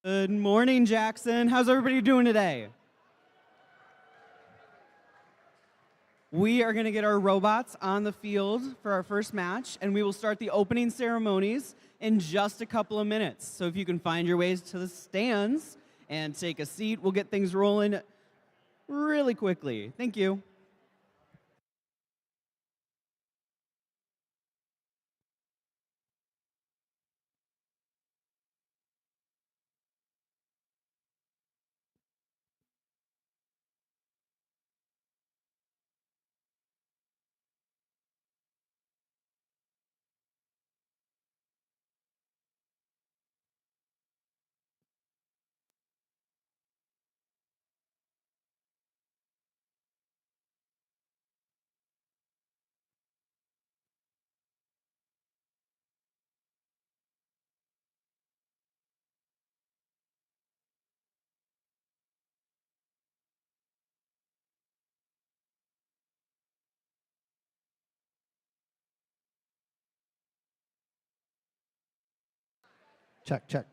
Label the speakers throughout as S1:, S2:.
S1: Good morning, Jackson. How's everybody doing today? We are going to get our robots on the field for our first match, and we will start the opening ceremonies in just a couple of minutes. So if you can find your ways to the stands and take a seat, we'll get things rolling really quickly. Thank you.
S2: Check, check.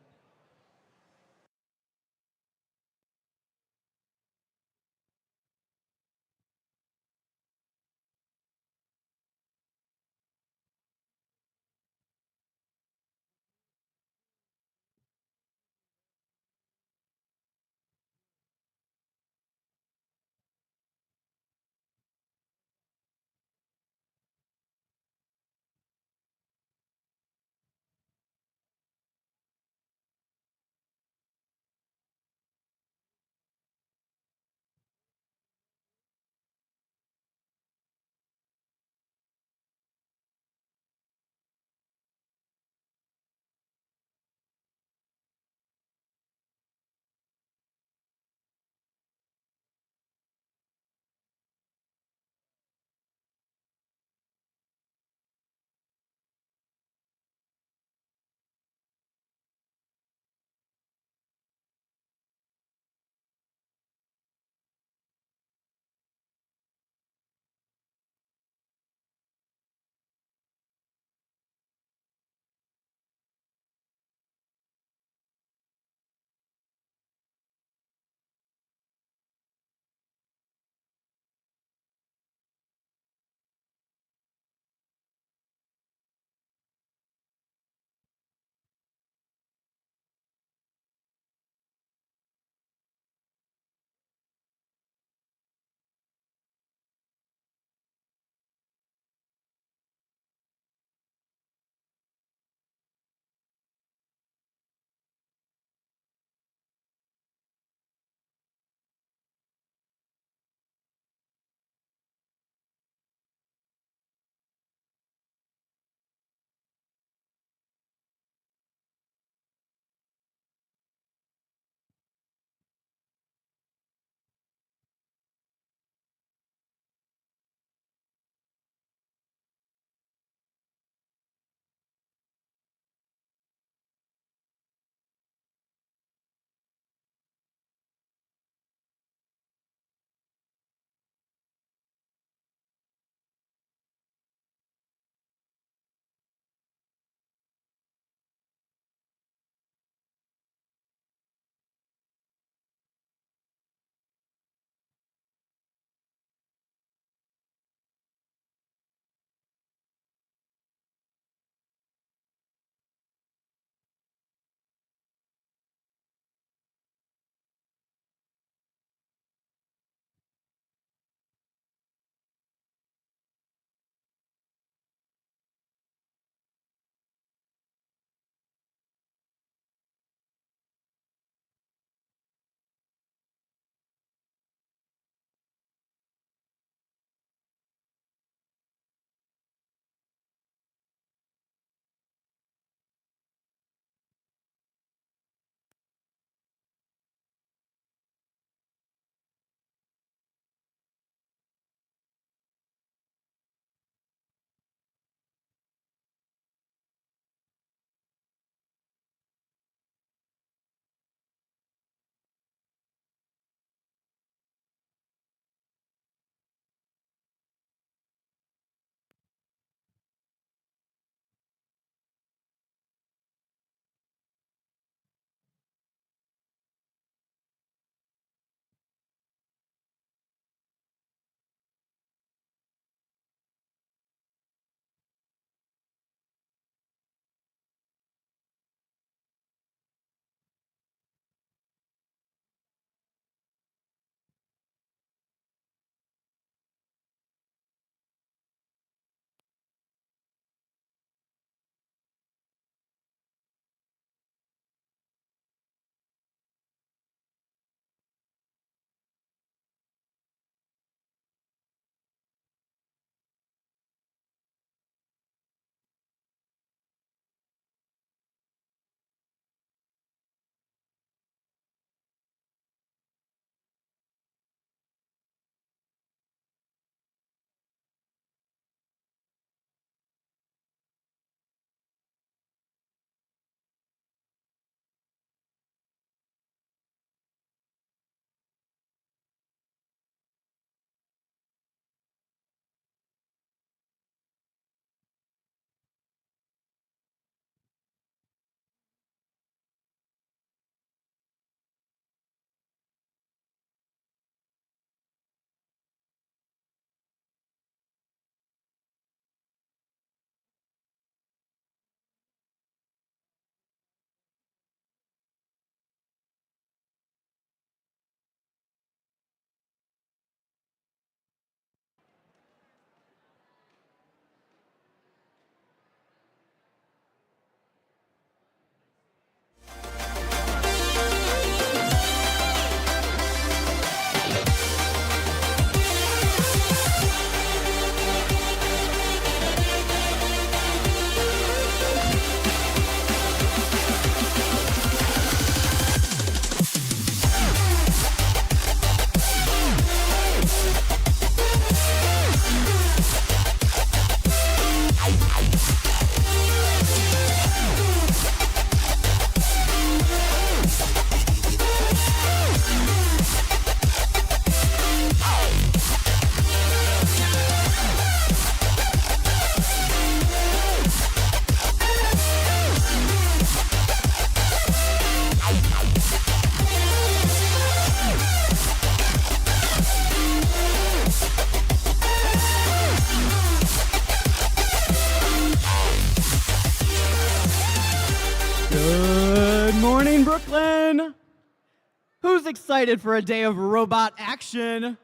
S1: excited for a day of robot action?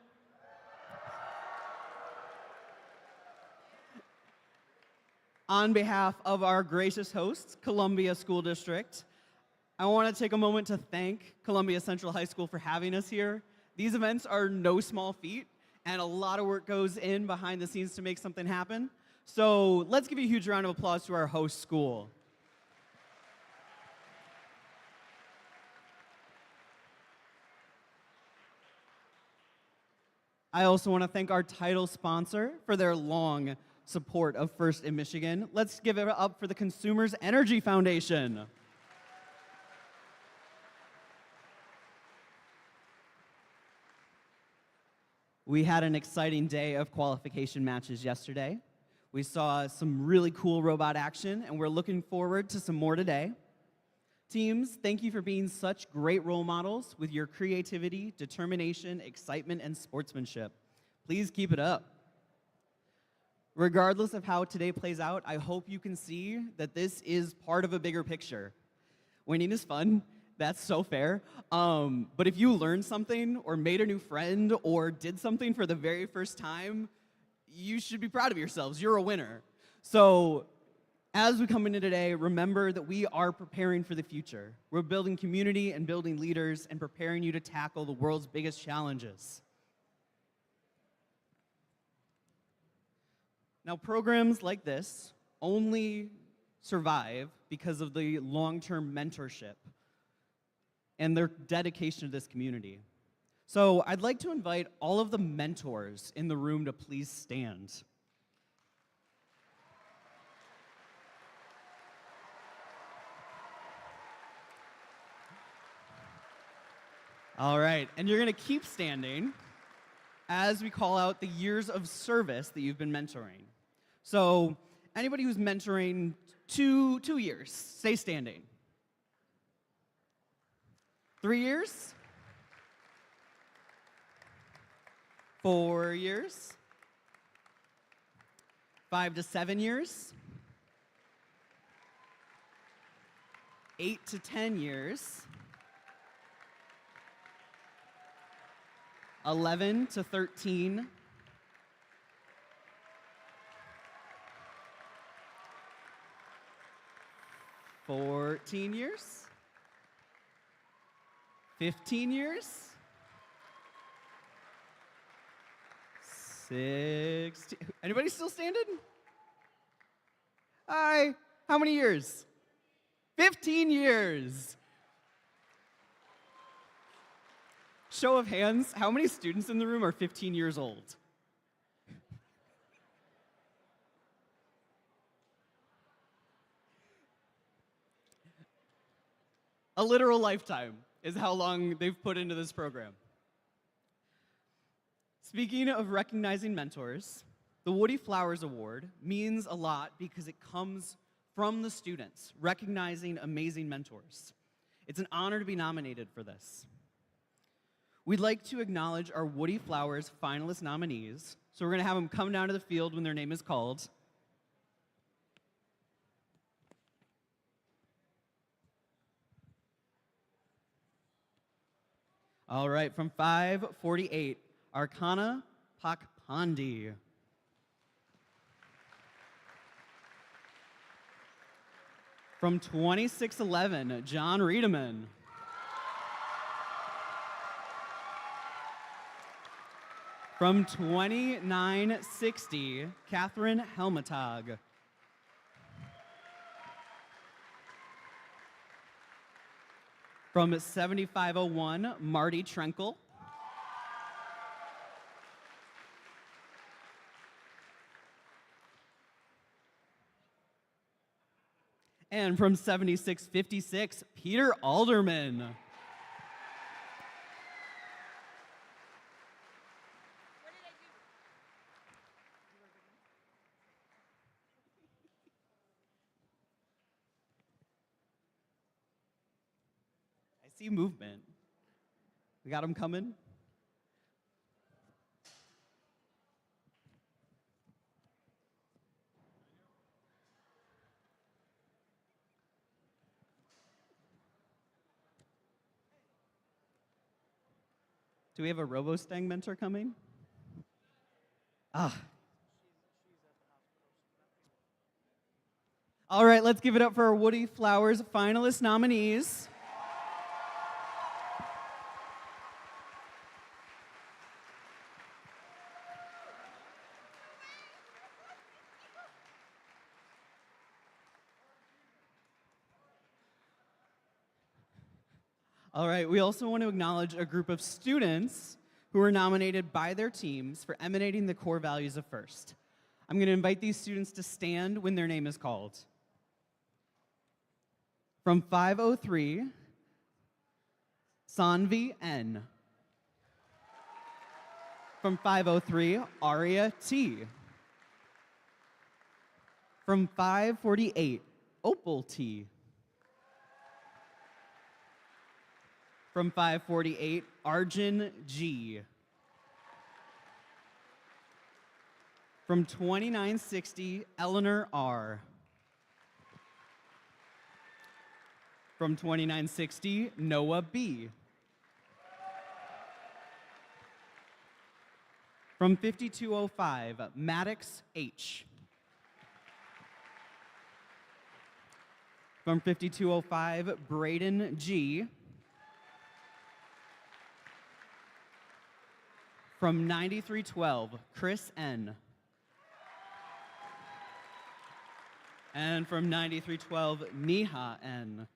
S1: On behalf of our gracious hosts, Columbia School District, I want to take a moment to thank Columbia Central High School for having us here. These events are no small feat, and a lot of work goes in behind the scenes to make something happen. So let's give a huge round of applause to our host school. I also want to thank our title sponsor for their long support of First in Michigan. Let's give it up for the Consumers Energy Foundation. We had an exciting day of qualification matches yesterday. We saw some really cool robot action, and we're looking forward to some more today. Teams, thank you for being such great role models with your creativity, determination, excitement, and sportsmanship. Please keep it up. Regardless of how today plays out, I hope you can see that this is part of a bigger picture. Winning is fun. That's so fair. But if you learned something or made a new friend or did something for the very first time, you should be proud of yourselves. You're a winner. So as we come into today, remember that we are preparing for the future. We're building community and building leaders and preparing you to tackle the world's biggest challenges. Now, programs like this only survive because of the long-term mentorship and their dedication to this community. So I'd like to invite all of the mentors in the room to please stand. All right, and you're gonna keep standing as we call out the years of service that you've been mentoring. So anybody who's mentoring two years, stay standing. 3 years? 4 years? 5 to 7 years? 8 to 10 years? 11 to 13? 14 years? 15 years? 16? Anybody still standing? Hi, how many years? 15 years. Show of hands, how many students in the room are 15 years old? A literal lifetime is how long they've put into this program. Speaking of recognizing mentors, the Woody Flowers Award means a lot because it comes from the students recognizing amazing mentors. It's an honor to be nominated for this. We'd like to acknowledge our Woody Flowers finalist nominees, so we're gonna have them come down to the field when their name is called. All right, from 548, Archana Pakpandi. From 2611, John Riedemann. From 2960, Catherine Helmetag. From 7501, Marty Trenkel. And from 7656, Peter Alderman. I see movement. We got them coming. Do we have a RoboStang mentor coming? Ah. All right, let's give it up for our Woody Flowers finalist nominees. All right, we also want to acknowledge a group of students who were nominated by their teams for emanating the core values of FIRST. I'm going to invite these students to stand when their name is called. From 503, Sanvi N. From 503, Aria T. From 548, Opal T. From 548, Arjun G. From 2960, Eleanor R. From 2960, Noah B. From 5205, Maddox H. From 5205, Braden G. From 9312, Chris N. And from 9312, Neha N.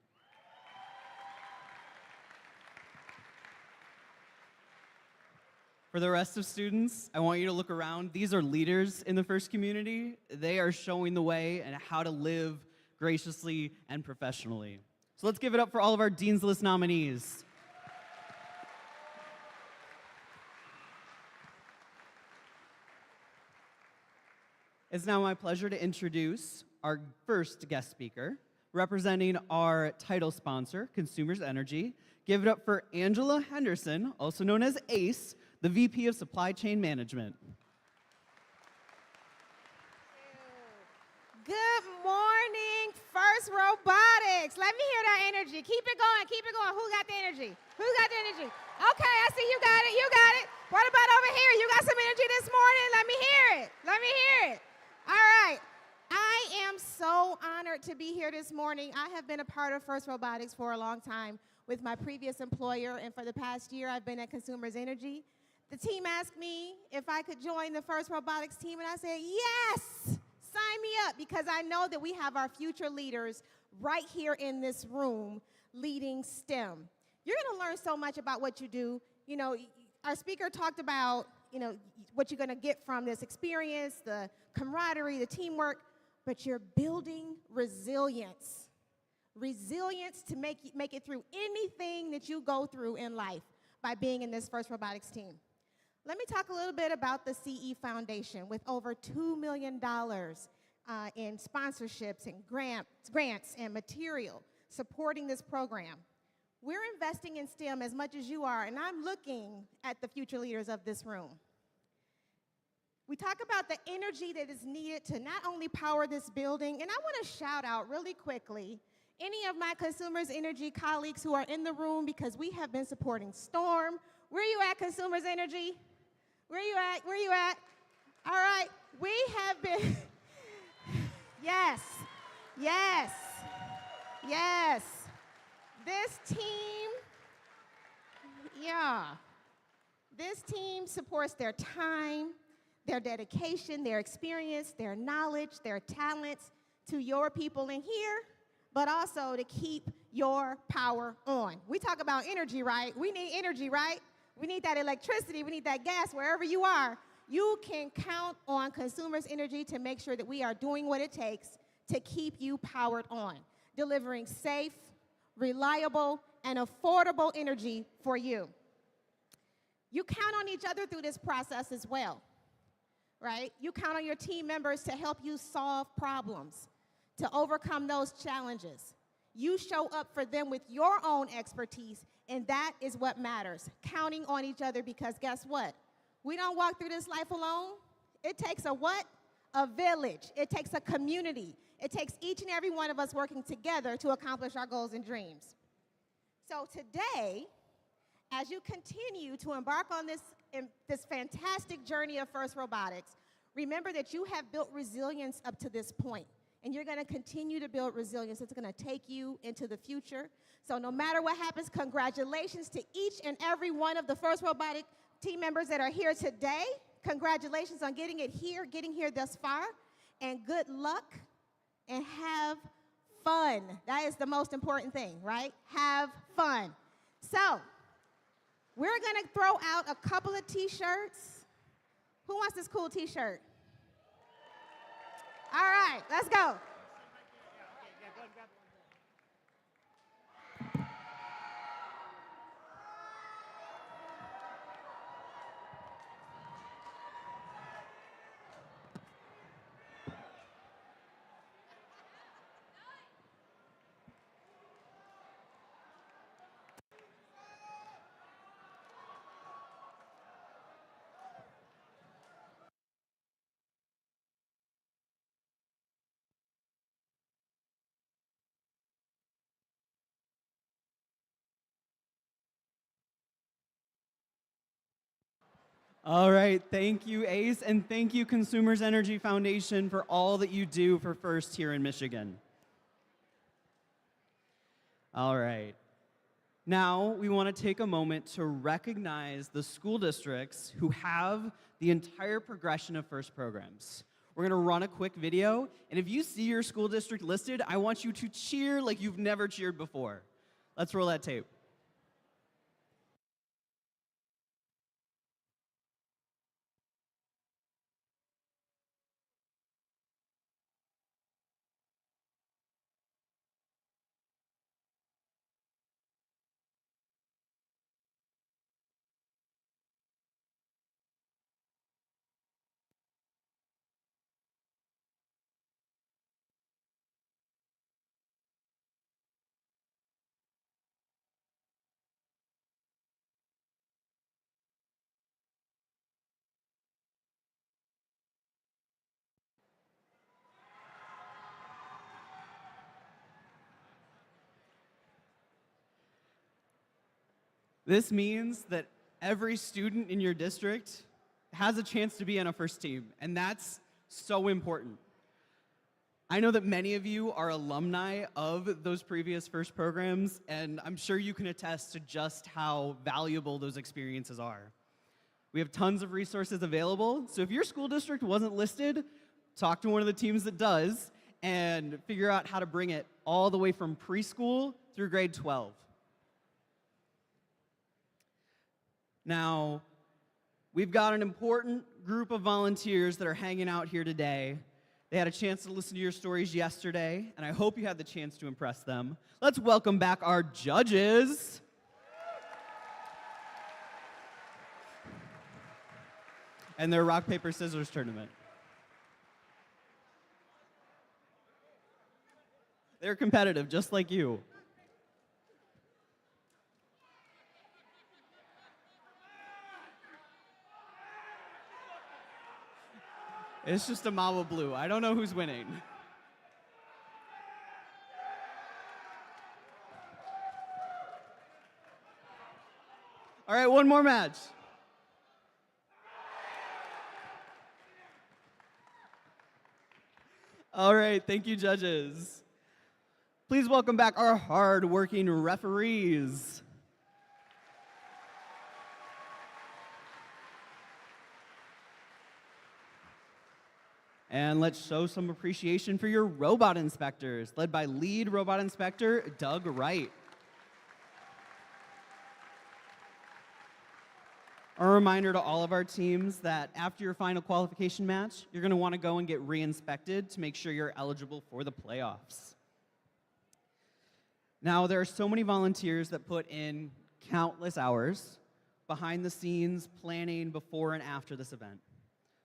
S1: For the rest of students, I want you to look around. These are leaders in the FIRST community. They are showing the way and how to live graciously and professionally. So let's give it up for all of our Dean's List nominees. It's now my pleasure to introduce our first guest speaker, representing our title sponsor, Consumers Energy. Give it up for Angela Henderson, also known as ACE, the VP of Supply Chain Management.
S2: Good morning, FIRST Robotics. Let me hear that energy. Keep it going, keep it going. Who got the energy? Who got the energy? Okay, I see you got it, you got it. What about over here? You got some energy this morning? Let me hear it. Let me hear it. All right. I am so honored to be here this morning. I have been a part of FIRST Robotics for a long time with my previous employer, and for the past year, I've been at Consumers Energy. The team asked me if I could join the FIRST Robotics team, and I said, yes, sign me up, because I know that we have our future leaders right here in this room leading STEM. You're going to learn so much about what you do. You know, our speaker talked about, you know, what you're going to get from this experience, the camaraderie, the teamwork, but you're building resilience. Resilience to make it through anything that you go through in life by being in this FIRST Robotics team. Let me talk a little bit about the CE Foundation with over $2 million in sponsorships and grants and material supporting this program. We're investing in STEM as much as you are, and I'm looking at the future leaders of this room. We talk about the energy that is needed to not only power this building, and I want to shout out really quickly any of my Consumers Energy colleagues who are in the room, because we have been supporting Storm. Where you at, Consumers Energy? Where you at? Where you at? All right, we have been, yes, yes, yes. This team, this team supports their time, their dedication, their experience, their knowledge, their talents to your people in here, but also to keep your power on. We talk about energy, right? We need energy, right? We need that electricity, we need that gas wherever you are. You can count on Consumers Energy to make sure that we are doing what it takes to keep you powered on, delivering safe, reliable, and affordable energy for you. You count on each other through this process as well, right? You count on your team members to help you solve problems, to overcome those challenges. You show up for them with your own expertise, and that is what matters, counting on each other, because guess what? We don't walk through this life alone. It takes a what? A village. It takes a community. It takes each and every one of us working together to accomplish our goals and dreams. So today, as you continue to embark on this fantastic journey of FIRST Robotics, remember that you have built resilience up to this point, and you're going to continue to build resilience. It's going to take you into the future. So no matter what happens, congratulations to each and every one of the FIRST Robotic team members that are here today. Congratulations on getting here thus far, and good luck, and have fun. That is the most important thing, right? Have fun. So we're going to throw out a couple of T-shirts. Who wants this cool T-shirt? All right, let's go.
S1: All right, thank you, Ace, and thank you, Consumers Energy Foundation, for all that you do for FIRST here in Michigan. All right. Now, we want to take a moment to recognize the school districts who have the entire progression of FIRST programs. We're going to run a quick video, and if you see your school district listed, I want you to cheer like you've never cheered before. Let's roll that tape. This means that every student in your district has a chance to be on a FIRST team, and that's so important. I know that many of you are alumni of those previous FIRST programs, and I'm sure you can attest to just how valuable those experiences are. We have tons of resources available, so if your school district wasn't listed, talk to one of the teams that does, and figure out how to bring it all the way from preschool through grade 12. Now, we've got an important group of volunteers that are hanging out here today. They had a chance to listen to your stories yesterday, and I hope you had the chance to impress them. Let's welcome back our judges. And their rock, paper, scissors tournament. They're competitive, just like you. It's just a mob of blue. I don't know who's winning. All right, one more match. All right, thank you, judges. Please welcome back our hard-working referees. And let's show some appreciation for your robot inspectors, led by lead robot inspector Doug Wright. A reminder to all of our teams that after your final qualification match, you're going to want to go and get re-inspected to make sure you're eligible for the playoffs. Now, there are so many volunteers that put in countless hours behind the scenes planning before and after this event.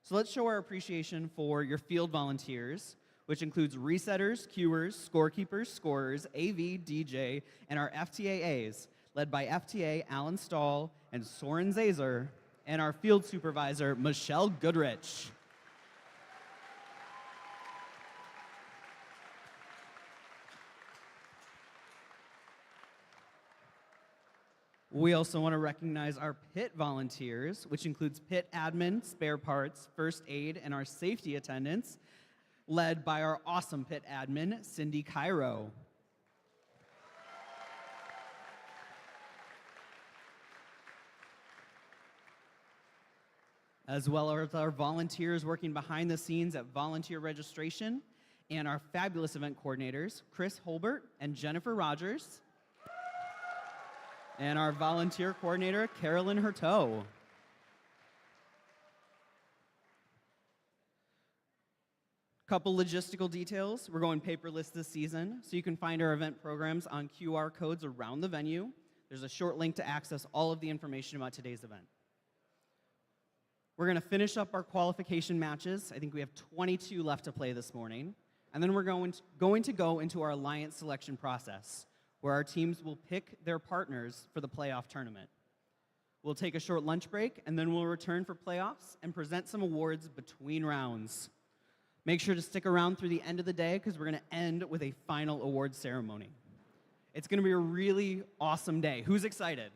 S1: So let's show our appreciation for your field volunteers, which includes resetters, cuers, scorekeepers, scorers, AV, DJ, and our FTAAs, led by FTA Alan Stahl and Soren Zazer, and our field supervisor, Michelle Goodrich. We also want to recognize our pit volunteers, which includes pit admin, spare parts, first aid, and our safety attendants, led by our awesome pit admin, Cindy Cairo. As well as our volunteers working behind the scenes at volunteer registration, and our fabulous event coordinators, Chris Holbert and Jennifer Rogers, and our volunteer coordinator, Carolyn Hurteau. Couple logistical details. We're going paperless this season, so you can find our event programs on QR codes around the venue. There's a short link to access all of the information about today's event. We're going to finish up our qualification matches. I think we have 22 left to play this morning. And then we're going to go into our alliance selection process, where our teams will pick their partners for the playoff tournament. We'll take a short lunch break, and then we'll return for playoffs and present some awards between rounds. Make sure to stick around through the end of the day, because we're going to end with a final award ceremony. It's going to be a really awesome day. Who's excited?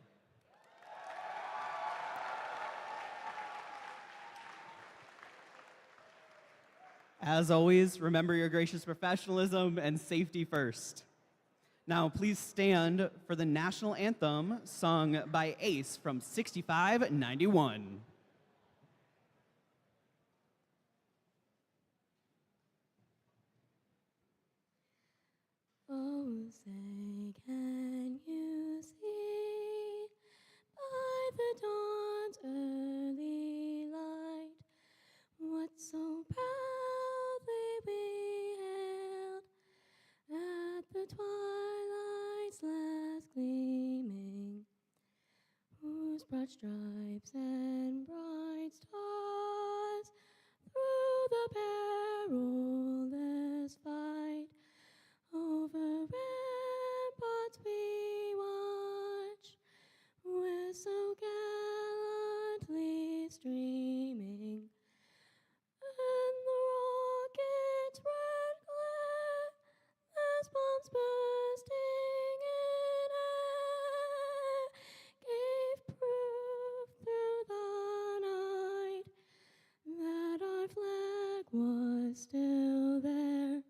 S1: As always, remember your gracious professionalism and safety first. Now, please stand for the national anthem sung by Ace from 6591.
S3: Oh, say, can you see by the dawn's early light what so proudly we hailed at the twilight's last gleaming, whose broad stripes and bright stars through the perilous fight over ramparts we watch, we're so gallantly streaming, and the rocket's red glare, as bombs bursting in air, gave proof through the night that our flag was still there.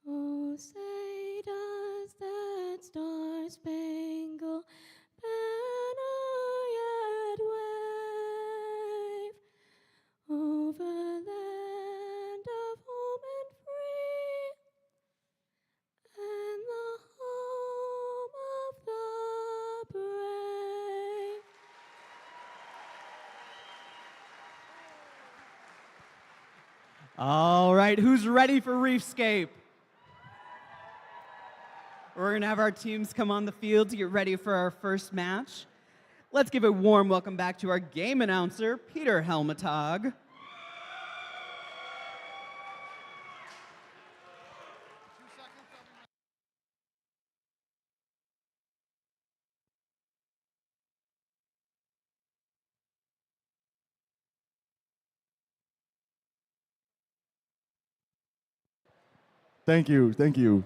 S3: Oh, say does that star-spangled banner yet wave over land of home and free, and the home of the brave?
S1: All right, who's ready for Reefscape? We're going to have our teams come on the field to get ready for our first match. Let's give a warm welcome back to our game announcer, Peter Helmetag.
S4: Thank you, thank you.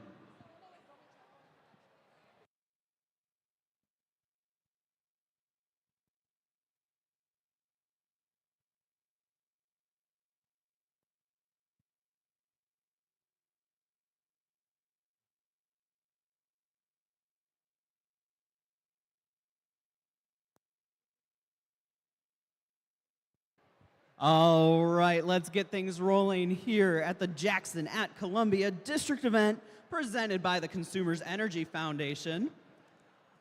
S1: All right, let's get things rolling here at the Jackson at Columbia District event presented by the Consumers Energy Foundation.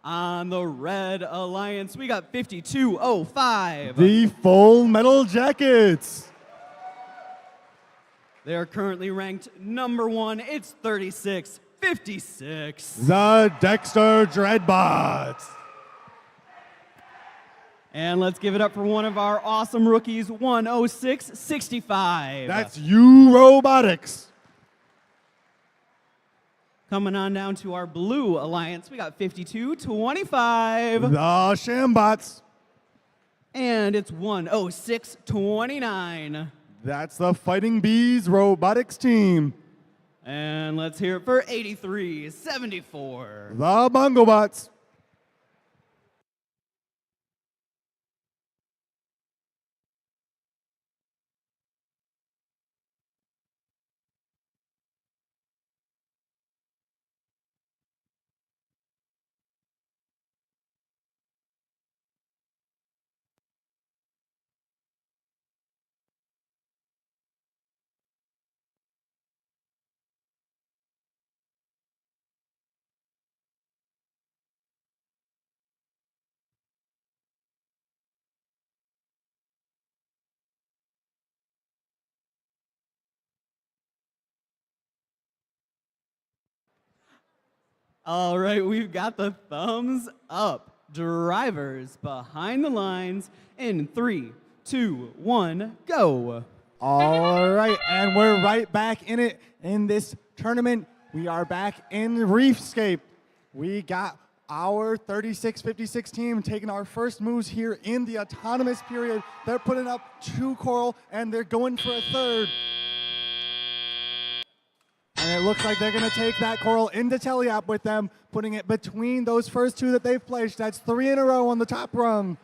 S1: On the Red Alliance, we got 5205.
S4: The Full Metal Jackets.
S1: They are currently ranked number 1. It's 36-56.
S4: The Dexter Dreadbots.
S1: And let's give it up for one of our awesome rookies, 106-65.
S4: That's you Robotics.
S1: Coming on down to our Blue Alliance, we got 52-25.
S4: The Shambots.
S1: And it's 106-29.
S4: That's the Fighting Bees Robotics team.
S1: And let's hear it for 83-74.
S4: The Bongobots.
S1: All right, we've got the thumbs up. Drivers behind the lines in 3, 2, 1, go.
S4: All right, and we're right back in it in this tournament. We are back in Reefscape. We got our 36-56 team taking our first moves here in the autonomous period. They're putting up 2 coral, and they're going for a third. And it looks like they're going to take that coral into Teleop with them, putting it between those first 2 that they've placed. That's 3 in a row on the top rung.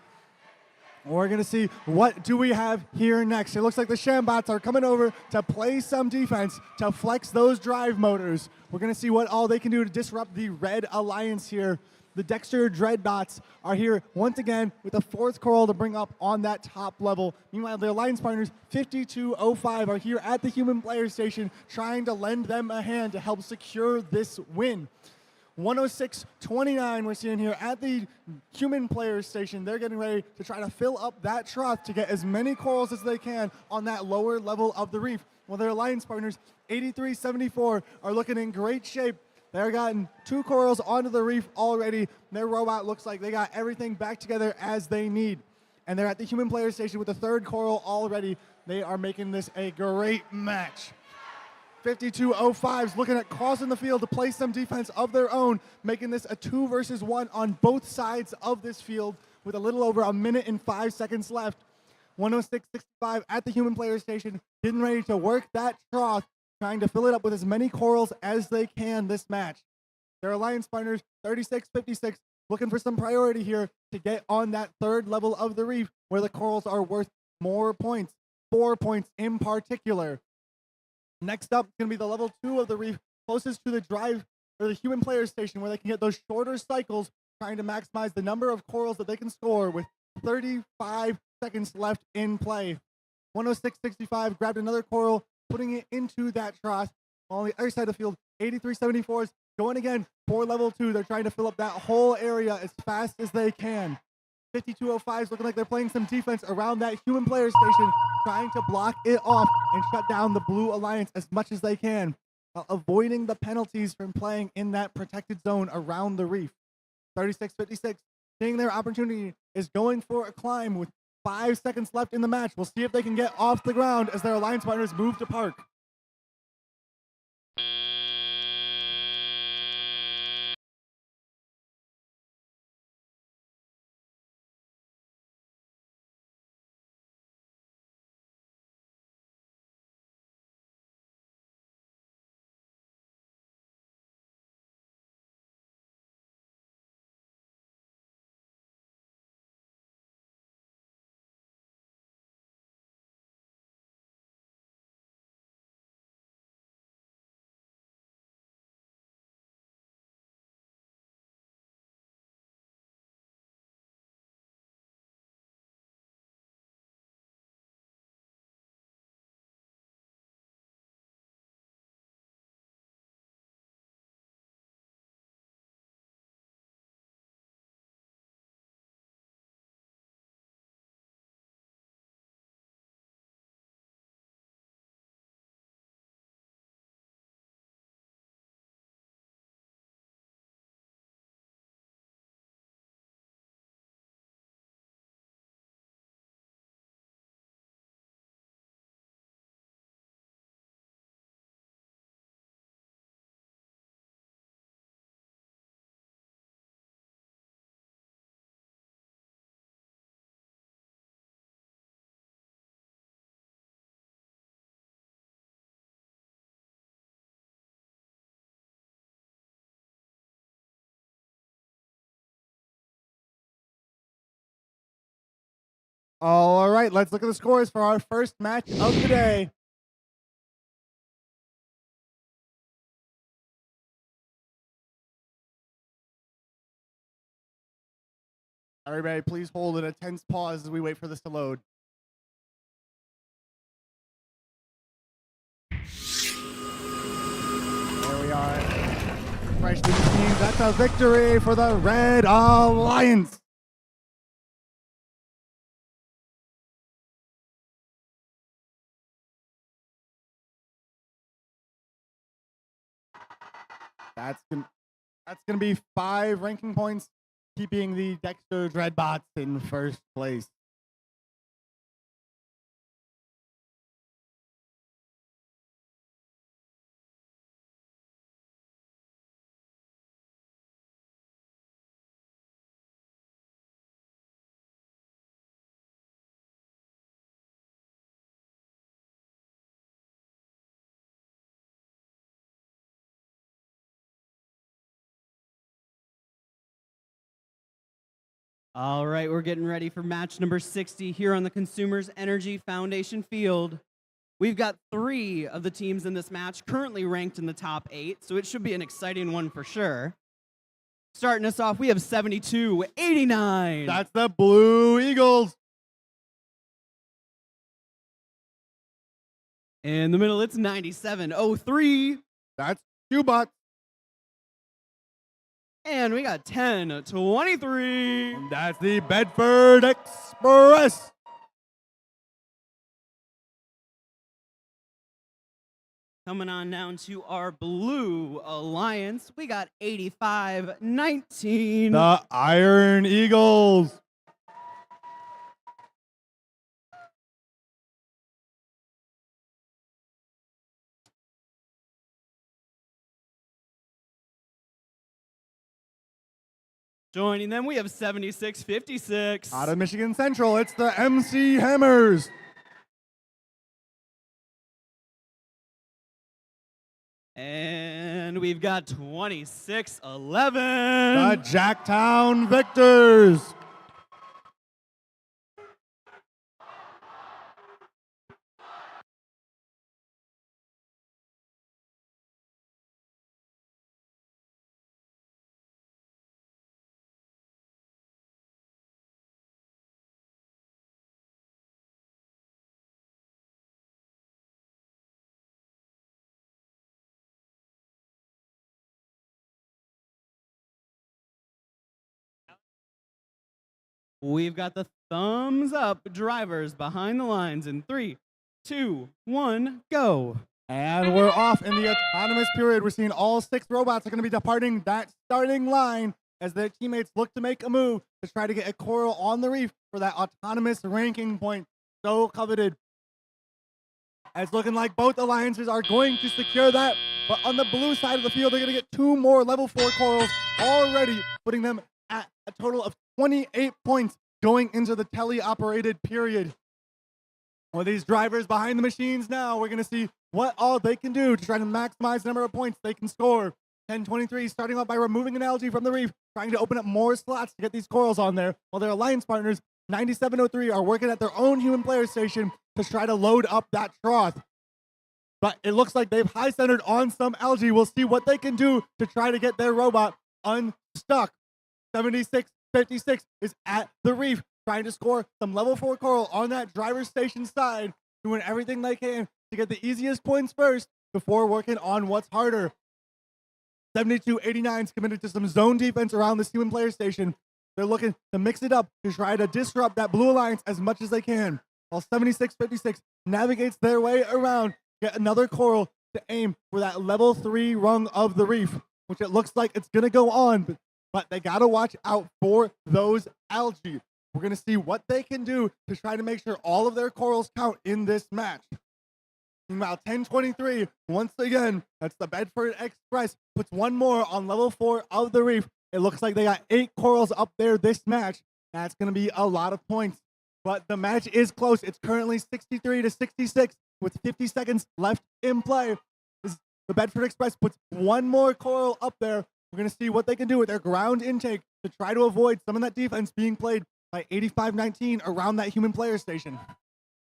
S4: We're going to see what do we have here next. It looks like the Shambots are coming over to play some defense, to flex those drive motors. We're going to see what all they can do to disrupt the Red Alliance here. The Dexter Dreadbots are here once again with a 4th coral to bring up on that top level. Meanwhile, the Alliance partners 5205 are here at the Human Player Station trying to lend them a hand to help secure this win. 106-29 we're seeing here at the Human Player Station. They're getting ready to try to fill up that trough to get as many corals as they can on that lower level of the reef. While their Alliance partners, 8374, are looking in great shape. They're gotten 2 corals onto the reef already. Their robot looks like they got everything back together as they need. And they're at the Human Player Station with the 3rd coral already. They are making this a great match. 5205's looking at crossing the field to play some defense of their own, making this a 2 versus 1 on both sides of this field with a little over a minute and 5 seconds left. 106-65 at the Human Player Station, getting ready to work that trough, trying to fill it up with as many corals as they can this match. Their Alliance partners, 36-56, looking for some priority here to get on that 3rd level of the reef where the corals are worth more points, 4 points in particular. Next up is going to be the level 2 of the reef, closest to the drive or the Human Player Station, where they can get those shorter cycles, trying to maximize the number of corals that they can score with 35 seconds left in play. 106-65 grabbed another coral, putting it into that trough. On the other side of the field, 83-74 is going again for level 2. They're trying to fill up that whole area as fast as they can. 5205 is looking like they're playing some defense around that Human Player Station, trying to block it off and shut down the Blue Alliance as much as they can, while avoiding the penalties from playing in that protected zone around the reef. 36-56, seeing their opportunity, is going for a climb with 5 seconds left in the match. We'll see if they can get off the ground as their Alliance partners move to park. All right, let's look at the scores for our first match of the day. Everybody, please hold an intense pause as we wait for this to load. There we are. Freshman team, that's a victory for the Red Alliance. That's That's going to be 5 ranking points, keeping the Dexter Dreadbots in first place.
S1: All right, we're getting ready for match number 60 here on the Consumers Energy Foundation field. We've got 3 of the teams in this match currently ranked in the top 8, so it should be an exciting one for sure. Starting us off, we have 72-89.
S4: That's the Blue Eagles.
S1: In the middle, it's 97-03.
S4: That's Q-Bots.
S1: And we got 10-23.
S4: And that's the Bedford Express.
S1: Coming on down to our Blue Alliance, we got 85-19.
S4: The Iron Eagles.
S1: Joining them, we have 76-56.
S4: Out of Michigan Central, it's the MC Hammers.
S1: And we've got 26-11.
S4: The Jacktown Victors.
S1: We've got the thumbs up drivers behind the lines in 3, 2, 1, go.
S4: And we're off in the autonomous period. We're seeing all 6 robots are going to be departing that starting line as their teammates look to make a move to try to get a coral on the reef for that autonomous ranking point so coveted. It's looking like both alliances are going to secure that, but on the blue side of the field, they're going to get 2 more level 4 corals already, putting them at a total of 28 points going into the tele-operated period. With these drivers behind the machines now, we're going to see what all they can do to try to maximize the number of points they can score. 10-23 starting off by removing an algae from the reef, trying to open up more slots to get these corals on there, while their alliance partners, 9703, are working at their own human player station to try to load up that trough. But it looks like they've high-centered on some algae. We'll see what they can do to try to get their robot unstuck. 76-56 is at the reef, trying to score some level 4 coral on that driver's station side, doing everything they can to get the easiest points first before working on what's harder. 72-89 is committed to some zone defense around this human player station. They're looking to mix it up to try to disrupt that Blue Alliance as much as they can, while 76-56 navigates their way around, get another coral to aim for that level 3 rung of the reef, which it looks like it's going to go on, but they got to watch out for those algae. We're going to see what they can do to try to make sure all of their corals count in this match. Meanwhile, 10-23, once again, that's the Bedford Express, puts 1 more on level 4 of the reef. It looks like they got 8 corals up there this match. That's going to be a lot of points. But the match is close. It's currently 63-66 with 50 seconds left in play. The Bedford Express puts 1 more coral up there. We're going to see what they can do with their ground intake to try to avoid some of that defense being played by 85-19 around that human player station.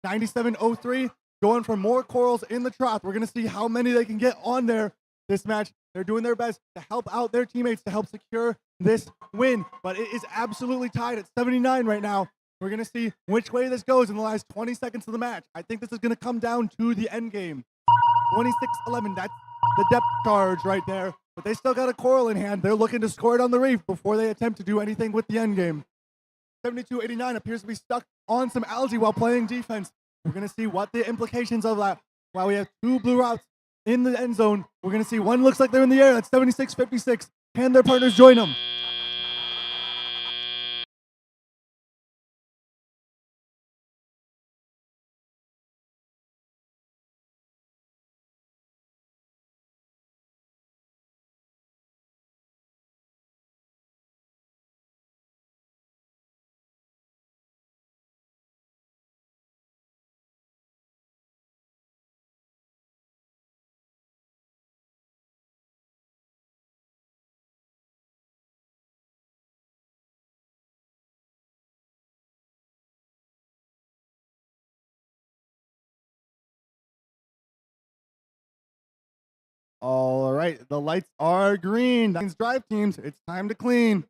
S4: 97-03, going for more corals in the trough. We're going to see how many they can get on there this match. They're doing their best to help out their teammates to help secure this win, but it is absolutely tied at 79 right now. We're going to see which way this goes in the last 20 seconds of the match. I think this is going to come down to the end game. 26-11, that's the depth charge right there, but they still got a coral in hand. They're looking to score it on the reef before they attempt to do anything with the end game. 72-89 appears to be stuck on some algae while playing defense. We're going to see what the implications of that. While we have 2 blue routes in the end zone, we're going to see one looks like they're in the air. That's 76-56. Can their partners join them? All right, the lights are green. That means drive teams, it's time to clean.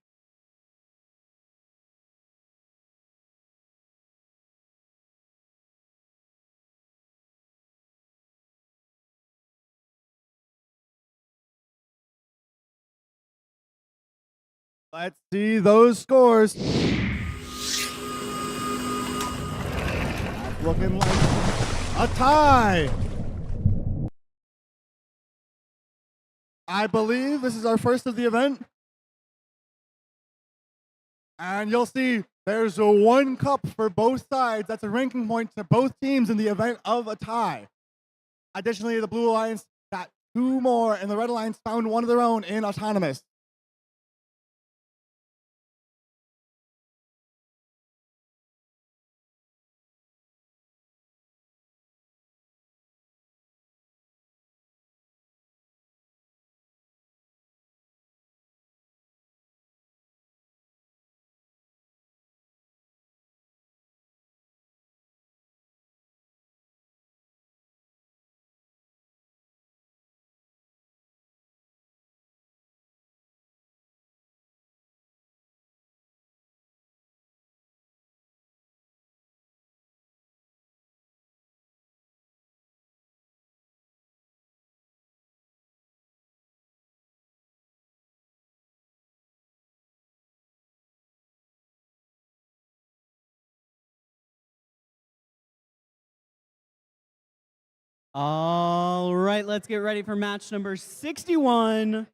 S4: Let's see those scores. That's looking like a tie. I believe this is our first of the event. And you'll see there's a 1 cup for both sides. That's a ranking point to both teams in the event of a tie. Additionally, the Blue Alliance got 2 more, and the Red Alliance found 1 of their own in Autonomous.
S1: All right, let's get ready for match number 61.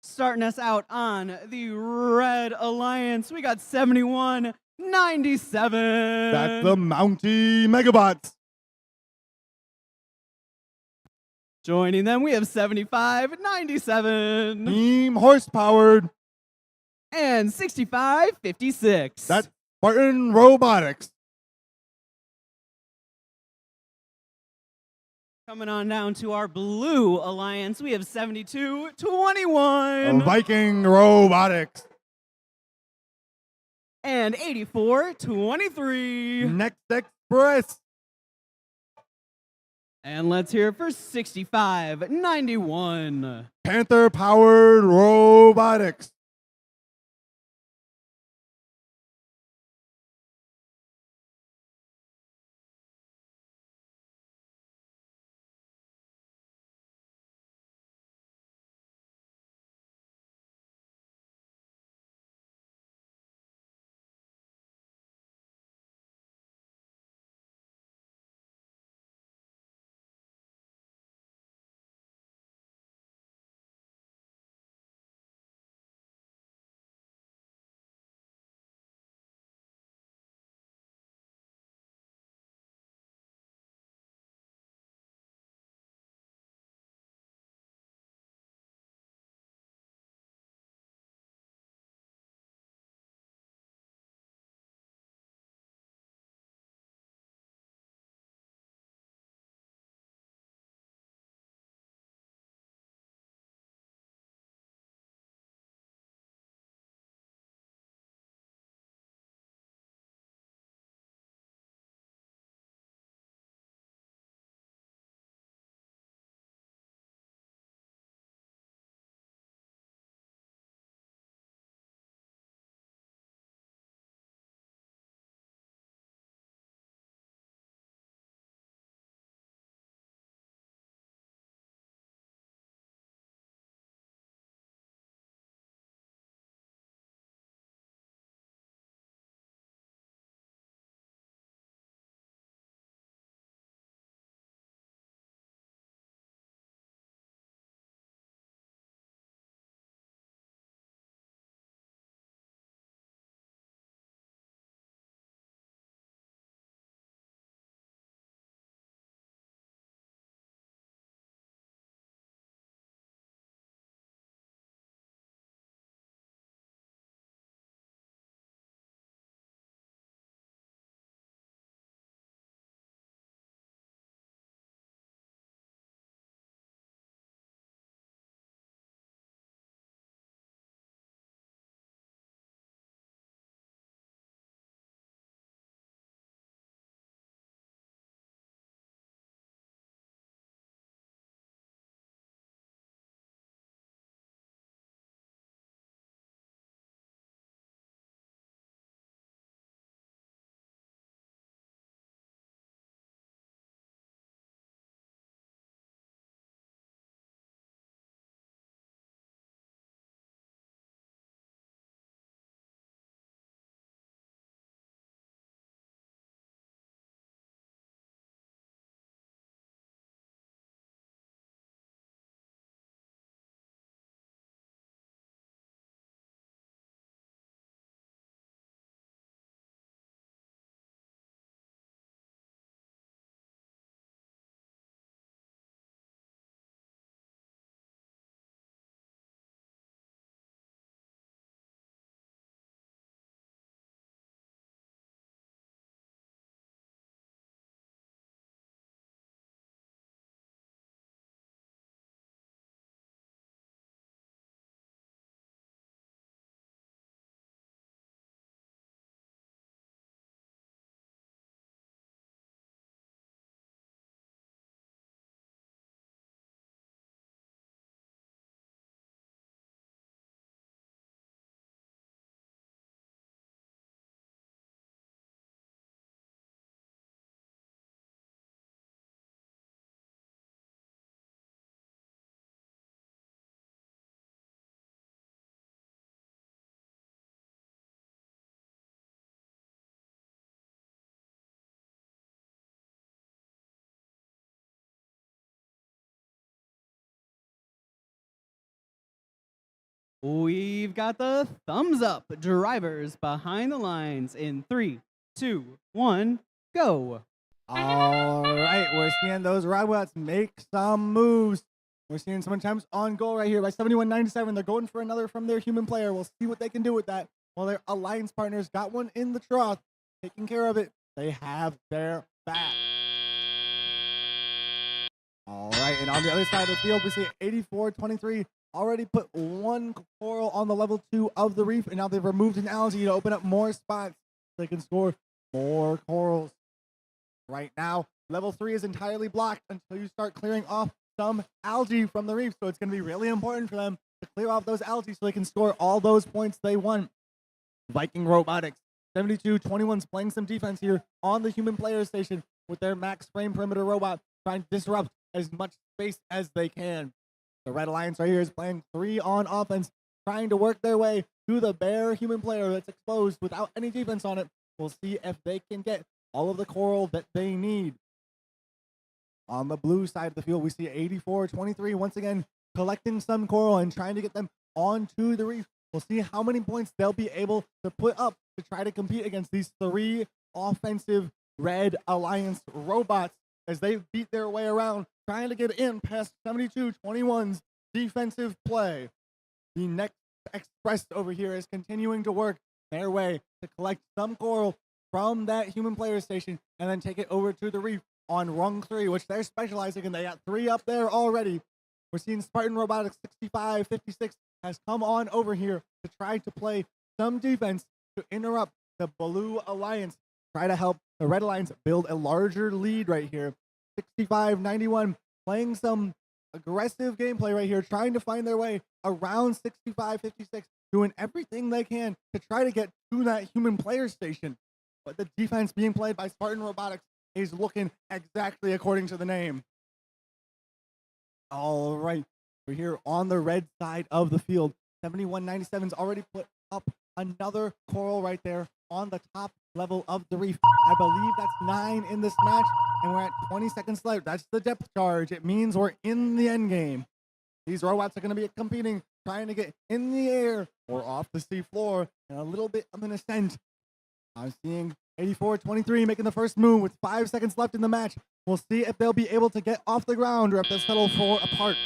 S1: Starting us out on the Red Alliance, we got 71-97.
S4: That's the Mountie Megabots.
S1: Joining them, we have 75-97
S4: Team Horsepowered.
S1: and 65-56.
S4: That's Spartan Robotics.
S1: Coming on down to our Blue Alliance, we have 72-21
S4: Viking Robotics.
S1: and 84-23.
S4: Next Express.
S1: And let's hear it for 65-91.
S4: Panther Powered Robotics.
S1: We've got the thumbs up drivers behind the lines in 3, 2, 1, go.
S4: All right, we're seeing those robots make some moves. We're seeing some attempts on goal right here by 7197. They're going for another from their human player. We'll see what they can do with that. While their alliance partners got one in the trough, taking care of it. They have their back. All right, and on the other side of the field, we see 84-23 already put one coral on the level 2 of the reef, and now they've removed an algae to open up more spots so they can score more corals. Right now, level 3 is entirely blocked until you start clearing off some algae from the reef, so it's going to be really important for them to clear off those algae so they can score all those points they want. Viking Robotics, 72-21's playing some defense here on the human player station with their max frame perimeter robot, trying to disrupt as much space as they can. The Red Alliance right here is playing 3 on offense, trying to work their way to the bare human player that's exposed without any defense on it. We'll see if they can get all of the coral that they need. On the blue side of the field, we see 84-23 once again collecting some coral and trying to get them onto the reef. We'll see how many points they'll be able to put up to try to compete against these 3 offensive Red Alliance robots as they beat their way around, trying to get in past 72-21's defensive play. The next Express over here is continuing to work their way to collect some coral from that human player station and then take it over to the reef on rung 3, which they're specializing in. They got 3 up there already. We're seeing Spartan Robotics 65-56 has come on over here to try to play some defense to interrupt the Blue Alliance, try to help the Red Alliance build a larger lead right here. 65-91 playing some aggressive gameplay right here, trying to find their way around 65-56, doing everything they can to try to get to that human player station. But the defense being played by Spartan Robotics is looking exactly according to the name. All right, we're here on the red side of the field. 71-97's already put up another coral right there on the top level of the reef. I believe that's 9 in this match, and we're at 20 seconds left. That's the depth charge. It means we're in the end game. These robots are going to be competing, trying to get in the air or off the sea floor, and a little bit of an ascent. I'm seeing 84-23 making the first move with 5 seconds left in the match. We'll see if they'll be able to get off the ground or if they'll settle for a park.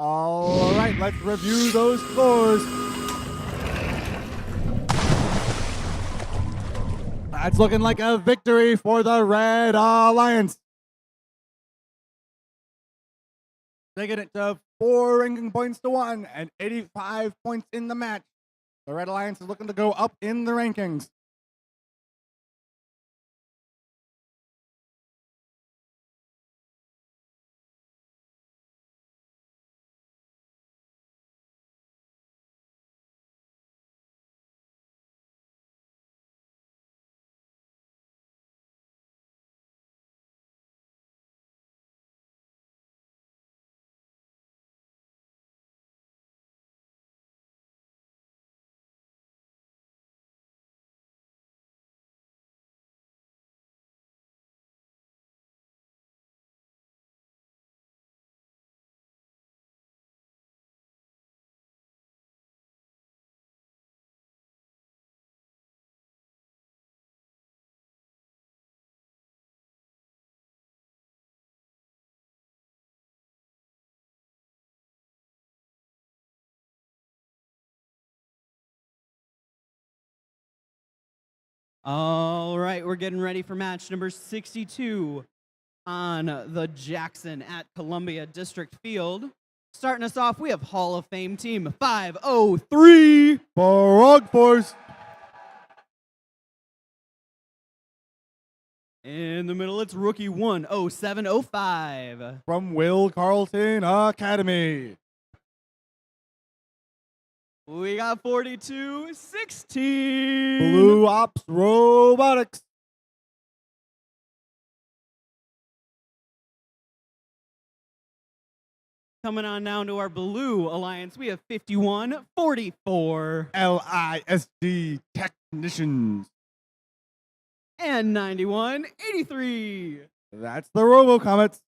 S4: All right, let's review those scores. That's looking like a victory for the Red Alliance. Taking it to 4 ranking points to 1 and 85 points in the match. The Red Alliance is looking to go up in the rankings.
S1: All right, we're getting ready for match number 62 on the Jackson at Columbia District Field. Starting us off, we have Hall of Fame team 503.
S4: Frog Force.
S1: In the middle, it's rookie 10705.
S4: From Will Carlton Academy.
S1: We got 4216.
S4: Blue Ops Robotics.
S1: Coming on now to our blue alliance, we have 5144.
S4: LISD Technicians.
S1: And 9183.
S4: That's the RoboComets.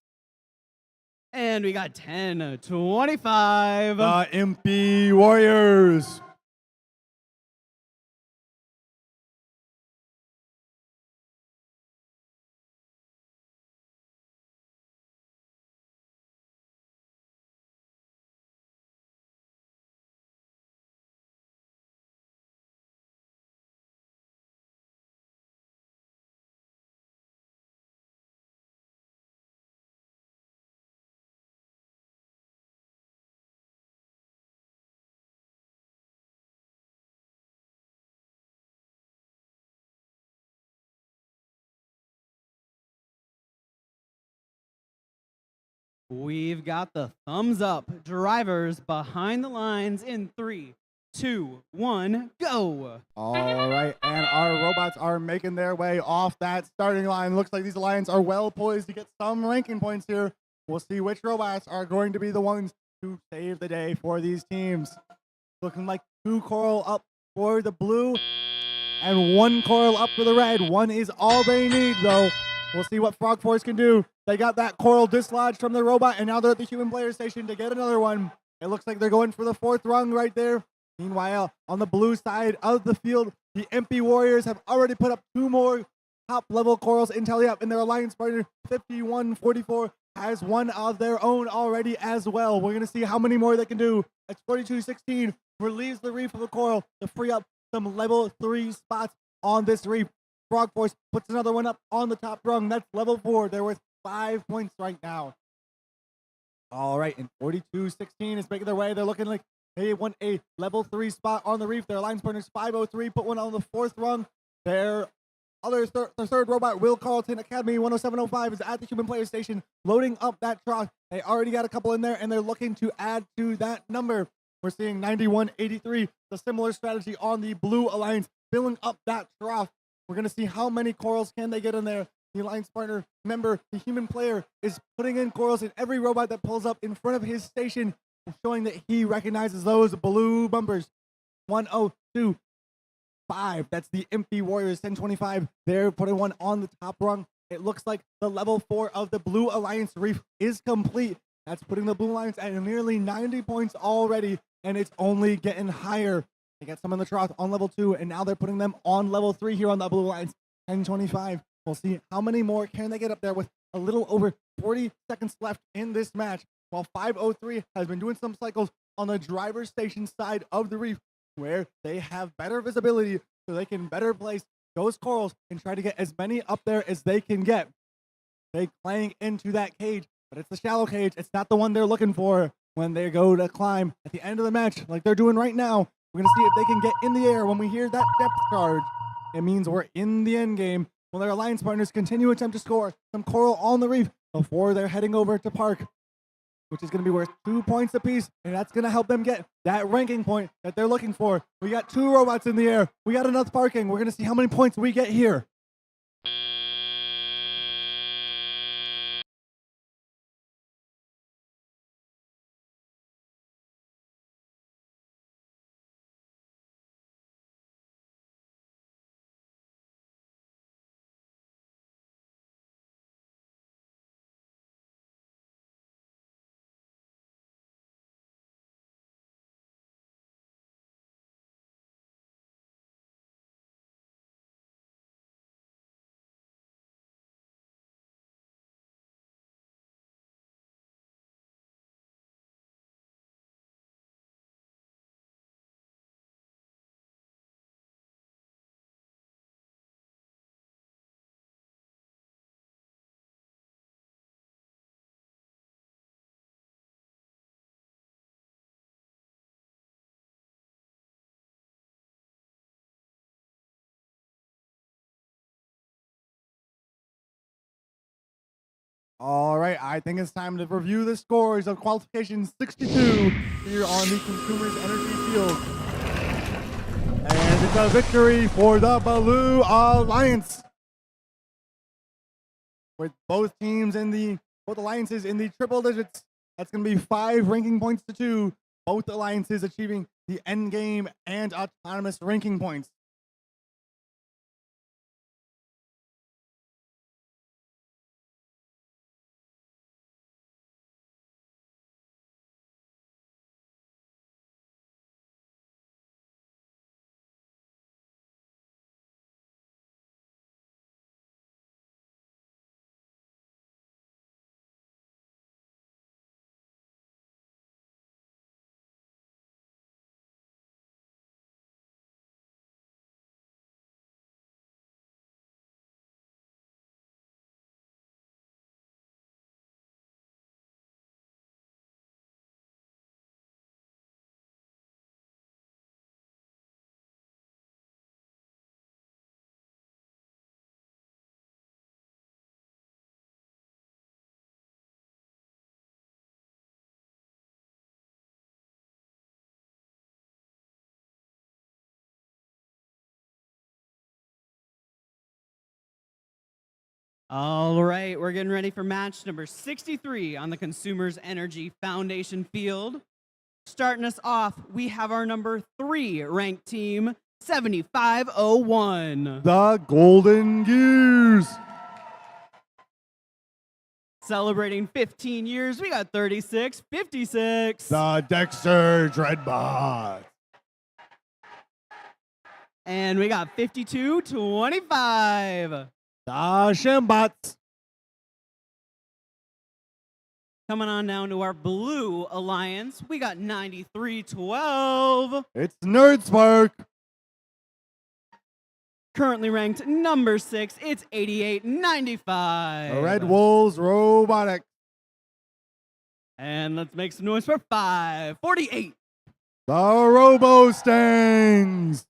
S1: And we got 1025.
S4: The MP Warriors.
S1: We've got the thumbs up drivers behind the lines in 3, 2, 1, go.
S4: All right, and our robots are making their way off that starting line. Looks like these alliance are well poised to get some ranking points here. We'll see which robots are going to be the ones to save the day for these teams. Looking like 2 coral up for the blue and 1 coral up for the red. 1 is all they need, though. We'll see what Frog Force can do. They got that coral dislodged from the robot, and now they're at the human player station to get another one. It looks like they're going for the 4th rung right there. Meanwhile, on the blue side of the field, the MP Warriors have already put up 2 more top-level corals in tally up, and their alliance partner, 5144, has 1 of their own already as well. We're going to see how many more they can do. It's 4216 relieves the reef of the coral to free up some level 3 spots on this reef. Frog Force puts another one up on the top rung. That's level 4. They're worth 5 points right now. All right, and 4216 is making their way. They're looking like they want a level 3 spot on the reef. Their alliance partners 503 put one on the 4th rung. Their third robot, Will Carlton Academy 10705, is at the human player station loading up that trough. They already got a couple in there, and they're looking to add to that number. We're seeing 9183, the similar strategy on the blue alliance, filling up that trough. We're going to see how many corals can they get in there. The alliance partner member, the human player, is putting in corals in every robot that pulls up in front of his station, showing that he recognizes those blue bumpers. 1025. That's the MP Warriors 1025. They're putting one on the top rung. It looks like the level 4 of the Blue Alliance reef is complete. That's putting the Blue Alliance at nearly 90 points already, and it's only getting higher. They got some in the trough on level 2, and now they're putting them on level 3 here on the Blue Alliance 1025. We'll see how many more can they get up there with a little over 40 seconds left in this match, while 503 has been doing some cycles on the driver's station side of the reef, where they have better visibility so they can better place those corals and try to get as many up there as they can get. They playing into that cage, but it's the shallow cage. It's not the one they're looking for when they go to climb at the end of the match like they're doing right now. We're going to see if they can get in the air. When we hear that depth charge, it means we're in the end game. Will their alliance partners continue to attempt to score some coral on the reef before they're heading over to park, which is going to be worth 2 points apiece, and that's going to help them get that ranking point that they're looking for. We got 2 robots in the air. We got enough parking. We're going to see how many points we get here. All right, I think it's time to review the scores of qualification 62 here on the Consumers Energy Field. And it's a victory for the Blue Alliance. With both alliances in the triple digits. That's going to be 5 ranking points to 2. Both alliances achieving the end game and autonomous ranking points.
S1: All right, we're getting ready for match number 63 on the Consumers Energy Foundation field. Starting us off, we have our number 3 ranked team, 7501.
S4: The Golden Gears.
S1: Celebrating 15 years, we got 3656.
S4: The Dexter Dreadbot.
S1: And we got 5225.
S4: The Shambots.
S1: Coming on down to our Blue Alliance, we got 9312.
S4: It's NerdSpark.
S1: Currently ranked number 6, it's 8895.
S4: The Red Wolves Robotic.
S1: And let's make some noise for 548.
S4: The Robo Stangs.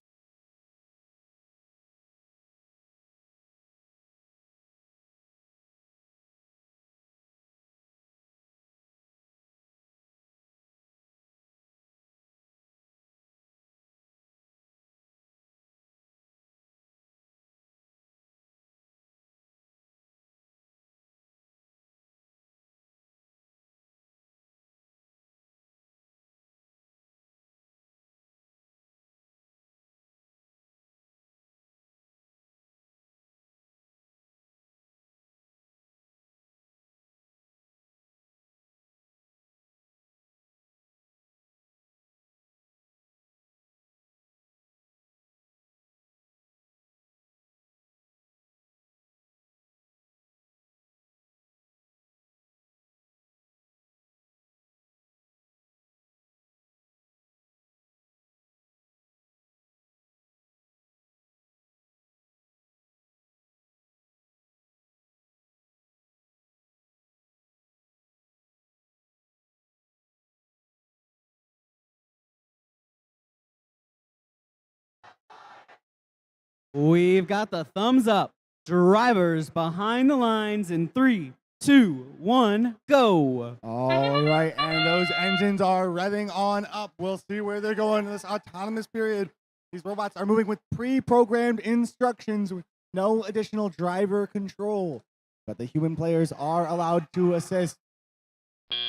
S1: We've got the thumbs up. Drivers behind the lines in 3, 2, 1, go.
S4: All right, and those engines are revving on up. We'll see where they're going in this autonomous period. These robots are moving with pre-programmed instructions with no additional driver control. But the human players are allowed to assist.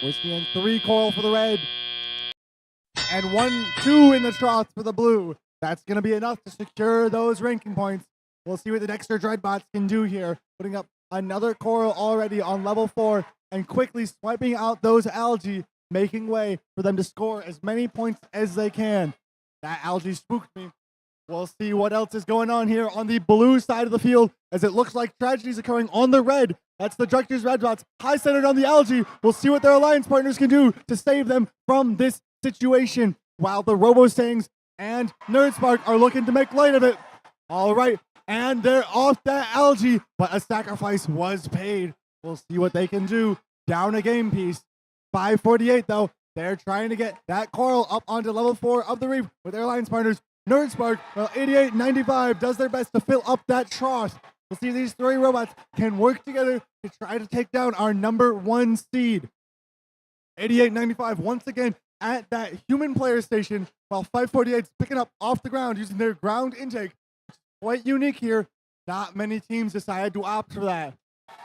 S4: We're seeing 3 coral for the red and 1, 2 in the trough for the blue. That's going to be enough to secure those ranking points. We'll see what the Dexter Dreadbots can do here, putting up another coral already on level 4 and quickly swiping out those algae, making way for them to score as many points as they can. That algae spooked me. We'll see what else is going on here on the blue side of the field, as it looks like tragedy is occurring on the red. That's the Dexter's Dreadbots, high-centered on the algae. We'll see what their alliance partners can do to save them from this situation, while the Robo-Stangs and NerdSpark are looking to make light of it. All right, and they're off that algae, but a sacrifice was paid. We'll see what they can do. Down a game piece. 548, though. They're trying to get that coral up onto level 4 of the reef with their alliance partners. NerdSpark, 8895, does their best to fill up that trough. We'll see if these 3 robots can work together to try to take down our #1 seed. 88-95 once again at that human player station, while 548 is picking up off the ground using their ground intake. Quite unique here. Not many teams decided to opt for that.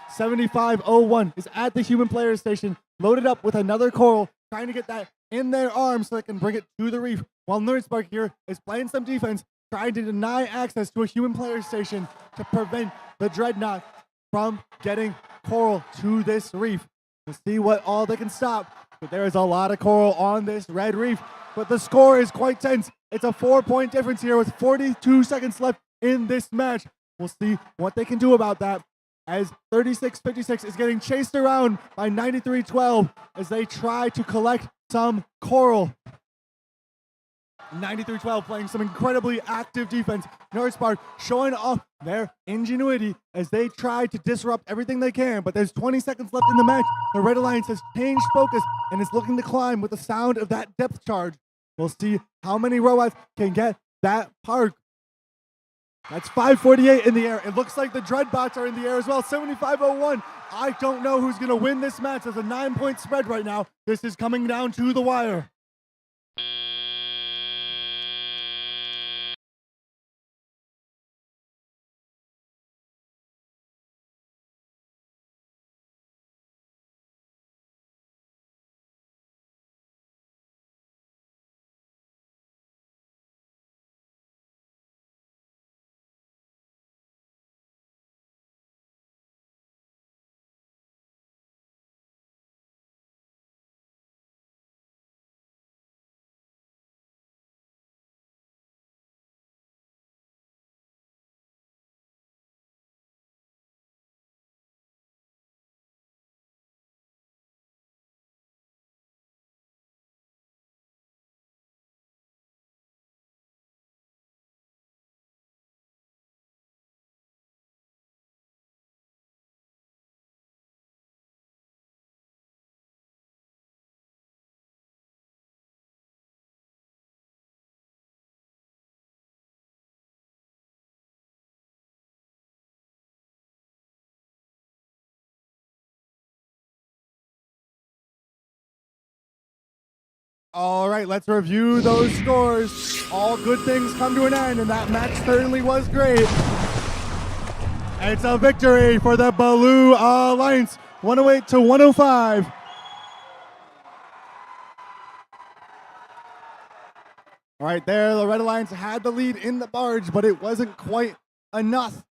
S4: 7501 is at the human player station, loaded up with another coral, trying to get that in their arms so they can bring it to the reef. While Nerdspark here is playing some defense, trying to deny access to a human player station to prevent the Dreadnought from getting coral to this reef. We'll see what all they can stop, but there is a lot of coral on this red reef. But the score is quite tense. It's a 4-point difference here with 42 seconds left in this match. We'll see what they can do about that, as 36-56 is getting chased around by 93-12 as they try to collect some coral. 93-12 playing some incredibly active defense. Nerdspark showing off their ingenuity as they try to disrupt everything they can, but there's 20 seconds left in the match. The Red Alliance has changed focus and is looking to climb with the sound of that depth charge. We'll see how many robots can get that park. That's 548 in the air. It looks like the Dreadbots are in the air as well. 7501. I don't know who's going to win this match. There's a 9-point spread right now. This is coming down to the wire. All right, let's review those scores. All good things come to an end, and that match certainly was great. It's a victory for the Blue Alliance, 108-105. All right, there, the Red Alliance had the lead in the barge, but it wasn't quite enough.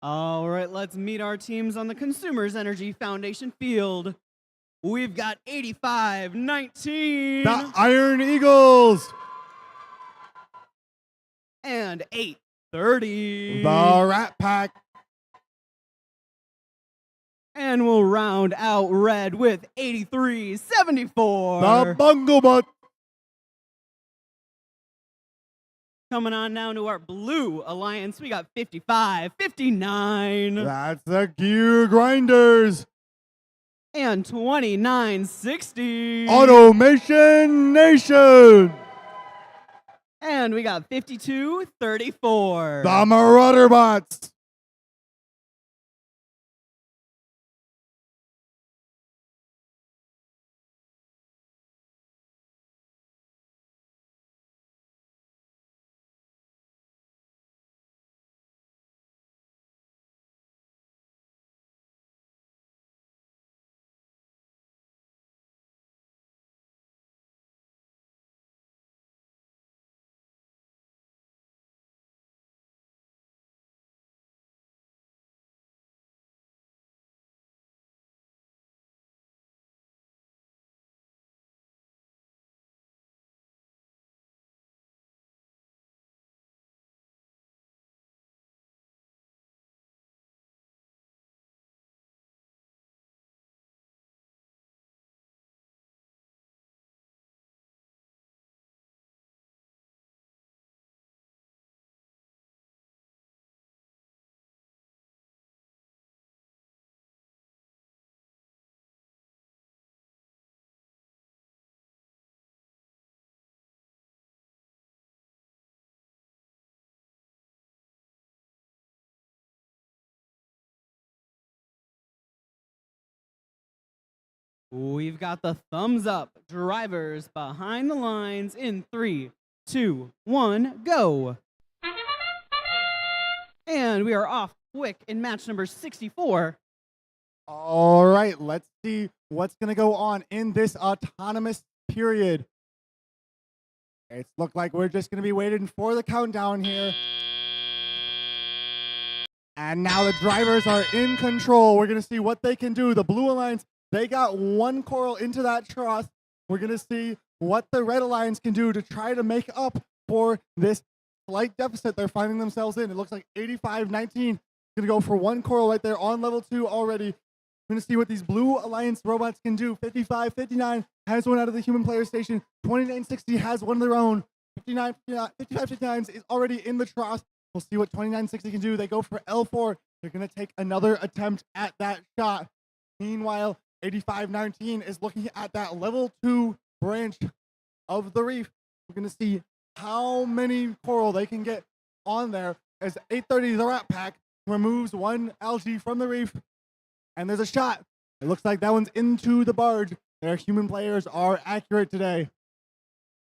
S1: All right, let's meet our teams on the Consumers Energy Foundation field. We've got 85-19
S4: The Iron Eagles.
S1: and 830.
S4: The Rat Pack.
S1: And we'll round out red with 83-74.
S4: The Bungle Butt.
S1: Coming on down to our Blue Alliance, we got 55, 59,
S4: That's the Gear Grinders.
S1: and 2960.
S4: Automation Nation.
S1: And we got 52, 34.
S4: The Marauder Bots.
S1: We've got the thumbs up drivers behind the lines in 3, 2, 1, go. And we are off quick in match number 64.
S4: All right, let's see what's going to go on in this autonomous period. It's looked like we're just going to be waiting for the countdown here. And now the drivers are in control. We're going to see what they can do. The Blue Alliance, they got one coral into that trough. We're going to see what the Red Alliance can do to try to make up for this slight deficit they're finding themselves in. It looks like 85-19. Going to go for one coral right there on level 2 already. We're going to see what these Blue Alliance robots can do. 55-59 has one out of the human player station. 2960 has one of their own. 55-59 is already in the trough. We'll see what 2960 can do. They go for L4. They're going to take another attempt at that shot. Meanwhile, 85-19 is looking at that level 2 branch of the reef. We're going to see how many coral they can get on there as 830, the Rat Pack, removes one algae from the reef. And there's a shot. It looks like that one's into the barge. Their human players are accurate today.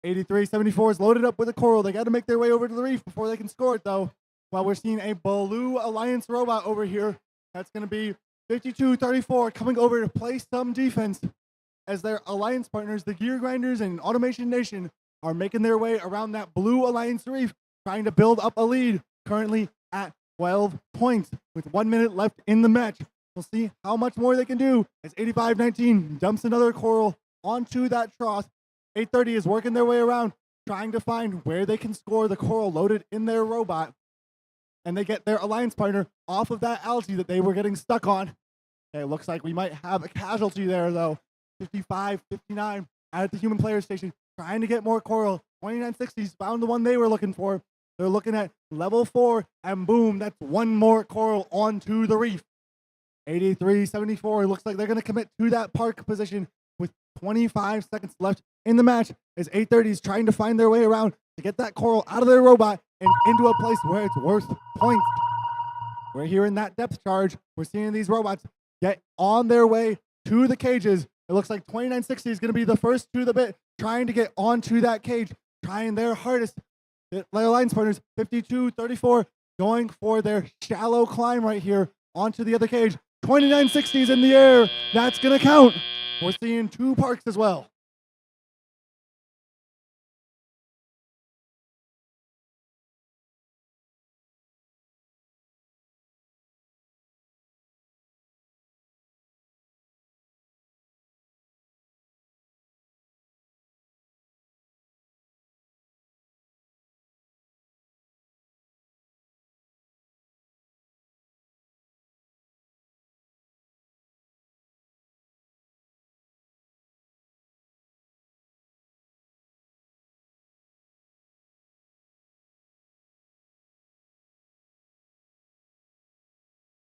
S4: 83-74 is loaded up with a coral. They got to make their way over to the reef before they can score it, though. While we're seeing a Blue Alliance robot over here, that's going to be 52-34 coming over to play some defense as their alliance partners, the Gear Grinders and Automation Nation, are making their way around that Blue Alliance reef, trying to build up a lead, currently at 12 points with 1 minute left in the match. We'll see how much more they can do as 85-19 dumps another coral onto that trough. 830 is working their way around, trying to find where they can score the coral loaded in their robot. And they get their alliance partner off of that algae that they were getting stuck on. Okay, it looks like we might have a casualty there, though. 55-59 at the human player station, trying to get more coral. 2960s found the one they were looking for. They're looking at level 4, and boom, that's one more coral onto the reef. 83-74, it looks like they're going to commit to that park position with 25 seconds left in the match as 830s trying to find their way around to get that coral out of their robot and into a place where it's worth points. We're here in that depth charge. We're seeing these robots get on their way to the cages. It looks like 2960 is going to be the first to the bit, trying to get onto that cage, trying their hardest. Their alliance partners, 52-34, going for their shallow climb right here onto the other cage. 2960 is in the air. That's going to count. We're seeing 2 parks as well.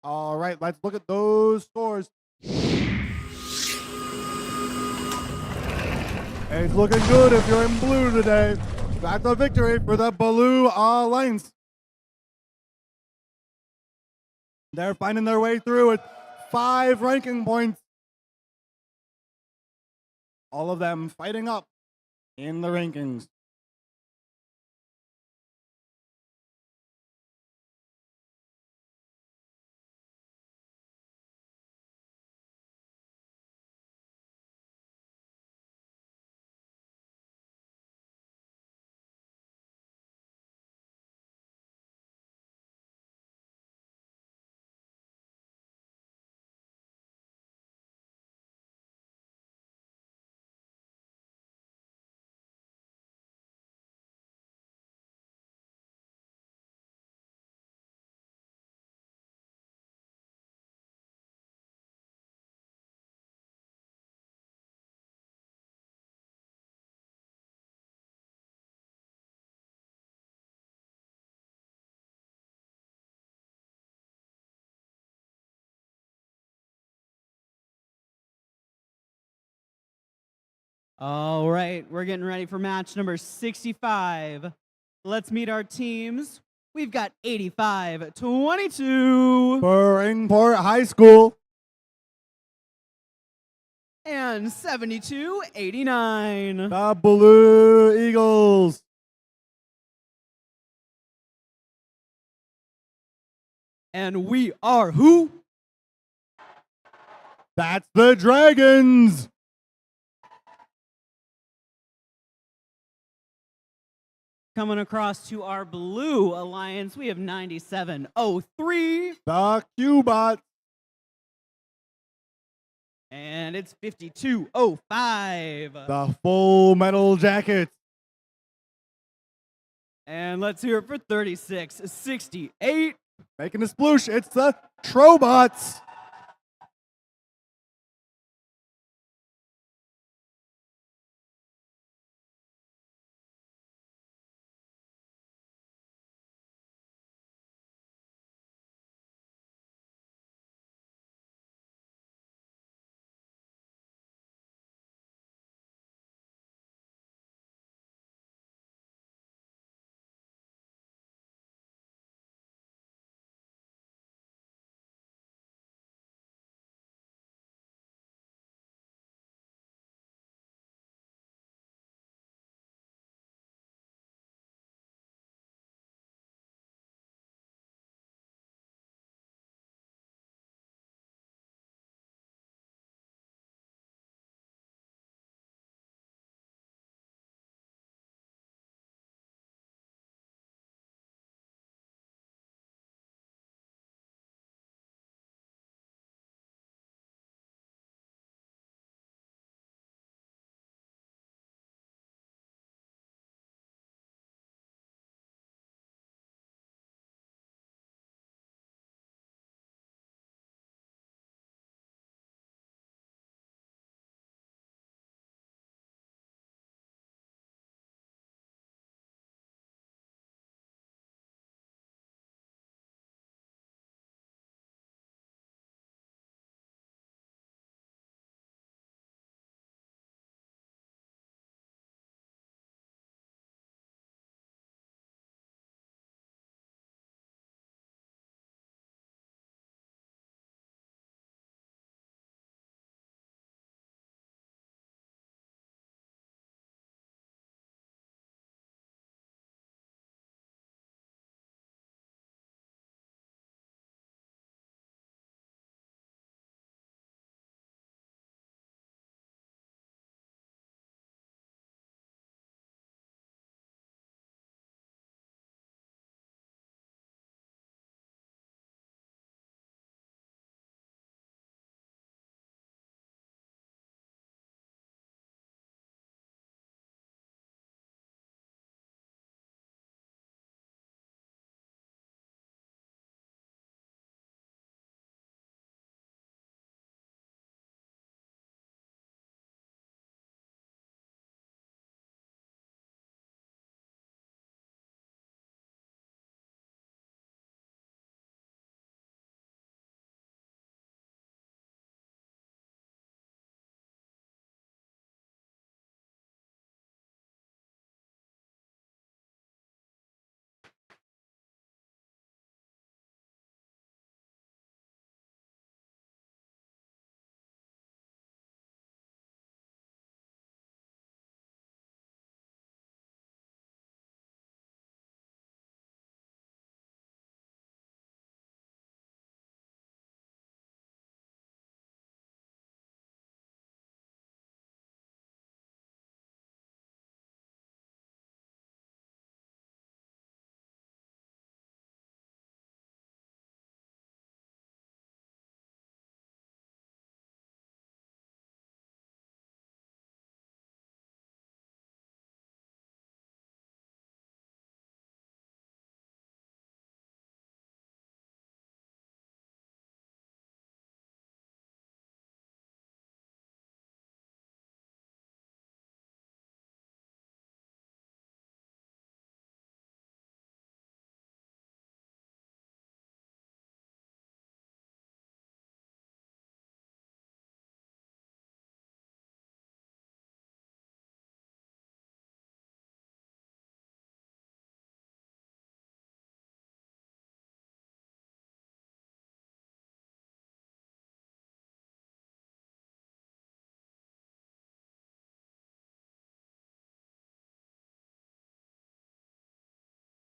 S4: All right, let's look at those scores. It's looking good if you're in blue today. That's a victory for the Blue Alliance. They're finding their way through with 5 ranking points. All of them fighting up in the rankings.
S1: All right, we're getting ready for match number 65. Let's meet our teams. We've got 85-22
S4: For Ringport High School,
S1: and 72-89.
S4: the Blue Eagles.
S1: And we are who?
S4: That's the Dragons.
S1: Coming across to our Blue Alliance, we have 97-03.
S4: The Cubots.
S1: And it's 52-05.
S4: The Full Metal Jackets.
S1: And let's hear it for 36-68.
S4: Making a sploosh, it's the Trobots.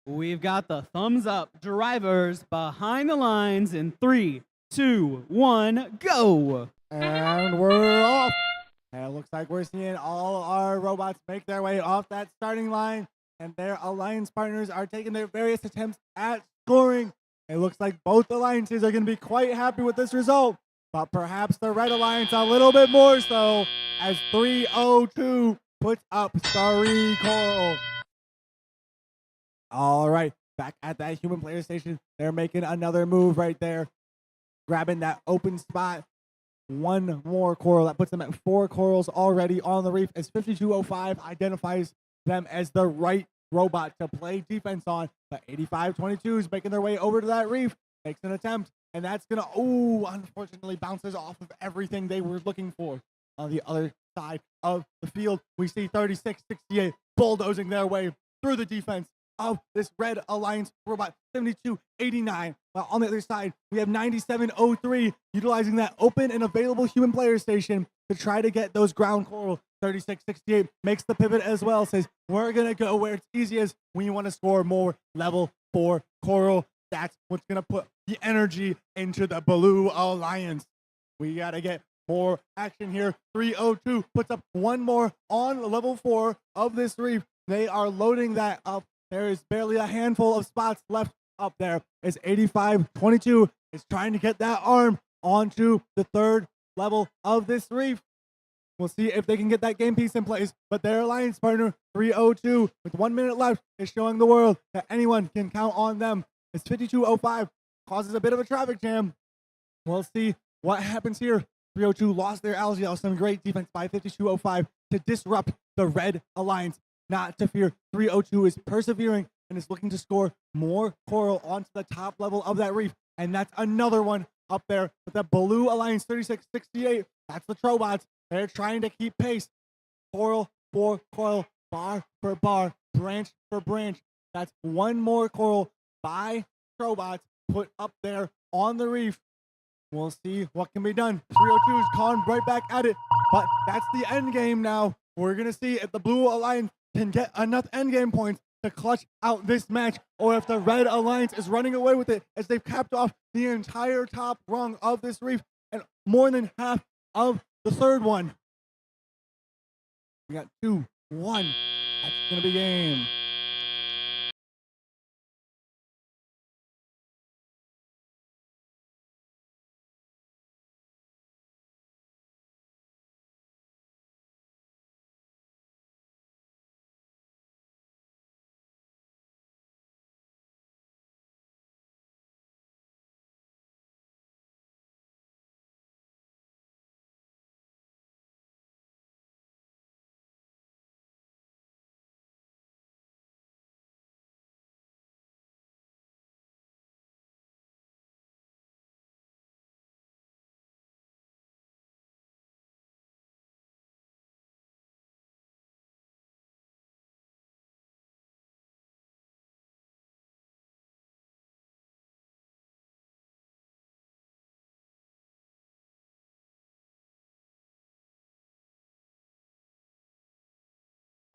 S1: We've got the thumbs up drivers behind the lines in 3, 2, 1, go.
S4: And we're off. And it looks like we're seeing all our robots make their way off that starting line, and their alliance partners are taking their various attempts at scoring. It looks like both alliances are going to be quite happy with this result, but perhaps the Red Alliance a little bit more so, as 302 puts up Starry Coral. All right, back at that human player station, they're making another move right there, grabbing that open spot. One more coral that puts them at 4 corals already on the reef, as 5205 identifies them as the right robot to play defense on. But 8522 is making their way over to that reef, makes an attempt, and that's gonna, unfortunately bounces off of everything they were looking for. On the other side of the field, we see 3668 bulldozing their way through the defense of this Red Alliance robot, 7289. While on the other side, we have 9703 utilizing that open and available human player station to try to get those ground coral. 3668 makes the pivot as well, says we're going to go where it's easiest when you want to score more level 4 coral. That's what's going to put the energy into the Blue Alliance. We got to get more action here. 302 puts up one more on level 4 of this reef. They are loading that up. There is barely a handful of spots left up there, as 8522 is trying to get that arm onto the 3rd level of this reef. We'll see if they can get that game piece in place, but their alliance partner, 302, with 1 minute left, is showing the world that anyone can count on them. As 5205 causes a bit of a traffic jam. We'll see what happens here. 302 lost their Algiel. Some great defense by 5205 to disrupt the Red Alliance. Not to fear, 302 is persevering and is looking to score more coral onto the top level of that reef. And that's another one up there with the Blue Alliance, 3668. That's the Trobots. They're trying to keep pace. Coral for coral, bar for bar, branch for branch. That's one more coral by Trobots put up there on the reef. We'll see what can be done. 302 is calling right back at it, but that's the end game now. We're going to see if the Blue Alliance can get enough endgame points to clutch out this match, or if the Red Alliance is running away with it, as they've capped off the entire top rung of this reef and more than half of the 3rd one. We got 2-1. That's going to be game.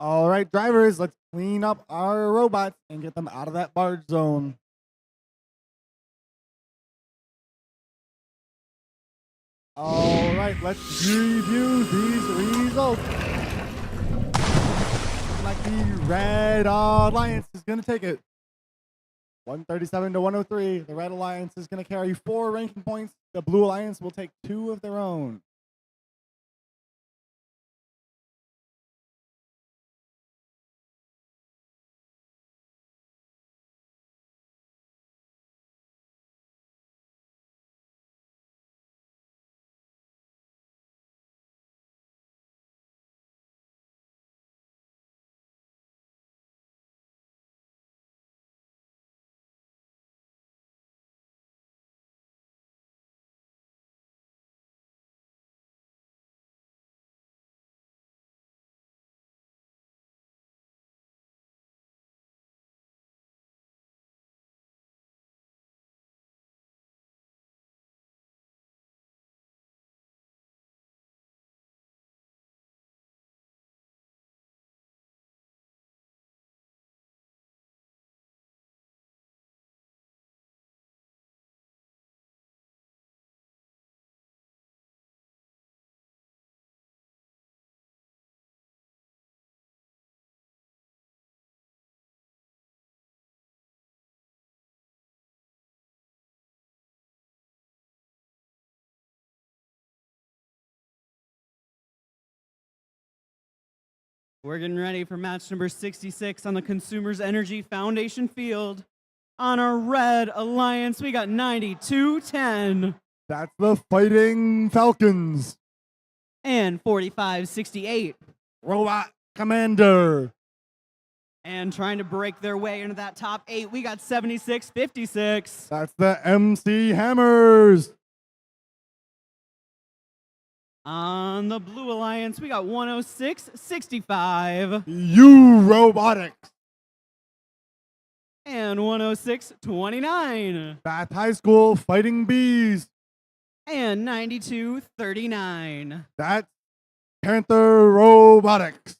S4: All right, drivers, let's clean up our robots and get them out of that barge zone. All right, let's review these results. Like the Red Alliance is going to take it. 137 to 103. The Red Alliance is going to carry 4 ranking points. The Blue Alliance will take 2 of their own.
S1: We're getting ready for match number 66 on the Consumers Energy Foundation field. On our red alliance, we got 92-10
S4: That's the Fighting Falcons.
S1: and 45-68.
S4: Robot Commander.
S1: And trying to break their way into that top 8, we got 76-56.
S4: That's the MC Hammers.
S1: On the blue alliance, we got 106-65
S4: You Robotics.
S1: and 106-29
S4: Bath High School Fighting Bees.
S1: and 92-39.
S4: That's Panther Robotics.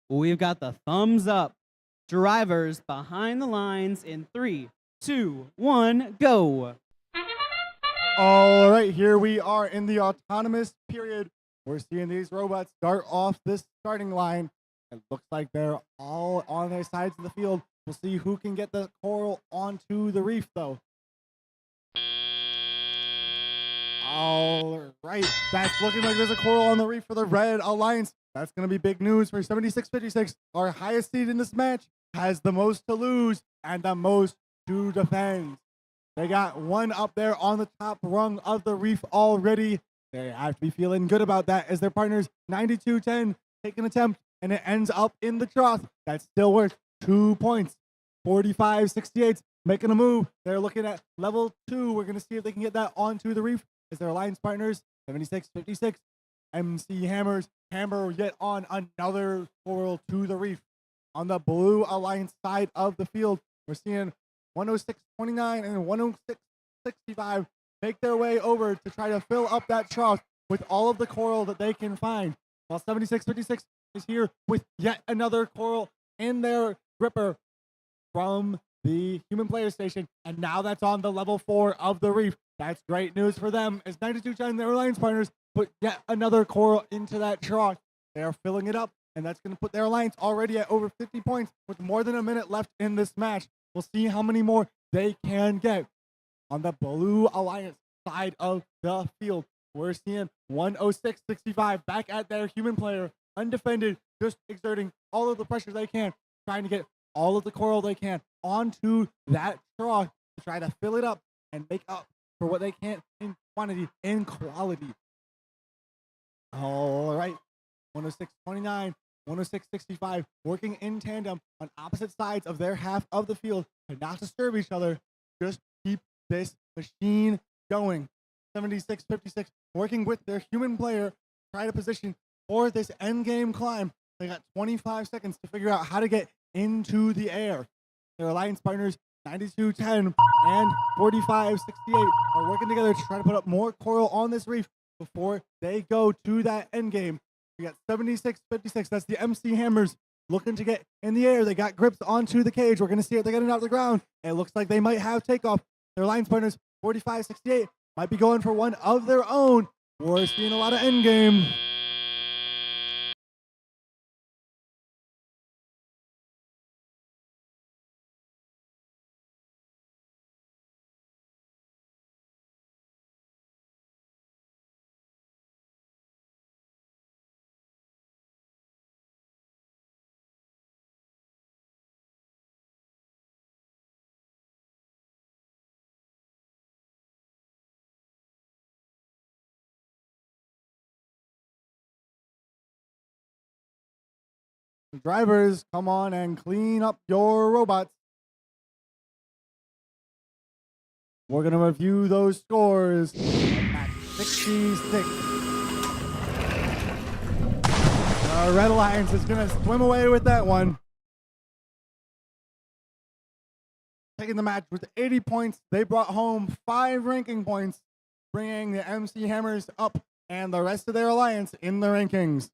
S1: We've got the thumbs up. Drivers behind the lines in 3, 2, 1, go.
S4: All right, here we are in the autonomous period. We're seeing these robots start off this starting line. It looks like they're all on their sides of the field. We'll see who can get the coral onto the reef, though. All right, that's looking like there's a coral on the reef for the Red Alliance. That's going to be big news for 76-56. Our highest seed in this match has the most to lose and the most to defend. They got one up there on the top rung of the reef already. They have to be feeling good about that as their partners 92-10 take an attempt and it ends up in the trough. That's still worth 2 points. 45-68 making a move. They're looking at level 2. We're going to see if they can get that onto the reef as their alliance partners 76-56. MC Hammers hammer yet on another coral to the reef. On the blue alliance side of the field, we're seeing 106-29 and 106-65 make their way over to try to fill up that trough with all of the coral that they can find. While 76-56 is here with yet another coral in their gripper from the human player station. And now that's on the level 4 of the reef. That's great news for them as 92-10, their alliance partners, put yet another coral into that trough. They are filling it up, and that's going to put their alliance already at over 50 points with more than a minute left in this match. We'll see how many more they can get. On the blue alliance side of the field, we're seeing 106-65 back at their human player, undefended, just exerting all of the pressure they can, trying to get all of the coral they can onto that trough to try to fill it up and make up for what they can't in quantity and quality. All right, 106-29, 106-65, working in tandem on opposite sides of their half of the field to not disturb each other. Just keep this machine going. 76-56, working with their human player, try to position for this end game climb. They got 25 seconds to figure out how to get into the air. Their alliance partners, 92-10 and 45-68, are working together to try to put up more coral on this reef before they go to that end game. We got 76-56. That's the MC Hammers looking to get in the air. They got grips onto the cage. We're going to see if they get it out of the ground. It looks like they might have takeoff. Their alliance partners, 45-68, might be going for one of their own. We're seeing a lot of end game. Drivers, come on and clean up your robots. We're going to review those scores. At 66. The Red Alliance is going to swim away with that one. Taking the match with 80 points. They brought home 5 ranking points, bringing the MC Hammers up and the rest of their alliance in the rankings.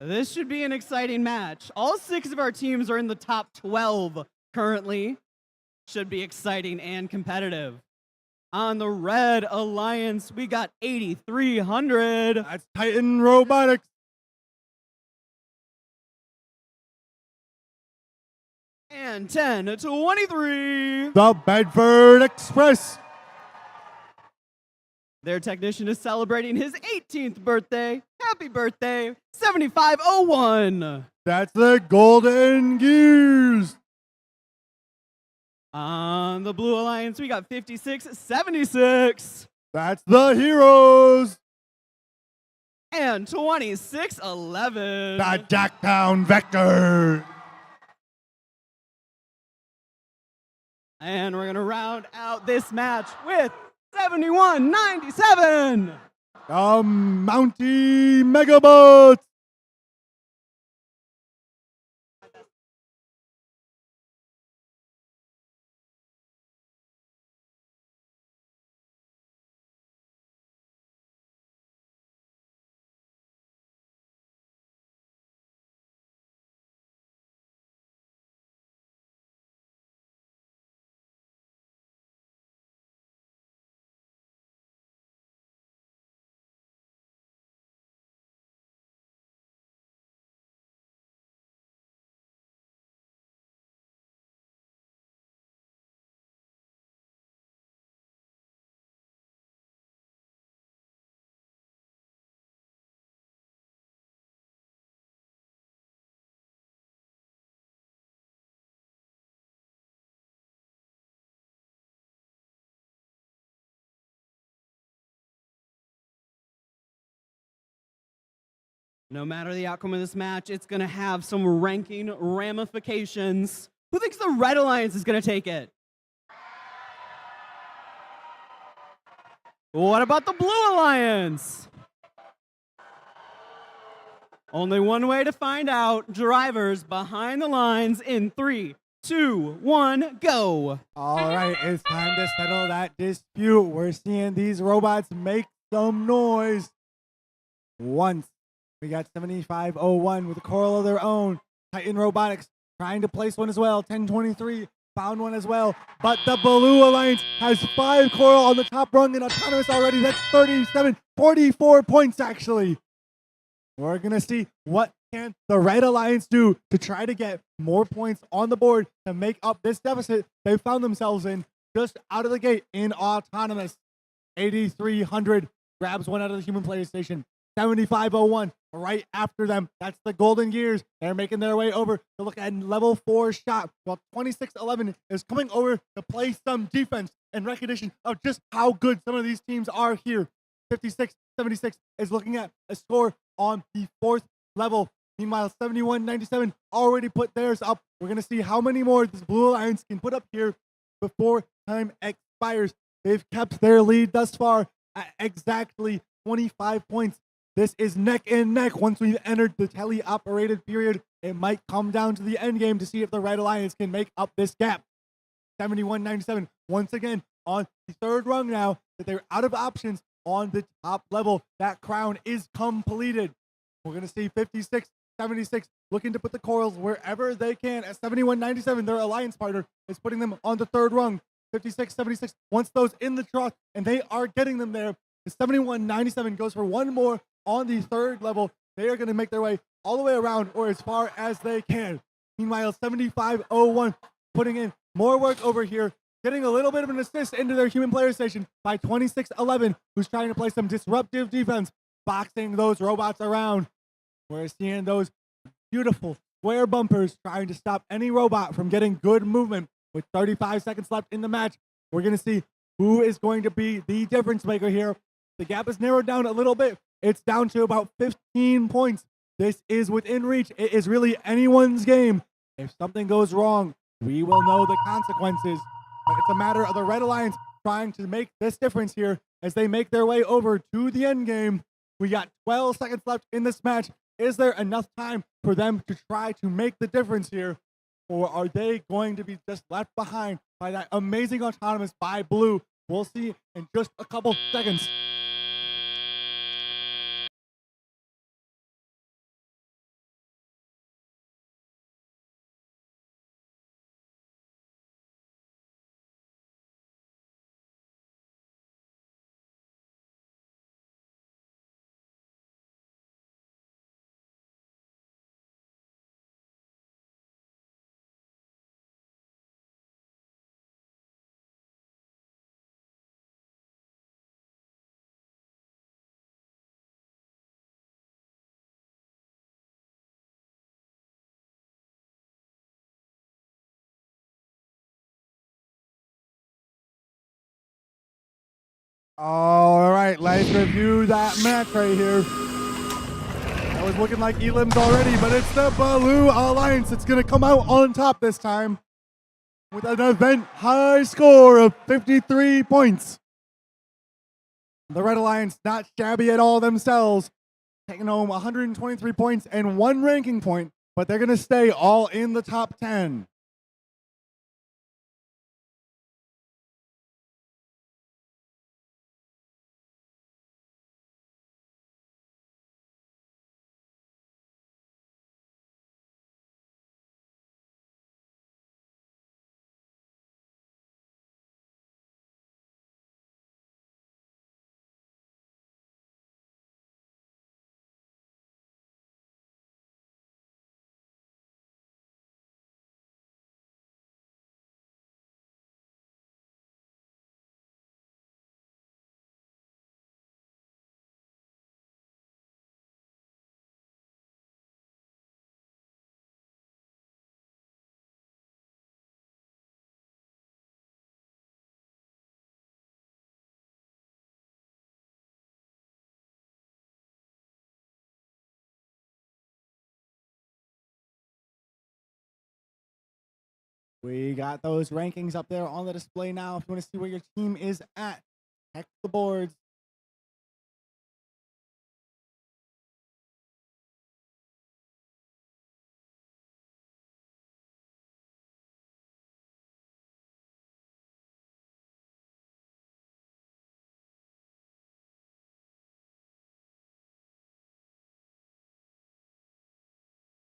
S1: This should be an exciting match. All 6 of our teams are in the top 12 currently. Should be exciting and competitive. On the Red Alliance, we got 8,300.
S4: That's Titan Robotics.
S1: And 10-23.
S4: The Bedford Express.
S1: Their technician is celebrating his 18th birthday. Happy birthday, 7501.
S4: That's the Golden Gears.
S1: On the Blue Alliance, we got 5676.
S4: That's the Heroes.
S1: And 2611.
S4: The Jacktown Vector.
S1: And we're going to round out this match with 7197.
S4: The Mountie Megabots.
S1: No matter the outcome of this match, it's going to have some ranking ramifications. Who thinks the Red Alliance is going to take it? What about the Blue Alliance? Only one way to find out. Drivers behind the lines in 3, 2, 1, go.
S4: All right, it's time to settle that dispute. We're seeing these robots make some noise. Once we got 7501 with a coral of their own. Titan Robotics trying to place one as well. 1023 found one as well. But the Blue Alliance has 5 coral on the top rung and autonomous already. That's 37, 44 points actually. We're going to see what can the Red Alliance do to try to get more points on the board to make up this deficit they found themselves in just out of the gate in autonomous. 8,300 grabs one out of the human player station. 7501 right after them. That's the Golden Gears. They're making their way over to look at level 4 shot, while 2611 is coming over to play some defense in recognition of just how good some of these teams are here. 5676 is looking at a score on the 4th level. Meanwhile, 7197 already put theirs up. We're going to see how many more this Blue Alliance can put up here before time expires. They've kept their lead thus far at exactly 25 points. This is neck and neck. Once we've entered the tele-operated period, it might come down to the end game to see if the Red Alliance can make up this gap. 71-97, once again, on the third rung now, that they're out of options on the top level. That crown is completed. We're going to see 56-76 looking to put the Corals wherever they can. At 71-97, their alliance partner is putting them on the third rung. 56-76 wants those in the trough, and they are getting them there. The 71-97 goes for one more on the third level. They are going to make their way all the way around or as far as they can. Meanwhile, 75-01 putting in more work over here, getting a little bit of an assist into their human player station by 26-11, who's trying to play some disruptive defense, boxing those robots around. We're seeing those beautiful square bumpers trying to stop any robot from getting good movement. With 35 seconds left in the match, we're going to see who is going to be the difference maker here. The gap is narrowed down a little bit. It's down to about 15 points. This is within reach. It is really anyone's game. If something goes wrong, we will know the consequences. But it's a matter of the Red Alliance trying to make this difference here as they make their way over to the end game. We got 12 seconds left in this match. Is there enough time for them to try to make the difference here? Or are they going to be just left behind by that amazing autonomous by Blue? We'll see in just a couple seconds. All right, let's review that match right here. That was looking like Elim's already, but it's the Blue Alliance that's going to come out on top this time with an event high score of 53 points. The Red Alliance not shabby at all themselves, taking home 123 points and one ranking point, but they're going to stay all in the top 10. We got those rankings up there on the display now. If you want to see where your team is at, check the boards.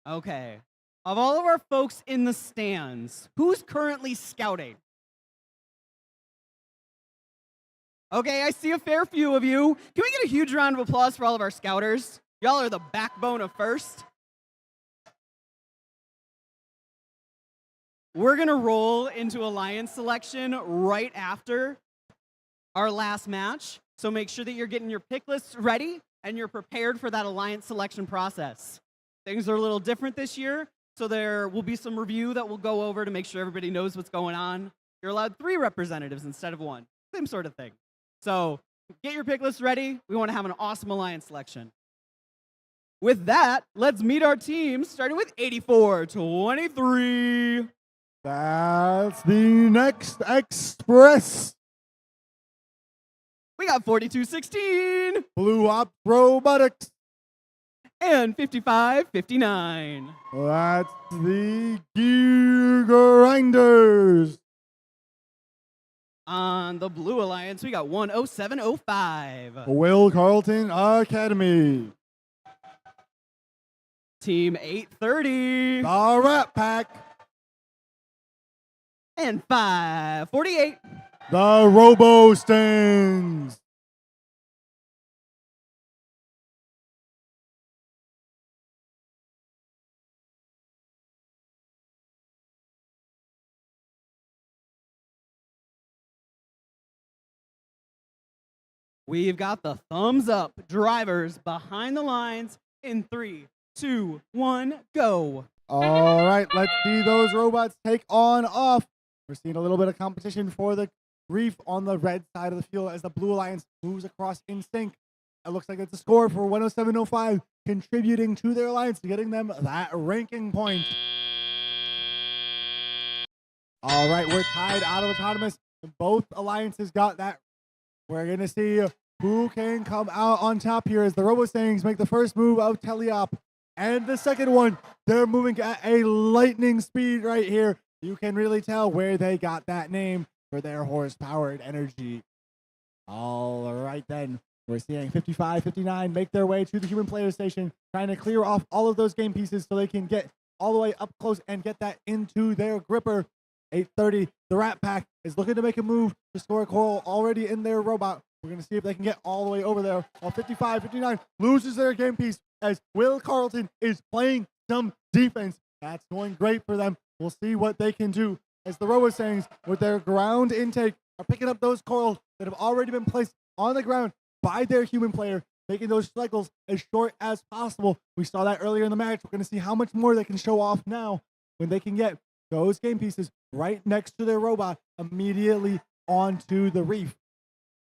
S1: Okay. Of all of our folks in the stands, who's currently scouting? Okay, I see a fair few of you. Can we get a huge round of applause for all of our scouters? Y'all are the backbone of First. We're going to roll into Alliance selection right after our last match. So make sure that you're getting your pick lists ready and you're prepared for that Alliance selection process. Things are a little different this year, so there will be some review that we'll go over to make sure everybody knows what's going on. You're allowed 3 representatives instead of 1. Same sort of thing. So get your pick list ready. We want to have an awesome Alliance selection. With that, let's meet our teams, starting with 84-23.
S4: That's the next Express.
S1: We got 42-16.
S4: Blue Ops Robotics.
S1: and 55-59.
S4: That's the Gear Grinders.
S1: On the Blue Alliance, we got 107.05.
S4: Will Carlton Academy.
S1: Team 830
S4: The Rat Pack.
S1: and 548.
S4: The Robo Stings.
S1: We've got the thumbs up drivers behind the lines in 3, 2, 1, go.
S4: All right, let's see those robots take on off. We're seeing a little bit of competition for the reef on the red side of the field as the Blue Alliance moves across in sync. It looks like it's a score for 107.05, contributing to their alliance, getting them that ranking point. All right, we're tied out of autonomous. Both alliances got that. We're going to see who can come out on top here as the Robo-Stings make the first move of Teleop. And the second one, they're moving at a lightning speed right here. You can really tell where they got that name for their horse-powered energy. All right, then. We're seeing 55-59 make their way to the human player station, trying to clear off all of those game pieces so they can get all the way up close and get that into their gripper. 830, the Rat Pack is looking to make a move to score a coral already in their robot. We're going to see if they can get all the way over there. While 55-59 loses their game piece as Will Carlton is playing some defense. That's going great for them. We'll see what they can do as the Robo-Stings with their ground intake are picking up those corals that have already been placed on the ground by their human player, making those cycles as short as possible. We saw that earlier in the match. We're going to see how much more they can show off now when they can get those game pieces right next to their robot immediately onto the reef.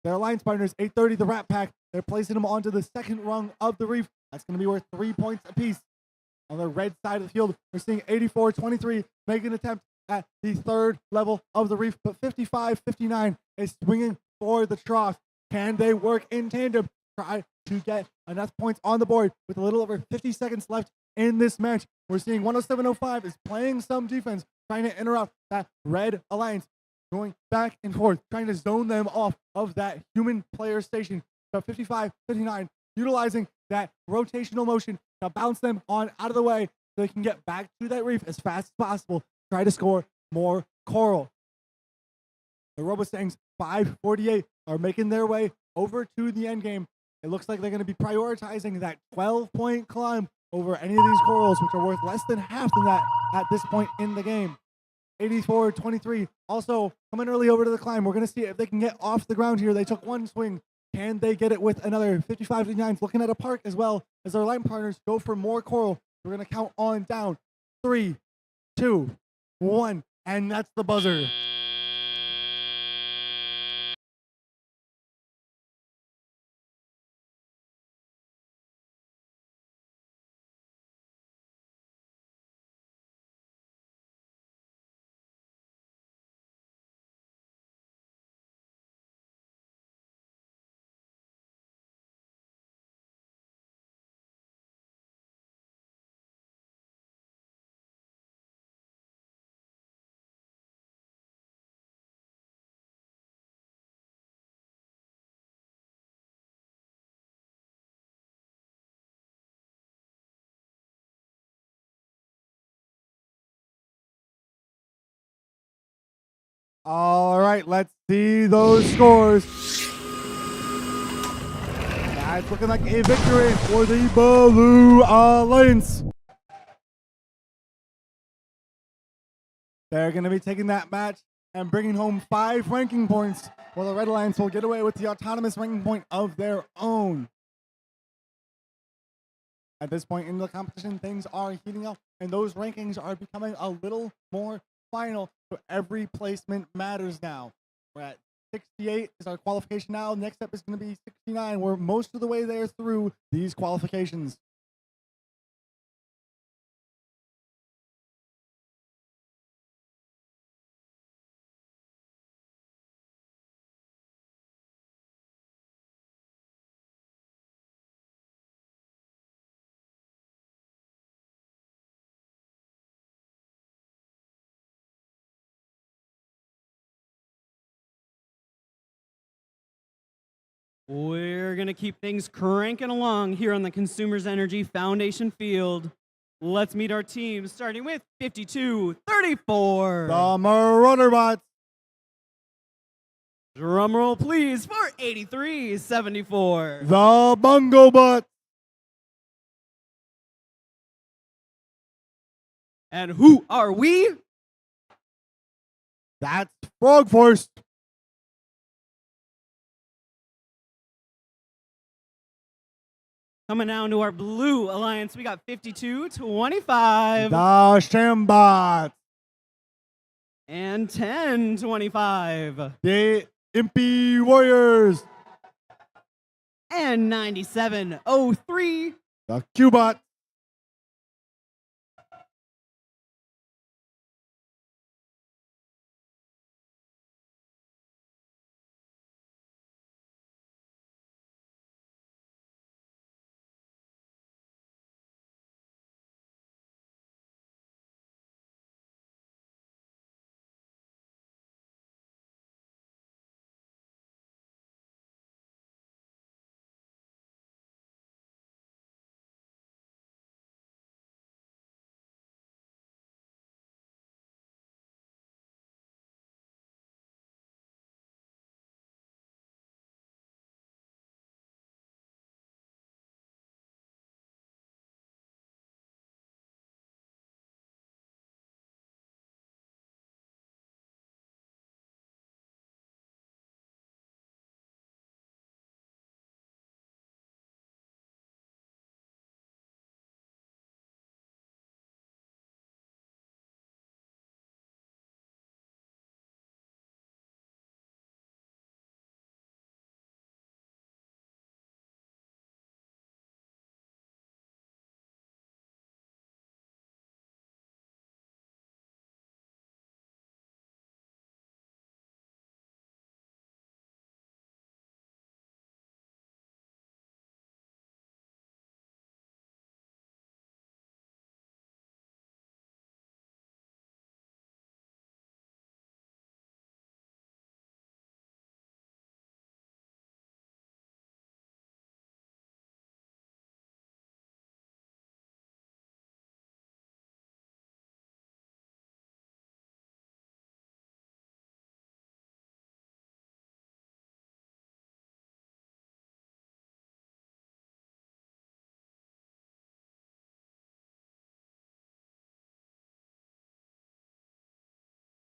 S4: Their alliance partners, 830, the Rat Pack, they're placing them onto the second rung of the reef. That's going to be worth 3 points apiece. On the red side of the field, we're seeing 84-23 make an attempt at the third level of the reef, but 55-59 is swinging for the trough. Can they work in tandem? Try to get enough points on the board with a little over 50 seconds left in this match. We're seeing 107.05 is playing some defense, trying to interrupt that red alliance, going back and forth, trying to zone them off of that human player station. But 55-59 utilizing that rotational motion to bounce them on out of the way so they can get back to that reef as fast as possible, try to score more coral. The Robo-Stings, 548, are making their way over to the end game. It looks like they're going to be prioritizing that 12-point climb over any of these corals, which are worth less than half than that at this point in the game. 84-23, also coming early over to the climb. We're going to see if they can get off the ground here. They took one swing. Can they get it with another? 55-59 looking at a park as well as their line partners go for more coral. We're going to count on down. 3, 2, 1, and that's the buzzer. All right, let's see those scores. That's looking like a victory for the Blue Alliance. They're going to be taking that match and bringing home 5 ranking points, while the Red Alliance will get away with the autonomous ranking point of their own. At this point in the competition, things are heating up, and those rankings are becoming a little more final. So every placement matters now. We're at 68 is our qualification now. Next up is going to be 69. We're most of the way there through these qualifications.
S1: We're going to keep things cranking along here on the Consumers Energy Foundation field. Let's meet our teams, starting with 52-34.
S4: The Marauder Bots.
S1: Drum roll, please, for 83-74.
S4: The Bungo Bots.
S1: And who are we?
S4: That's Frog Force.
S1: Coming down to our blue alliance, we got 52-25
S4: The Shambots.
S1: and 10-25
S4: The Impy Warriors.
S1: and 97-03.
S4: The Q-Bots.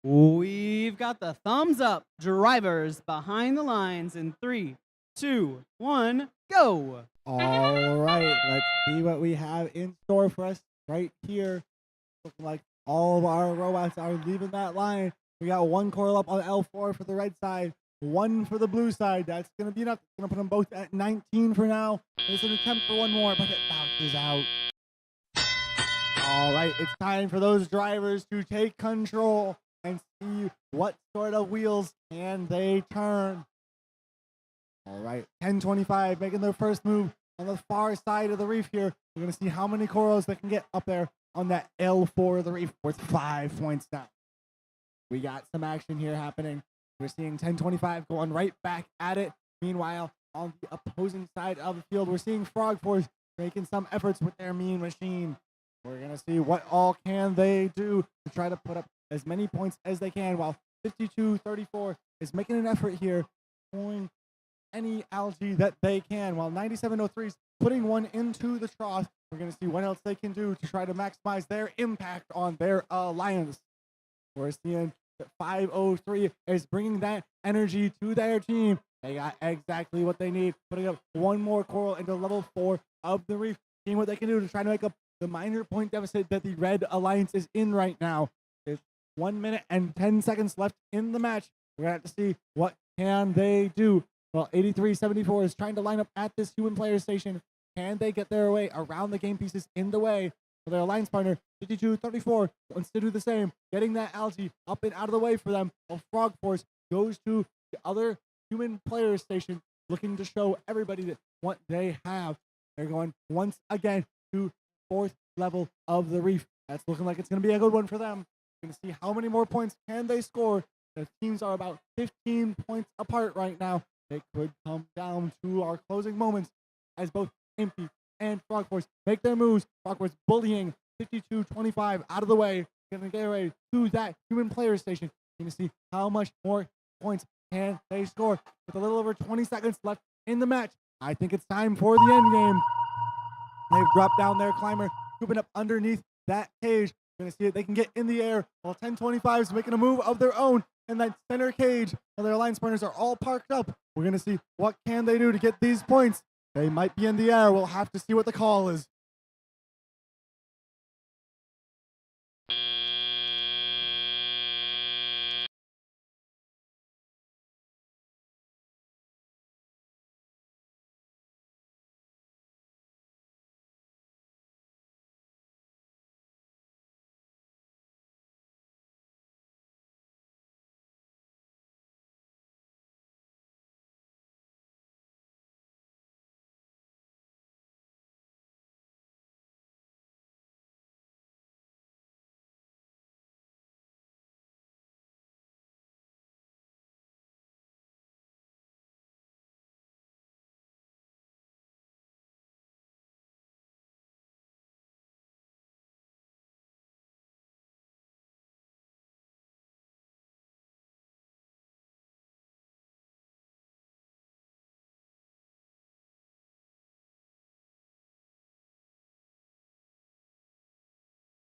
S1: We've got the thumbs up drivers behind the lines in 3, 2, 1, go.
S4: All right, let's see what we have in store for us right here. Looking like all of our robots are leaving that line. We got one coil up on L4 for the red side, one for the blue side. That's going to be enough. Going to put them both at 19 for now. It's an attempt for one more, but it bounces out. All right, it's time for those drivers to take control and see what sort of wheels can they turn. All right, 1025 making their first move on the far side of the reef here. We're going to see how many corals they can get up there on that L4 of the reef, worth 5 points now. We got some action here happening. We're seeing 1025 going right back at it. Meanwhile, on the opposing side of the field, we're seeing Frog Force making some efforts with their mean machine. We're going to see what all can they do to try to put up as many points as they can, while 52-34 is making an effort here, pulling any algae that they can, while 9703 is putting one into the trough. We're going to see what else they can do to try to maximize their impact on their alliance. We're seeing that 503 is bringing that energy to their team. They got exactly what they need, putting up one more coral into level 4 of the reef, seeing what they can do to try to make up the minor point deficit that the Red Alliance is in right now. There's 1 minute and 10 seconds left in the match. We're going to have to see what can they do. Well, 83-74 is trying to line up at this human player station. Can they get their way around the game pieces in the way? For their alliance partner, 52-34 wants to do the same, getting that algae up and out of the way for them. While Frog Force goes to the other human player station, looking to show everybody that what they have. They're going once again to 4th level of the reef. That's looking like it's going to be a good one for them. We're going to see how many more points can they score. The teams are about 15 points apart right now. it could come down to our closing moments as both Impy and Frog Force make their moves. Frog Force bullying 52-25 out of the way. Gonna get ready to that human player station. Gonna see how much more points can they score. With a little over 20 seconds left in the match, I think it's time for the end game. They've dropped down their climber, scooping up underneath that cage. Gonna see if they can get in the air while 1025 is making a move of their own in that center cage. While their alliance partners are all parked up. We're gonna see what can they do to get these points. They might be in the air. We'll have to see what the call is.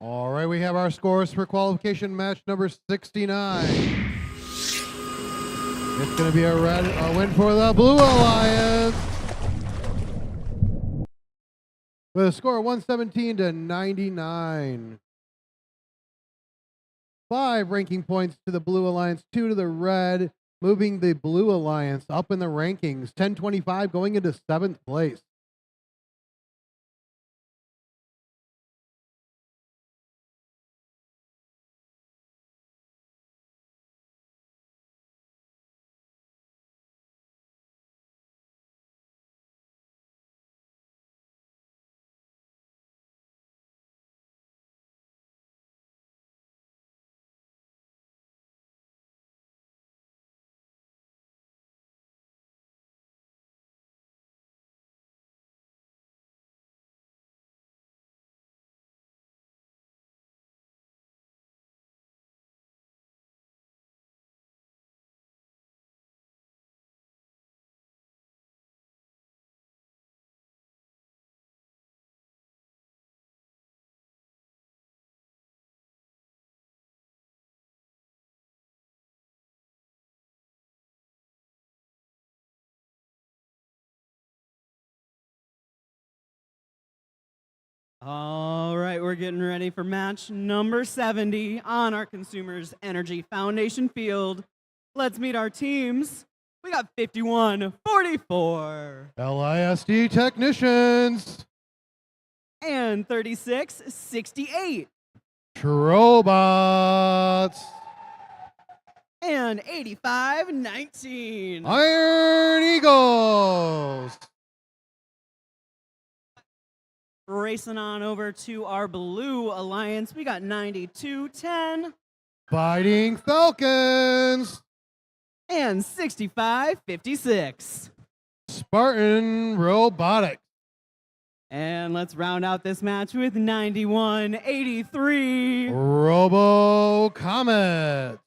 S5: All right, we have our scores for qualification match number 69. It's going to be a win for the Blue Alliance with a score of 117-99. 5 ranking points to the Blue Alliance, 2 to the Red, moving the Blue Alliance up in the rankings. 1025 going into 7th place.
S1: All right, we're getting ready for match number 70 on our Consumers Energy Foundation field. Let's meet our teams. We got 51-44
S5: LISD Technicians.
S1: and 36-68
S5: Robots.
S1: and 85-19.
S5: Iron Eagles.
S1: Racing on over to our Blue Alliance, we got 92-10
S5: Fighting Falcons.
S1: and 65-56.
S5: Spartan Robotics.
S1: And let's round out this match with 91-83
S5: Robo Comet.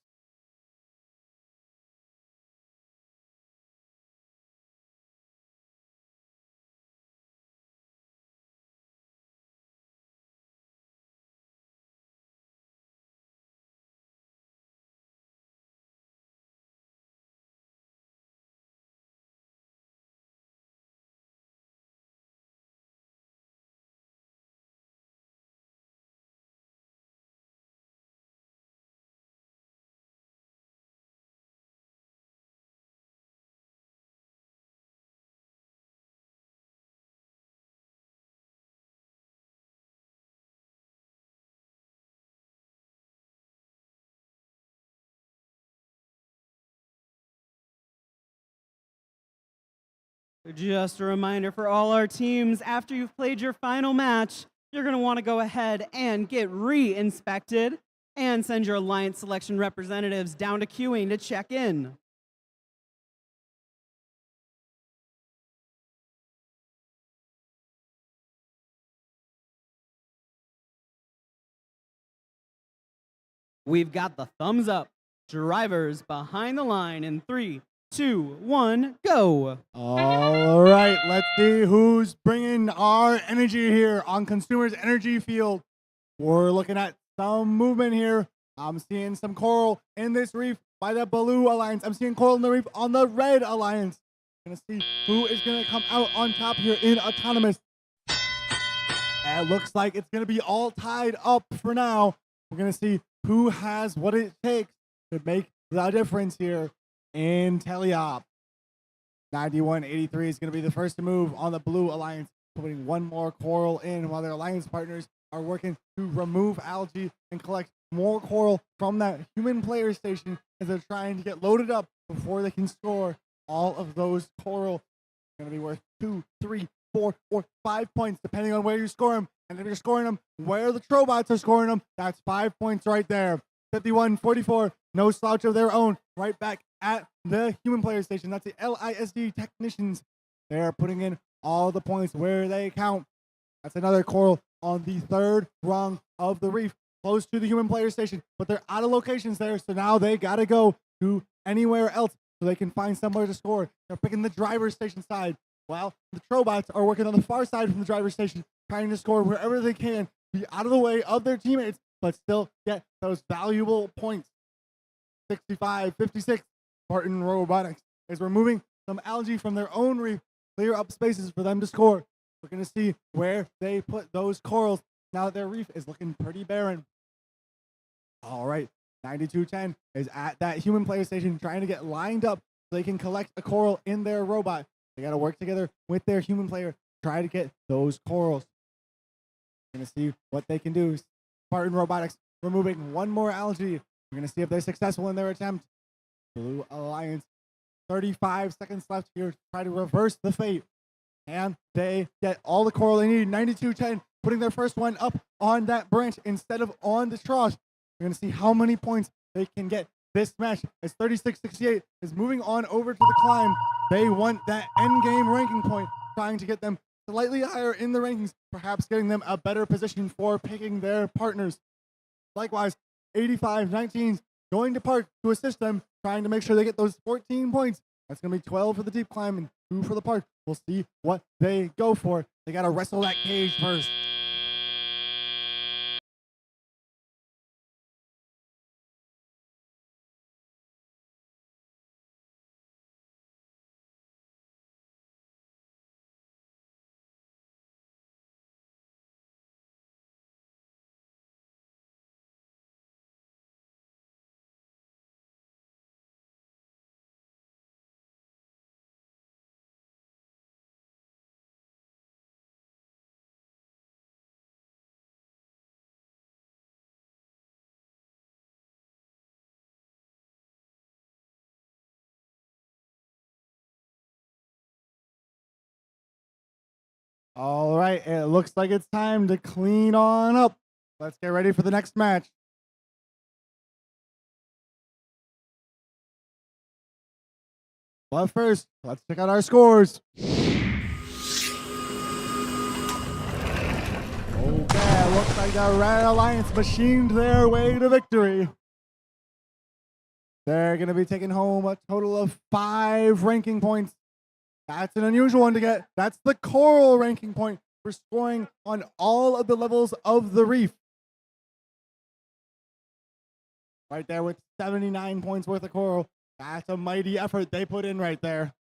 S1: Just a reminder for all our teams, after you've played your final match, you're going to want to go ahead and get re-inspected and send your Alliance selection representatives down to queuing to check in. We've got the thumbs up. Drivers behind the line in 3, 2, 1, go.
S4: All right, let's see who's bringing our energy here on Consumers Energy Field. We're looking at some movement here. I'm seeing some coral in this reef by the Blue Alliance. I'm seeing coral in the reef on the Red Alliance. Gonna see who is gonna come out on top here in Autonomous. It looks like it's gonna be all tied up for now. We're gonna see who has what it takes to make the difference here in Teleop. 9183 is going to be the first to move on the Blue Alliance, putting one more coral in while their alliance partners are working to remove algae and collect more coral from that human player station as they're trying to get loaded up before they can store all of those coral. Going to be worth 2, 3, 4, or 5 points depending on where you score them. And if you're scoring them where the Trobots are scoring them, that's 5 points right there. 51-44, no slouch of their own, right back at the human player station. That's the LISD technicians. They're putting in all the points where they count. That's another coral on the third rung of the reef, close to the human player station, but they're out of locations there, so now they gotta go to anywhere else so they can find somewhere to score. They're picking the driver's station side, while the Trobots are working on the far side from the driver's station, trying to score wherever they can, be out of the way of their teammates, but still get those valuable points. 65-56, Spartan Robotics is removing some algae from their own reef, clear up spaces for them to score. We're going to see where they put those corals now that their reef is looking pretty barren. All right, 9210 is at that human player station trying to get lined up so they can collect a coral in their robot. They got to work together with their human player, try to get those corals. We're going to see what they can do. Spartan Robotics removing one more algae. We're going to see if they're successful in their attempt. Blue Alliance, 35 seconds left here to try to reverse the fate. And they get all the coral they need. 9210, putting their first one up on that branch instead of on the trough. We're going to see how many points they can get this match as 36-68 is moving on over to the climb. They want that end game ranking point, trying to get them slightly higher in the rankings, perhaps getting them a better position for picking their partners. Likewise, 85-19 going to Park to assist them, trying to make sure they get those 14 points. That's going to be 12 for the deep climb and 2 for the Park. We'll see what they go for. They got to wrestle that cage first. All right, it looks like it's time to clean on up. Let's get ready for the next match. But first, let's check out our scores. Okay, looks like the Red Alliance machined their way to victory. They're going to be taking home a total of 5 ranking points. That's an unusual one to get. That's the coral ranking point for scoring on all of the levels of the reef. Right there with 79 points worth of coral. That's a mighty effort they put in right there.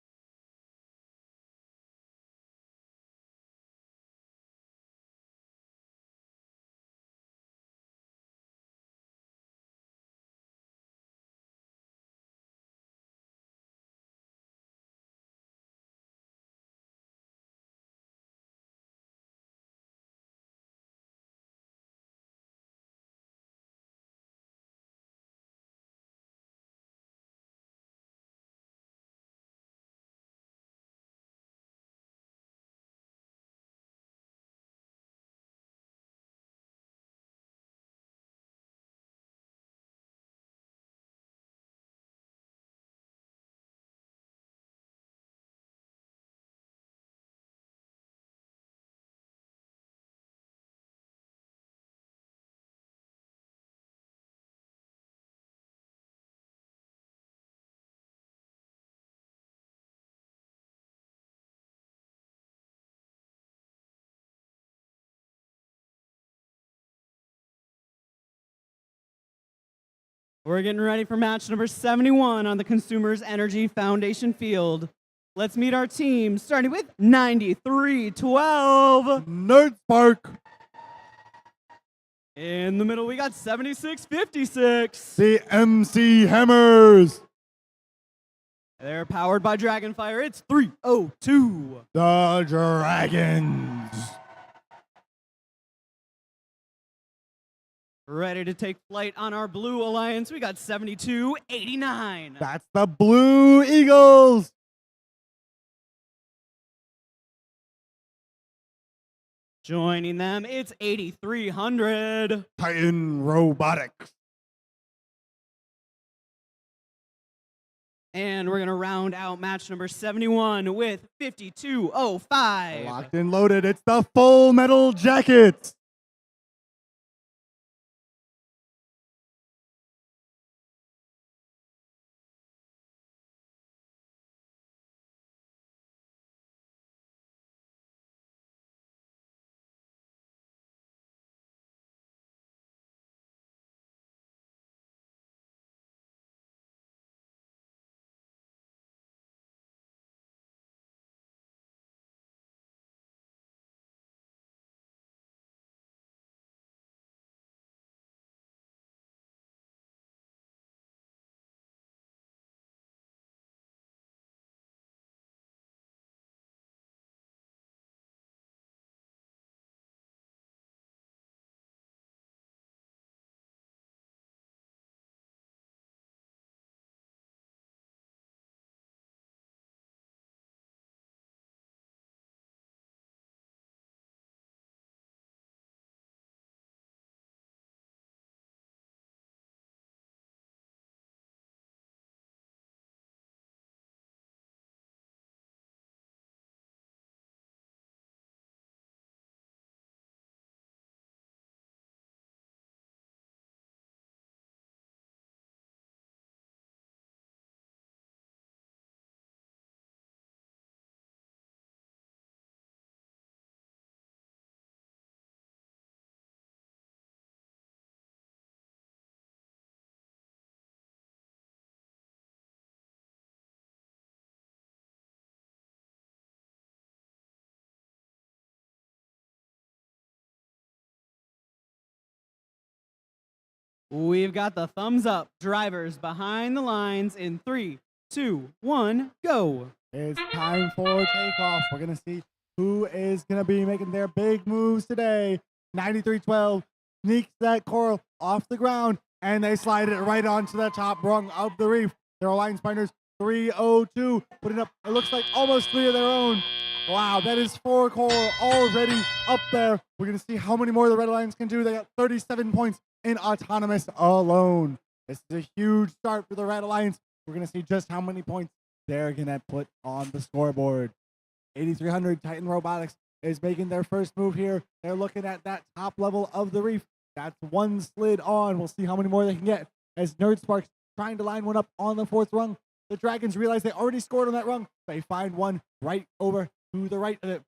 S1: We're getting ready for match number 71 on the Consumers Energy Foundation field. Let's meet our team, starting with 9312.
S4: Nerd Spark,
S1: In the middle, we got 7656.
S4: the MC Hammers,
S1: They're powered by Dragonfire. It's 302.
S4: the Dragons.
S1: Ready to take flight on our Blue Alliance, we got 7289.
S4: That's the Blue Eagles.
S1: Joining them, it's 8300.
S4: Titan Robotics.
S1: And we're going to round out match number 71 with 5205.
S4: Locked and loaded. It's the Full Metal Jackets.
S1: We've got the thumbs up drivers behind the lines in 3, 2, 1, go.
S4: It's time for takeoff. We're going to see who is going to be making their big moves today. 9312 sneaks that coral off the ground, and they slide it right onto the top rung of the reef. Their alliance partners, 302, putting up, it looks like almost 3 of their own. Wow, that is 4 coral already up there. We're going to see how many more the Red Alliance can do. They got 37 points in autonomous alone. This is a huge start for the Red Alliance. We're going to see just how many points they're going to put on the scoreboard. 8300 Titan Robotics is making their first move here. They're looking at that top level of the reef. That's one slid on. We'll see how many more they can get as Nerd Sparks trying to line one up on the 4th rung. The Dragons realize they already scored on that rung. They find one right over to the right of it.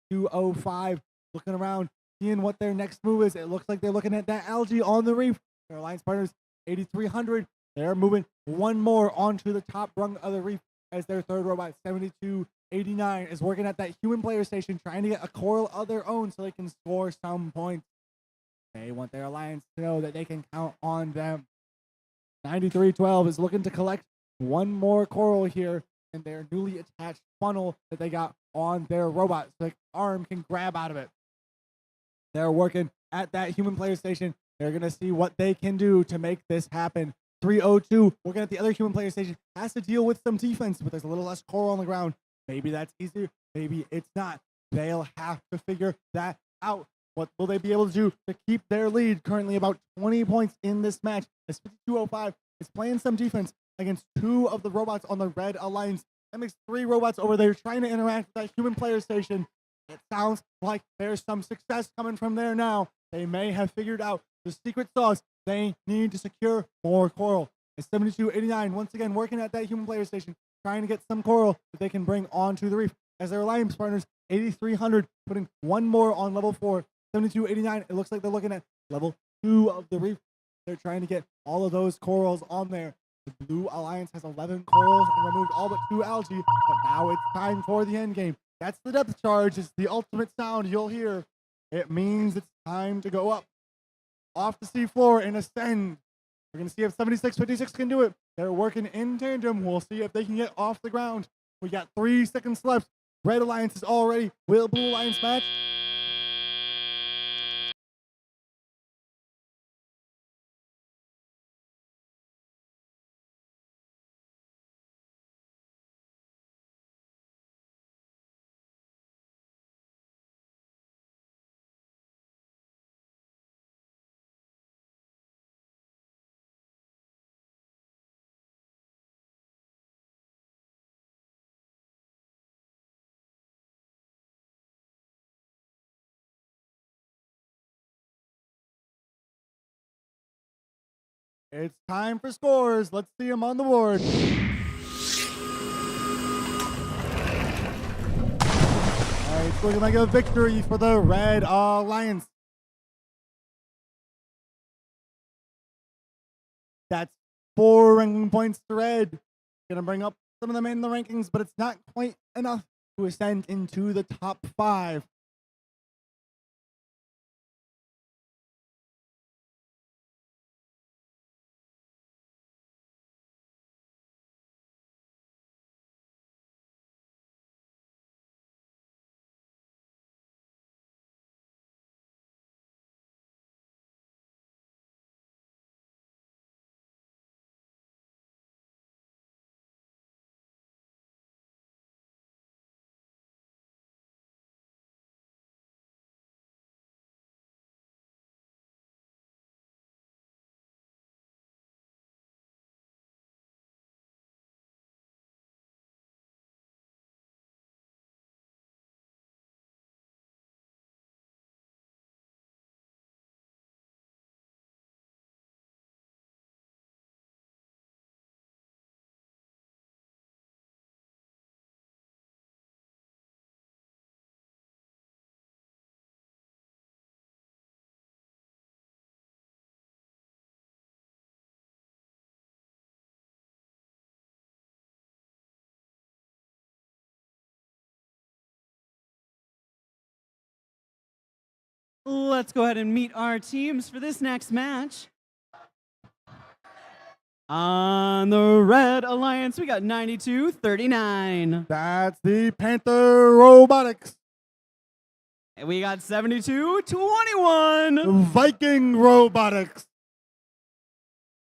S4: 205 looking around, seeing what their next move is. It looks like they're looking at that algae on the reef. Their alliance partners, 8300. They're moving one more onto the top rung of the reef as their 3rd robot, 7289, is working at that human player station trying to get a coral of their own so they can score some points. They want their alliance to know that they can count on them. 9312 is looking to collect one more coral here in their newly attached funnel that they got on their robot so the arm can grab out of it. They're working at that human player station. They're going to see what they can do to make this happen. 302, working at the other human player station, has to deal with some defense, but there's a little less coral on the ground. Maybe that's easier. Maybe it's not. They'll have to figure that out. What will they be able to do to keep their lead? Currently about 20 points in this match. As 5205 is playing some defense against 2 of the robots on the Red Alliance. That makes 3 robots over there trying to interact with that human player station. It sounds like there's some success coming from there now. They may have figured out the secret sauce. They need to secure more coral. It's 7289 once again working at that human player station, trying to get some coral that they can bring onto the reef. As their alliance partners, 8300, putting one more on level 4. 7289, it looks like they're looking at level 2 of the reef. They're trying to get all of those corals on there. The Blue Alliance has 11 corals and removed all but 2 algae, but now it's time for the end game. That's the depth charge. It's the ultimate sound you'll hear. It means it's time to go up off the seafloor and ascend. We're going to see if 7656 can do it. They're working in tandem. We'll see if they can get off the ground. We got 3 seconds left. Red Alliance is all ready. Will Blue Alliance match? It's time for scores. Let's see them on the board. All right, it's looking like a victory for the Red Alliance. That's 4 ranking points to Red. Gonna bring up some of them in the rankings, but it's not quite enough to ascend into the top 5.
S1: Let's go ahead and meet our teams for this next match. On the Red Alliance, we got 92-39.
S4: That's the Panther Robotics.
S1: And we got 72-21.
S4: Viking Robotics.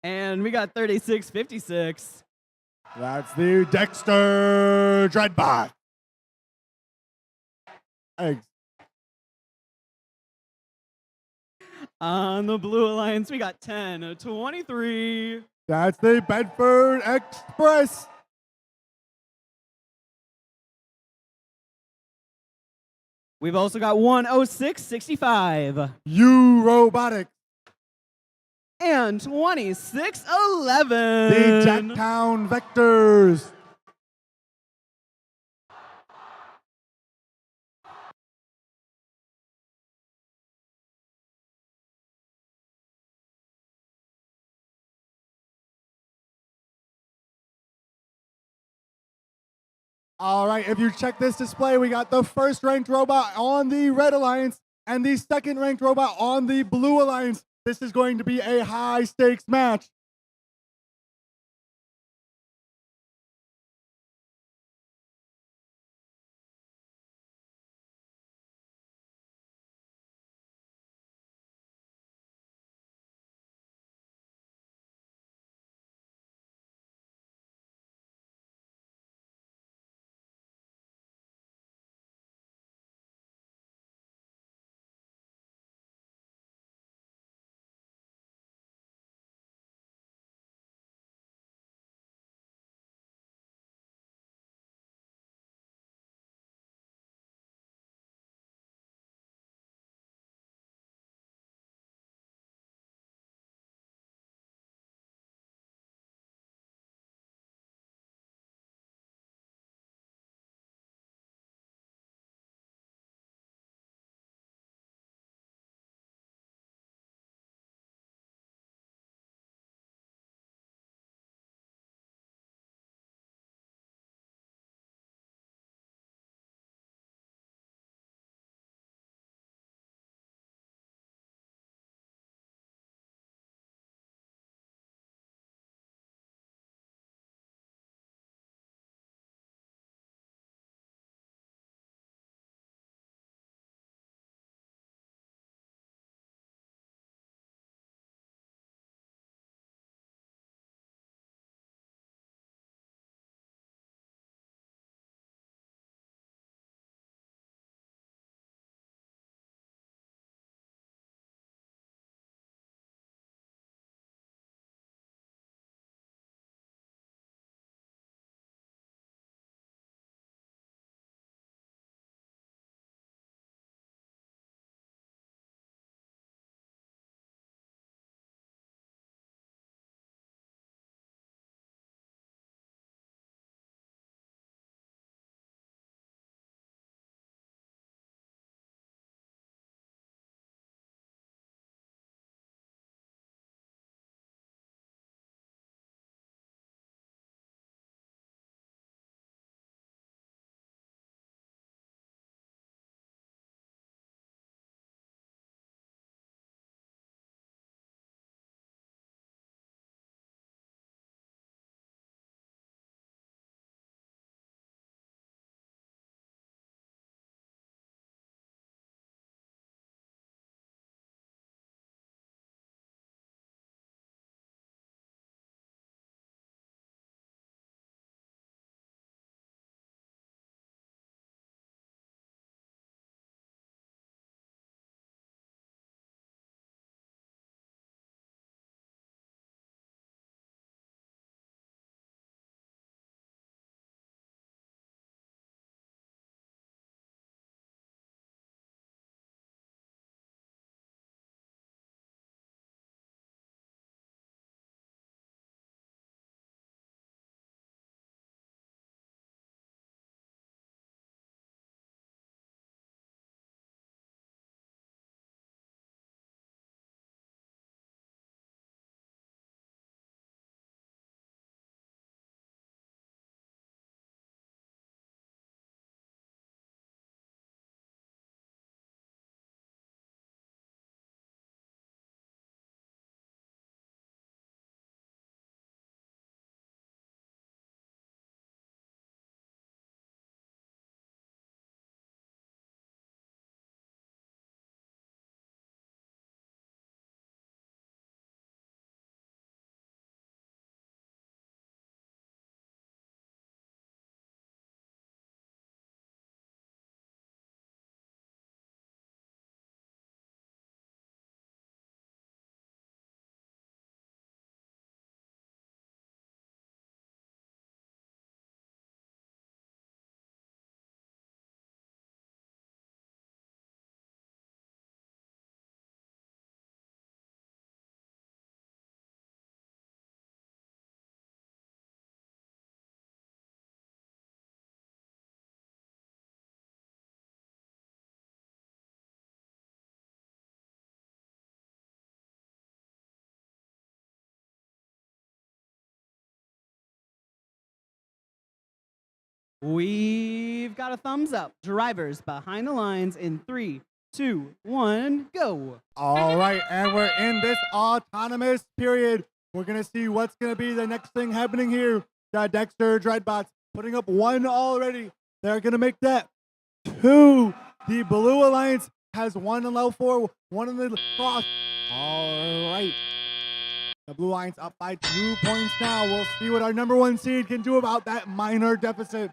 S1: And we got 36-56.
S4: That's the Dexter Dreadbot. Eggs.
S1: On the Blue Alliance, we got 10-23.
S4: That's the Bedford Express.
S1: We've also got 106-65.
S4: U Robotics.
S1: And 26-11.
S4: The Jacktown Vectors. All right, if you check this display, we got the first ranked robot on the Red Alliance and the second ranked robot on the Blue Alliance. This is going to be a high stakes match.
S1: We've got a thumbs up. Drivers behind the lines in 3, 2, 1, go.
S4: All right, and we're in this autonomous period. We're going to see what's going to be the next thing happening here. Got Dexter Dreadbots putting up 1 already. They're going to make that 2. The Blue Alliance has 1 in level 4, 1 in the cross. All right. The Blue Alliance up by 2 points now. We'll see what our number 1 seed can do about that minor deficit.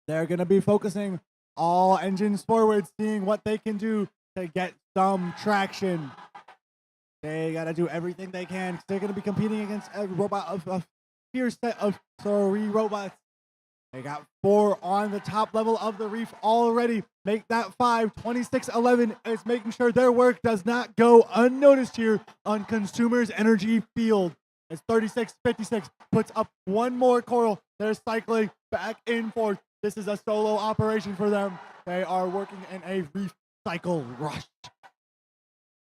S4: They're going to be focusing all engines forward, seeing what they can do to get some traction. They got to do everything they can, 'cause they're going to be competing against a robot of a fierce set of 3 robots. They got 4 on the top level of the reef already. Make that 5. 2611 is making sure their work does not go unnoticed here on Consumer's Energy Field. It's 3656, puts up 1 more coral. They're cycling back and forth. This is a solo operation for them. They are working in a reef cycle rush.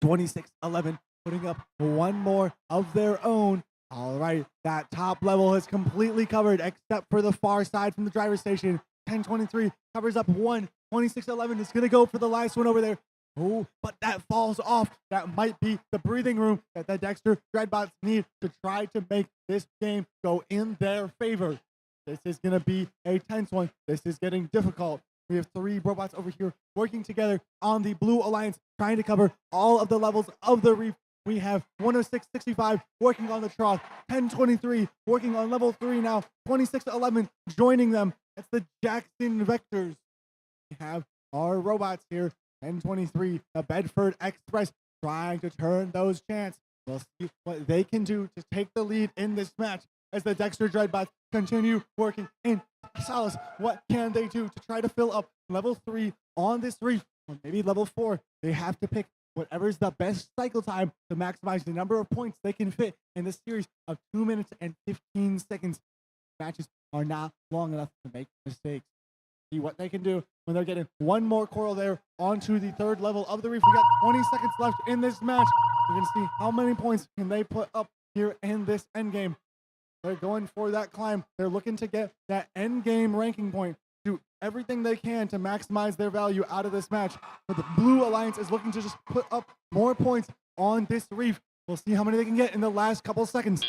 S4: 2611 putting up 1 more of their own. All right, that top level is completely covered except for the far side from the driver's station. 1023 covers up 1. 2611 is going to go for the last one over there. Oh, but that falls off. That might be the breathing room that the Dexter Dreadbots need to try to make this game go in their favor. This is going to be a tense one. This is getting difficult. We have 3 robots over here working together on the Blue Alliance, trying to cover all of the levels of the reef. We have 10665 working on the trough, 1023 working on level 3 now, 2611 joining them. That's the Jackson Vectors. We have our robots here, 1023, the Bedford Express, trying to turn those chants. We'll see what they can do to take the lead in this match as the Dexter Dreadbots continue working in solace. What can they do to try to fill up level 3 on this reef? Or maybe level 4. They have to pick whatever's the best cycle time to maximize the number of points they can fit in this series of 2 minutes and 15 seconds. Matches are not long enough to make mistakes. See what they can do when they're getting 1 more coral there onto the 3rd level of the reef. We got 20 seconds left in this match. We're going to see how many points can they put up here in this endgame. They're going for that climb. They're looking to get that endgame ranking point. Do everything they can to maximize their value out of this match. But the Blue Alliance is looking to just put up more points on this reef. We'll see how many they can get in the last couple seconds.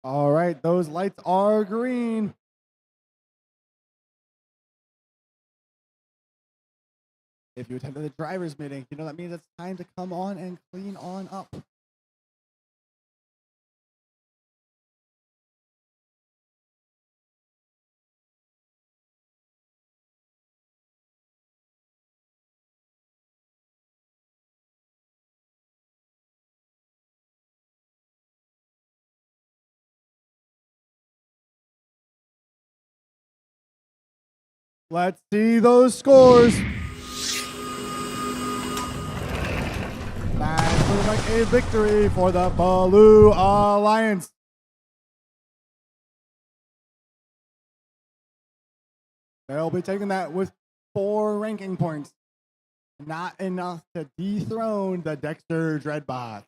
S4: All right, those lights are green. If you attended the driver's meeting, you know that means it's time to come on and clean on up. Let's see those scores. That's looking like a victory for the Blue Alliance. They'll be taking that with 4 ranking points. Not enough to dethrone the Dexter Dreadbots.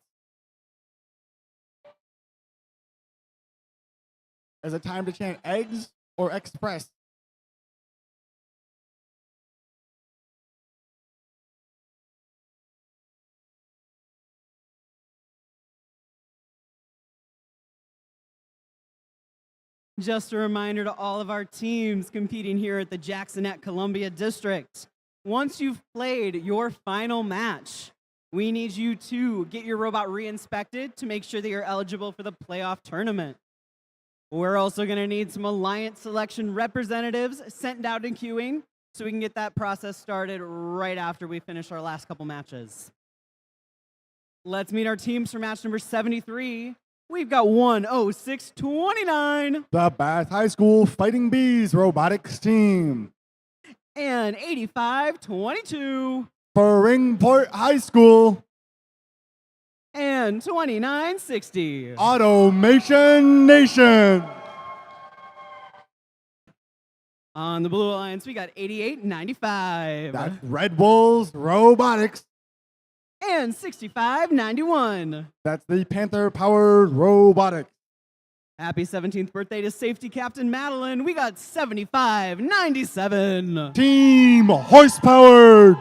S4: Is it time to chant eggs or express?
S1: Just a reminder to all of our teams competing here at the Jacksonette Columbia District. Once you've played your final match, we need you to get your robot re-inspected to make sure that you're eligible for the playoff tournament. We're also going to need some Alliance selection representatives sent out in queuing so we can get that process started right after we finish our last couple matches. Let's meet our teams for match number 73. We've got 106-29
S4: The Bath High School Fighting Bees robotics team.
S1: and 85-22
S4: For Ringport High School,
S1: and 29-60.
S4: Automation Nation.
S1: On the Blue Alliance, we got 88-95
S4: That's Red Bulls Robotics.
S1: and 65-91.
S4: That's the Panther Powered Robotics.
S1: Happy 17th birthday to Safety Captain Madeline. We got 75-97.
S4: Team Horsepowered.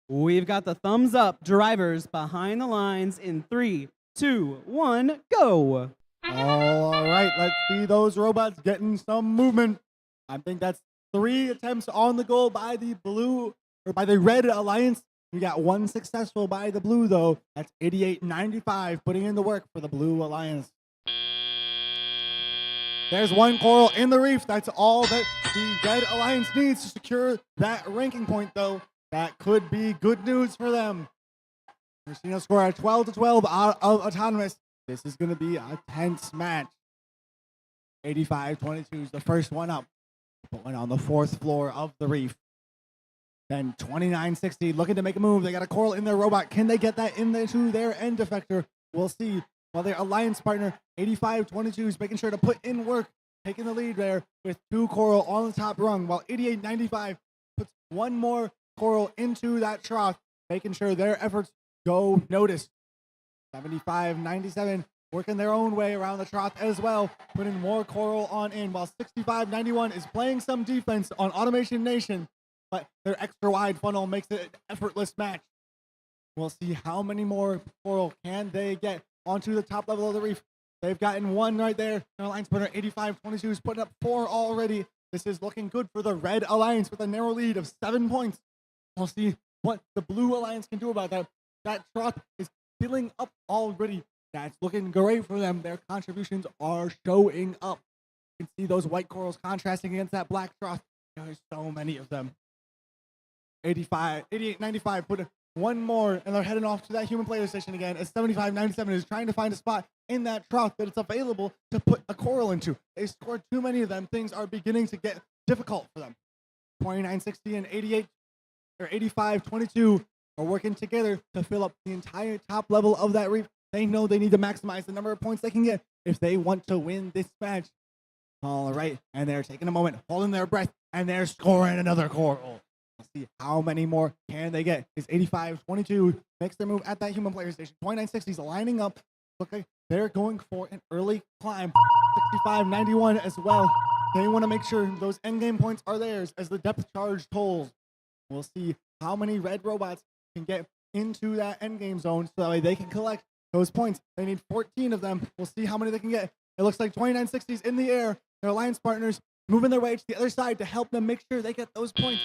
S1: We've got the thumbs up drivers behind the lines in 3, 2, 1, go.
S4: All right, let's see those robots getting some movement. I think that's 3 attempts on the goal by the Red Alliance. We got 1 successful by the blue, though. That's 88-95, putting in the work for the Blue Alliance. There's 1 coral in the reef. That's all that the Red Alliance needs to secure that ranking point, though. That could be good news for them. We're seeing a score at 12-12 out of Autonomous. This is going to be a tense match. 85-22 is the first one up. Put one on the 4th floor of the reef. Then 29-60 looking to make a move. They got a coral in their robot. Can they get that into their end effector? We'll see. While their alliance partner, 85-22, is making sure to put in work, taking the lead there with 2 coral on the top rung, while 88-95 puts 1 more coral into that trough, making sure their efforts go noticed. 75-97 working their own way around the trough as well, putting more coral on in, while 65-91 is playing some defense on Automation Nation, but their extra wide funnel makes it an effortless match. We'll see how many more coral can they get onto the top level of the reef. They've gotten 1 right there. Their alliance partner 85-22 is putting up 4 already. This is looking good for the Red Alliance with a narrow lead of 7 points. We'll see what the Blue Alliance can do about that. That trough is filling up already. That's looking great for them. Their contributions are showing up. You can see those white corals contrasting against that black trough. There's so many of them. 88-95 put 1 more, and they're heading off to that human player station again as 75-97 is trying to find a spot in that trough that it's available to put a coral into. They scored too many of them. Things are beginning to get difficult for them. 29-60 and 85-22 are working together to fill up the entire top level of that reef. They know they need to maximize the number of points they can get if they want to win this match. All right, and they're taking a moment, holding their breath, and they're scoring another coral. Let's see how many more can they get. It's 85-22, makes their move at that human player station. 29-60 is lining up. Look like they're going for an early climb. 65-91 as well. They want to make sure those endgame points are theirs as the depth charge tolls. We'll see how many red robots can get into that endgame zone so that way they can collect those points. They need 14 of them. We'll see how many they can get. It looks like 2960s in the air. Their alliance partners moving their way to the other side to help them make sure they get those points.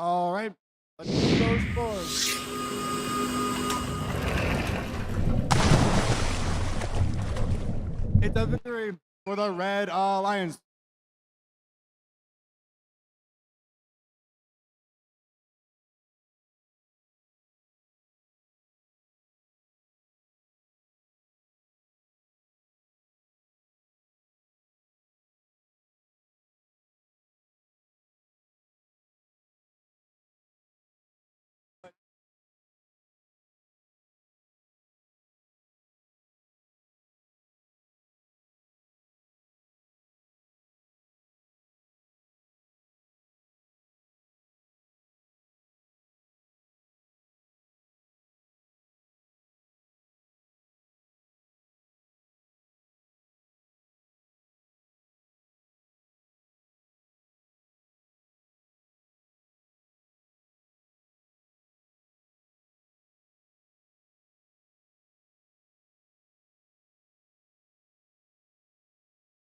S4: All right, let's see those scores. It's a victory for the Red Alliance.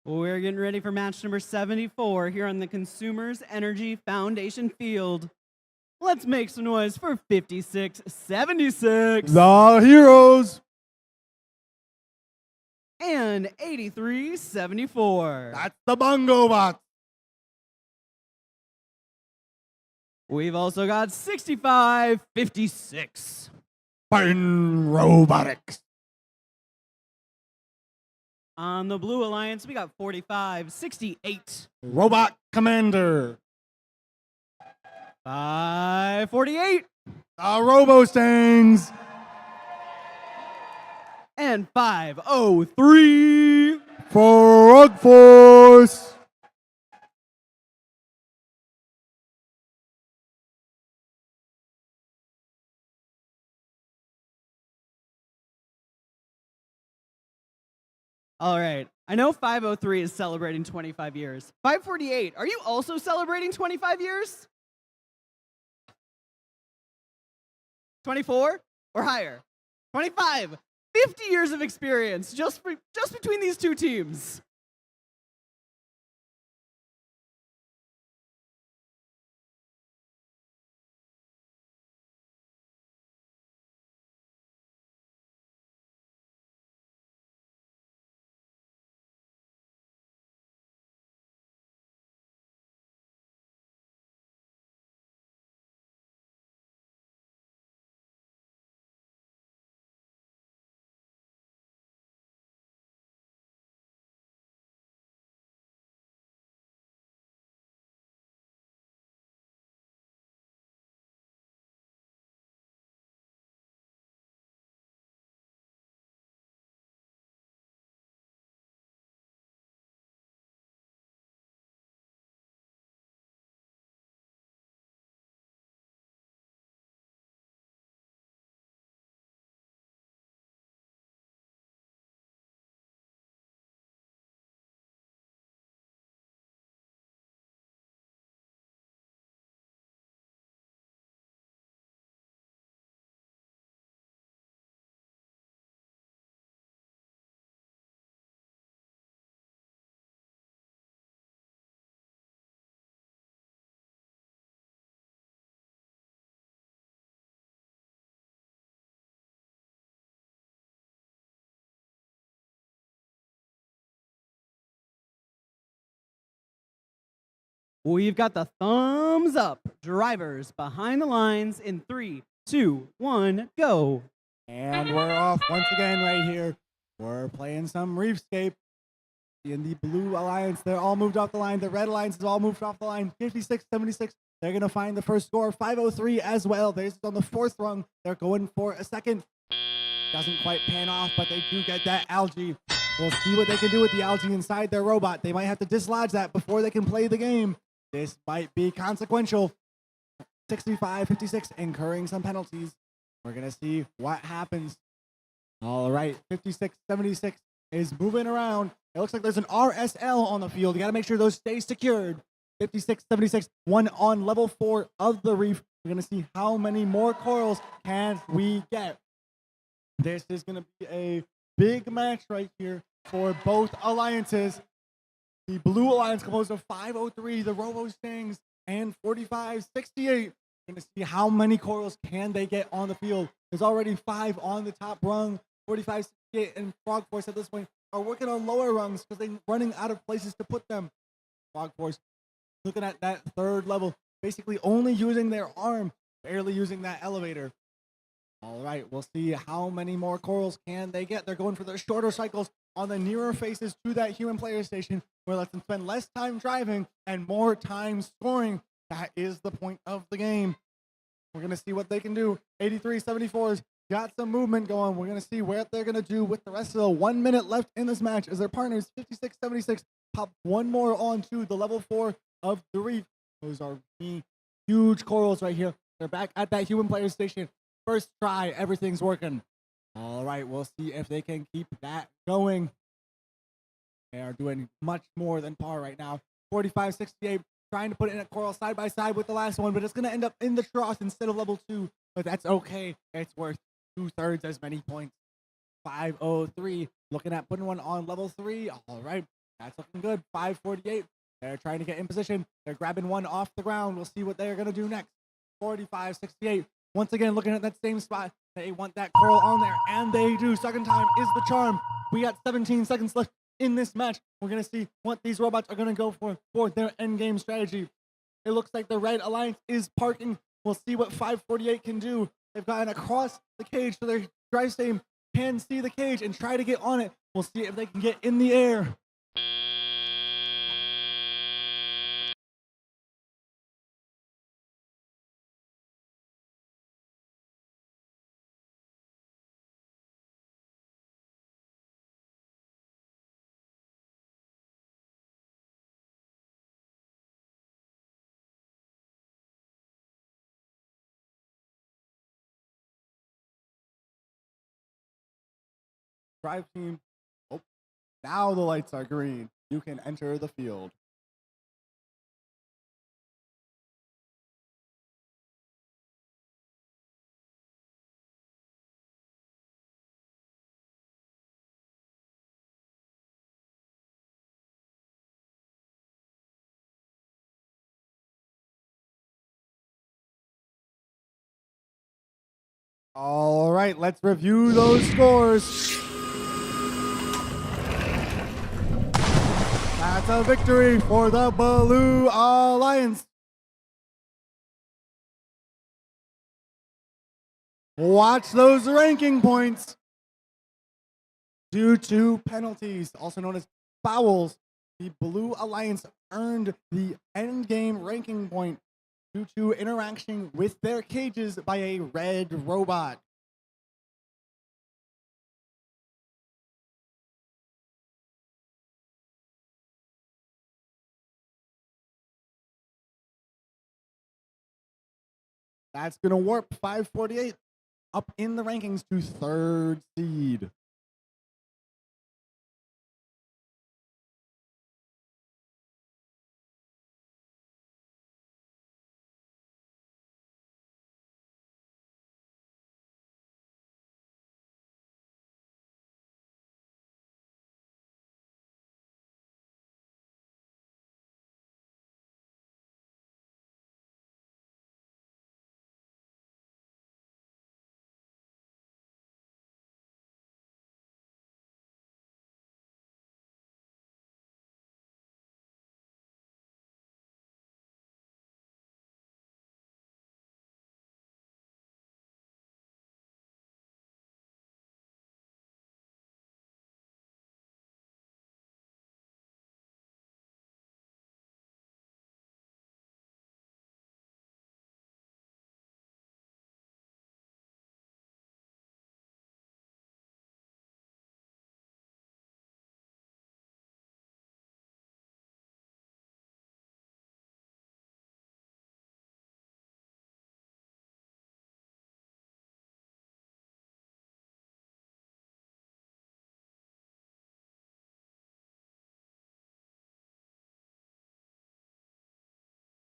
S1: We're getting ready for match number 74 here on the Consumers Energy Foundation field. Let's make some noise for 5676
S4: The Heroes.
S1: and 8374.
S4: That's the Bongo Bots.
S1: We've also got 6556.
S4: Spartan Robotics.
S1: On the Blue Alliance, we got 4568.
S4: Robot Commander.
S1: 548
S4: The Robostangs.
S1: and 503.
S4: Frog Force.
S1: All right. I know 503 is celebrating 25 years. 548, are you also celebrating 25 years? 24 or higher? 25. 50 years of experience just between these two teams. We've got the thumbs up. Drivers behind the lines in 3, 2, 1, go.
S4: And we're off once again right here. We're playing some Reefscape. In the Blue Alliance, they're all moved off the line. The Red Alliance is all moved off the line. 56-76. They're going to find the first score. 503 as well. They're on the fourth rung. They're going for a second. Doesn't quite pan off, but they do get that algae. We'll see what they can do with the algae inside their robot. They might have to dislodge that before they can play the game. This might be consequential. 65-56, incurring some penalties. We're going to see what happens. All right, 56-76 is moving around. It looks like there's an RSL on the field. You got to make sure those stay secured. 56-76, one on level 4 of the reef. We're going to see how many more corals can we get. This is going to be a big match right here for both alliances. The Blue Alliance composed of 503, the Robo Stings, and 45-68. We're going to see how many corals can they get on the field. There's already 5 on the top rung. 45-68 and Frog Force at this point are working on lower rungs because they're running out of places to put them. Frog Force looking at that third level, basically only using their arm, barely using that elevator. All right, we'll see how many more corals can they get. They're going for the shorter cycles on the nearer faces to that human player station, where let them spend less time driving and more time scoring. That is the point of the game. We're going to see what they can do. 83-74's got some movement going. We're going to see what they're going to do with the rest of the 1 minute left in this match as their partners, 56-76, pop one more onto the level 4 of the reef. Those are huge corals right here. They're back at that human player station. First try, everything's working. All right, we'll see if they can keep that going. They are doing much more than par right now. 45-68, trying to put in a coral side by side with the last one, but it's going to end up in the trough instead of level 2. But that's okay. It's worth 2/3 as many points. 503, looking at putting one on level 3. All right, that's looking good. 548, they're trying to get in position. They're grabbing one off the ground. We'll see what they're going to do next. 45-68, once again looking at that same spot. They want that coral on there, and they do. Second time is the charm. We got 17 seconds left in this match. We're going to see what these robots are going to go for their end game strategy. It looks like the Red Alliance is parking. We'll see what 548 can do. They've gotten across the cage so their drive station can see the cage and try to get on it. We'll see if they can get in the air. Drive team. Oh, now the lights are green. You can enter the field. All right, let's review those scores. That's a victory for the Blue Alliance. Watch those ranking points. Due to penalties, also known as fouls, the Blue Alliance earned the end game ranking point due to interaction with their cages by a red robot. That's going to warp 548 up in the rankings to 3rd seed.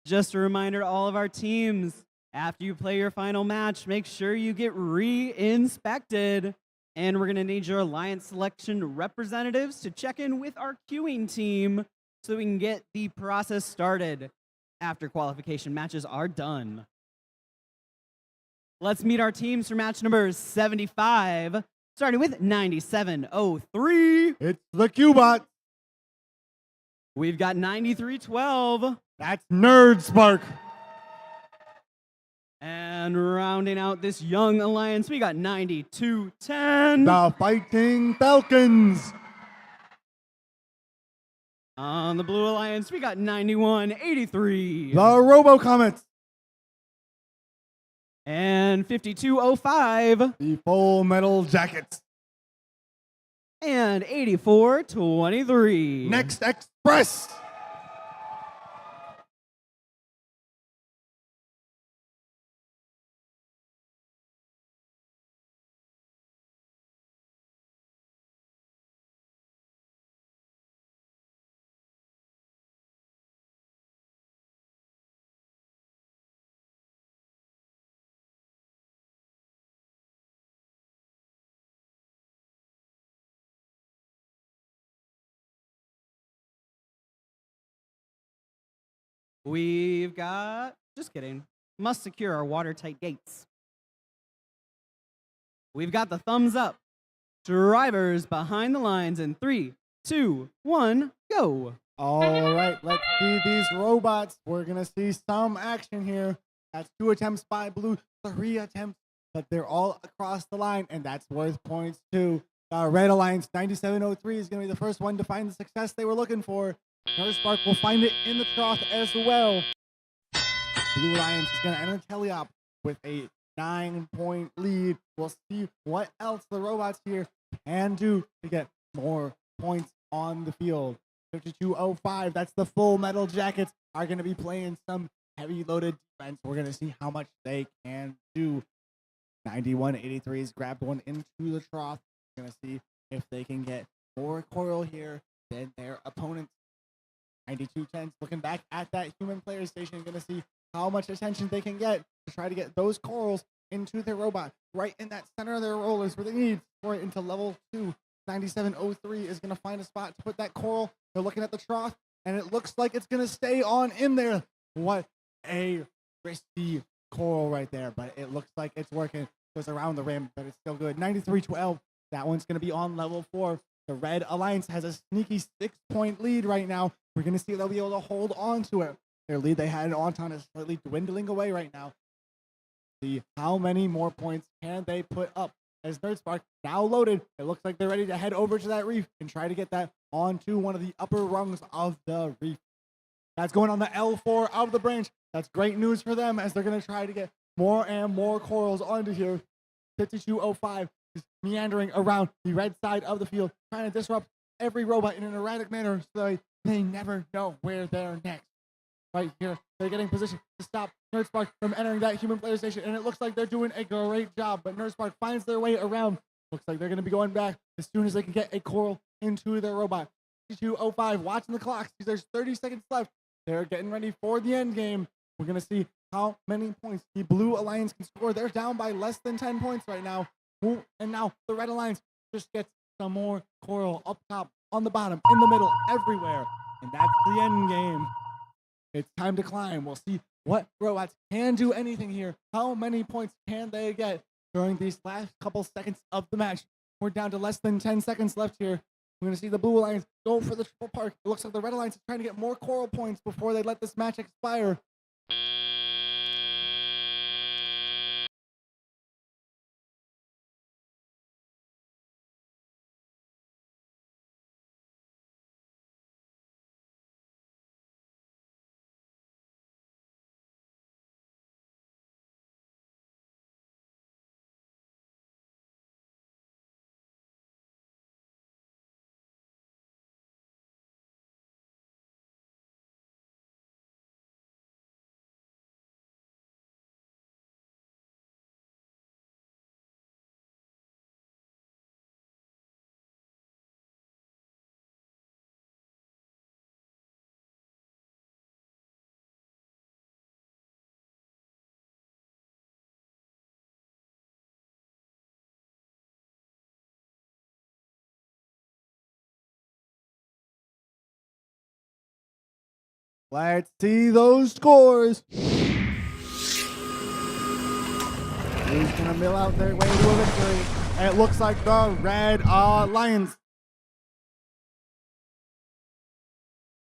S1: Just a reminder to all of our teams, after you play your final match, make sure you get re-inspected. And we're gonna need your Alliance selection representatives to check in with our queuing team so we can get the process started after qualification matches are done. Let's meet our teams for match number 75, starting with 9703.
S4: It's the Cubot.
S1: We've got 9312.
S4: That's Nerd Spark.
S1: And rounding out this young alliance, we got 9210.
S4: The Fighting Falcons.
S1: On the blue alliance, we got 9183.
S4: The Robo Comets.
S1: And 5205.
S4: The Full Metal Jackets.
S1: And 8423.
S4: Next Express.
S1: We've got, just kidding, must secure our watertight gates. We've got the thumbs up. Drivers behind the lines in 3, 2, 1, go.
S4: All right, let's see these robots. We're going to see some action here. That's 2 attempts by Blue, 3 attempts, but they're all across the line, and that's worth points too. Red Alliance 9703 is going to be the first one to find the success they were looking for. Nerd Spark will find it in the trough as well. Blue Alliance is going to enter Teleop with a 9-point lead. We'll see what else the robots here can do to get more points on the field. 5205, that's the Full Metal Jackets, are going to be playing some heavy loaded defense. We're going to see how much they can do. 9183's grabbed one into the trough. We're going to see if they can get more coil here than their opponents. 9210's looking back at that human player station, going to see how much attention they can get to try to get those corals into their robot, right in that center of their rollers where they need for it into level 2. 9703 is going to find a spot to put that coral. They're looking at the trough, and it looks like it's going to stay on in there. What a risky coral right there, but it looks like it's working. Goes around the rim, but it's still good. 9312, that one's going to be on level 4. The Red Alliance has a sneaky 6-point lead right now. We're going to see if they'll be able to hold on to it. Their lead they had on is slightly dwindling away right now. See how many more points can they put up as Nerd Spark now loaded. It looks like they're ready to head over to that reef and try to get that onto one of the upper rungs of the reef. That's going on the L4 of the branch. That's great news for them as they're going to try to get more and more corals onto here. 5205 is meandering around the red side of the field, trying to disrupt every robot in an erratic manner so they never know where they're next. Right here, they're getting positioned to stop Nerd Spark from entering that human player station, and it looks like they're doing a great job, but Nerd Spark finds their way around. Looks like they're going to be going back as soon as they can get a coral into their robot. 5205, watching the clock. There's 30 seconds left. They're getting ready for the end game. We're going to see how many points the Blue Alliance can score. They're down by less than 10 points right now. Ooh, and now the Red Alliance just gets some more coral up top, on the bottom, in the middle, everywhere. And that's the end game. It's time to climb. We'll see what robots can do anything here. How many points can they get during these last couple seconds of the match? We're down to less than 10 seconds left here. We're going to see the Blue Alliance go for the triple park. It looks like the Red Alliance is trying to get more coral points before they let this match expire. Let's see those scores. Who's going to mill out their way to a victory? And it looks like the Red Alliance.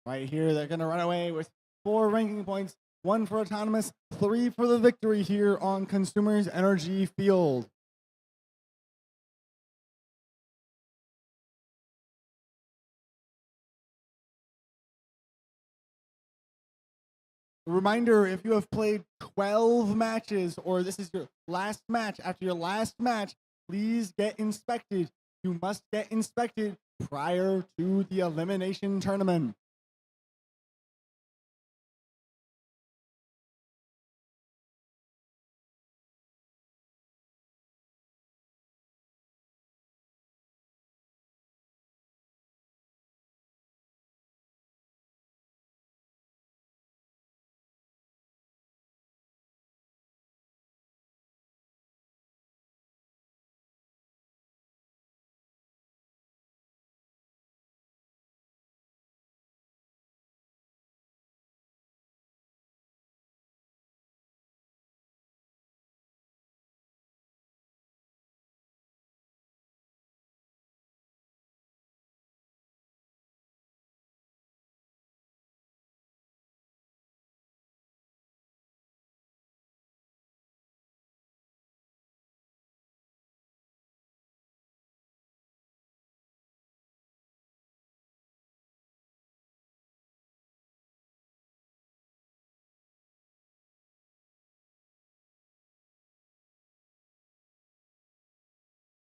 S4: Right here, they're going to run away with 4 ranking points, 1 for Autonomous, 3 for the victory here on Consumers Energy Field. Reminder, if you have played 12 matches or this is your last match, after your last match, please get inspected. You must get inspected prior to the elimination tournament.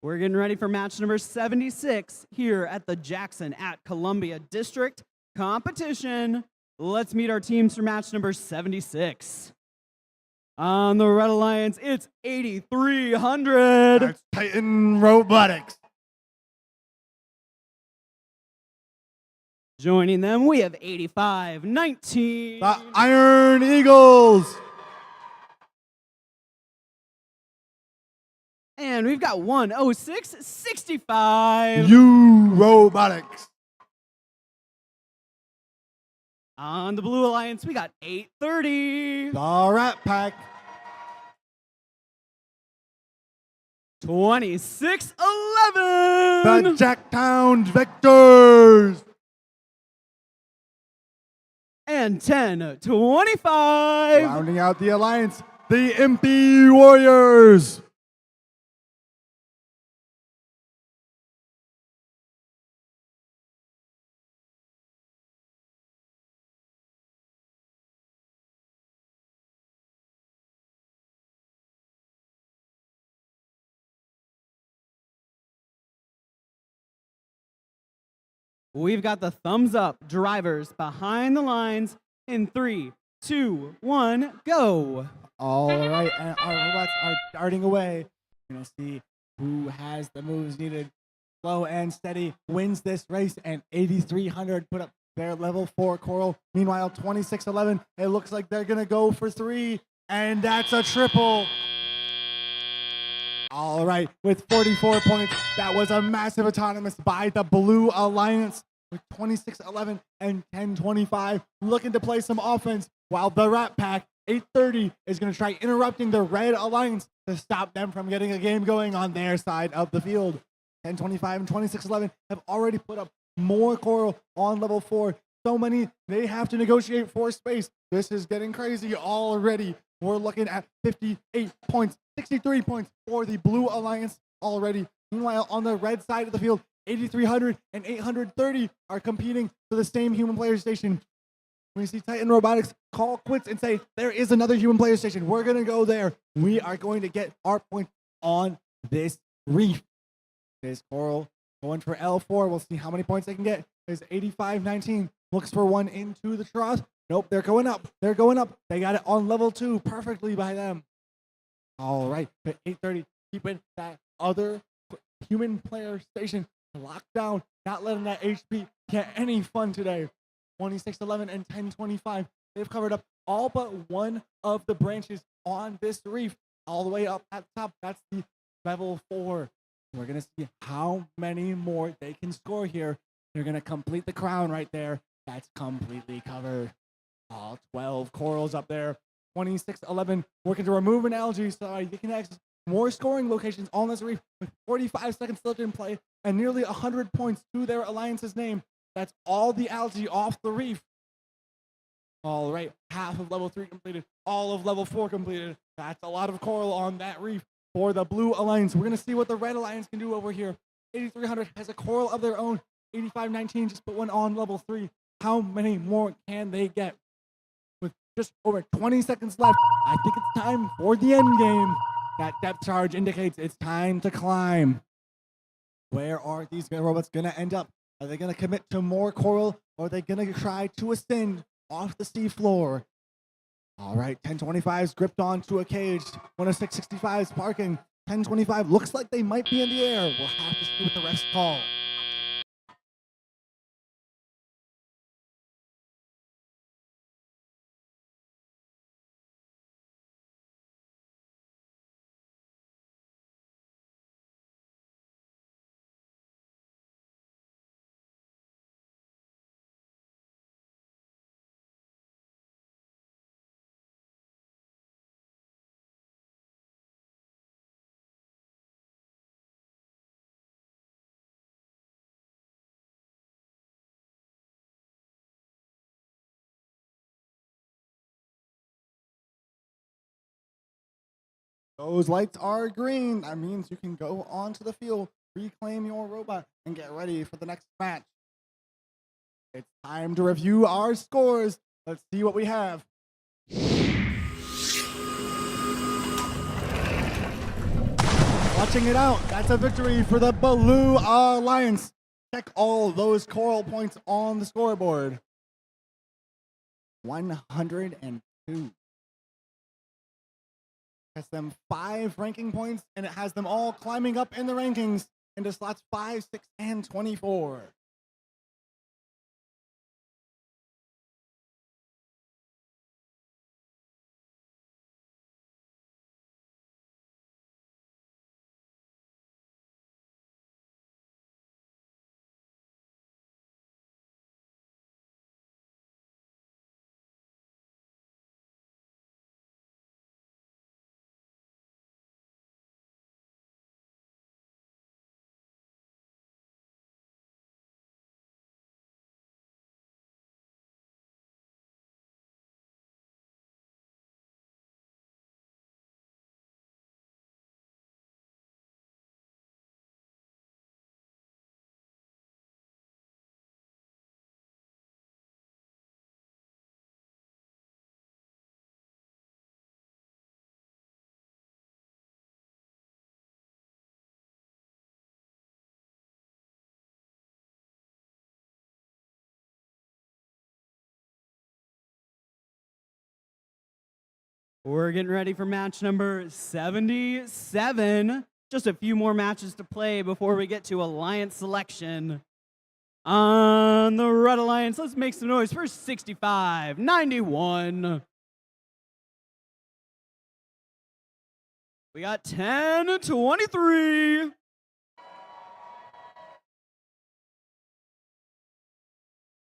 S1: We're getting ready for match number 76 here at the Jackson at Columbia District competition. Let's meet our teams for match number 76. On the Red Alliance, it's 8,300.
S4: That's Titan Robotics.
S1: Joining them, we have 8519.
S4: The Iron Eagles.
S1: And we've got 10665.
S4: U Robotics.
S1: On the Blue Alliance, we got 830.
S4: The Rat Pack.
S1: 2611.
S4: The Jacktown Victors.
S1: And 1025.
S4: Rounding out the alliance, the Impy Warriors.
S1: We've got the thumbs up drivers behind the lines in 3, 2, 1, go.
S4: All right, and our robots are darting away. We're going to see who has the moves needed. Slow and steady wins this race, and 8,300 put up their level 4 coral. Meanwhile, 2611, it looks like they're going to go for 3, and that's a triple. All right, with 44 points, that was a massive autonomous by the Blue Alliance with 2611 and 1025, looking to play some offense, while the Rat Pack, 830, is going to try interrupting the Red Alliance to stop them from getting a game going on their side of the field. 1025 and 2611 have already put up more coral on level 4. So many, they have to negotiate for space. This is getting crazy already. We're looking at 58 points, 63 points for the Blue Alliance already. Meanwhile, on the red side of the field, 8,300 and 830 are competing for the same human player station. We see Titan Robotics call quits and say, there is another human player station. We're going to go there. We are going to get our points on this reef. This coral going for L4. We'll see how many points they can get. There's 8519. Looks for one into the trough. Nope, they're going up. They're going up. They got it on level 2 perfectly by them. All right, but 830, keeping that other human player station locked down, not letting that HP get any fun today. 2611 and 1025. They've covered up all but one of the branches on this reef, all the way up at the top. That's the level 4. We're going to see how many more they can score here. They're going to complete the crown right there. That's completely covered. All 12 corals up there. 26-11, working to remove an algae so you can access more scoring locations on this reef with 45 seconds left in play and nearly 100 points to their alliance's name. That's all the algae off the reef. All right, half of level 3 completed, all of level 4 completed. That's a lot of coral on that reef for the Blue Alliance. We're going to see what the Red Alliance can do over here. 8300 has a coral of their own. 8519 just put one on level 3. How many more can they get? With just over 20 seconds left, I think it's time for the end game. That depth charge indicates it's time to climb. Where are these robots going to end up? Are they going to commit to more coral, or are they going to try to ascend off the sea floor? All right, 1025's gripped onto a cage. 10665's parking. 1025 looks like they might be in the air. We'll have to see what the refs call. Those lights are green. That means you can go onto the field, reclaim your robot, and get ready for the next match. It's time to review our scores. Let's see what we have. Watching it out. That's a victory for the Blue Alliance. Check all those coral points on the scoreboard. 102. Has them 5 ranking points, and it has them all climbing up in the rankings into slots 5, 6, and 24.
S1: We're getting ready for match number 77. Just a few more matches to play before we get to Alliance selection. On the Red Alliance, let's make some noise for 65-91. We got 10-23.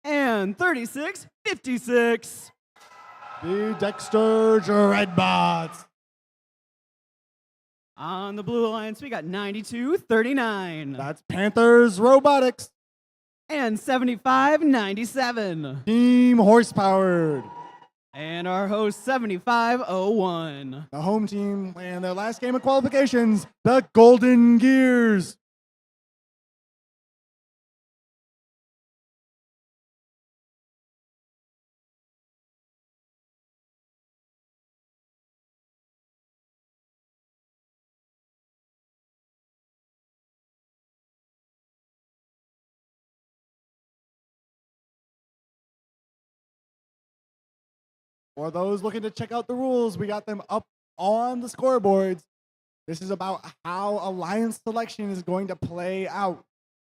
S1: And 36-56.
S4: The Dexter Dreadbots.
S1: On the Blue Alliance, we got 92-39.
S4: That's Panthers Robotics.
S1: And 75-97.
S4: Team Horsepowered.
S1: And our host, 75-01.
S4: The home team playing their last game of qualifications, the Golden Gears. For those looking to check out the rules, we got them up on the scoreboards. This is about how Alliance selection is going to play out.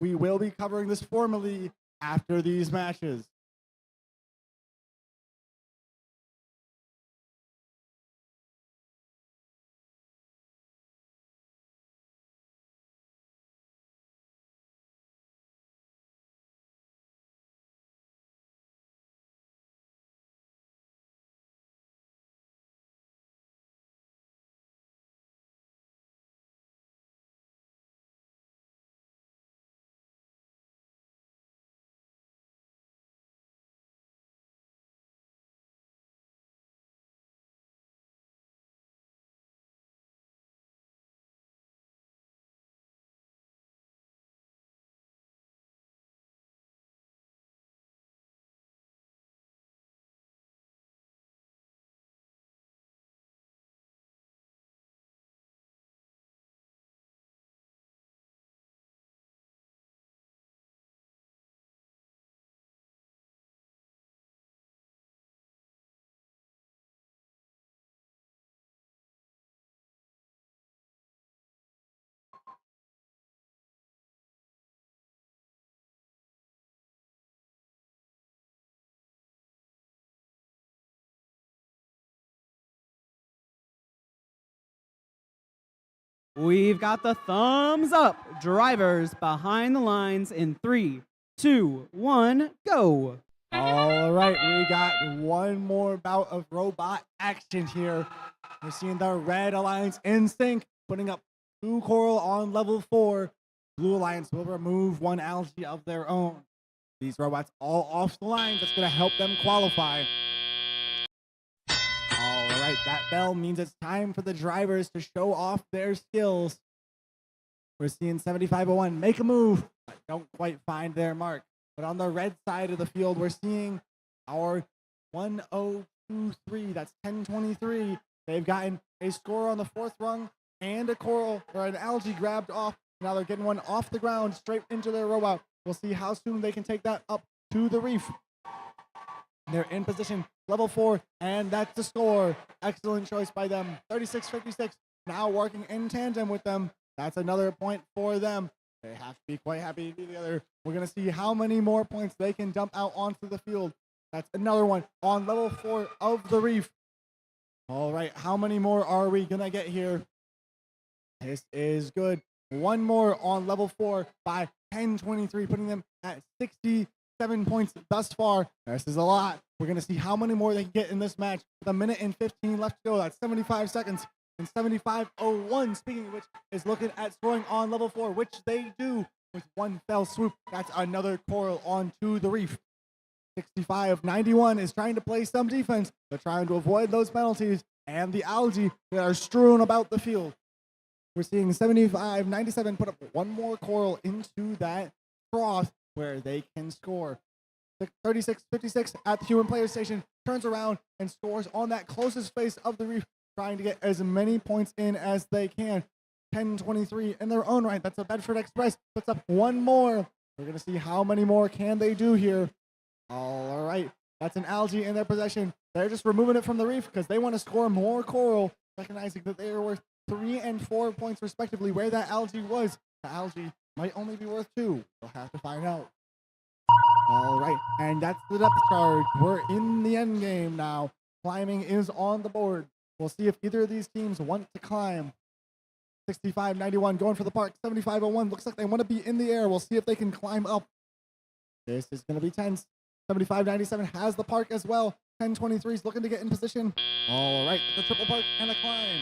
S4: We will be covering this formally after these matches.
S1: We've got the thumbs up. Drivers behind the lines in 3, 2, 1, go.
S4: All right, we got one more bout of robot action here. We're seeing the Red Alliance in sync, putting up 2 coral on level 4. Blue Alliance will remove 1 algae of their own. These robots all off the lines. That's going to help them qualify. All right, that bell means it's time for the drivers to show off their skills. We're seeing 7501 make a move, but don't quite find their mark. But on the red side of the field, we're seeing our 1023. That's 1023. They've gotten a score on the 4th rung and a coral or an algae grabbed off. Now they're getting one off the ground straight into their robot. We'll see how soon they can take that up to the reef. They're in position, level 4, and that's the score. Excellent choice by them. 36-56. Now working in tandem with them. That's another point for them. They have to be quite happy to be together. We're going to see how many more points they can dump out onto the field. That's another one on level 4 of the reef. All right, how many more are we going to get here? This is good. One more on level 4 by 1023, putting them at 67 points thus far. This is a lot. We're going to see how many more they can get in this match. With 1 minute and 15 left to go. That's 75 seconds. And 7501, speaking of which, is looking at scoring on level 4, which they do with 1 fell swoop. That's another coral onto the reef. 6591 is trying to play some defense. They're trying to avoid those penalties and the algae that are strewn about the field. We're seeing 7597 put up 1 more coral into that trough where they can score. 36-56 at the human player station, turns around and scores on that closest face of the reef, trying to get as many points in as they can. 1023 in their own right. That's a Bedford Express. Puts up 1 more. We're going to see how many more can they do here. All right. That's an algae in their possession. They're just removing it from the reef because they want to score more coral, recognizing that they are worth 3 and 4 points respectively. Where that algae was, the algae might only be worth 2. We'll have to find out. All right. And that's the depth charge. We're in the end game now. Climbing is on the board. We'll see if either of these teams want to climb. 6591 going for the park. 7501 looks like they want to be in the air. We'll see if they can climb up. This is going to be tense. 7597 has the park as well. 1023 is looking to get in position. All right, the triple park and a climb.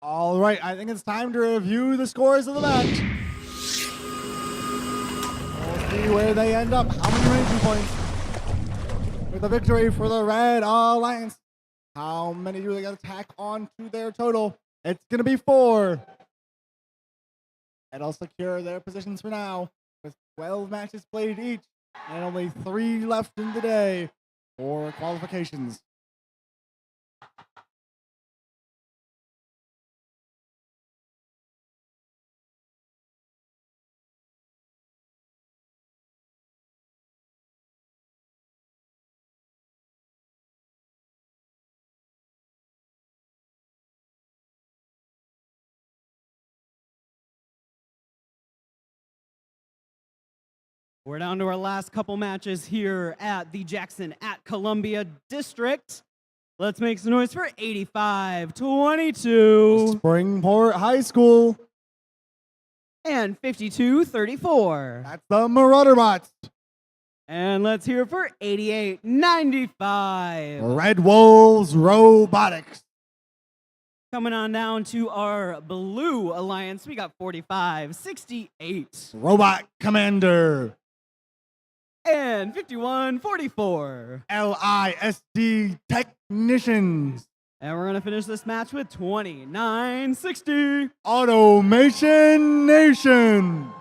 S4: All right, I think it's time to review the scores of the match. We'll see where they end up. How many ranking points? With a victory for the Red Alliance. How many do they got to tack on to their total? It's going to be 4. That'll secure their positions for now. With 12 matches played each and only 3 left in the day for qualifications.
S1: We're down to our last couple matches here at the Jackson at Columbia District. Let's make some noise for 85-22
S4: Springport High School.
S1: and 52-34.
S4: That's the Marauderbots.
S1: And let's hear it for 88-95.
S4: Red Wolves Robotics.
S1: Coming on down to our Blue Alliance, we got 45-68
S4: Robot Commander.
S1: and 51-44.
S4: LISD Technicians.
S1: And we're going to finish this match with 29-60.
S4: Automation Nation.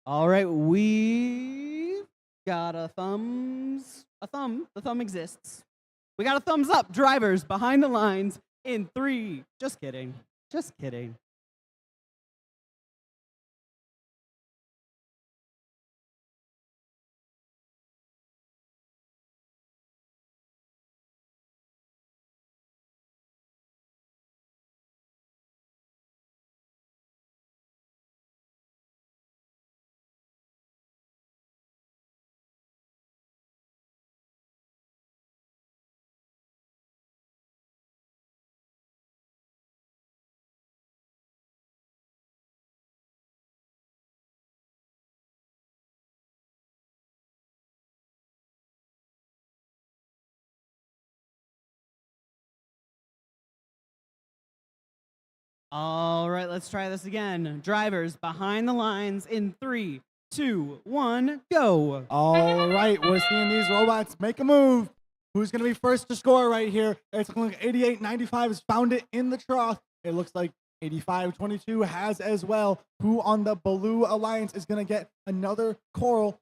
S1: All right, we got a thumb. The thumb exists. We got a thumbs up. Drivers behind the lines in 3. Just kidding. Just kidding. All right, let's try this again. Drivers behind the lines in 3, 2, 1, go.
S4: All right, we're seeing these robots make a move. Who's going to be first to score right here? It's looking like 88-95 has found it in the trough. It looks like 85-22 has as well. Who on the Blue Alliance is going to get another coral?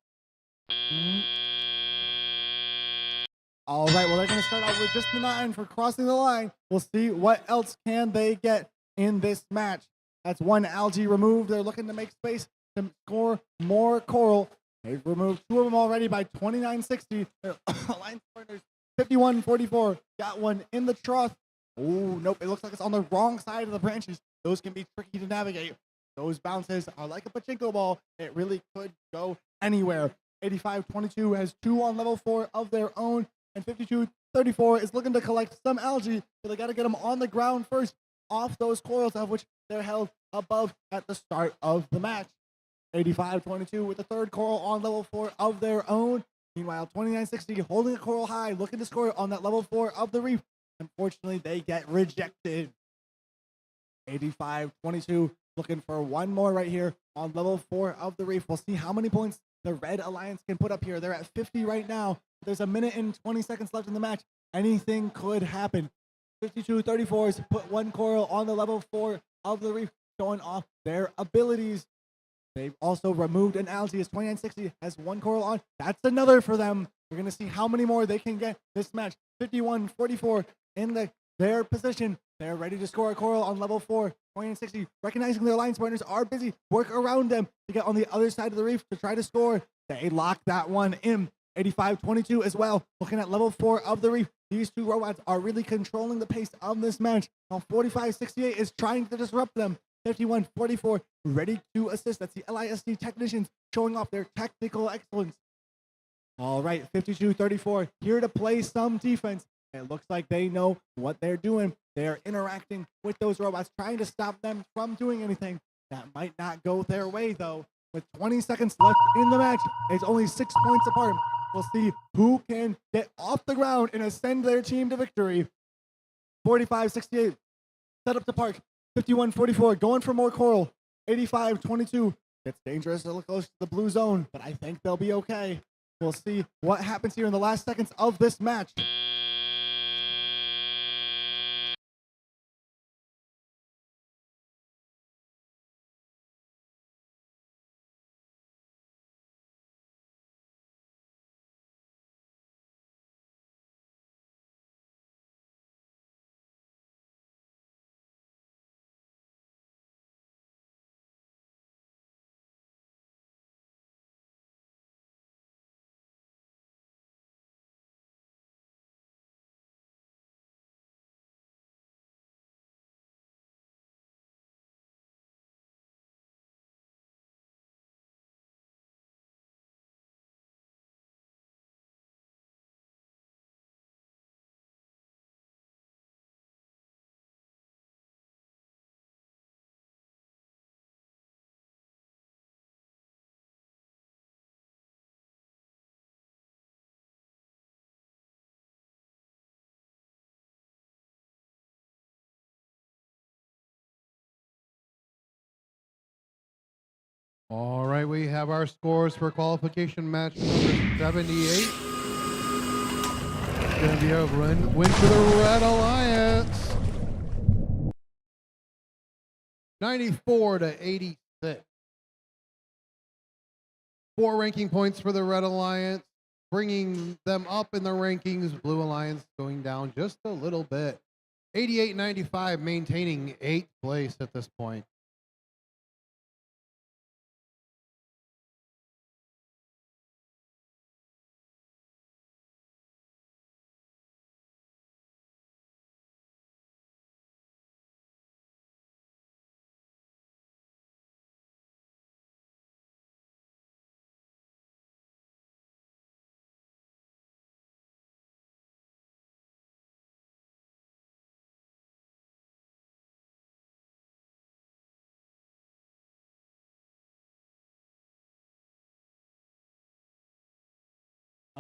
S4: All right, well, they're going to start out with just the 9 for crossing the line. We'll see what else can they get in this match. That's one algae removed. They're looking to make space to score more coral. They've removed 2 of them already by 29-60. Their alliance partners 51-44. Got one in the trough. Oh, nope. It looks like it's on the wrong side of the branches. Those can be tricky to navigate. Those bounces are like a pachinko ball. It really could go anywhere. 85-22 has 2 on level 4 of their own. And 52-34 is looking to collect some algae. So they got to get them on the ground first, off those coils, of which they're held above at the start of the match. 85-22 with the 3rd coral on level 4 of their own. Meanwhile, 29-60 holding a coral high, looking to score on that level 4 of the reef. Unfortunately, they get rejected. 85-22 looking for one more right here on level 4 of the reef. We'll see how many points the Red Alliance can put up here. They're at 50 right now. There's a minute and 20 seconds left in the match. Anything could happen. 52-34s put 1 coral on the level 4 of the reef, showing off their abilities. They've also removed an algae as 29-60 has 1 coral on. That's another for them. We're going to see how many more they can get this match. 51-44 in their position. They're ready to score a coral on level 4. 29-60 recognizing their alliance partners are busy. Work around them to get on the other side of the reef to try to score. They lock that one in. 85-22 as well. Looking at level 4 of the reef. These 2 robots are really controlling the pace of this match. Now 45-68 is trying to disrupt them. 51-44 ready to assist. That's the LISD technicians showing off their technical excellence. All right, 52-34 here to play some defense. It looks like they know what they're doing. They're interacting with those robots, trying to stop them from doing anything. That might not go their way, though. With 20 seconds left in the match, it's only 6 points apart. We'll see who can get off the ground and ascend their team to victory. 45-68, set up to park. 51-44, going for more coral. 85-22, it's dangerous to look close to the blue zone, but I think they'll be okay. We'll see what happens here in the last seconds of this match.
S5: All right, we have our scores for qualification match number 78. It's going to be a win for the Red Alliance. 94-86. 4 ranking points for the Red Alliance, bringing them up in the rankings. Blue Alliance going down just a little bit. 88-95, maintaining 8th place at this point.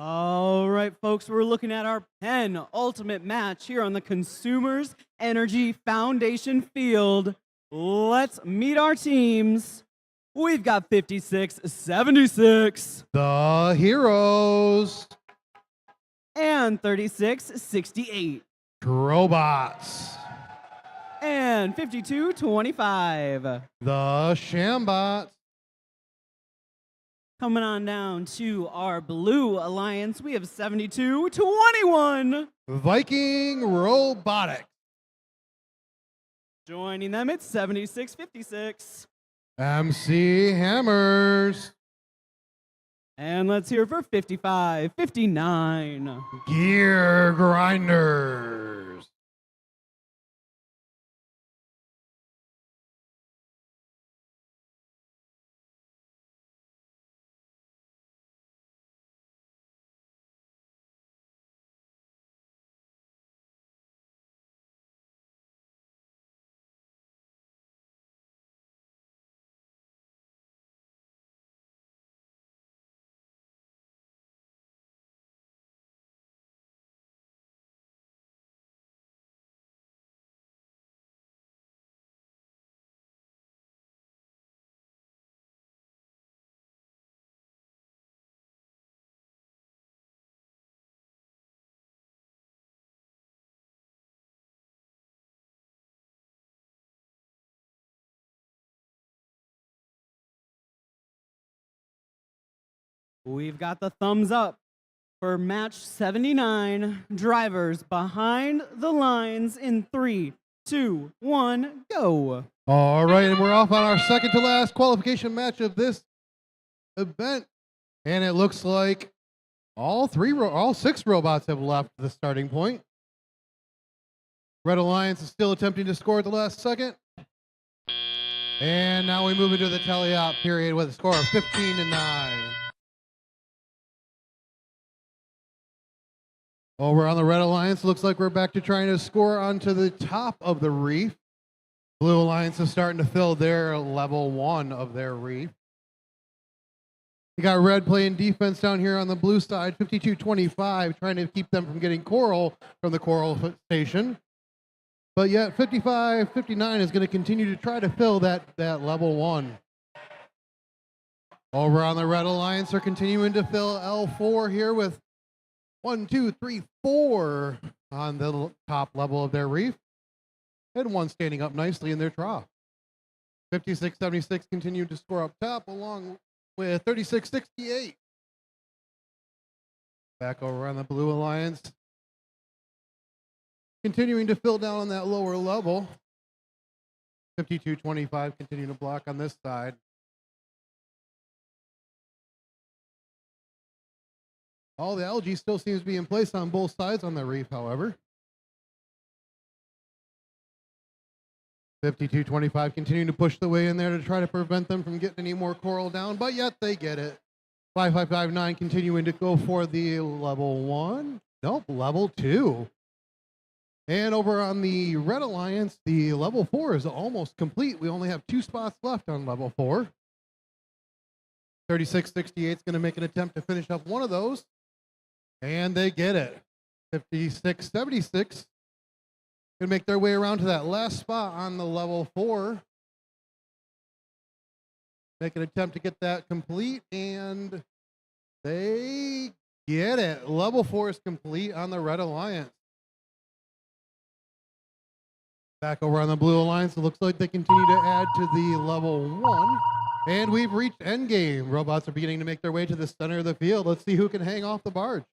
S1: All right, folks, we're looking at our penultimate match here on the Consumers Energy Foundation field. Let's meet our teams. We've got 56-76
S5: The Heroes.
S1: and 36-68
S5: Robots.
S1: and 52-25.
S5: The Shambots.
S1: Coming on down to our Blue Alliance, we have 72-21.
S5: Viking Robotics.
S1: Joining them, it's 76-56.
S5: MC Hammers.
S1: And let's hear for 55-59.
S5: Gear Grinders.
S1: We've got the thumbs up for match 79. Drivers behind the lines in 3, 2, 1, go.
S5: All right, and we're off on our second to last qualification match of this event. And it looks like all 6 robots have left the starting point. Red Alliance is still attempting to score at the last second. And now we move into the teleop period with a score of 15-9. Over on the Red Alliance, looks like we're back to trying to score onto the top of the reef. Blue Alliance is starting to fill their level 1 of their reef. You got Red playing defense down here on the blue side, 52-25, trying to keep them from getting coral from the coral station. But yet 55-59 is going to continue to try to fill that level 1. Over on the Red Alliance, they're continuing to fill L4 here with 1, 2, 3, 4 on the top level of their reef. And 1 standing up nicely in their trough. 56-76 continue to score up top along with 36-68. Back over on the Blue Alliance. Continuing to fill down on that lower level. 52-25 continue to block on this side. All the algae still seems to be in place on both sides on the reef, however. 52-25 continuing to push the way in there to try to prevent them from getting any more coral down, but yet they get it. 5559 continuing to go for the level 1. Nope, level 2. And over on the Red Alliance, the level 4 is almost complete. We only have 2 spots left on level 4. 36-68 is going to make an attempt to finish up one of those. And they get it. 56-76. Gonna make their way around to that last spot on the level 4. make an attempt to get that complete, and they get it. Level 4 is complete on the Red Alliance. Back over on the Blue Alliance, it looks like they continue to add to the level 1. And we've reached endgame. Robots are beginning to make their way to the center of the field. Let's see who can hang off the barge.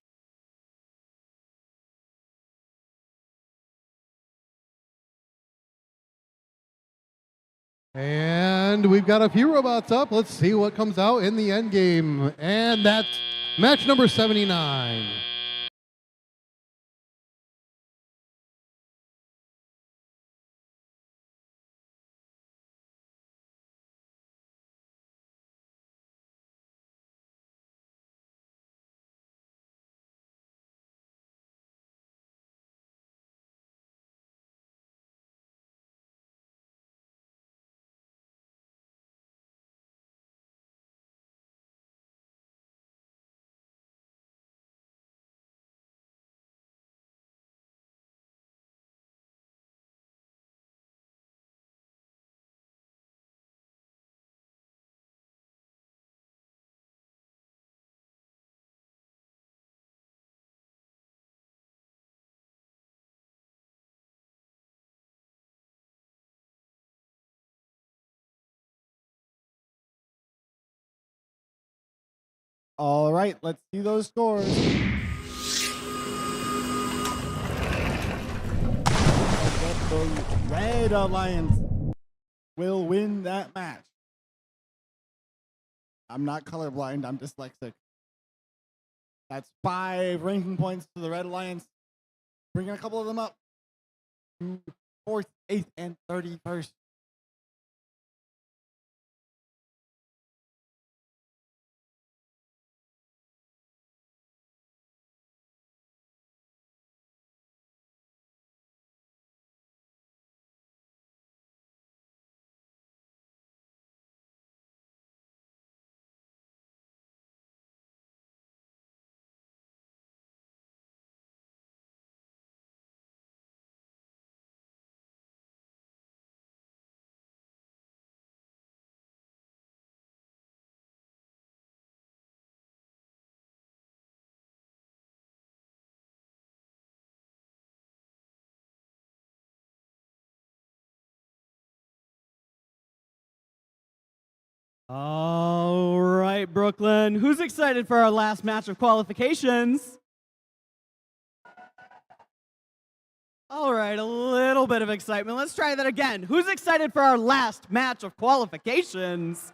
S5: And we've got a few robots up. Let's see what comes out in the end game. And that's match number 79.
S4: All right, let's see those scores. The Red Alliance will win that match. I'm not colorblind, I'm dyslexic. That's 5 ranking points to the Red Alliance, bringing a couple of them up to 4th, 8th, and 31st.
S1: All right, Brooklyn. Who's excited for our last match of qualifications? All right, a little bit of excitement. Let's try that again. Who's excited for our last match of qualifications?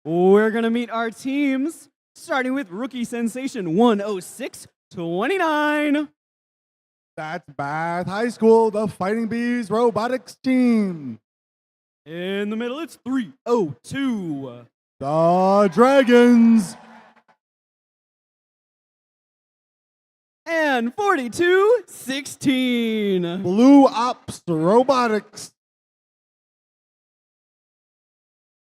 S1: We're going to meet our teams, starting with Rookie Sensation 106-29.
S4: That's Bath High School, the Fighting Bees robotics team.
S1: In the middle, it's 302.
S4: The Dragons.
S1: And 42-16.
S4: Blue Ops Robotics.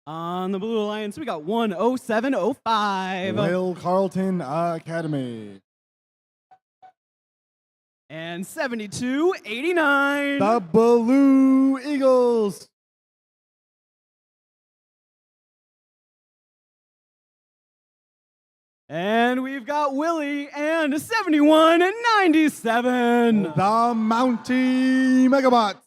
S1: On the Blue Alliance, we got 107-05.
S4: Will Carlton Academy.
S1: And 72-89.
S4: The Blue Eagles.
S1: And we've got Willie and 71-97.
S4: The Mountie Megabots.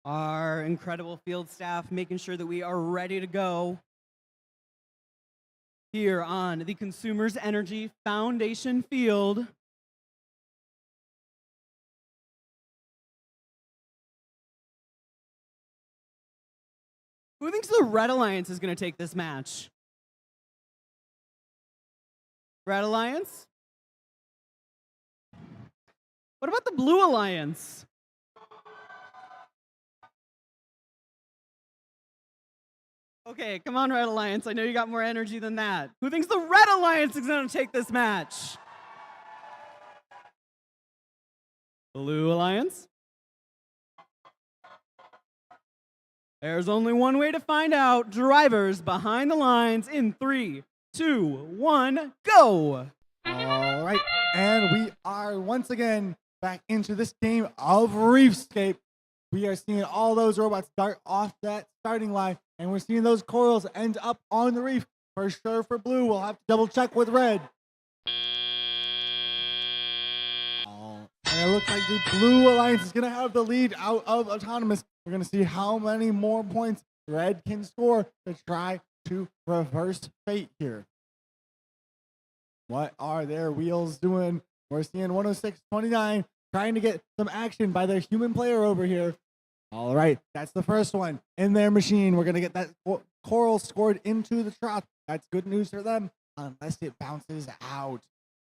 S1: Our incredible field staff making sure that we are ready to go here on the Consumers Energy Foundation field. Who thinks the Red Alliance is going to take this match? Red Alliance? What about the Blue Alliance? Okay, come on, Red Alliance. I know you got more energy than that. Who thinks the Red Alliance is going to take this match? Blue Alliance? There's only one way to find out. Drivers behind the lines in 3, 2, 1, go!
S4: All right, and we are once again back into this game of Reefscape. We are seeing all those robots start off that starting line, and we're seeing those corals end up on the reef. For sure for blue, we'll have to double check with red. And it looks like the Blue Alliance is going to have the lead out of Autonomous. We're going to see how many more points red can score to try to reverse fate here. What are their wheels doing? We're seeing 106.29 trying to get some action by their human player over here. All right, that's the first one in their machine. We're going to get that coral scored into the trough. That's good news for them, unless it bounces out.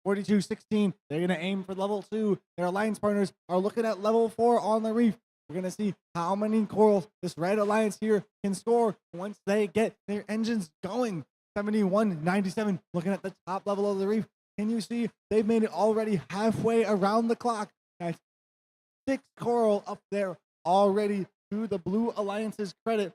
S4: 42-16, they're going to aim for level 2. Their alliance partners are looking at level 4 on the reef. We're going to see how many corals this red alliance here can score once they get their engines going. 71-97, looking at the top level of the reef. Can you see they've made it already halfway around the clock? That's 6 coral up there already to the Blue Alliance's credit.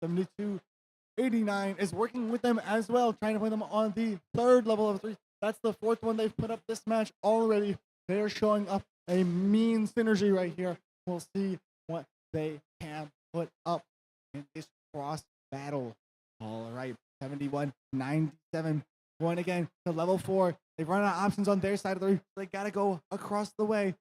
S4: 72-89 is working with them as well, trying to put them on the 3rd level of 3. That's the 4th one they've put up this match already. They're showing up a mean synergy right here. We'll see what they can put up in this cross battle. All right, 71-97. Going again to level 4. They've run out of options on their side of the reef. They got to go across the way.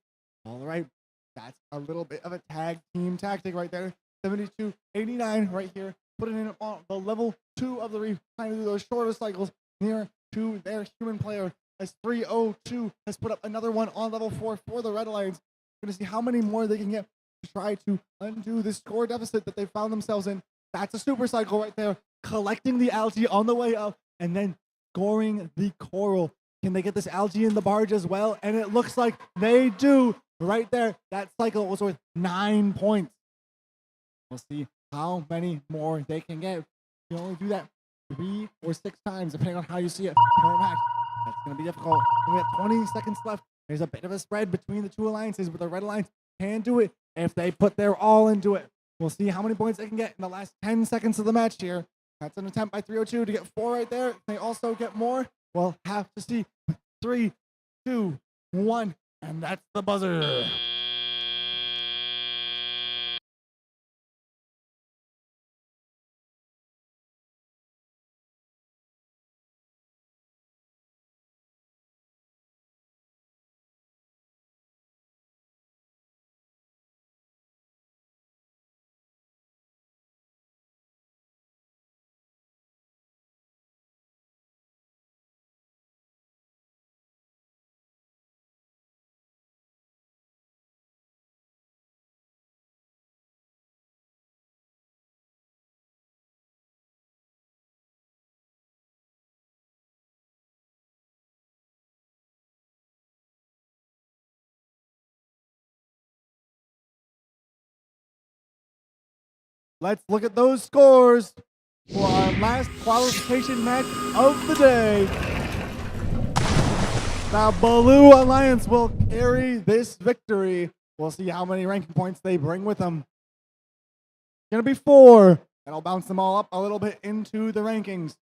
S4: All right, that's a little bit of a tag team tactic right there. 72-89 right here. Putting in on the level 2 of the reef. Trying to do those shorter cycles near to their human player, as 302 has put up another one on level 4 for the Red Alliance. We're going to see how many more they can get to try to undo this score deficit that they found themselves in. That's a super cycle right there, collecting the algae on the way up and then scoring the coral. Can they get this algae in the barge as well? And it looks like they do right there. That cycle was worth 9 points. We'll see how many more they can get. You only do that 3 or 6 times, depending on how you see it per match. That's going to be difficult. We have 20 seconds left. There's a bit of a spread between the 2 alliances, but the Red Alliance can do it if they put their all into it. We'll see how many points they can get in the last 10 seconds of the match here. That's an attempt by 302 to get 4 right there. If they also get more, we'll have to see. 3, 2, 1, and that's the buzzer. Let's look at those scores for our last qualification match of the day. The Blue Alliance will carry this victory. We'll see how many ranking points they bring with them. It's going to be 4. That'll bounce them all up a little bit into the rankings.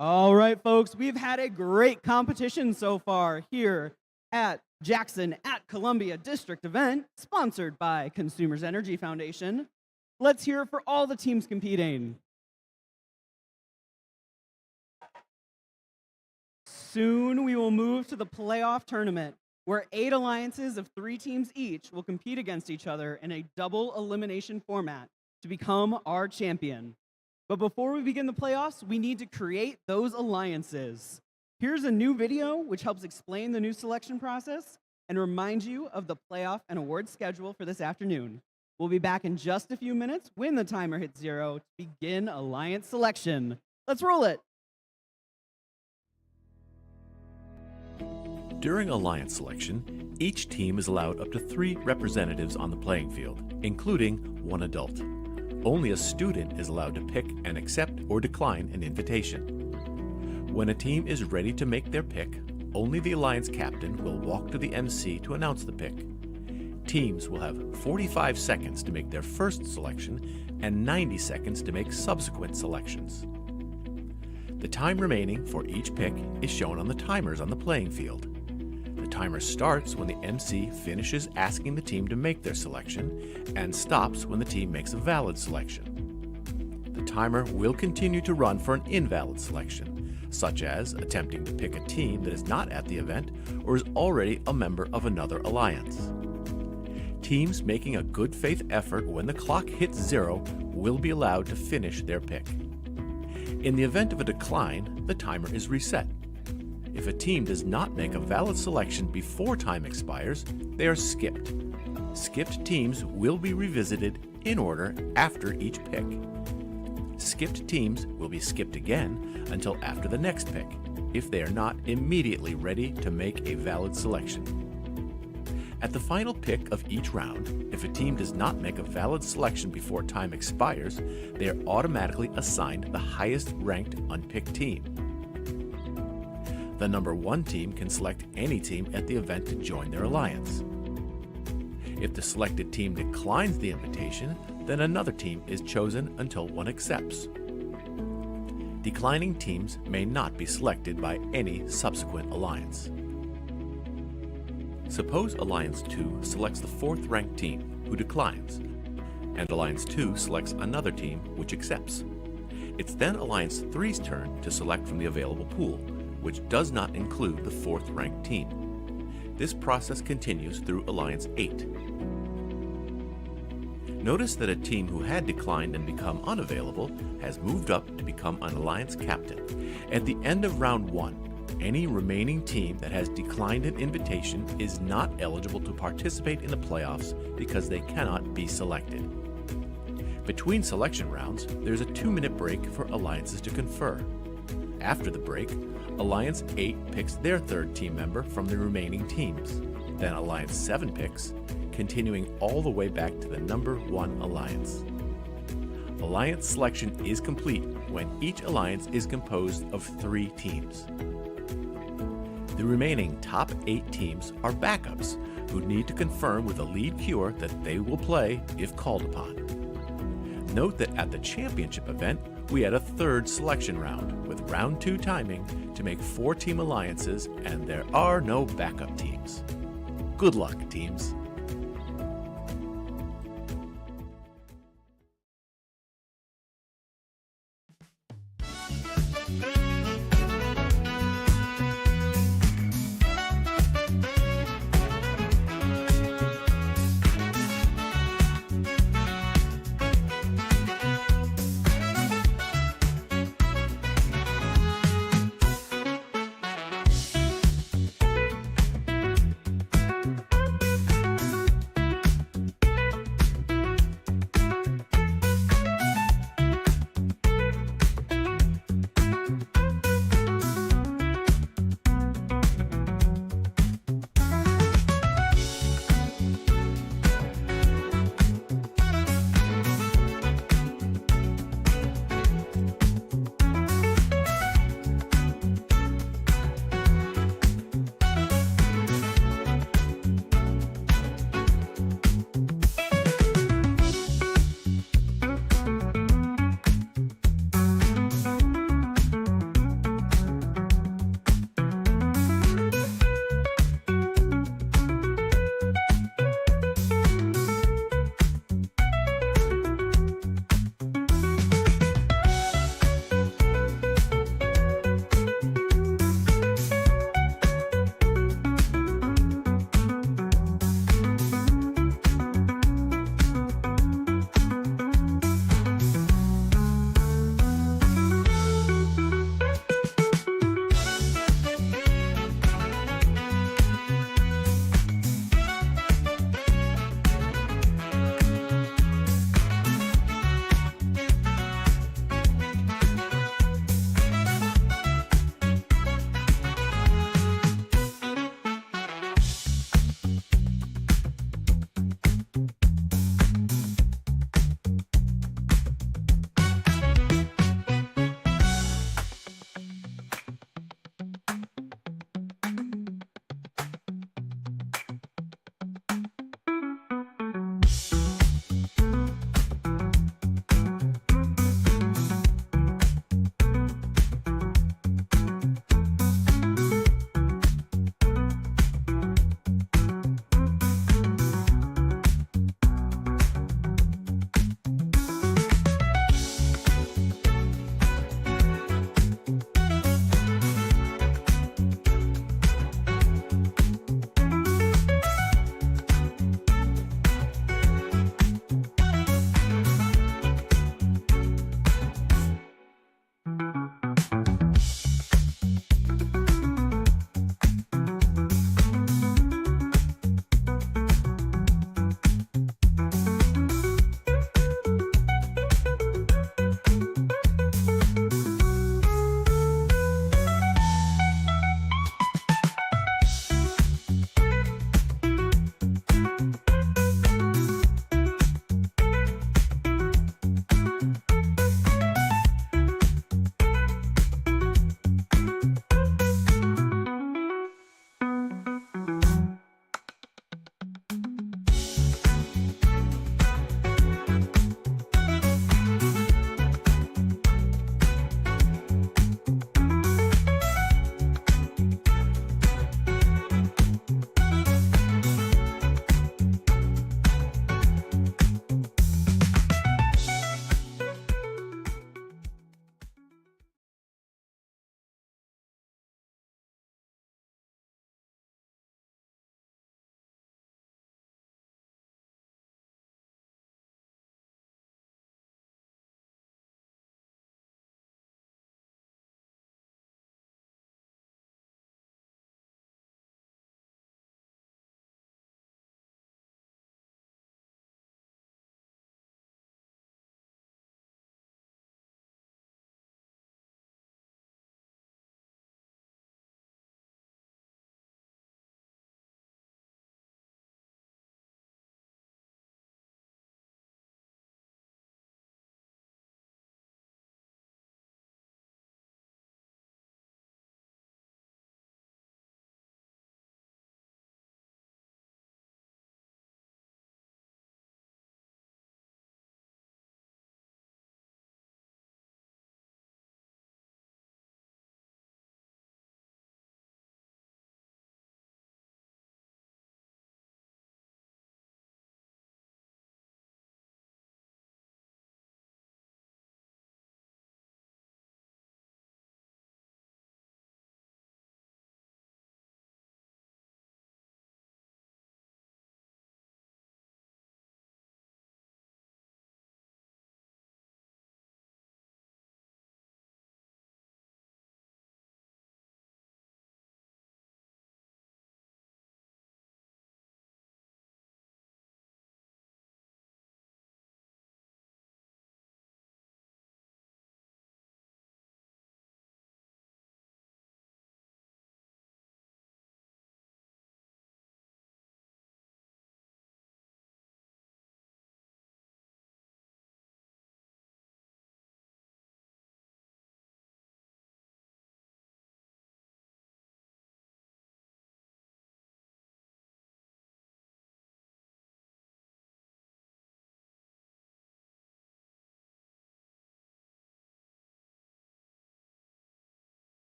S1: All right, folks, we've had a great competition so far here at Jackson at Columbia District event, sponsored by Consumers Energy Foundation. Let's hear it for all the teams competing. Soon we will move to the playoff tournament, where 8 alliances of 3 teams each will compete against each other in a double elimination format to become our champion. But before we begin the playoffs, we need to create those alliances. Here's a new video which helps explain the new selection process and remind you of the playoff and award schedule for this afternoon. We'll be back in just a few minutes when the timer hits 0 to begin alliance selection. Let's roll it.
S6: During alliance selection, each team is allowed up to 3 representatives on the playing field, including 1 adult. Only a student is allowed to pick and accept or decline an invitation. When a team is ready to make their pick, only the alliance captain will walk to the MC to announce the pick. Teams will have 45 seconds to make their first selection and 90 seconds to make subsequent selections. The time remaining for each pick is shown on the timers on the playing field. The timer starts when the MC finishes asking the team to make their selection and stops when the team makes a valid selection. The timer will continue to run for an invalid selection, such as attempting to pick a team that is not at the event or is already a member of another alliance. Teams making a good faith effort when the clock hits 0 will be allowed to finish their pick. In the event of a decline, the timer is reset. If a team does not make a valid selection before time expires, they are skipped. Skipped teams will be revisited in order after each pick. Skipped teams will be skipped again until after the next pick, if they are not immediately ready to make a valid selection. At the final pick of each round, if a team does not make a valid selection before time expires, they are automatically assigned the highest ranked unpicked team. The number 1 team can select any team at the event to join their alliance. If the selected team declines the invitation, then another team is chosen until one accepts. Declining teams may not be selected by any subsequent alliance. Suppose Alliance 2 selects the 4th ranked team, who declines, and Alliance 2 selects another team, which accepts. It's then Alliance 3's turn to select from the available pool, which does not include the 4th ranked team. This process continues through Alliance 8. Notice that a team who had declined and become unavailable has moved up to become an alliance captain. At the end of round 1, any remaining team that has declined an invitation is not eligible to participate in the playoffs because they cannot be selected. Between selection rounds, there's a 2-minute break for alliances to confer. After the break, Alliance 8 picks their 3rd team member from the remaining teams. Then Alliance 7 picks, continuing all the way back to the number 1 alliance. Alliance selection is complete when each alliance is composed of 3 teams. The remaining top 8 teams are backups who need to confirm with a lead queuer that they will play if called upon. Note that at the championship event, we had a 3rd selection round with round 2 timing to make 4-team alliances, and there are no backup teams. Good luck, teams.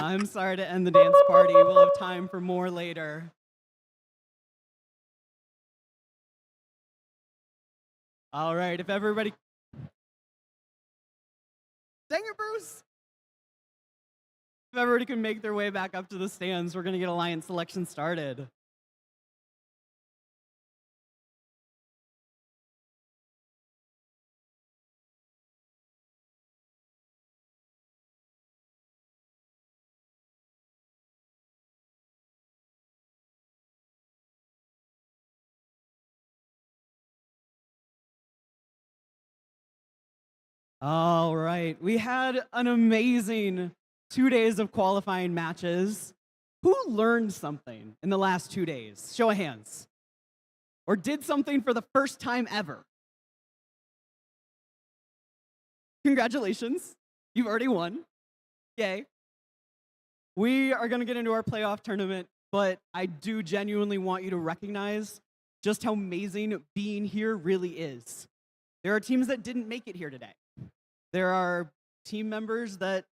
S1: I'm sorry to end the dance party. We'll have time for more later. All right, if everybody. Dang it, Bruce! If everybody can make their way back up to the stands, we're going to get Alliance selection started. All right, we had an amazing 2 days of qualifying matches. Who learned something in the last 2 days? Show of hands. Or did something for the first time ever? Congratulations, you've already won. Yay. We are gonna get into our playoff tournament, but I do genuinely want you to recognize just how amazing being here really is. There are teams that didn't make it here today. There are team members that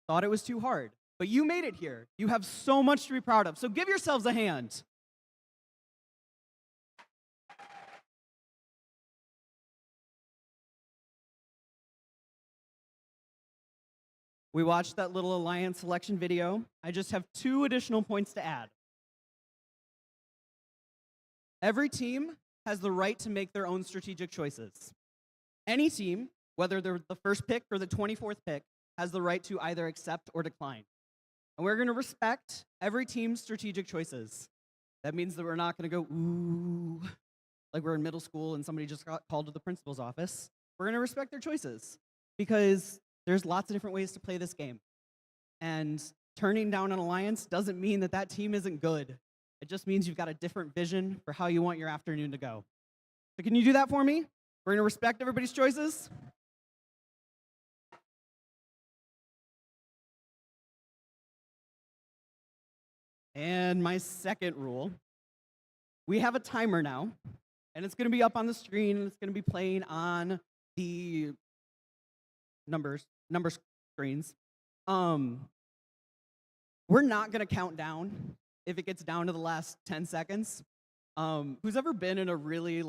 S1: thought it was too hard, but you made it here. You have so much to be proud of, so give yourselves a hand. We watched that little Alliance selection video. I just have 2 additional points to add. Every team has the right to make their own strategic choices. Any team, whether they're the first pick or the 24th pick, has the right to either accept or decline. And we're going to respect every team's strategic choices. That means that we're not going to go, ooh, like we're in middle school and somebody just got called to the principal's office. We're going to respect their choices because there's lots of different ways to play this game. And turning down an Alliance doesn't mean that that team isn't good. It just means you've got a different vision for how you want your afternoon to go. So can you do that for me? We're going to respect everybody's choices. And my second rule, we have a timer now, and it's going to be up on the screen, and it's going to be playing on the number screens. We're not going to count down if it gets down to the last 10 seconds. Who's ever been in a really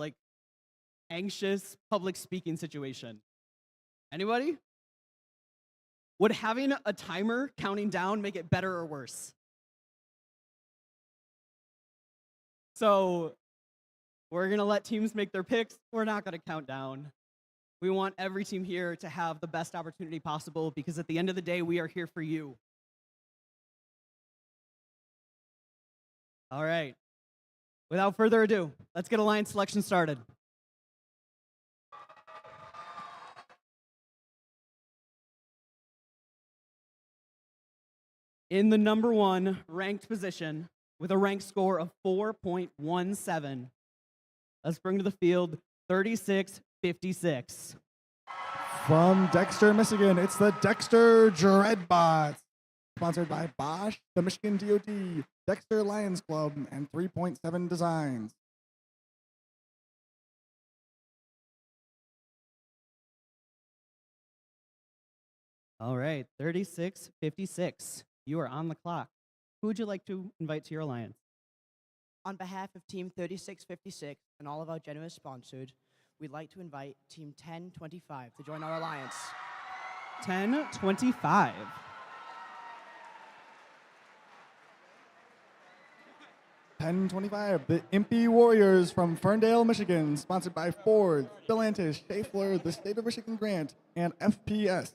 S1: anxious public speaking situation? Anybody? Would having a timer counting down make it better or worse? So we're going to let teams make their picks. We're not going to count down. We want every team here to have the best opportunity possible because at the end of the day, we are here for you. All right. Without further ado, let's get Alliance selection started. In the number 1 ranked position with a rank score of 4.17, let's bring to the field 3656.
S4: From Dexter, Michigan, it's the Dexter Dreadbots. Sponsored by Bosch, the Michigan DoD, Dexter Lions Club, and 3.7 Designs.
S1: All right, 3656. You are on the clock. Who would you like to invite to your Alliance?
S7: On behalf of Team 3656 and all of our generous sponsors, we'd like to invite Team 1025 to join our Alliance.
S1: 1025.
S4: $10.25, the Impy Warriors from Ferndale, Michigan, sponsored by Ford, Stellantis, Schaeffler, the State of Michigan Grant, and FPS.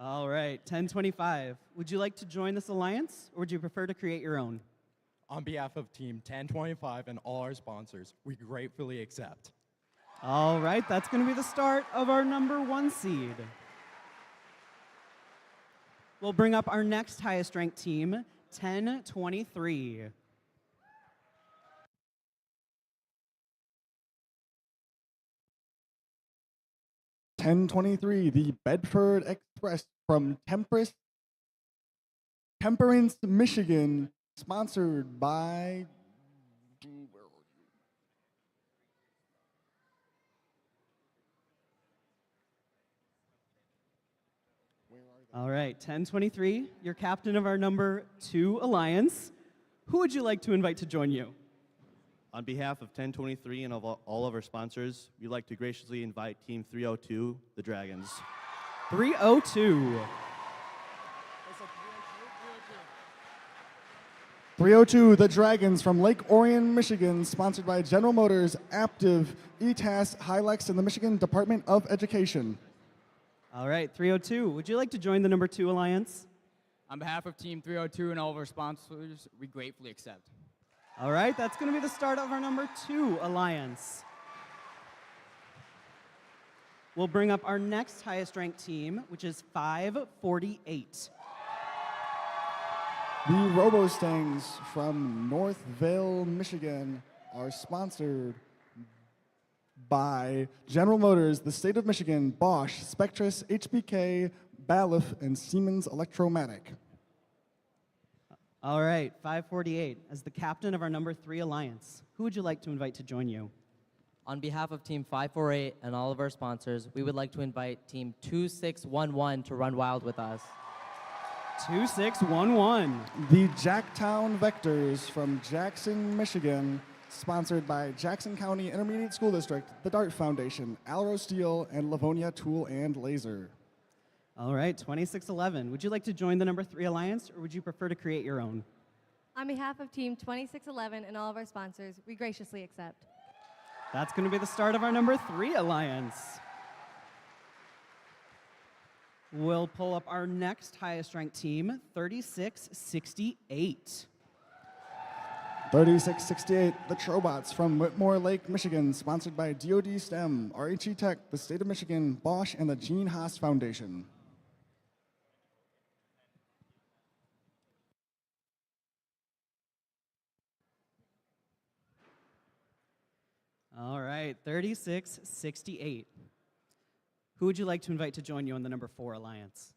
S1: All right, 1025. Would you like to join this alliance, or would you prefer to create your own?
S8: On behalf of Team 1025 and all our sponsors, we gratefully accept.
S1: All right, that's going to be the start of our number 1 seed. We'll bring up our next highest ranked team, 1023.
S4: $10.23, the Bedford Express from Temperance, Michigan, sponsored by
S1: All right, 1023, you're captain of our number 2 alliance. Who would you like to invite to join you?
S9: On behalf of 1023 and of all of our sponsors, we'd like to graciously invite Team 302, the Dragons.
S1: 302.
S4: 302, the Dragons from Lake Orion, Michigan, sponsored by General Motors, Aptiv, ETAS, Hilux, and the Michigan Department of Education.
S1: All right, 302, would you like to join the number 2 alliance?
S10: On behalf of Team 302 and all of our sponsors, we gratefully accept.
S1: All right, that's going to be the start of our number 2 alliance. We'll bring up our next highest ranked team, which is 548.
S4: The RoboStangs from Northville, Michigan are sponsored by General Motors, the State of Michigan, Bosch, Spectrus, HBK, Balluff, and Siemens Electromatic.
S1: All right, 548, as the captain of our number 3 alliance, who would you like to invite to join you?
S11: On behalf of Team 548 and all of our sponsors, we would like to invite Team 2611 to run wild with us.
S1: 2611.
S4: The Jacktown Vectors from Jackson, Michigan, sponsored by Jackson County Intermediate School District, the DART Foundation, Alro Steel, and Livonia Tool and Laser.
S1: All right, 2611. Would you like to join the number 3 alliance, or would you prefer to create your own?
S3: On behalf of Team 2611 and all of our sponsors, we graciously accept.
S1: That's going to be the start of our number 3 alliance. We'll pull up our next highest ranked team, 3668.
S4: 3668, the Trobots from Whitmore Lake, Michigan, sponsored by DoD STEM, RHE Tech, the State of Michigan, Bosch, and the Gene Haas Foundation.
S1: All right, 3668. Who would you like to invite to join you on the number 4 alliance?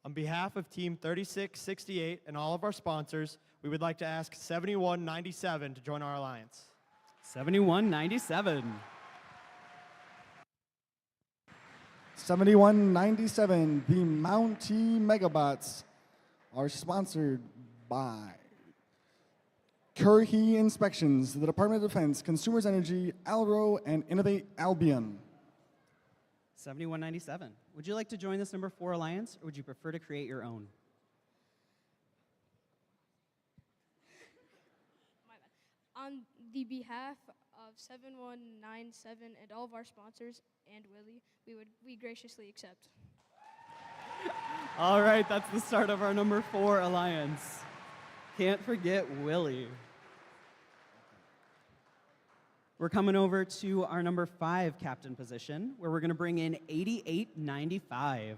S8: On behalf of Team 3668 and all of our sponsors, we would like to ask 7197 to join our alliance.
S1: 7197.
S4: 7197, the Mountie Megabots are sponsored by Currey Inspections, the Department of Defense, Consumers Energy, Alro, and Innovate Albion.
S1: 7197. Would you like to join this number 4 alliance, or would you prefer to create your own?
S3: On the behalf of 7197 and all of our sponsors and Willie, we graciously accept.
S1: All right, that's the start of our number 4 alliance. Can't forget Willie. We're coming over to our number 5 captain position, where we're going to bring in 8895.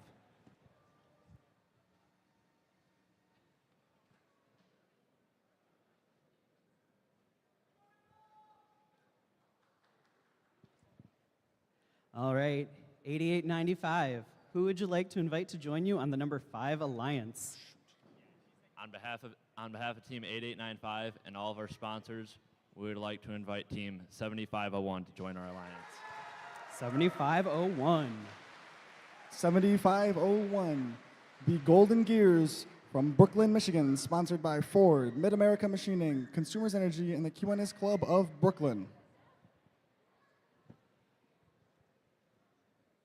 S1: All right, 8895. Who would you like to invite to join you on the number 5 alliance?
S12: On behalf of Team 8895 and all of our sponsors, we would like to invite Team 7501 to join our alliance.
S1: 7501.
S4: 7501, the Golden Gears from Brooklyn, Michigan, sponsored by Ford, Mid-America Machining, Consumers Energy, and the QNS Club of Brooklyn.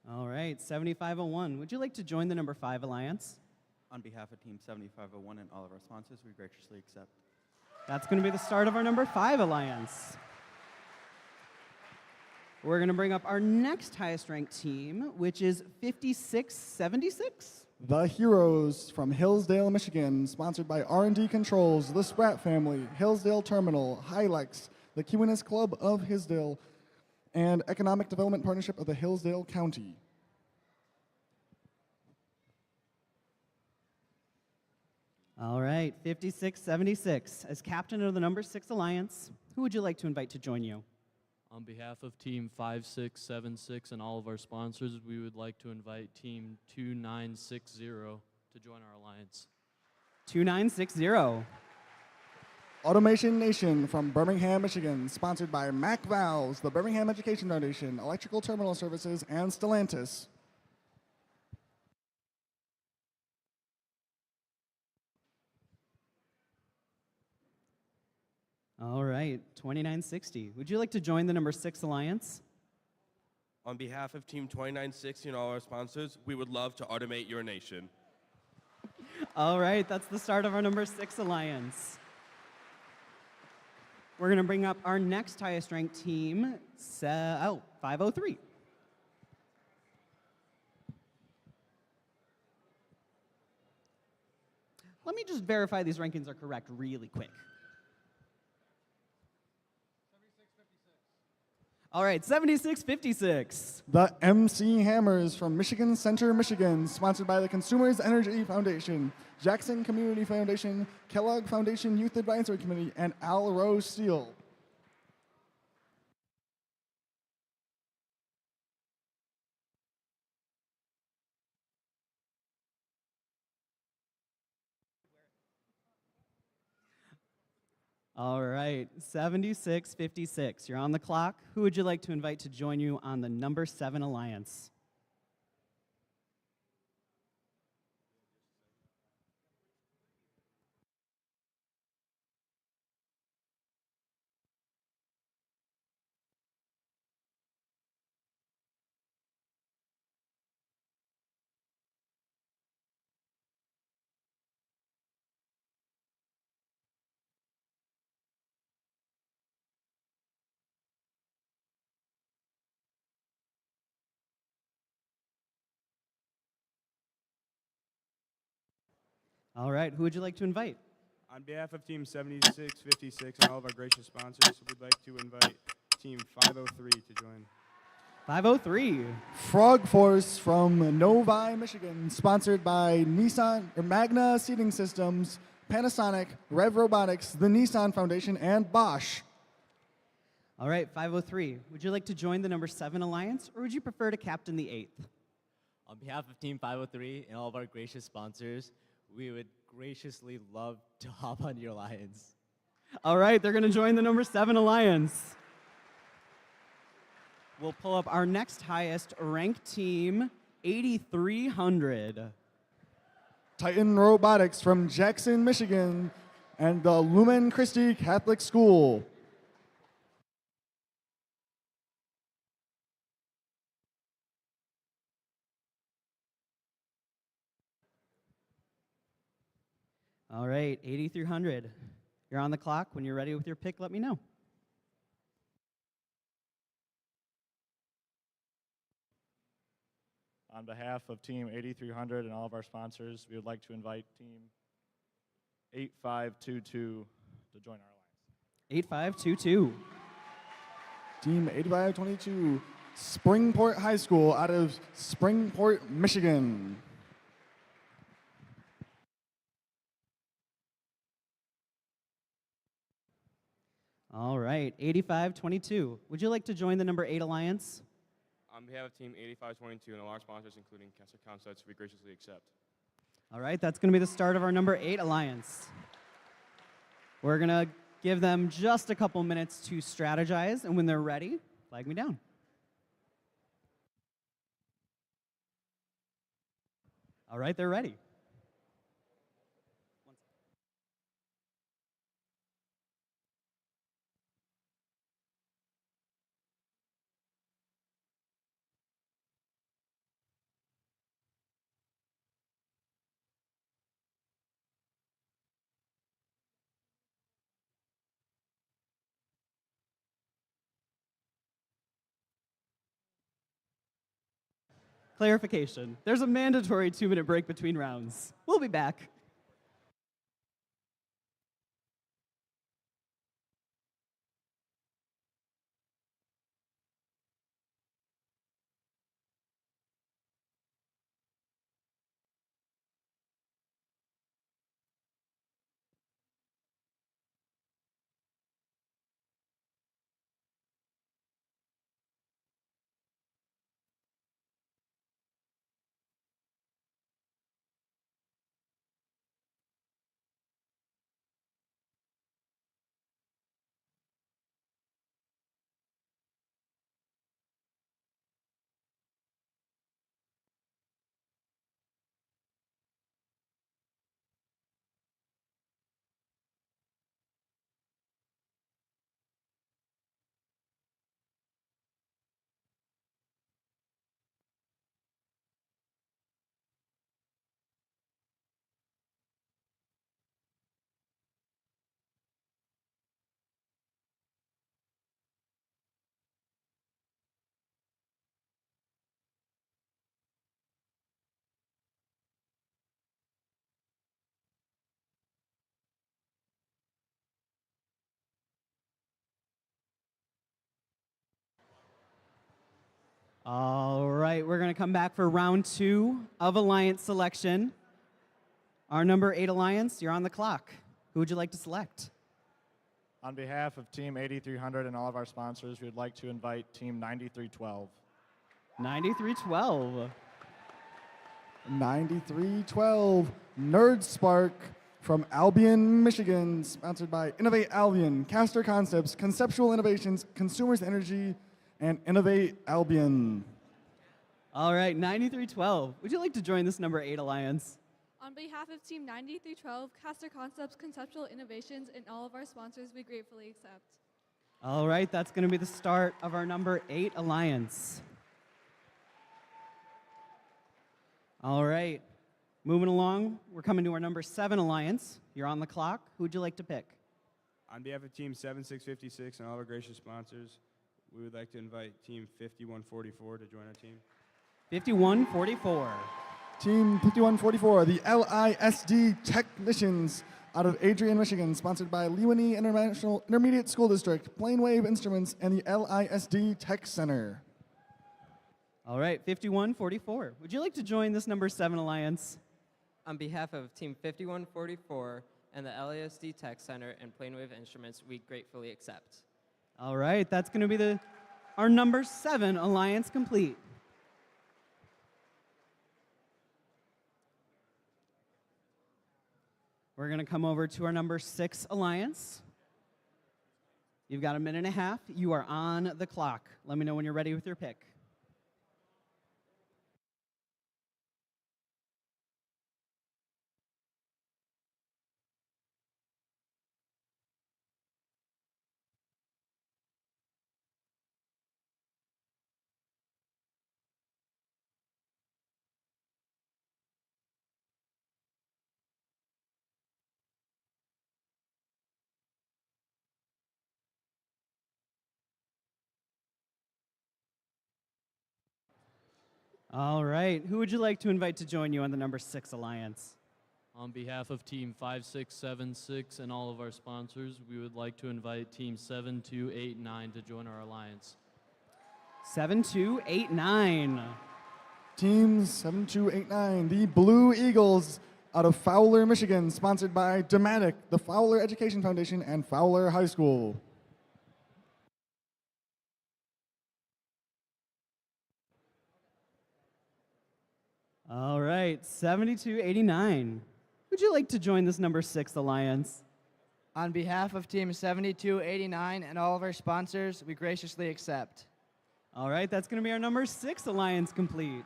S1: All right, 7501. Would you like to join the number 5 alliance?
S9: On behalf of Team 7501 and all of our sponsors, we graciously accept.
S1: That's going to be the start of our number 5 alliance. We're going to bring up our next highest ranked team, which is 5676.
S4: The Heroes from Hillsdale, Michigan, sponsored by R&D Controls, the Spratt family, Hillsdale Terminal, Hilux, the QNS Club of Hillsdale, and Economic Development Partnership of the Hillsdale County.
S1: All right, 5676. As captain of the number 6 alliance, who would you like to invite to join you?
S13: On behalf of Team 5676 and all of our sponsors, we would like to invite Team 2960 to join our alliance.
S1: 2960.
S4: Automation Nation from Birmingham, Michigan, sponsored by Mac Valves, the Birmingham Education Foundation, Electrical Terminal Services, and Stellantis.
S1: All right, 2960. Would you like to join the number 6 alliance?
S14: On behalf of Team 2960 and all our sponsors, we would love to automate your nation.
S1: All right, that's the start of our number 6 alliance. We're going to bring up our next highest ranked team, 503. Let me just verify these rankings are correct really quick. All right, 7656.
S4: The MC Hammers from Michigan Center, Michigan, sponsored by the Consumers Energy Foundation, Jackson Community Foundation, Kellogg Foundation Youth Advisory Committee, and Al Rose Steel.
S1: All right, 7656. You're on the clock. Who would you like to invite to join you on the number 7 alliance? All right, who would you like to invite?
S15: On behalf of Team 7656 and all of our gracious sponsors, we'd like to invite Team 503 to join.
S1: 503.
S4: Frog Force from Novi, Michigan, sponsored by Nissan or Magna Seating Systems, Panasonic, Rev Robotics, the Nissan Foundation, and Bosch.
S1: All right, 503. Would you like to join the number 7 alliance, or would you prefer to captain the 8th?
S16: On behalf of Team 503 and all of our gracious sponsors, we would graciously love to hop on your alliance.
S1: All right, they're going to join the number 7 alliance. We'll pull up our next highest ranked team, 8300.
S4: Titan Robotics from Jackson, Michigan, and the Lumen Christi Catholic School.
S1: All right, 8300. You're on the clock. When you're ready with your pick, let me know.
S17: On behalf of Team 8300 and all of our sponsors, we would like to invite Team 8522 to join our alliance.
S1: 8522.
S4: Team 8522, Springport High School out of Springport, Michigan.
S1: All right, 8522. Would you like to join the number 8 alliance?
S15: On behalf of Team 8522 and all our sponsors, including Kessler Concepts, we graciously accept.
S1: All right, that's going to be the start of our number 8 alliance. We're going to give them just a couple minutes to strategize, and when they're ready, flag me down. All right, they're ready. Clarification. There's a mandatory 2-minute break between rounds. We'll be back. All right, we're going to come back for round 2 of Alliance selection. Our number 8 Alliance, you're on the clock. Who would you like to select?
S17: On behalf of Team 8300 and all of our sponsors, we would like to invite Team 9312.
S1: 9312.
S4: 9312, Nerd Spark from Albion, Michigan, sponsored by Innovate Albion, Caster Concepts, Conceptual Innovations, Consumers Energy, and Innovate Albion.
S1: All right, 9312. Would you like to join this number 8 Alliance?
S18: On behalf of Team 9312, Caster Concepts, Conceptual Innovations, and all of our sponsors, we gratefully accept.
S1: All right, that's going to be the start of our number 8 Alliance. All right, moving along, we're coming to our number 7 Alliance. You're on the clock. Who would you like to pick?
S15: On behalf of Team 7656 and all our gracious sponsors, we would like to invite Team 5144 to join our team.
S1: 5144.
S4: Team 5144, the LISD Technicians out of Adrian, Michigan, sponsored by Lewanee International Intermediate School District, Planewave Instruments, and the LISD Tech Center.
S1: All right, 5144. Would you like to join this number 7 Alliance?
S19: On behalf of Team 5144 and the LASD Tech Center and Planewave Instruments, we gratefully accept.
S1: All right, that's going to be our number 7 Alliance complete. We're going to come over to our number 6 Alliance. You've got a minute and a half. You are on the clock. Let me know when you're ready with your pick. All right. Who would you like to invite to join you on the number 6 Alliance?
S13: On behalf of Team 5676 and all of our sponsors, we would like to invite Team 7289 to join our alliance.
S1: 7289.
S4: Team 7289, the Blue Eagles out of Fowler, Michigan, sponsored by Dematic, the Fowler Education Foundation, and Fowler High School.
S1: All right, 7289. Would you like to join this number 6 Alliance?
S7: On behalf of Team 7289 and all of our sponsors, we graciously accept.
S1: All right, that's going to be our number 6 Alliance complete.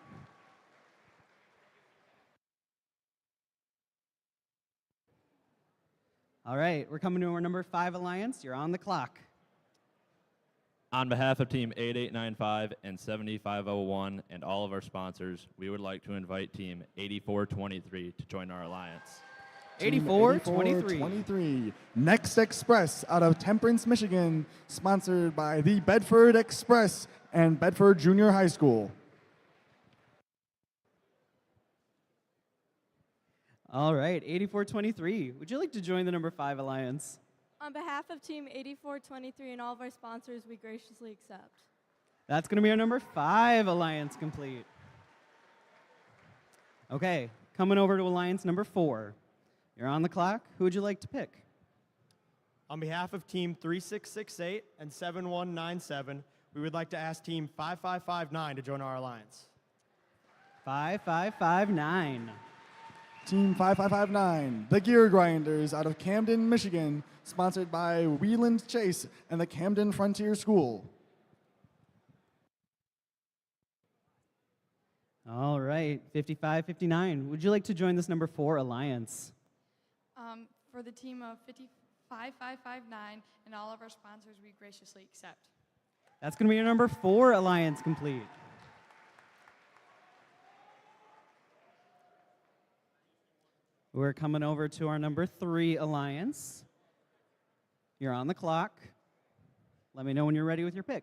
S1: All right, we're coming to our number 5 Alliance. You're on the clock.
S12: On behalf of Team 8895 and 7501 and all of our sponsors, we would like to invite Team 8423 to join our alliance.
S4: 8423. Next Express out of Temperance, Michigan, sponsored by the Bedford Express and Bedford Junior High School.
S1: All right, 8423. Would you like to join the number 5 Alliance?
S18: On behalf of Team 8423 and all of our sponsors, we graciously accept.
S1: That's going to be our number 5 Alliance complete. Okay, coming over to Alliance number 4. You're on the clock. Who would you like to pick?
S8: On behalf of Team 3668 and 7197, we would like to ask Team 5559 to join our alliance.
S1: 5559.
S4: Team 5559, the Gear Grinders out of Camden, Michigan, sponsored by Wieland Chase and the Camden Frontier School.
S1: All right, 5559. Would you like to join this number 4 Alliance?
S18: For the team of 5559 and all of our sponsors, we graciously accept.
S1: That's going to be your number 4 Alliance complete. We're coming over to our number 3 Alliance. You're on the clock. Let me know when you're ready with your pick.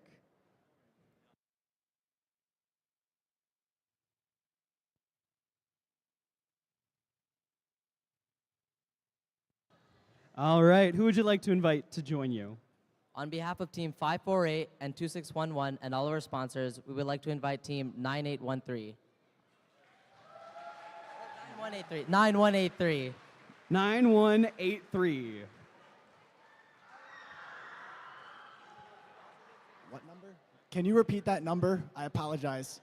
S1: All right, who would you like to invite to join you?
S11: On behalf of Team 548 and 2611 and all of our sponsors, we would like to invite Team 9813. 9183. 9183.
S1: 9183.
S4: What number? Can you repeat that number? I apologize.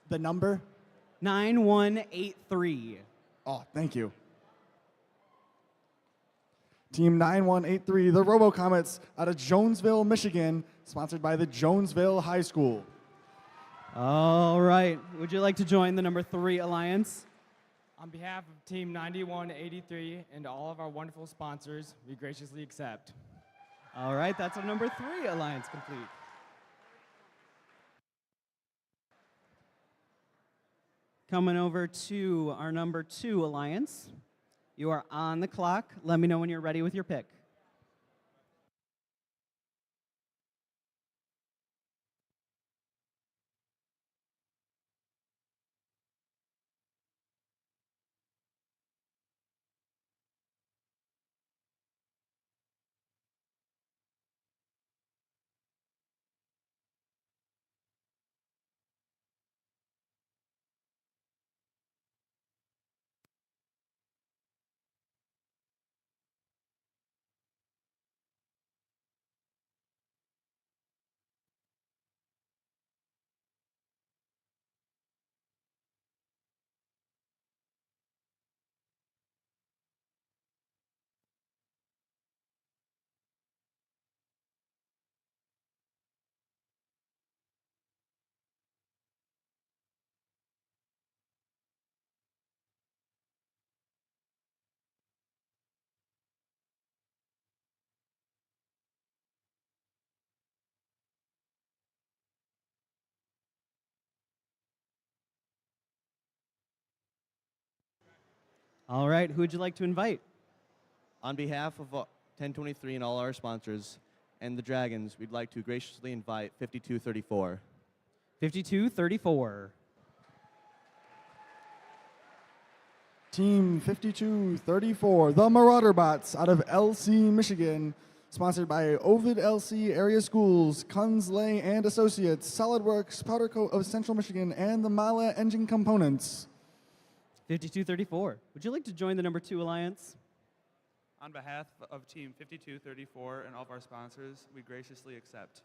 S4: The number?
S1: 9183.
S4: Oh, thank you. Team 9183, the RoboComets out of Jonesville, Michigan, sponsored by the Jonesville High School.
S1: All right. Would you like to join the number 3 alliance?
S10: On behalf of Team 9183 and all of our wonderful sponsors, we graciously accept.
S1: All right, that's our number 3 alliance complete. Coming over to our number 2 alliance. You are on the clock. Let me know when you're ready with your pick. All right, who would you like to invite?
S9: On behalf of 1023 and all our sponsors and the Dragons, we'd like to graciously invite 5234.
S1: 5234.
S4: Team 5234, the Marauder Bots out of LC, Michigan, sponsored by Ovid LC Area Schools, Kunsley and Associates, SolidWorks, Powder Coat of Central Michigan, and the Mala Engine Components.
S1: 5234. Would you like to join the number 2 alliance?
S20: On behalf of Team 5234 and all of our sponsors, we graciously accept.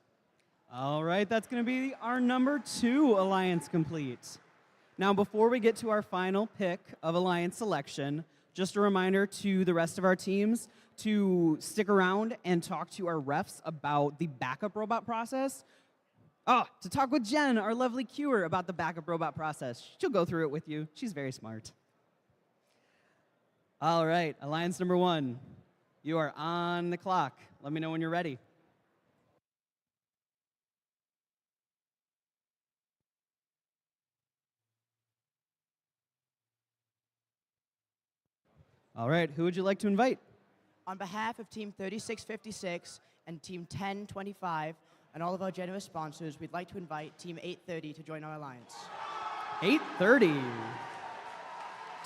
S1: All right, that's going to be our number 2 alliance complete. Now, before we get to our final pick of alliance selection, just a reminder to the rest of our teams to stick around and talk to our refs about the backup robot process. To talk with Jen, our lovely Q-er, about the backup robot process. She'll go through it with you. She's very smart. All right, alliance number 1. You are on the clock. Let me know when you're ready. All right, who would you like to invite?
S7: On behalf of Team 3656 and Team 1025 and all of our generous sponsors, we'd like to invite Team 830 to join our alliance.
S1: 830.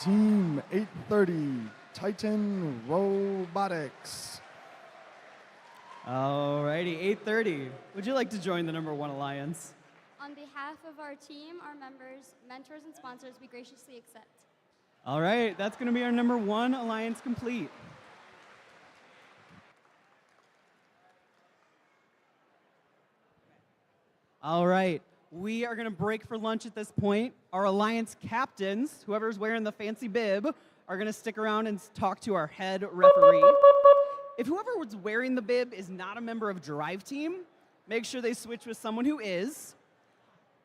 S4: Team 830, Titan Robotics.
S1: All righty, 830. Would you like to join the number 1 alliance?
S21: On behalf of our team, our members, mentors, and sponsors, we graciously accept.
S1: All right, that's going to be our number 1 alliance complete. All right, we are going to break for lunch at this point. Our alliance captains, whoever's wearing the fancy bib, are going to stick around and talk to our head referee. If whoever was wearing the bib is not a member of Drive Team, make sure they switch with someone who is.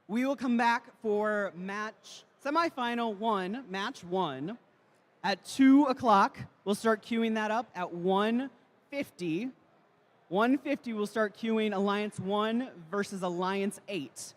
S1: We will come back for semifinal 1, match 1, at 2 o'clock. We'll start queuing that up at 1:50. 1:50, we'll start queuing Alliance 1 versus Alliance 8.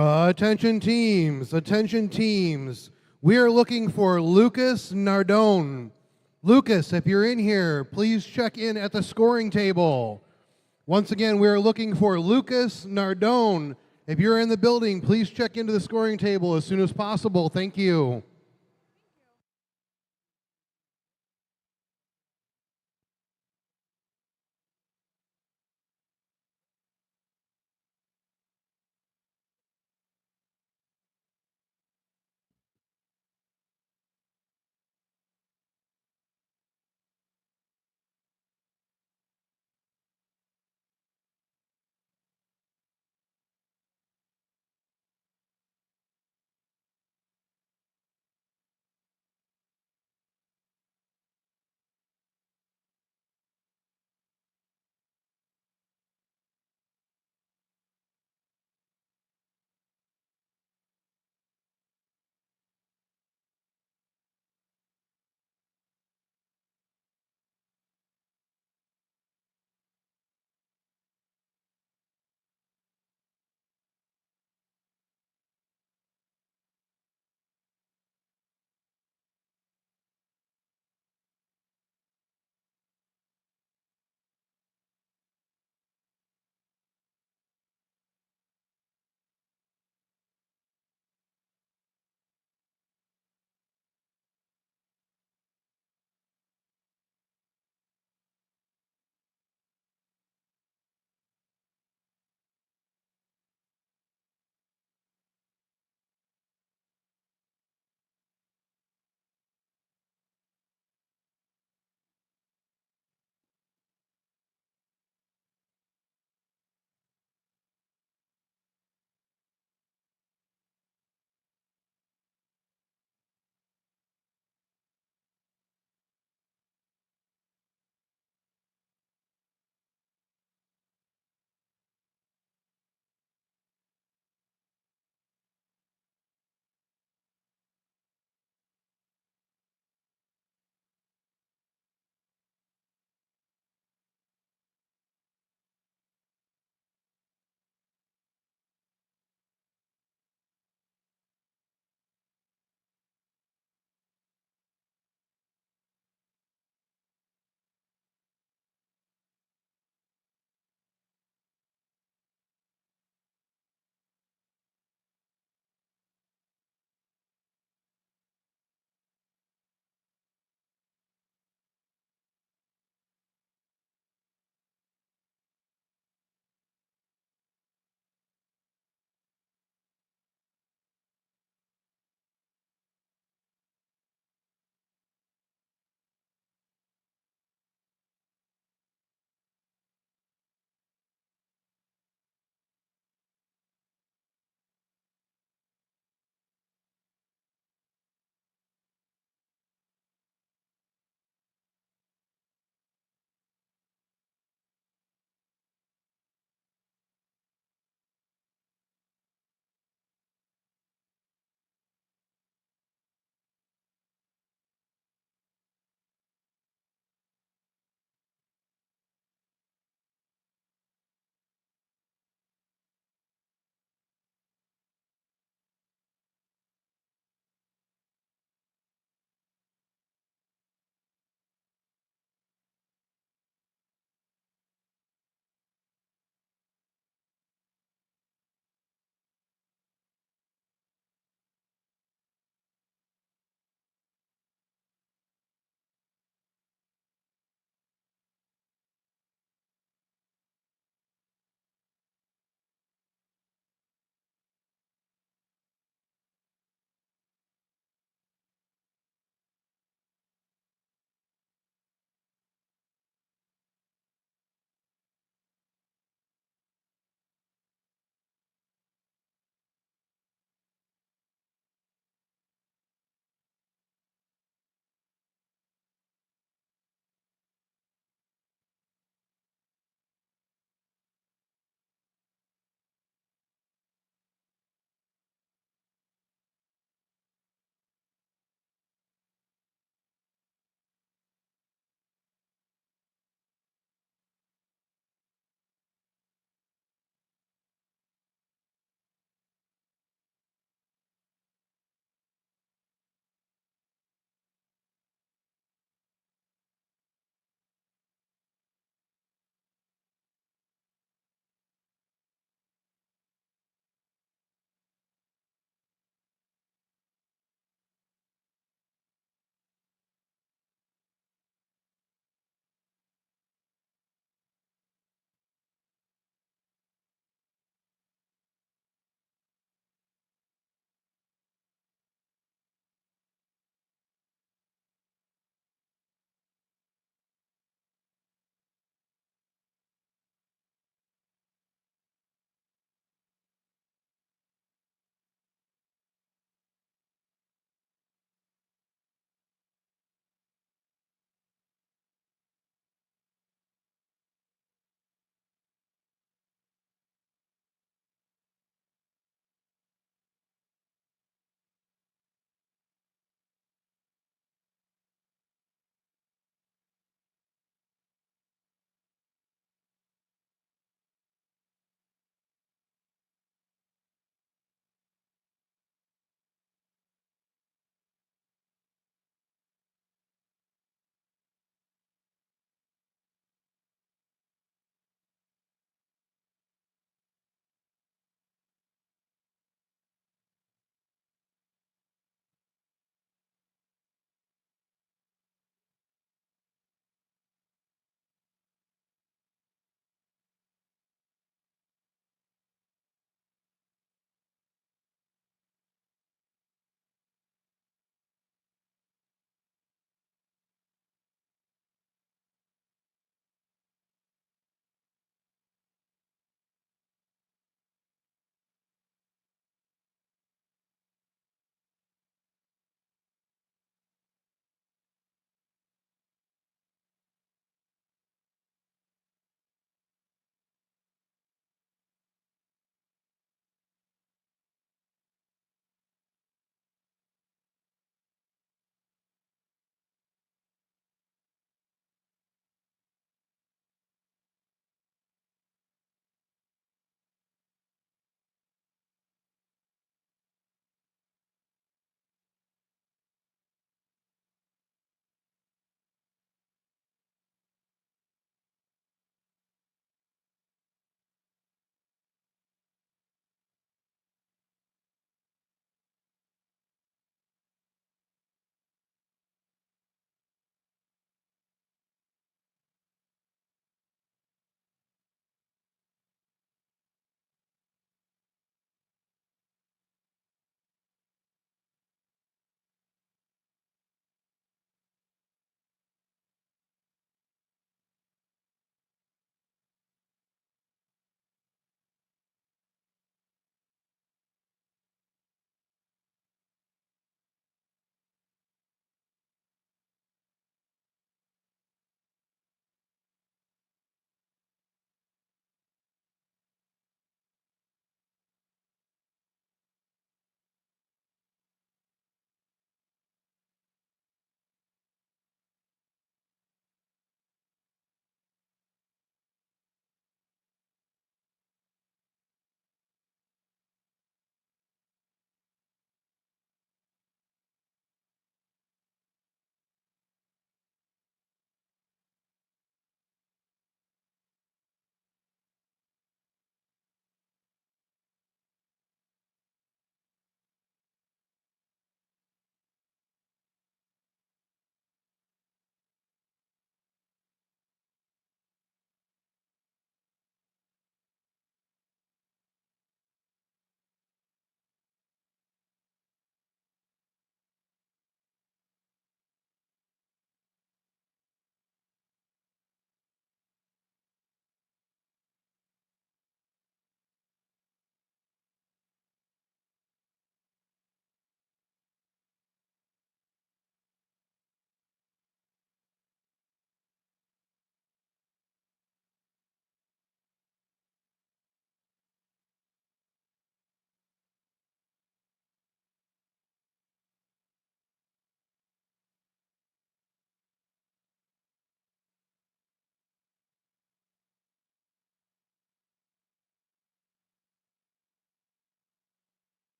S5: Attention teams, attention teams. We are looking for Lucas Nardone. Lucas, if you're in here, please check in at the scoring table. Once again, we are looking for Lucas Nardone. If you're in the building, please check into the scoring table as soon as possible. Thank you.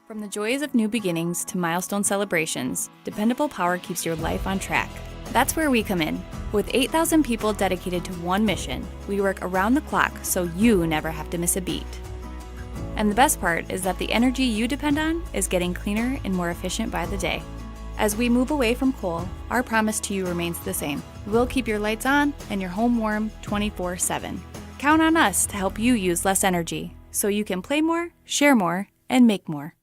S2: From the joys of new beginnings to milestone celebrations, dependable power keeps your life on track. That's where we come in. With 8,000 people dedicated to one mission, we work around the clock so you never have to miss a beat. And the best part is that the energy you depend on is getting cleaner and more efficient by the day. As we move away from coal, our promise to you remains the same. We'll keep your lights on and your home warm 24/7. Count on us to help you use less energy so you can play more, share more, and make more.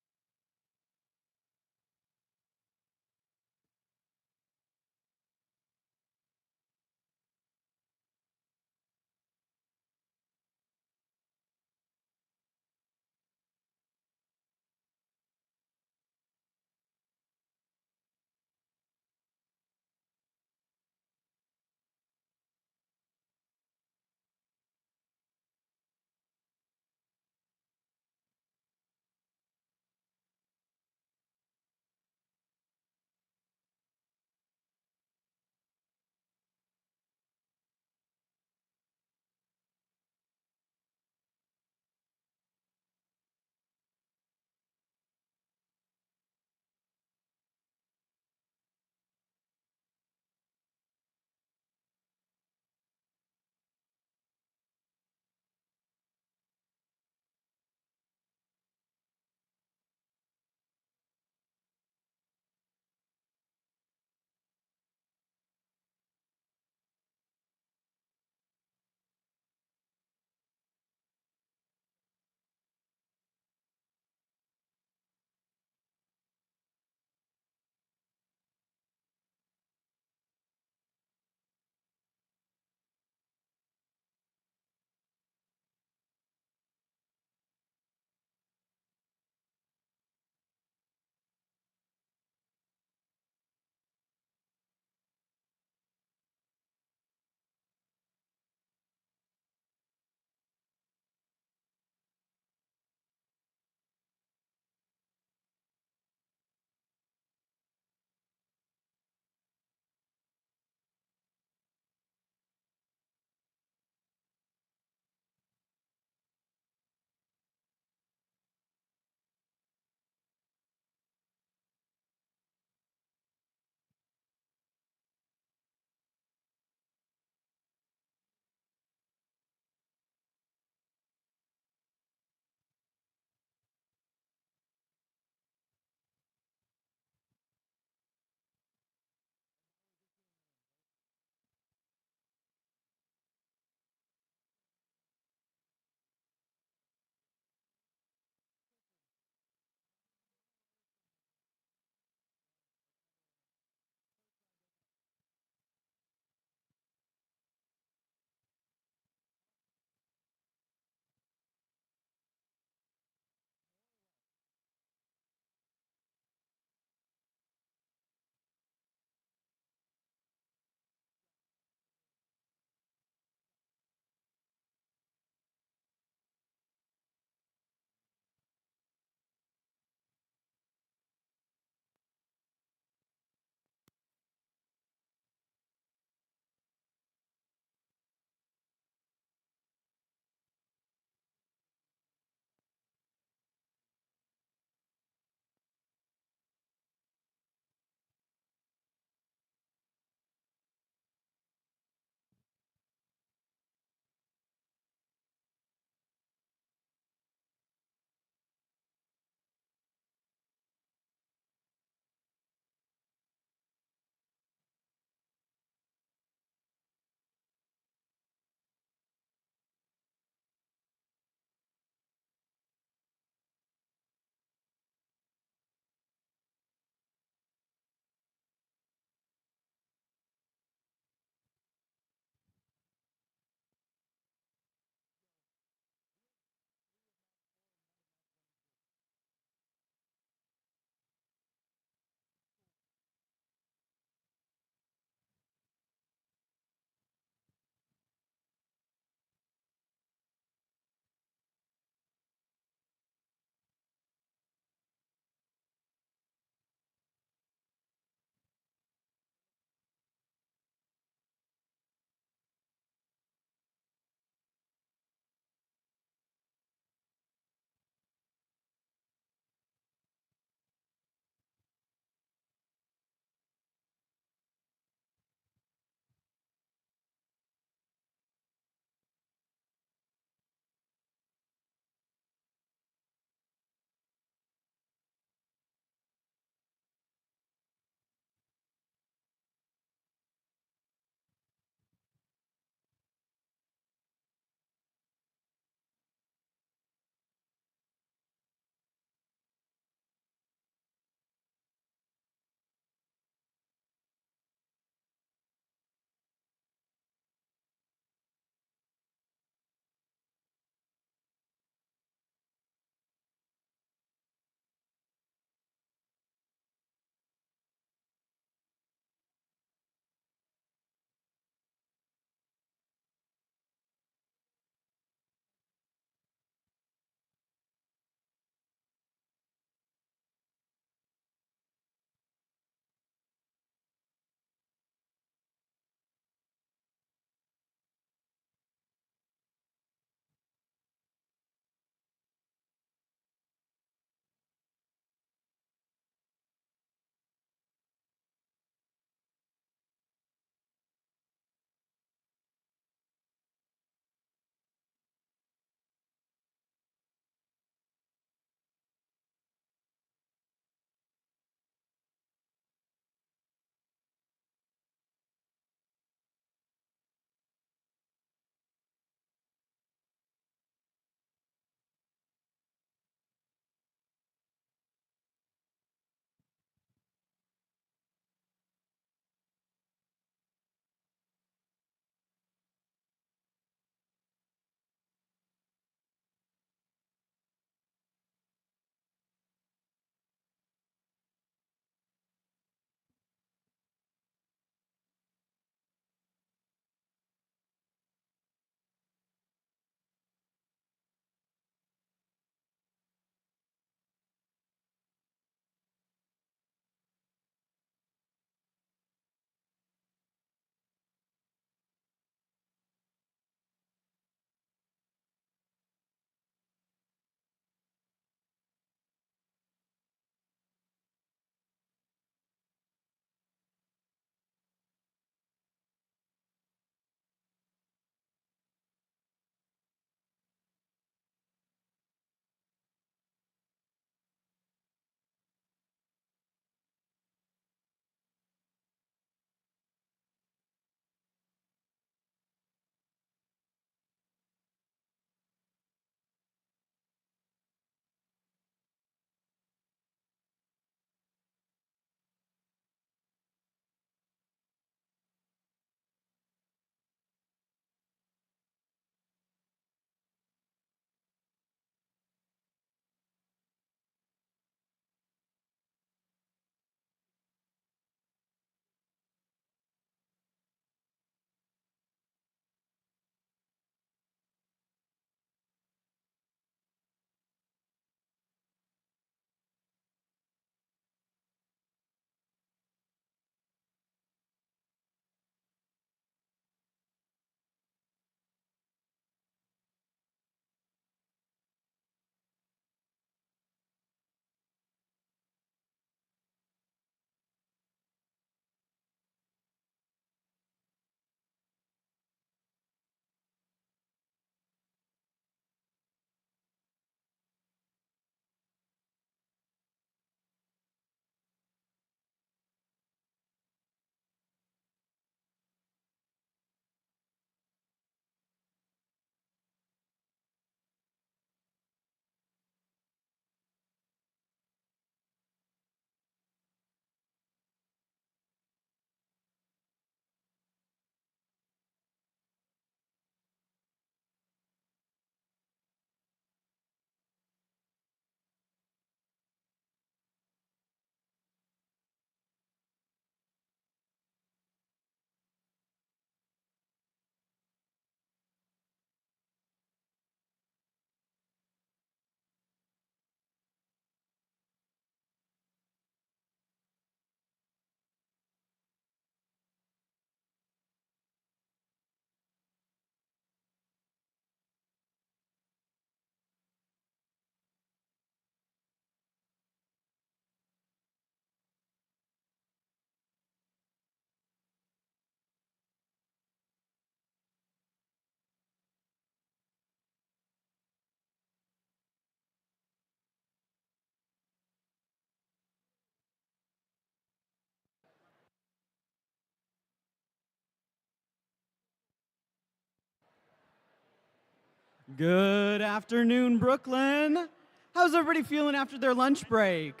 S1: Good afternoon, Brooklyn. How's everybody feeling after their lunch break?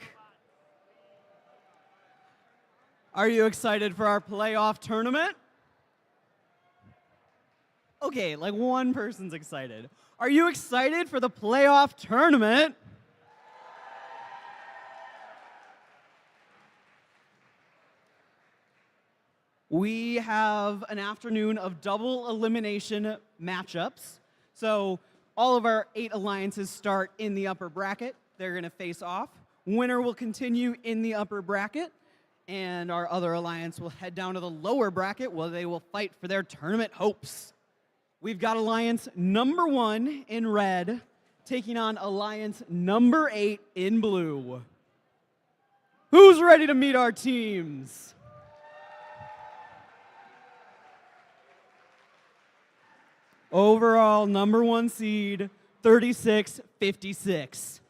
S1: Are you excited for our playoff tournament? Okay, like one person's excited. Are you excited for the playoff tournament? We have an afternoon of double elimination matchups. So all of our 8 alliances start in the upper bracket. They're going to face off. Winner will continue in the upper bracket, and our other alliance will head down to the lower bracket where they will fight for their tournament hopes. We've got alliance number 1 in red taking on alliance number 8 in blue. Who's ready to meet our teams? Overall, number 1 seed, 3656.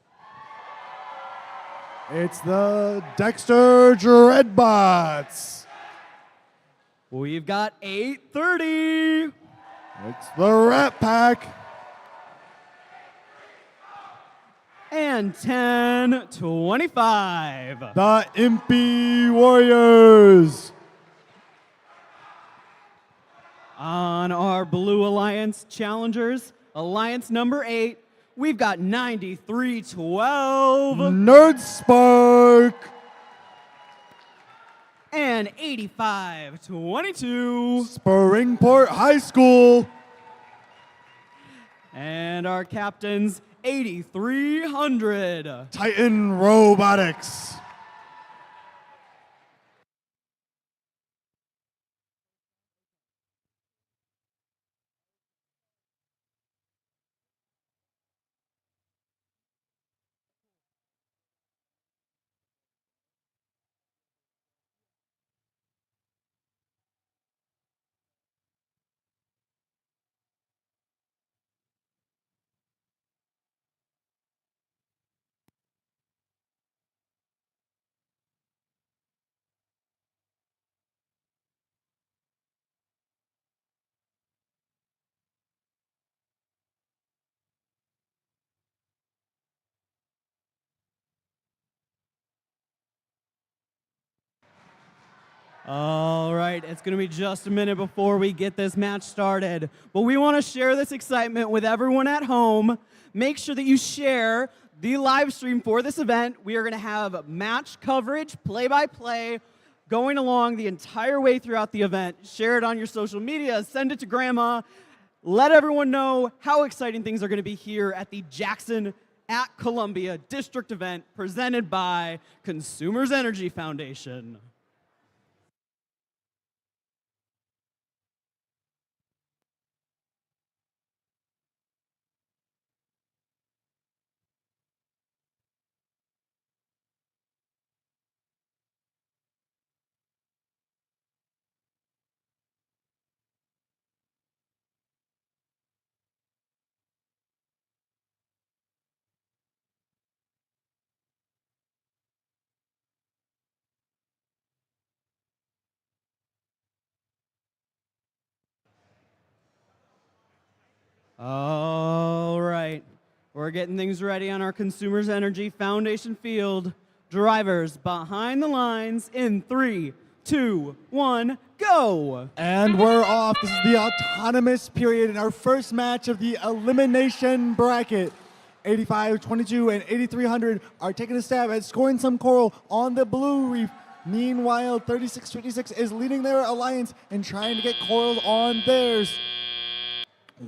S4: It's the Dexter Dreadbots.
S1: We've got 830.
S4: It's the Rat Pack.
S1: And 1025.
S4: The Impy Warriors.
S1: On our Blue Alliance challengers, Alliance number 8, we've got 9312.
S4: Nerd Spark.
S1: And 8522.
S4: Springport High School.
S1: And our captains, 8300.
S4: Titan Robotics.
S1: All right, it's going to be just a minute before we get this match started. But we want to share this excitement with everyone at home. Make sure that you share the live stream for this event. We are going to have match coverage, play-by-play, going along the entire way throughout the event. Share it on your social media, send it to grandma. Let everyone know how exciting things are going to be here at the Jackson at Columbia District event presented by Consumers Energy Foundation. All right, we're getting things ready on our Consumers Energy Foundation field. Drivers behind the lines in 3, 2, 1, go!
S4: And we're off. This is the autonomous period in our first match of the elimination bracket. 8522 and 8300 are taking a stab at scoring some coral on the blue reef. Meanwhile, 3656 is leading their alliance and trying to get corals on theirs.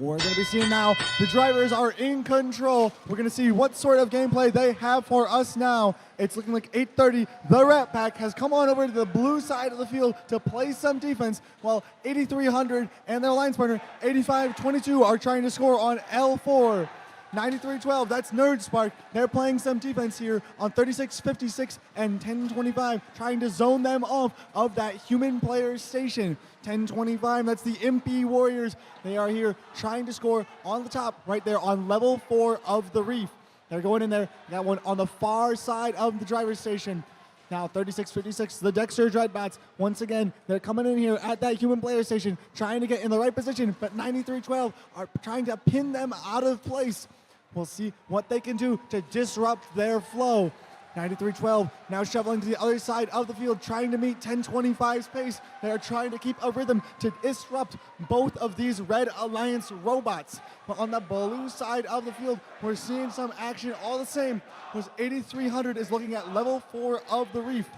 S4: We're going to be seeing now the drivers are in control. We're going to see what sort of gameplay they have for us now. It's looking like 8:30. The Rat Pack has come on over to the blue side of the field to play some defense, while 8300 and their alliance partner 8522 are trying to score on L4. 9312, that's Nerd Spark. They're playing some defense here on 3656 and 1025, trying to zone them off of that human player station. 1025, that's the Impy Warriors. They are here trying to score on the top, right there on level 4 of the reef. They're going in there. That one on the far side of the driver's station. Now 36-56, the Dexter Dreadbots, once again, they're coming in here at that human player station, trying to get in the right position, but 93-12 are trying to pin them out of place. We'll see what they can do to disrupt their flow. 93-12 now shoveling to the other side of the field, trying to meet 10-25's pace. They are trying to keep a rhythm to disrupt both of these Red Alliance robots. But on the blue side of the field, we're seeing some action all the same. 8300 is looking at level 4 of the reef.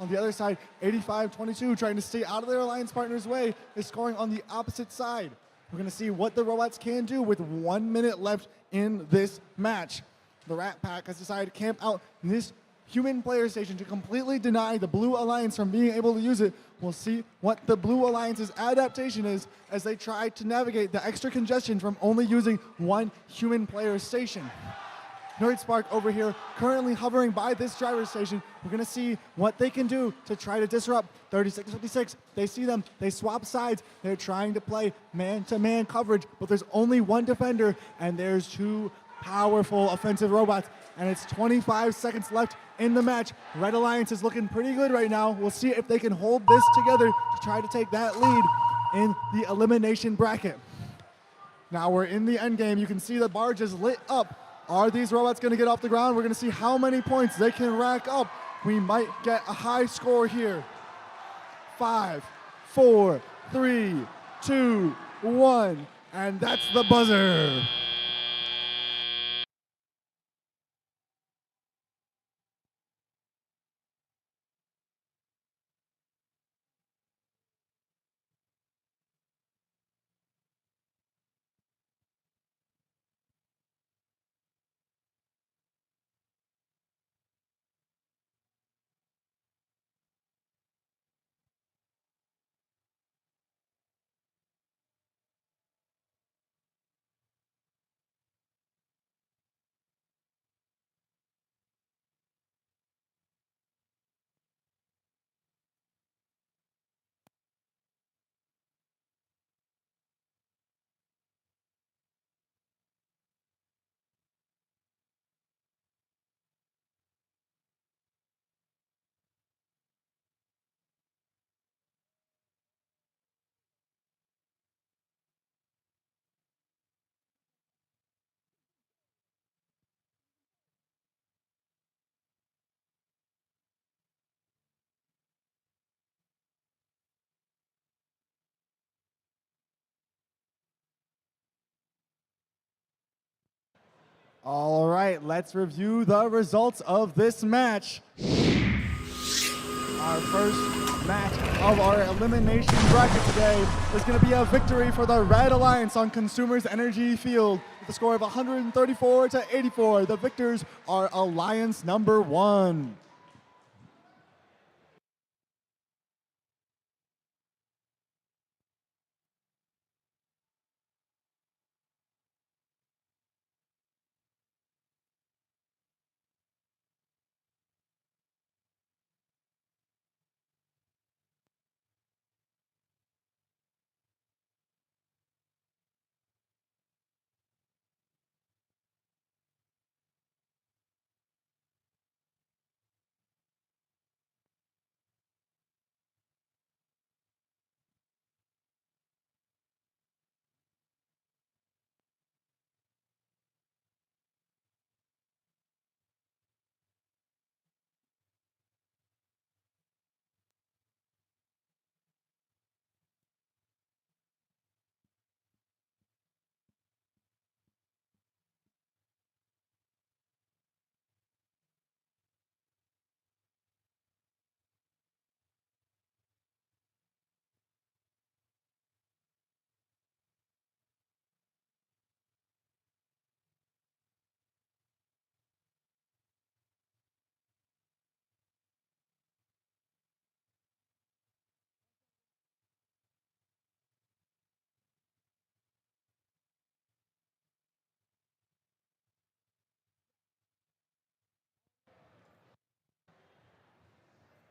S4: On the other side, 85-22 trying to stay out of their alliance partner's way is scoring on the opposite side. We're going to see what the robots can do with 1 minute left in this match. The Rat Pack has decided to camp out in this human player station to completely deny the Blue Alliance from being able to use it. We'll see what the Blue Alliance's adaptation is as they try to navigate the extra congestion from only using one human player station. NerdSpark over here currently hovering by this driver station. We're going to see what they can do to try to disrupt 36-56. They see them. They swap sides. They're trying to play man-to-man coverage, but there's only one defender, and there's two powerful offensive robots, and it's 25 seconds left in the match. Red Alliance is looking pretty good right now. We'll see if they can hold this together to try to take that lead in the elimination bracket. Now we're in the end game. You can see the bar just lit up. Are these robots going to get off the ground? We're going to see how many points they can rack up. We might get a high score here. 5, 4, 3, 2, 1, and that's the buzzer. All right, let's review the results of this match. Our first match of our elimination bracket today is going to be a victory for the Red Alliance on Consumers Energy Field with a score of 134-84. The victors are Alliance number 1.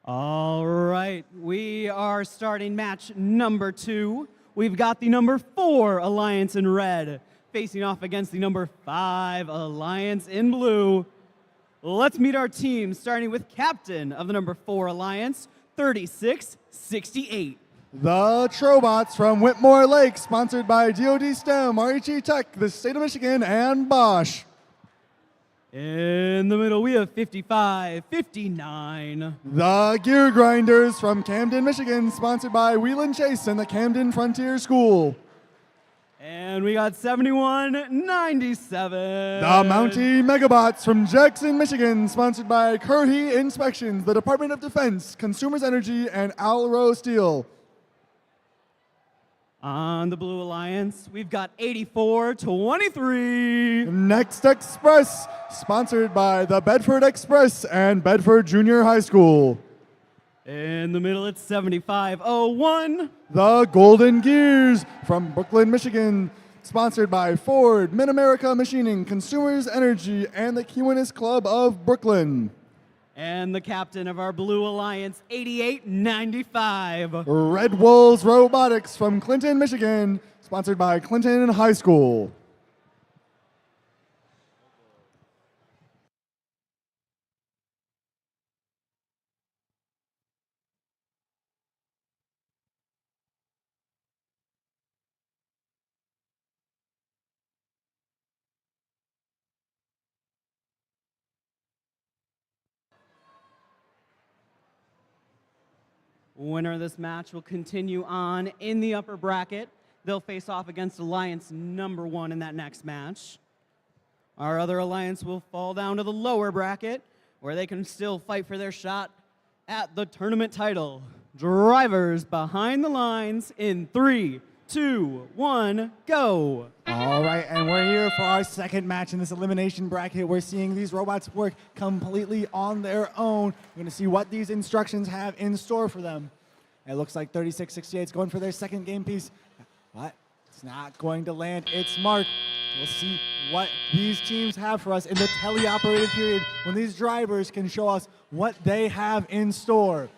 S1: All right, we are starting match number 2. We've got the number 4 Alliance in red facing off against the number 5 Alliance in blue. Let's meet our team, starting with captain of the number 4 Alliance, 3668.
S4: The Trobots from Whitmore Lake, sponsored by DoD STEM, RHE Tech, the state of Michigan, and Bosch.
S1: In the middle, we have 5559.
S4: The Gear Grinders from Camden, Michigan, sponsored by Wheeland Chase and the Camden Frontier School.
S1: And we got 7197.
S4: The Mountie Megabots from Jackson, Michigan, sponsored by Curhey Inspections, the Department of Defense, Consumers Energy, and Alro Steel.
S1: On the Blue Alliance, we've got 8423.
S4: Next Express, sponsored by the Bedford Express and Bedford Junior High School.
S1: In the middle, it's 7501.
S4: The Golden Gears from Brooklyn, Michigan, sponsored by Ford, Mid-America Machining, Consumers Energy, and the Kiwanis Club of Brooklyn.
S1: And the captain of our Blue Alliance, 8895.
S4: Red Wolves Robotics from Clinton, Michigan, sponsored by Clinton High School.
S1: Winner of this match will continue on in the upper bracket. They'll face off against Alliance number 1 in that next match. Our other alliance will fall down to the lower bracket, where they can still fight for their shot at the tournament title. Drivers behind the lines in 3, 2, 1, go.
S4: All right, and we're here for our second match in this elimination bracket. We're seeing these robots work completely on their own. We're going to see what these instructions have in store for them. It looks like 3668 is going for their second game piece, but it's not going to land its mark. We'll see what these teams have for us in the teleoperated period when these drivers can show us what they have in store.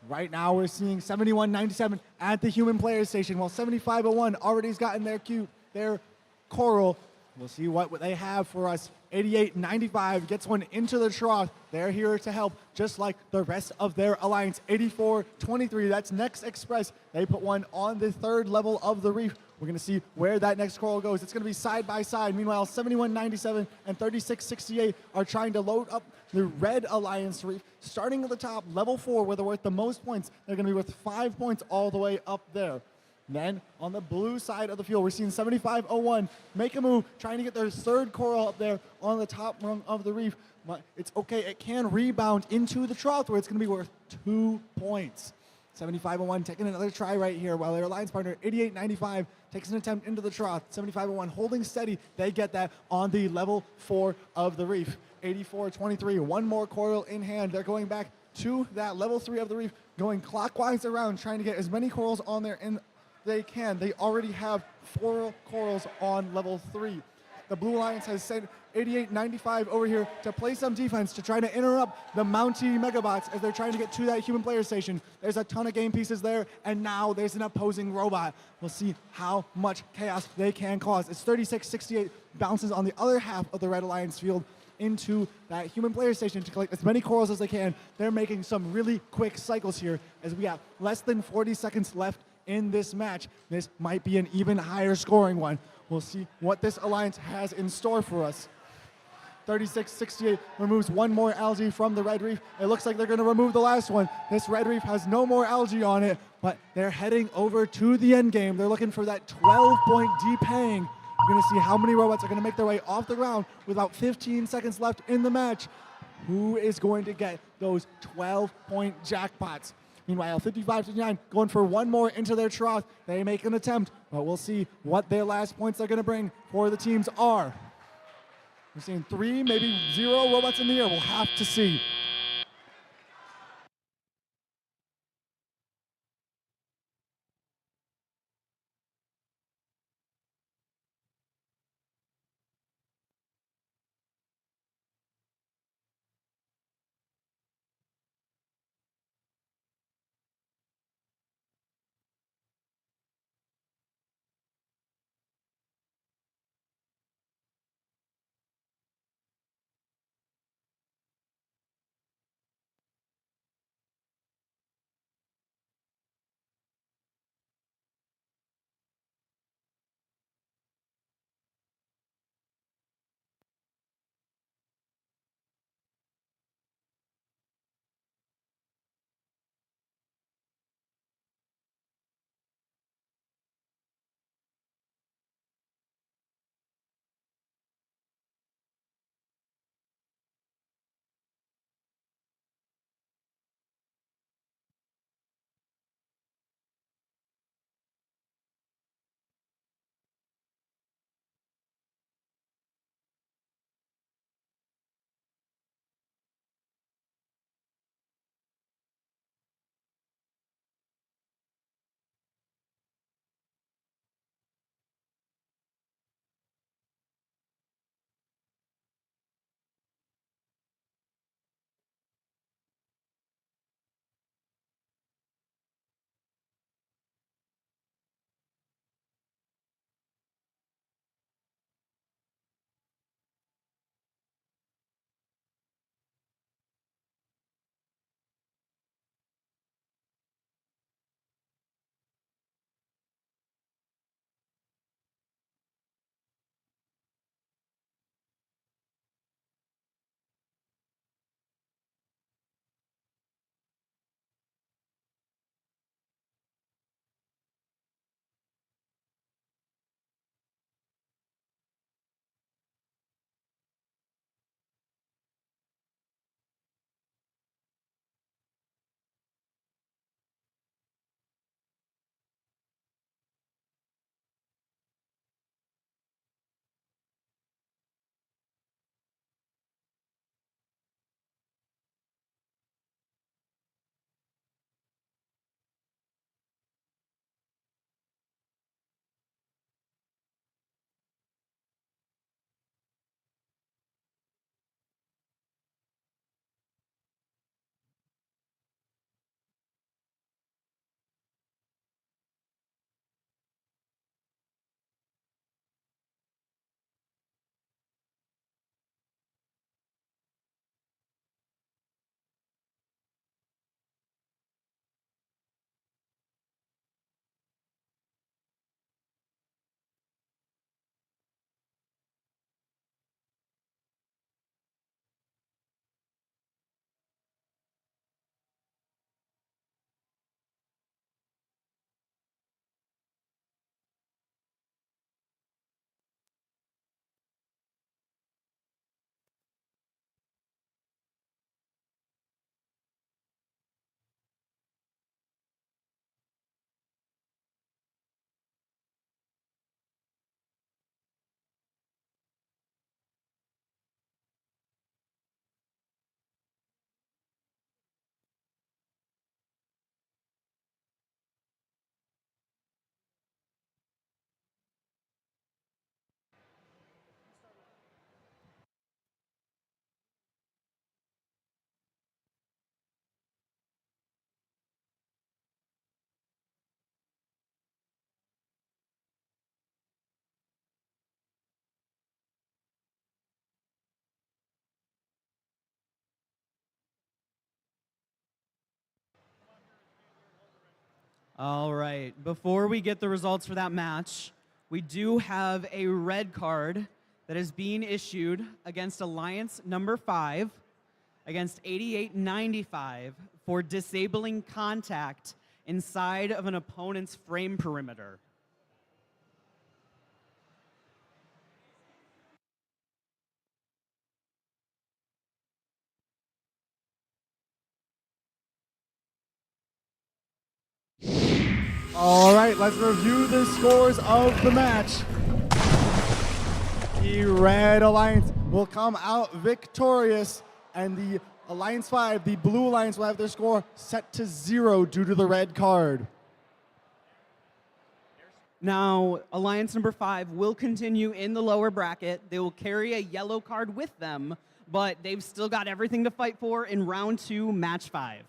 S4: Right now, we're seeing 7197 at the human player station, while 7501 already has gotten their coral. We'll see what they have for us. 8895 gets one into the trough. They're here to help, just like the rest of their alliance. 8423, that's Next Express. They put one on the third level of the reef. We're going to see where that next coral goes. It's going to be side by side. Meanwhile, 7197 and 3668 are trying to load up the Red Alliance reef. Starting at the top, level 4, where they're worth the most points. They're going to be worth 5 points all the way up there. Then on the blue side of the field, we're seeing 7501 make a move, trying to get their third coral up there on the top rung of the reef. But it's okay. It can rebound into the trough, where it's going to be worth 2 points. 7501 taking another try right here, while their alliance partner 8895 takes an attempt into the trough. 7501 holding steady. They get that on the level 4 of the reef. 8423, one more coral in hand. They're going back to that level 3 of the reef, going clockwise around, trying to get as many corals on there in they can. They already have 4 corals on level 3. The Blue Alliance has sent 8895 over here to play some defense to try to interrupt the Mountie Megabots as they're trying to get to that human player station. There's a ton of game pieces there, and now there's an opposing robot. We'll see how much chaos they can cause. It's 3668 bounces on the other half of the Red Alliance field into that human player station to collect as many corals as they can. They're making some really quick cycles here as we have less than 40 seconds left in this match. This might be an even higher scoring one. We'll see what this alliance has in store for us. 3668 removes one more algae from the red reef. It looks like they're going to remove the last one. This red reef has no more algae on it, but they're heading over to the end game. They're looking for that 12-point depang. We're going to see how many robots are going to make their way off the ground with about 15 seconds left in the match. Who is going to get those 12-point jackpots? Meanwhile, 55-59 going for one more into their trough. They make an attempt, but we'll see what their last points they're going to bring for the teams are. We're seeing 3, maybe 0 robots in the air. We'll have to see.
S1: All right. Before we get the results for that match, we do have a red card that is being issued against Alliance number 5 against 8895 for disabling contact inside of an opponent's frame perimeter.
S4: All right, let's review the scores of the match. The Red Alliance will come out victorious, and the Alliance 5, the Blue Alliance, will have their score set to 0 due to the red card.
S1: Now, Alliance number 5 will continue in the lower bracket. They will carry a yellow card with them, but they've still got everything to fight for in round 2, match 5.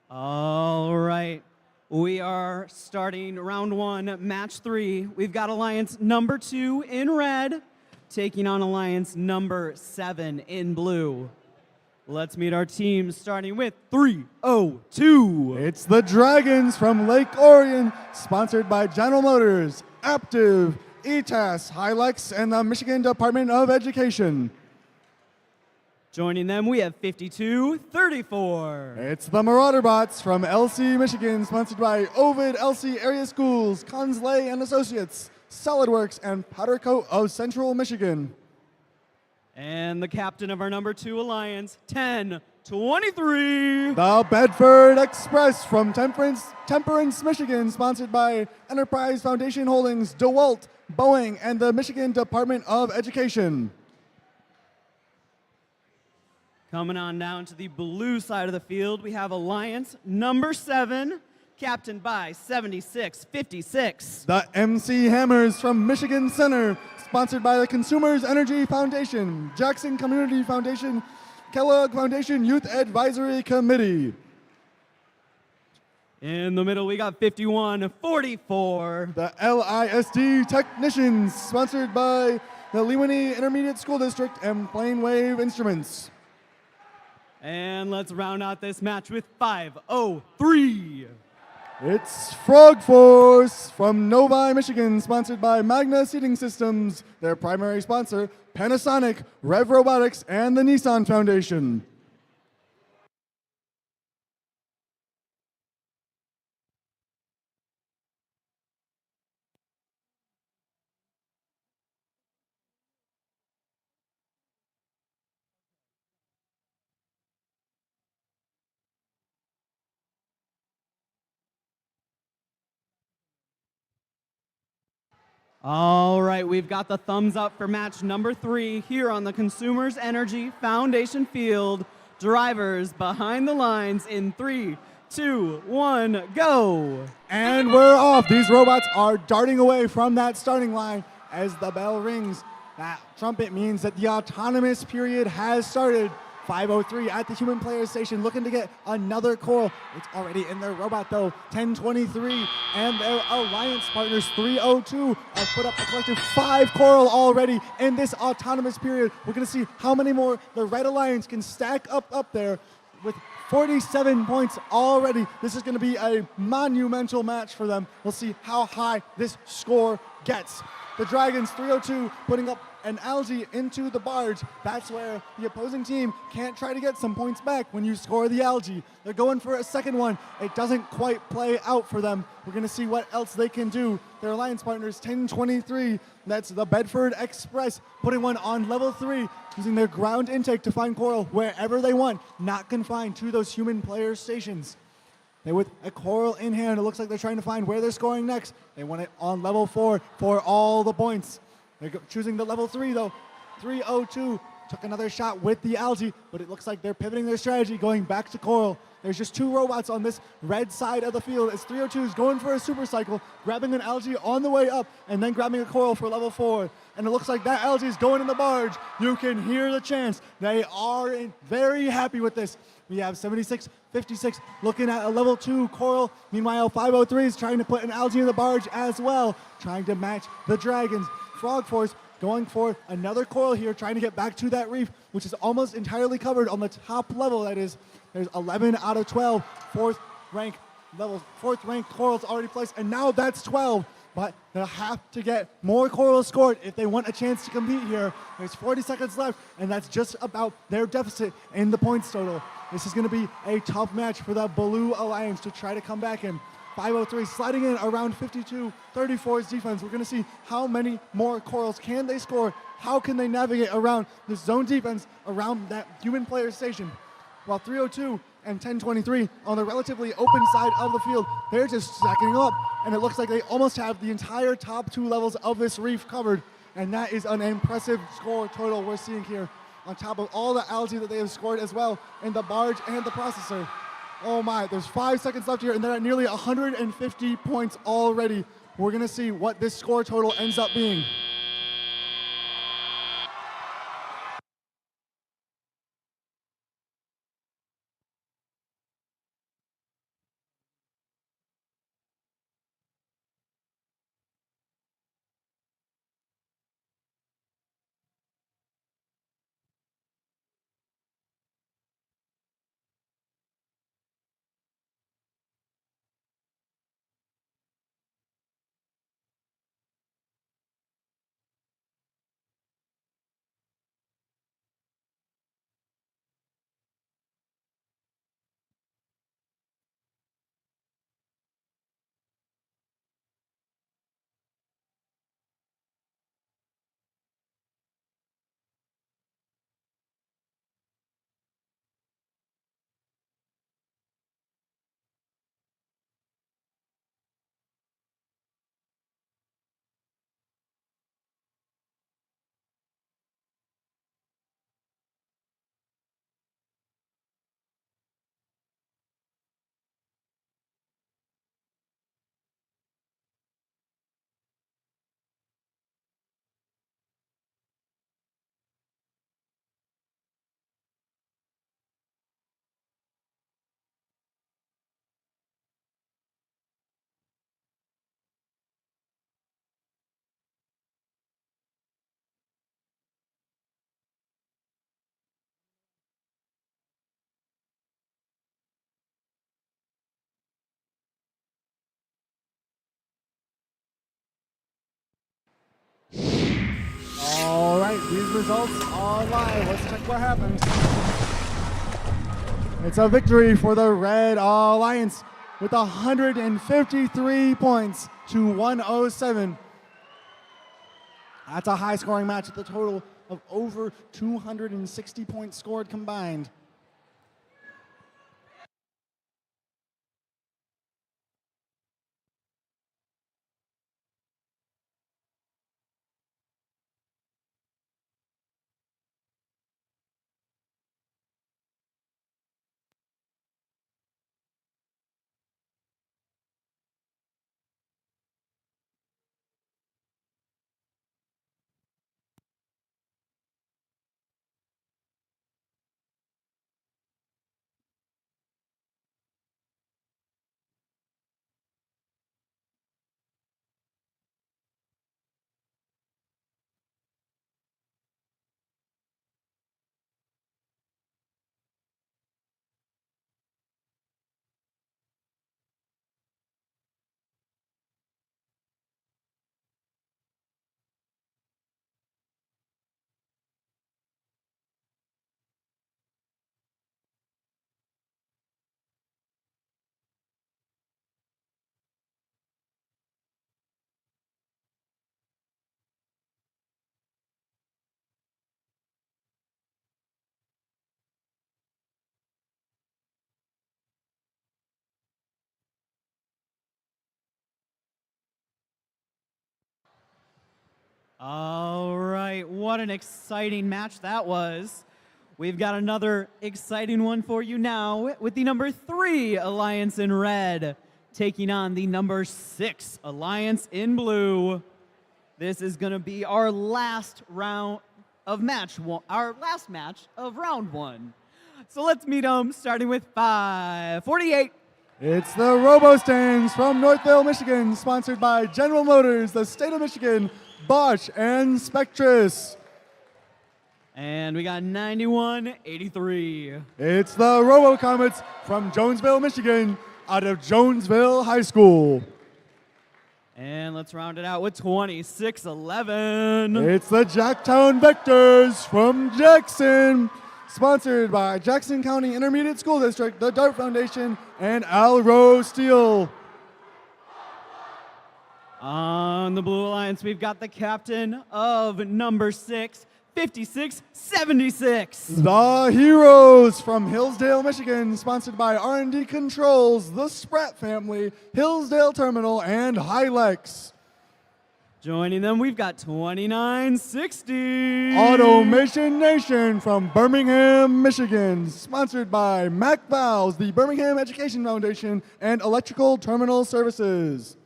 S1: All right. We are starting round 1, match 3. We've got Alliance number 2 in red taking on Alliance number 7 in blue. Let's meet our teams, starting with 302.
S4: It's the Dragons from Lake Orion, sponsored by General Motors, Aptiv, ETAS, Hilux, and the Michigan Department of Education.
S1: Joining them, we have 5234.
S4: It's the Marauder Bots from LC, Michigan, sponsored by Ovid LC Area Schools, Consley and Associates, SolidWorks, and Powder Coat of Central Michigan.
S1: And the captain of our number 2 alliance, 1023.
S4: The Bedford Express from Temperance, Michigan, sponsored by Enterprise Foundation Holdings, DeWalt, Boeing, and the Michigan Department of Education.
S1: Coming on down to the blue side of the field, we have Alliance number 7, captained by 7656.
S4: The MC Hammers from Michigan Center, sponsored by the Consumers Energy Foundation, Jackson Community Foundation, Kellogg Foundation Youth Advisory Committee.
S1: In the middle, we got 5144.
S4: The LISD Technicians, sponsored by the Lewanee Intermediate School District and Plain Wave Instruments.
S1: And let's round out this match with 503.
S4: It's Frog Force from Novi, Michigan, sponsored by Magna Seating Systems, their primary sponsor, Panasonic, Rev Robotics, and the Nissan Foundation.
S1: All right, we've got the thumbs up for match number 3 here on the Consumers Energy Foundation field. Drivers behind the lines in 3, 2, 1, go.
S4: And we're off. These robots are darting away from that starting line as the bell rings. That trumpet means that the autonomous period has started 5:03 at the human player station, looking to get another coral. It's already in their robot though. 10:23, and their alliance partners 3:02 have put up a collective 5 coral already in this autonomous period. We're gonna see how many more the Red Alliance can stack up there with 47 points already. This is gonna be a monumental match for them. We'll see how high this score gets. The Dragons 3:02 putting up an algae into the barge. That's where the opposing team can't try to get some points back when you score the algae. They're going for a second one. It doesn't quite play out for them. We're gonna see what else they can do. Their alliance partners 10:23. That's the Bedford Express putting one on level 3, using their ground intake to find coral wherever they want, not confined to those human player stations. They with a coral in hand, it looks like they're trying to find where they're scoring next. They want it on level 4 for all the points. They're choosing the level 3 though. 3:02 took another shot with the algae, but it looks like they're pivoting their strategy, going back to coral. There's just 2 robots on this red side of the field as 3:02 is going for a super cycle, grabbing an algae on the way up, and then grabbing a coral for level 4. And it looks like that algae is going in the barge. You can hear the chants. They are very happy with this. We have 76-56 looking at a level 2 coral. Meanwhile, 5:03 is trying to put an algae in the barge as well, trying to match the Dragons. Frog Force going for another coral here, trying to get back to that reef, which is almost entirely covered on the top level. That is, there's 11 out of 12 fourth ranked corals already placed, and now that's 12. But they'll have to get more corals scored if they want a chance to compete here. There's 40 seconds left, and that's just about their deficit in the points total. This is going to be a tough match for the Blue Alliance to try to come back in. 5:03 sliding in around 52-34's defense. We're going to see how many more corals can they score. How can they navigate around the zone defense around that human player station? While 3:02 and 10:23 on the relatively open side of the field, they're just stacking up, and it looks like they almost have the entire top 2 levels of this reef covered, and that is an impressive score total we're seeing here, on top of all the algae that they have scored as well in the barge and the processor. Oh my, there's 5 seconds left here, and they're at nearly 150 points already. We're gonna see what this score total ends up being. All right, these results are live. Let's check what happened. It's a victory for the Red Alliance with 153 points to 107. That's a high-scoring match with a total of over 260 points scored combined.
S1: All right, what an exciting match that was. We've got another exciting one for you now with the number 3 Alliance in red taking on the number 6 Alliance in blue. This is going to be our last round of our last match of round 1. So let's meet them, starting with 548.
S4: It's the RoboStangs from Northville, Michigan, sponsored by General Motors, the state of Michigan, Bosch, and Spectrus.
S1: And we got 9183.
S4: It's the RoboComets from Jonesville, Michigan, out of Jonesville High School.
S1: And let's round it out with 2611.
S4: It's the Jacktown Vectors from Jackson, sponsored by Jackson County Intermediate School District, the Dart Foundation, and Alro Steel.
S1: On the Blue Alliance, we've got the captain of number 6, 5676.
S4: The Heroes from Hillsdale, Michigan, sponsored by R&D Controls, the Spratt family, Hillsdale Terminal, and Hilux.
S1: Joining them, we've got 2960.
S4: Automation Nation from Birmingham, Michigan, sponsored by Mac Valves, the Birmingham Education Foundation, and Electrical Terminal Services.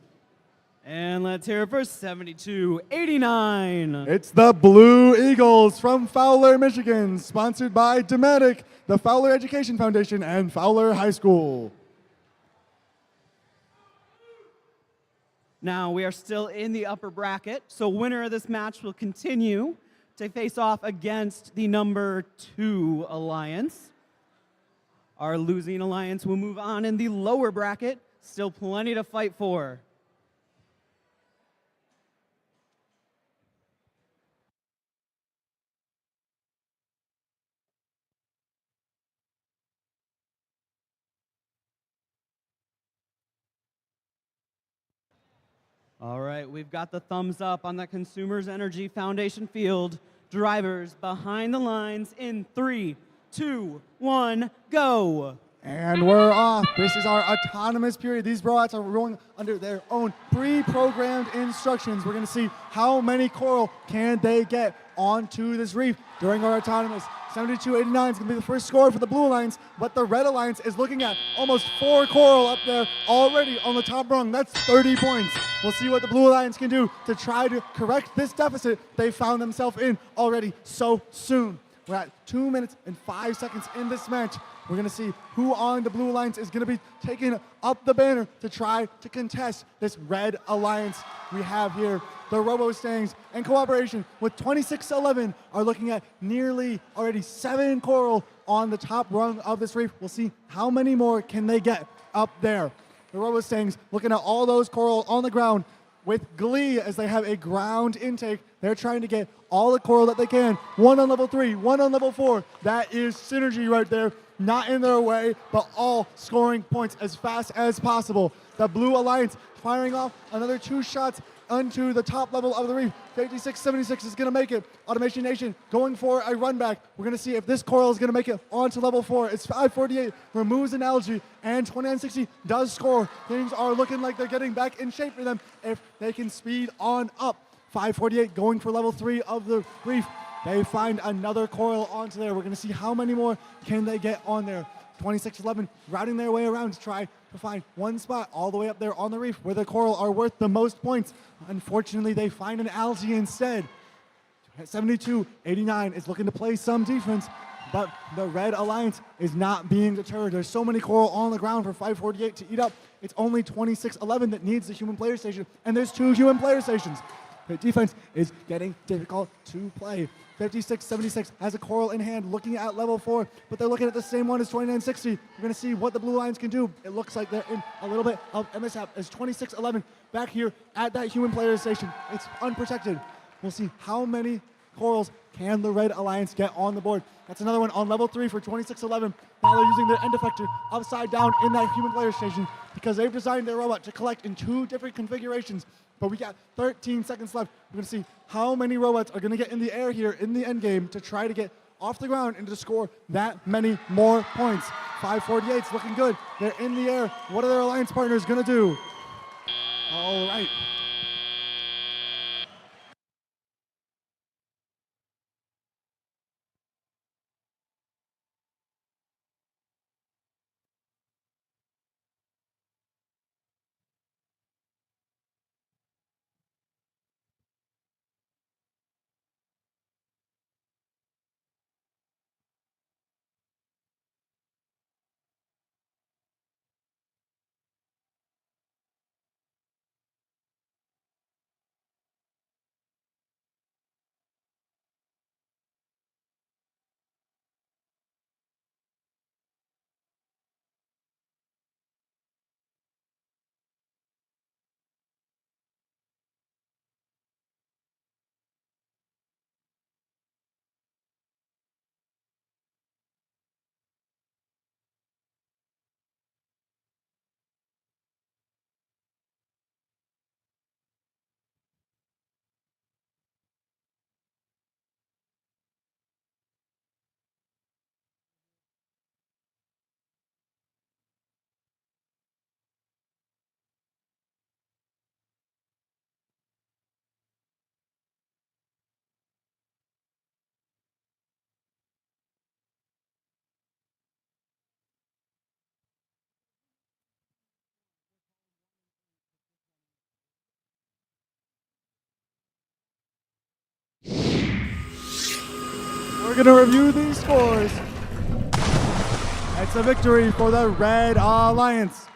S1: And let's hear it for 7289.
S4: It's the Blue Eagles from Fowler, Michigan, sponsored by Dematic, the Fowler Education Foundation, and Fowler High School.
S1: Now, we are still in the upper bracket, so winner of this match will continue to face off against the number 2 Alliance. Our losing Alliance will move on in the lower bracket. Still plenty to fight for. All right, we've got the thumbs up on the Consumers Energy Foundation field. Drivers behind the lines in 3, 2, 1, go.
S4: And we're off. This is our autonomous period. These robots are rolling under their own pre-programmed instructions. We're going to see how many coral can they get onto this reef during our autonomous. 7289 is going to be the first score for the Blue Alliance, but the Red Alliance is looking at almost 4 coral up there already on the top rung. That's 30 points. We'll see what the Blue Alliance can do to try to correct this deficit they found themselves in already so soon. We're at 2 minutes and 5 seconds in this match. We're going to see who on the Blue Alliance is going to be taking up the banner to try to contest this Red Alliance. We have here the RoboStangs, in cooperation with 2611, are looking at nearly already 7 coral on the top rung of this reef. We'll see how many more can they get up there. The RoboStangs looking at all those coral on the ground with glee as they have a ground intake. They're trying to get all the coral that they can. 1 on level 3, 1 on level 4. That is synergy right there. Not in their way, but all scoring points as fast as possible. The Blue Alliance firing off another 2 shots onto the top level of the reef. 5676 is going to make it. Automation Nation going for a run back. We're going to see if this coral is going to make it onto level 4. It's 548, removes an algae, and 2960 does score. Things are looking like they're getting back in shape for them if they can speed on up. 548 going for level 3 of the reef. They find another coral onto there. We're going to see how many more can they get on there. 2611 routing their way around to try to find one spot all the way up there on the reef where the coral are worth the most points. Unfortunately, they find an algae instead. 7289 is looking to play some defense, but the Red Alliance is not being deterred. There's so many coral on the ground for 548 to eat up. It's only 2611 that needs the human player station, and there's 2 human player stations. The defense is getting difficult to play. 5676 has a coral in hand looking at level 4, but they're looking at the same one as 2960. We're going to see what the Blue Alliance can do. It looks like they're in a little bit of mishap as 2611 back here at that human player station. It's unprotected. We'll see how many corals can the Red Alliance get on the board. That's another one on level 3 for 2611. Now they're using their end effector upside down in that human player station because they've designed their robot to collect in 2 different configurations. But we got 13 seconds left. We're going to see how many robots are going to get in the air here in the end game to try to get off the ground and to score that many more points. 548's looking good. They're in the air. What are their alliance partners going to do? All right. We're going to review these scores. It's a victory for the Red Alliance.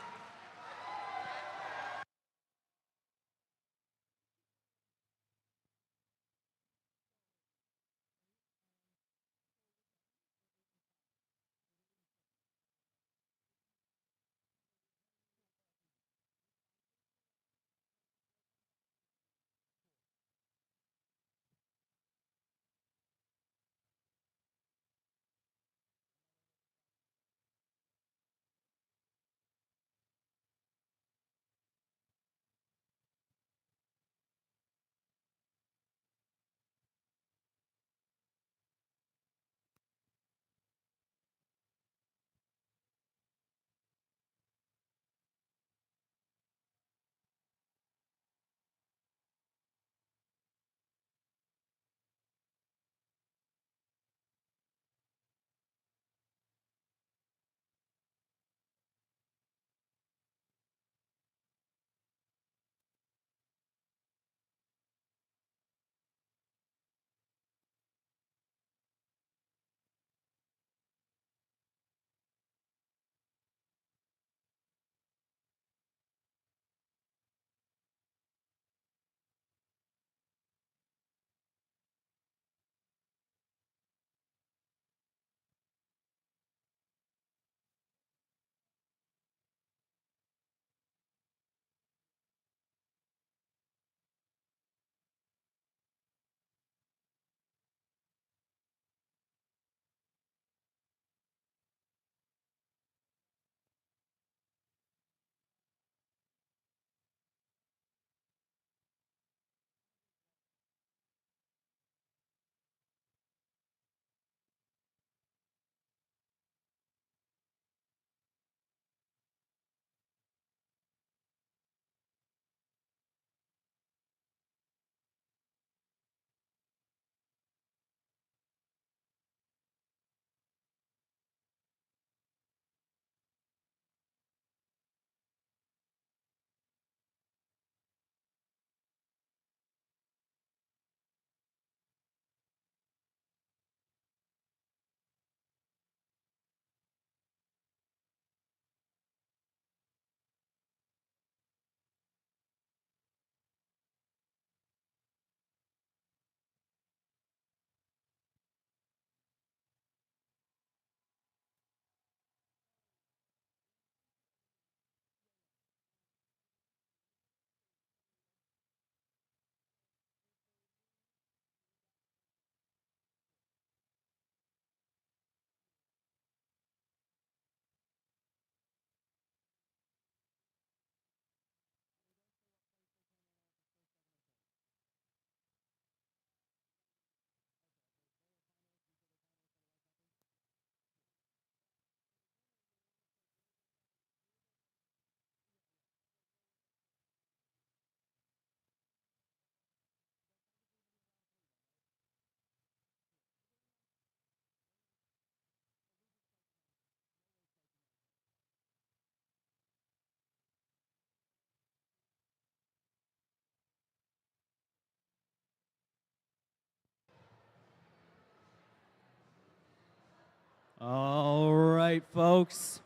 S1: All right, folks.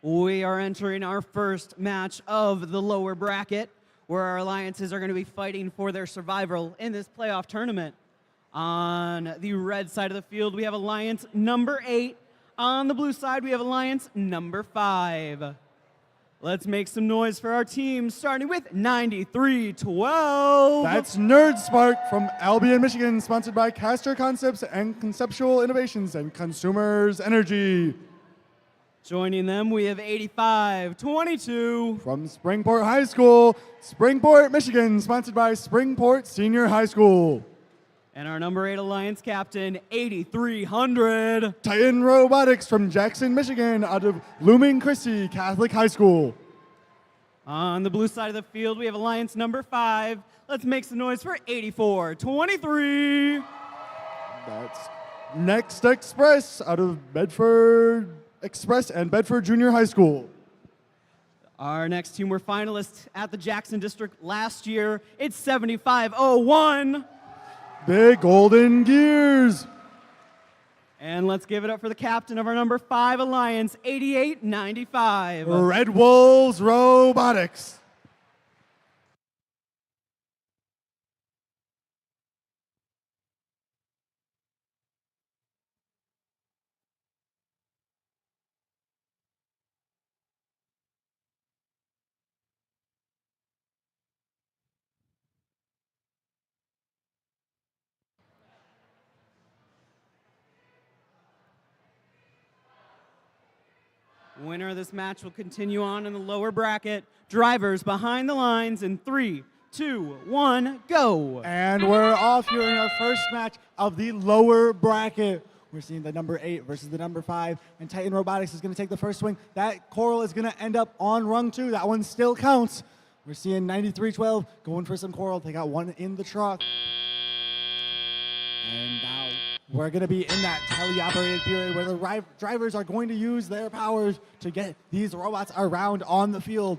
S1: We are entering our first match of the lower bracket, where our alliances are going to be fighting for their survival in this playoff tournament. On the red side of the field, we have alliance number 8. On the blue side, we have alliance number 5. Let's make some noise for our team, starting with 9312.
S4: That's Nerd Spark from Albion, Michigan, sponsored by Caster Concepts and Conceptual Innovations and Consumers Energy.
S1: Joining them, we have 8522.
S4: From Springport High School, Springport, Michigan, sponsored by Springport Senior High School.
S1: And our number 8 alliance captain, 8300.
S4: Titan Robotics from Jackson, Michigan, out of Blooming Christi Catholic High School.
S1: On the blue side of the field, we have alliance number 5. Let's make some noise for 8423.
S4: That's Next Express out of Bedford Express and Bedford Junior High School.
S1: Our next team were finalists at the Jackson District last year. It's 7501.
S4: Big Golden Gears.
S1: And let's give it up for the captain of our number 5 Alliance, 8895.
S4: Red Wolves Robotics.
S1: Winner of this match will continue on in the lower bracket. Drivers behind the lines in 3, 2, 1, go.
S4: And we're off here in our first match of the lower bracket. We're seeing the number 8 versus the number 5, and Titan Robotics is going to take the first swing. That coral is going to end up on rung 2. That one still counts. We're seeing 9312 going for some coral. They got one in the trough. And now we're going to be in that teleoperated period where the drivers are going to use their powers to get these robots around on the field.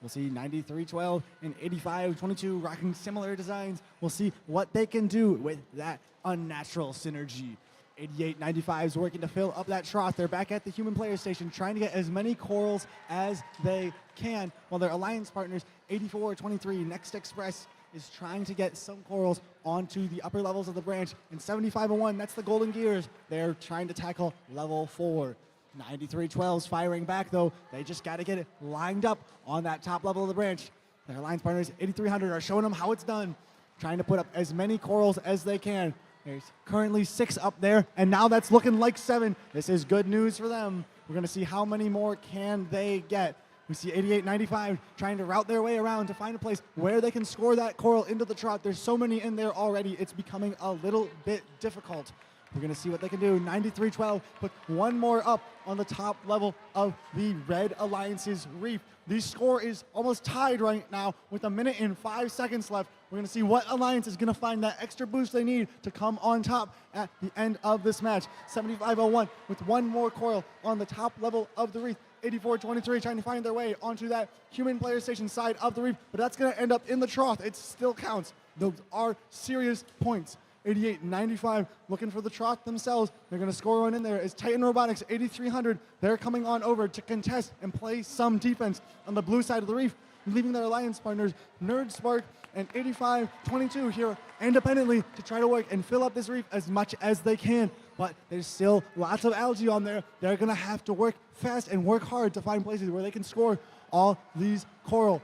S4: We'll see 9312 and 8522 rocking similar designs. We'll see what they can do with that unnatural synergy. 8895 is working to fill up that trough. They're back at the human player station trying to get as many corals as they can, while their alliance partners, 8423 Next Express, is trying to get some corals onto the upper levels of the branch. And 7501, that's the Golden Gears. They're trying to tackle level 4. 9312's firing back, though. They just got to get it lined up on that top level of the branch. Their alliance partners, 8300, are showing them how it's done, trying to put up as many corals as they can. There's currently 6 up there, and now that's looking like 7. This is good news for them. We're going to see how many more can they get. We see 8895 trying to route their way around to find a place where they can score that coral into the trough. There's so many in there already, it's becoming a little bit difficult. We're going to see what they can do. 9312 put one more up on the top level of the Red Alliance's reef. The score is almost tied right now with 1 minute and 5 seconds left. We're going to see what alliance is going to find that extra boost they need to come on top at the end of this match. 7501 with one more coral on the top level of the reef. 8423 trying to find their way onto that human player station side of the reef, but that's going to end up in the trough. It still counts. Those are serious points. 8895 looking for the trough themselves. They're going to score one in there. Is Titan Robotics 8300. They're coming on over to contest and play some defense on the blue side of the reef, leaving their alliance partners Nerd Spark and 8522 here independently to try to work and fill up this reef as much as they can. But there's still lots of algae on there. They're going to have to work fast and work hard to find places where they can score all these coral.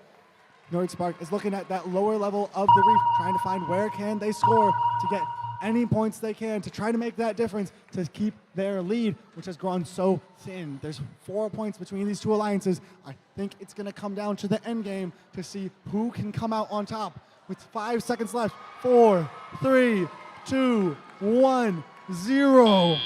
S4: Nerd Spark is looking at that lower level of the reef, trying to find where can they score to get any points they can to try to make that difference to keep their lead, which has grown so thin. There's 4 points between these two alliances. I think it's going to come down to the end game to see who can come out on top. With 5 seconds left, 4, 3, 2, 1, 0.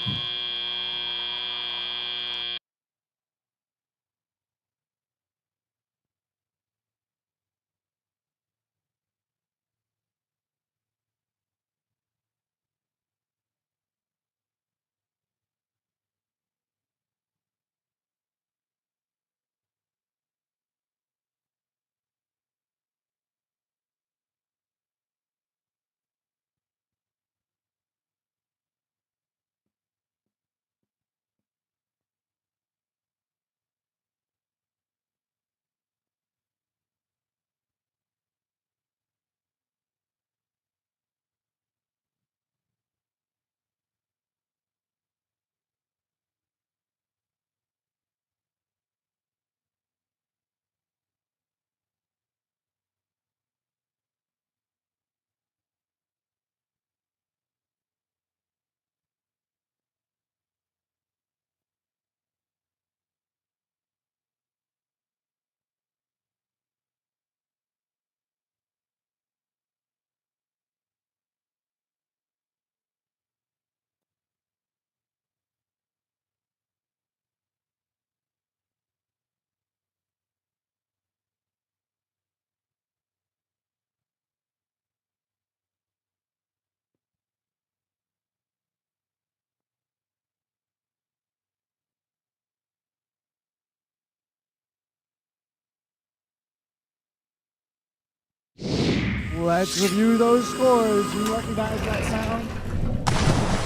S4: Let's review those scores. You recognize that sound?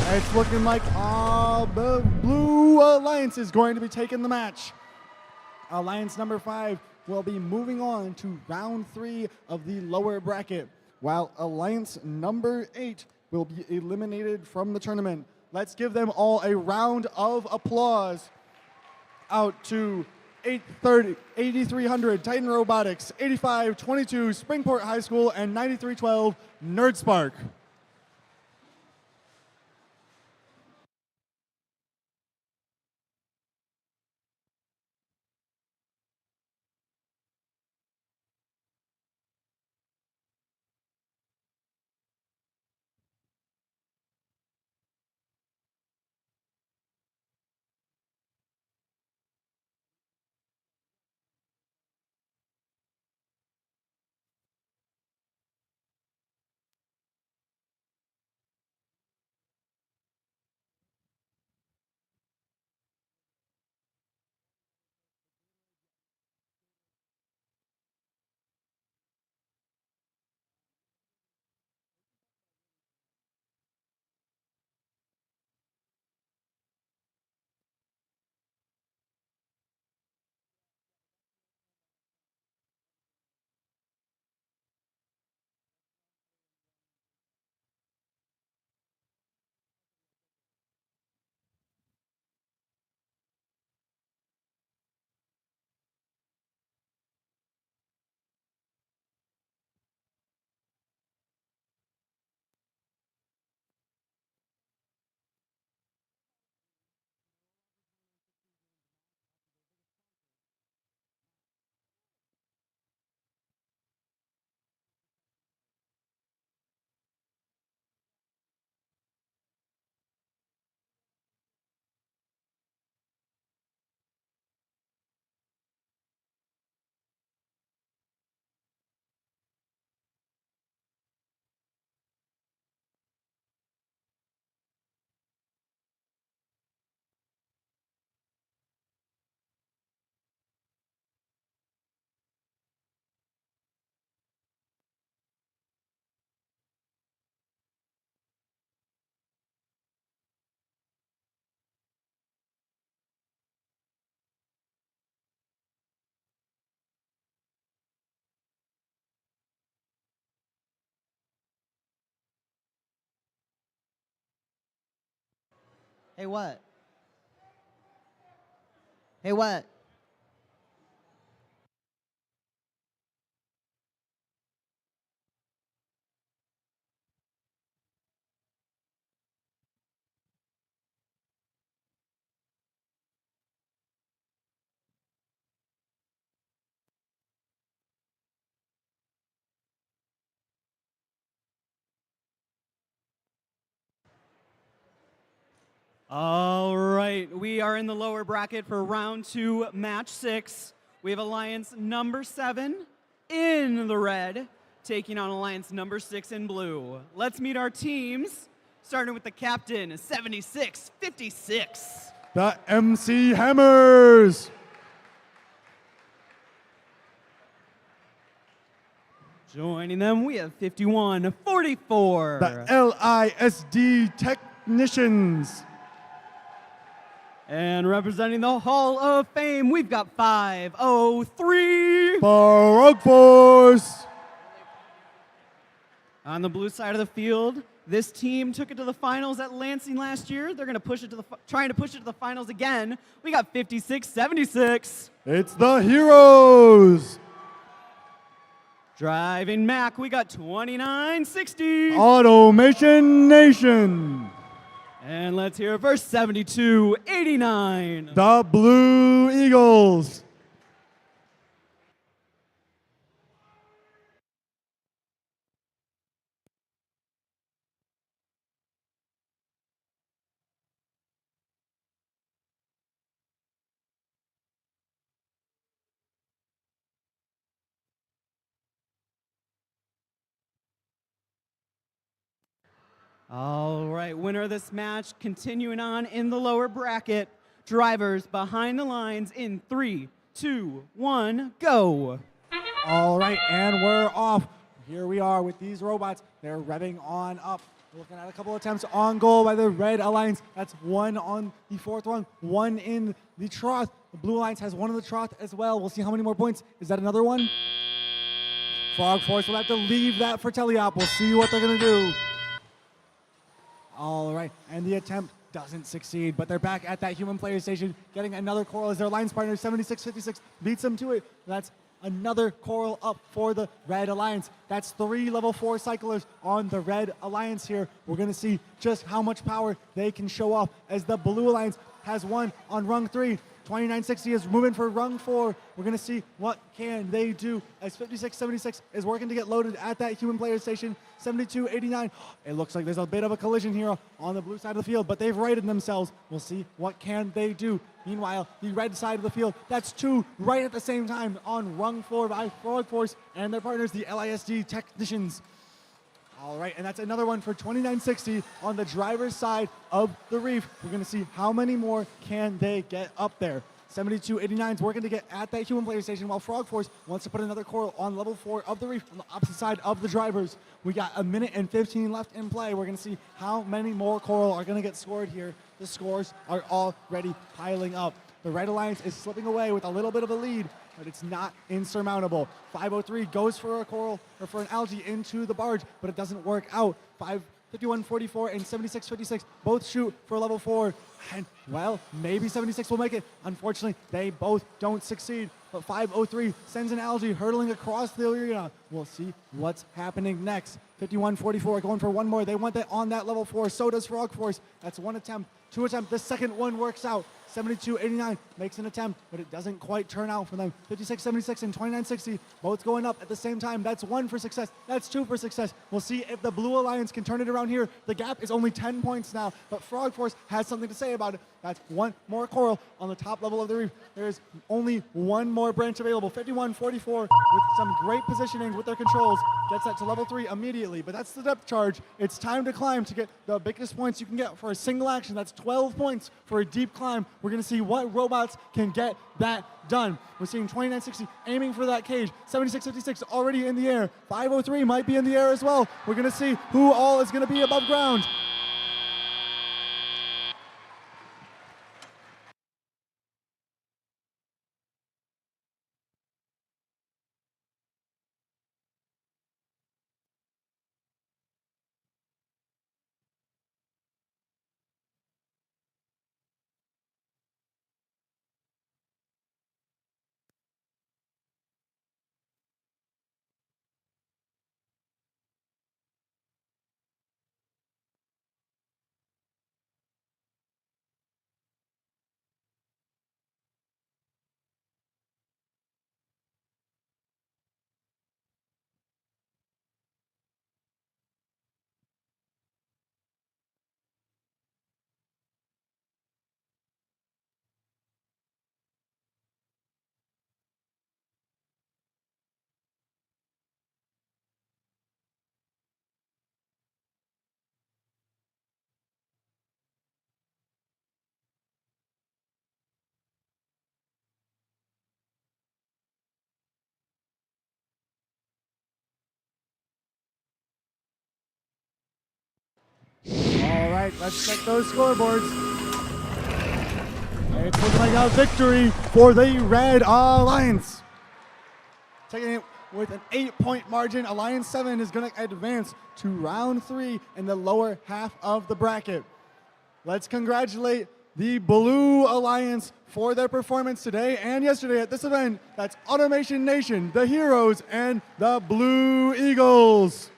S4: It's looking like the Blue Alliance is going to be taking the match. Alliance number 5 will be moving on to round 3 of the lower bracket, while Alliance number 8 will be eliminated from the tournament. Let's give them all a round of applause. Out to 8300 Titan Robotics, 8522 Springport High School, and 9312 NerdSpark.
S6: Hey, what? Hey, what?
S1: All right, we are in the lower bracket for round 2, match 6. We have Alliance number 7 in the red, taking on Alliance number 6 in blue. Let's meet our teams, starting with the captain, 7656.
S4: The MC Hammers.
S1: Joining them, we have 5144.
S4: The LISD Technicians.
S1: And representing the Hall of Fame, we've got 503.
S4: Baroque Force.
S1: On the blue side of the field, this team took it to the finals at Lansing last year. They're going to push it to trying to push it to the finals again. We got 5676.
S4: It's the Heroes.
S1: Driving Mac, we got 2960.
S4: Automation Nation.
S1: And let's hear it for 7289.
S4: The Blue Eagles.
S1: All right, winner of this match, continuing on in the lower bracket. Drivers behind the lines in 3, 2, 1, go.
S4: All right, and we're off. Here we are with these robots. They're revving on up. Looking at a couple attempts on goal by the Red Alliance. That's one on the fourth rung, one in the trough. The Blue Alliance has one in the trough as well. We'll see how many more points. Is that another one? Frog Force will have to leave that for Teleop. We'll see what they're going to do. All right, and the attempt doesn't succeed, but they're back at that human player station, getting another coral as their alliance partner, 76-56, beats them to it. That's another coral up for the Red Alliance. That's 3 level 4 cyclers on the Red Alliance here. We're going to see just how much power they can show off as the Blue Alliance has one on rung 3. 2960 is moving for rung 4. We're going to see what can they do as 5676 is working to get loaded at that human player station. 7289. It looks like there's a bit of a collision here on the blue side of the field, but they've righted themselves. We'll see what can they do. Meanwhile, the red side of the field, that's 2 right at the same time on rung 4 by Frog Force and their partners, the LISD Technicians. All right, and that's another one for 2960 on the driver's side of the reef. We're going to see how many more can they get up there. 7289 is working to get at that human player station while Frog Force wants to put another coral on level 4 of the reef on the opposite side of the drivers. We got a minute and 15 left in play. We're going to see how many more coral are going to get scored here. The scores are already piling up. The Red Alliance is slipping away with a little bit of a lead, but it's not insurmountable. 503 goes for a coral or for an algae into the barge, but it doesn't work out. 5144 and 7656 both shoot for level 4. And, well, maybe 76 will make it. Unfortunately, they both don't succeed. But 503 sends an algae hurtling across the arena. We'll see what's happening next. 5144 going for one more. They want that on that level 4. So does Frog Force. That's one attempt. 2 attempts. The second one works out. 7289 makes an attempt, but it doesn't quite turn out for them. 5676 and 2960 both going up at the same time. That's 1 for success. That's 2 for success. We'll see if the Blue Alliance can turn it around here. The gap is only 10 points now, but Frog Force has something to say about it. That's 1 more coral on the top level of the reef. There's only 1 more branch available. 5144 with some great positioning with their controls gets that to level 3 immediately, but that's the depth charge. It's time to climb to get the biggest points you can get for a single action. That's 12 points for a deep climb. We're going to see what robots can get that done. We're seeing 2960 aiming for that cage. 7656 already in the air. 503 might be in the air as well. We're going to see who all is going to be above ground. All right, let's check those scoreboards. It's looking like a victory for the Red Alliance. Taking it with an 8-point margin, Alliance 7 is going to advance to round 3 in the lower half of the bracket. Let's congratulate the Blue Alliance for their performance today and yesterday at this event. That's Automation Nation, the Heroes, and the Blue Eagles.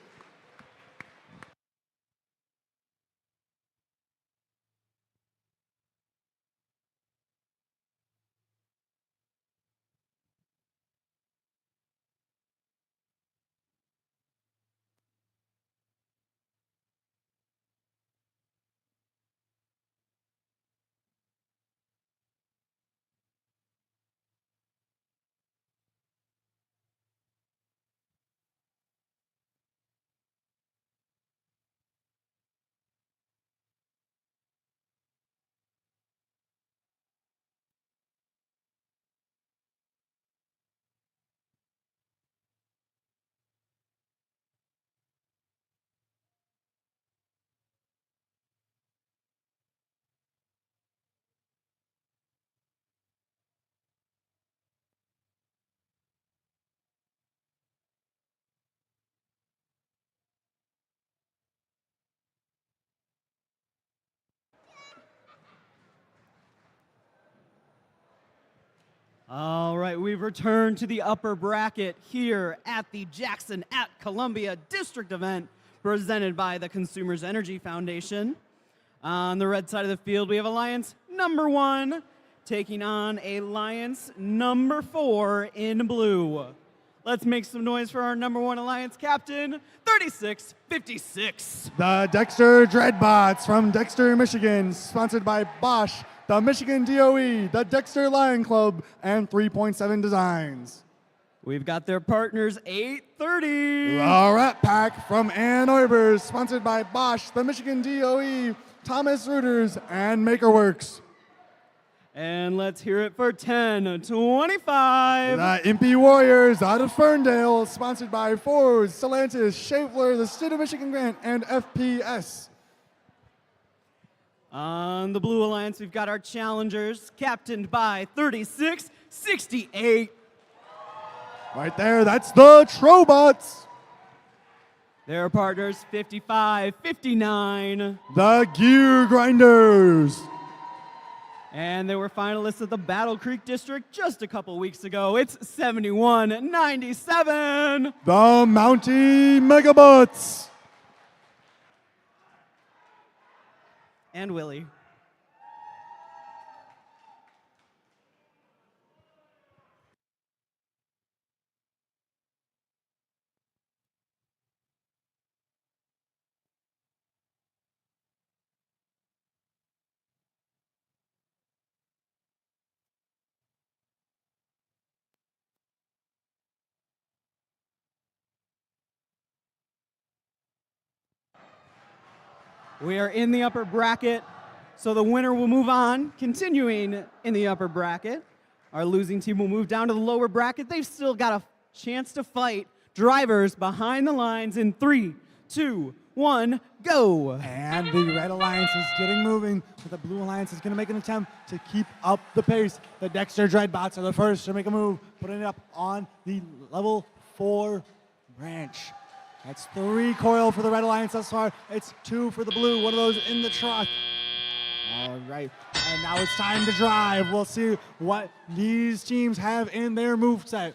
S1: All right, we've returned to the upper bracket here at the Jackson at Columbia District event presented by the Consumers Energy Foundation. On the red side of the field, we have Alliance number 1 taking on Alliance number 4 in blue. Let's make some noise for our number 1 Alliance captain, 3656.
S4: The Dexter Dreadbots from Dexter, Michigan, sponsored by Bosch, the Michigan DOE, the Dexter Lion Club, and 3.7 Designs.
S1: We've got their partners, 830.
S4: The Rat Pack from Ann Arbor, sponsored by Bosch, the Michigan DOE, Thomas Reuters, and MakerWorks.
S1: And let's hear it for 1025.
S4: The Impy Warriors out of Ferndale, sponsored by Ford, Stellantis, Schaeffler, the State of Michigan Grant, and FPS.
S1: On the Blue Alliance, we've got our challengers, captained by 3668.
S4: Right there, that's the Trobots.
S1: Their partners, 5559.
S4: The Gear Grinders.
S1: And they were finalists at the Battle Creek District just a couple weeks ago. It's 7197.
S4: The Mountie Megabots.
S1: And Willie. We are in the upper bracket, so the winner will move on, continuing in the upper bracket. Our losing team will move down to the lower bracket. They've still got a chance to fight. Drivers behind the lines in 3, 2, 1, go.
S4: And the Red Alliance is getting moving, but the Blue Alliance is going to make an attempt to keep up the pace. The Dexter Dreadbots are the first to make a move, putting it up on the level 4 branch. That's 3 coil for the Red Alliance thus far. It's 2 for the Blue, one of those in the truck. All right, and now it's time to drive. We'll see what these teams have in their moveset.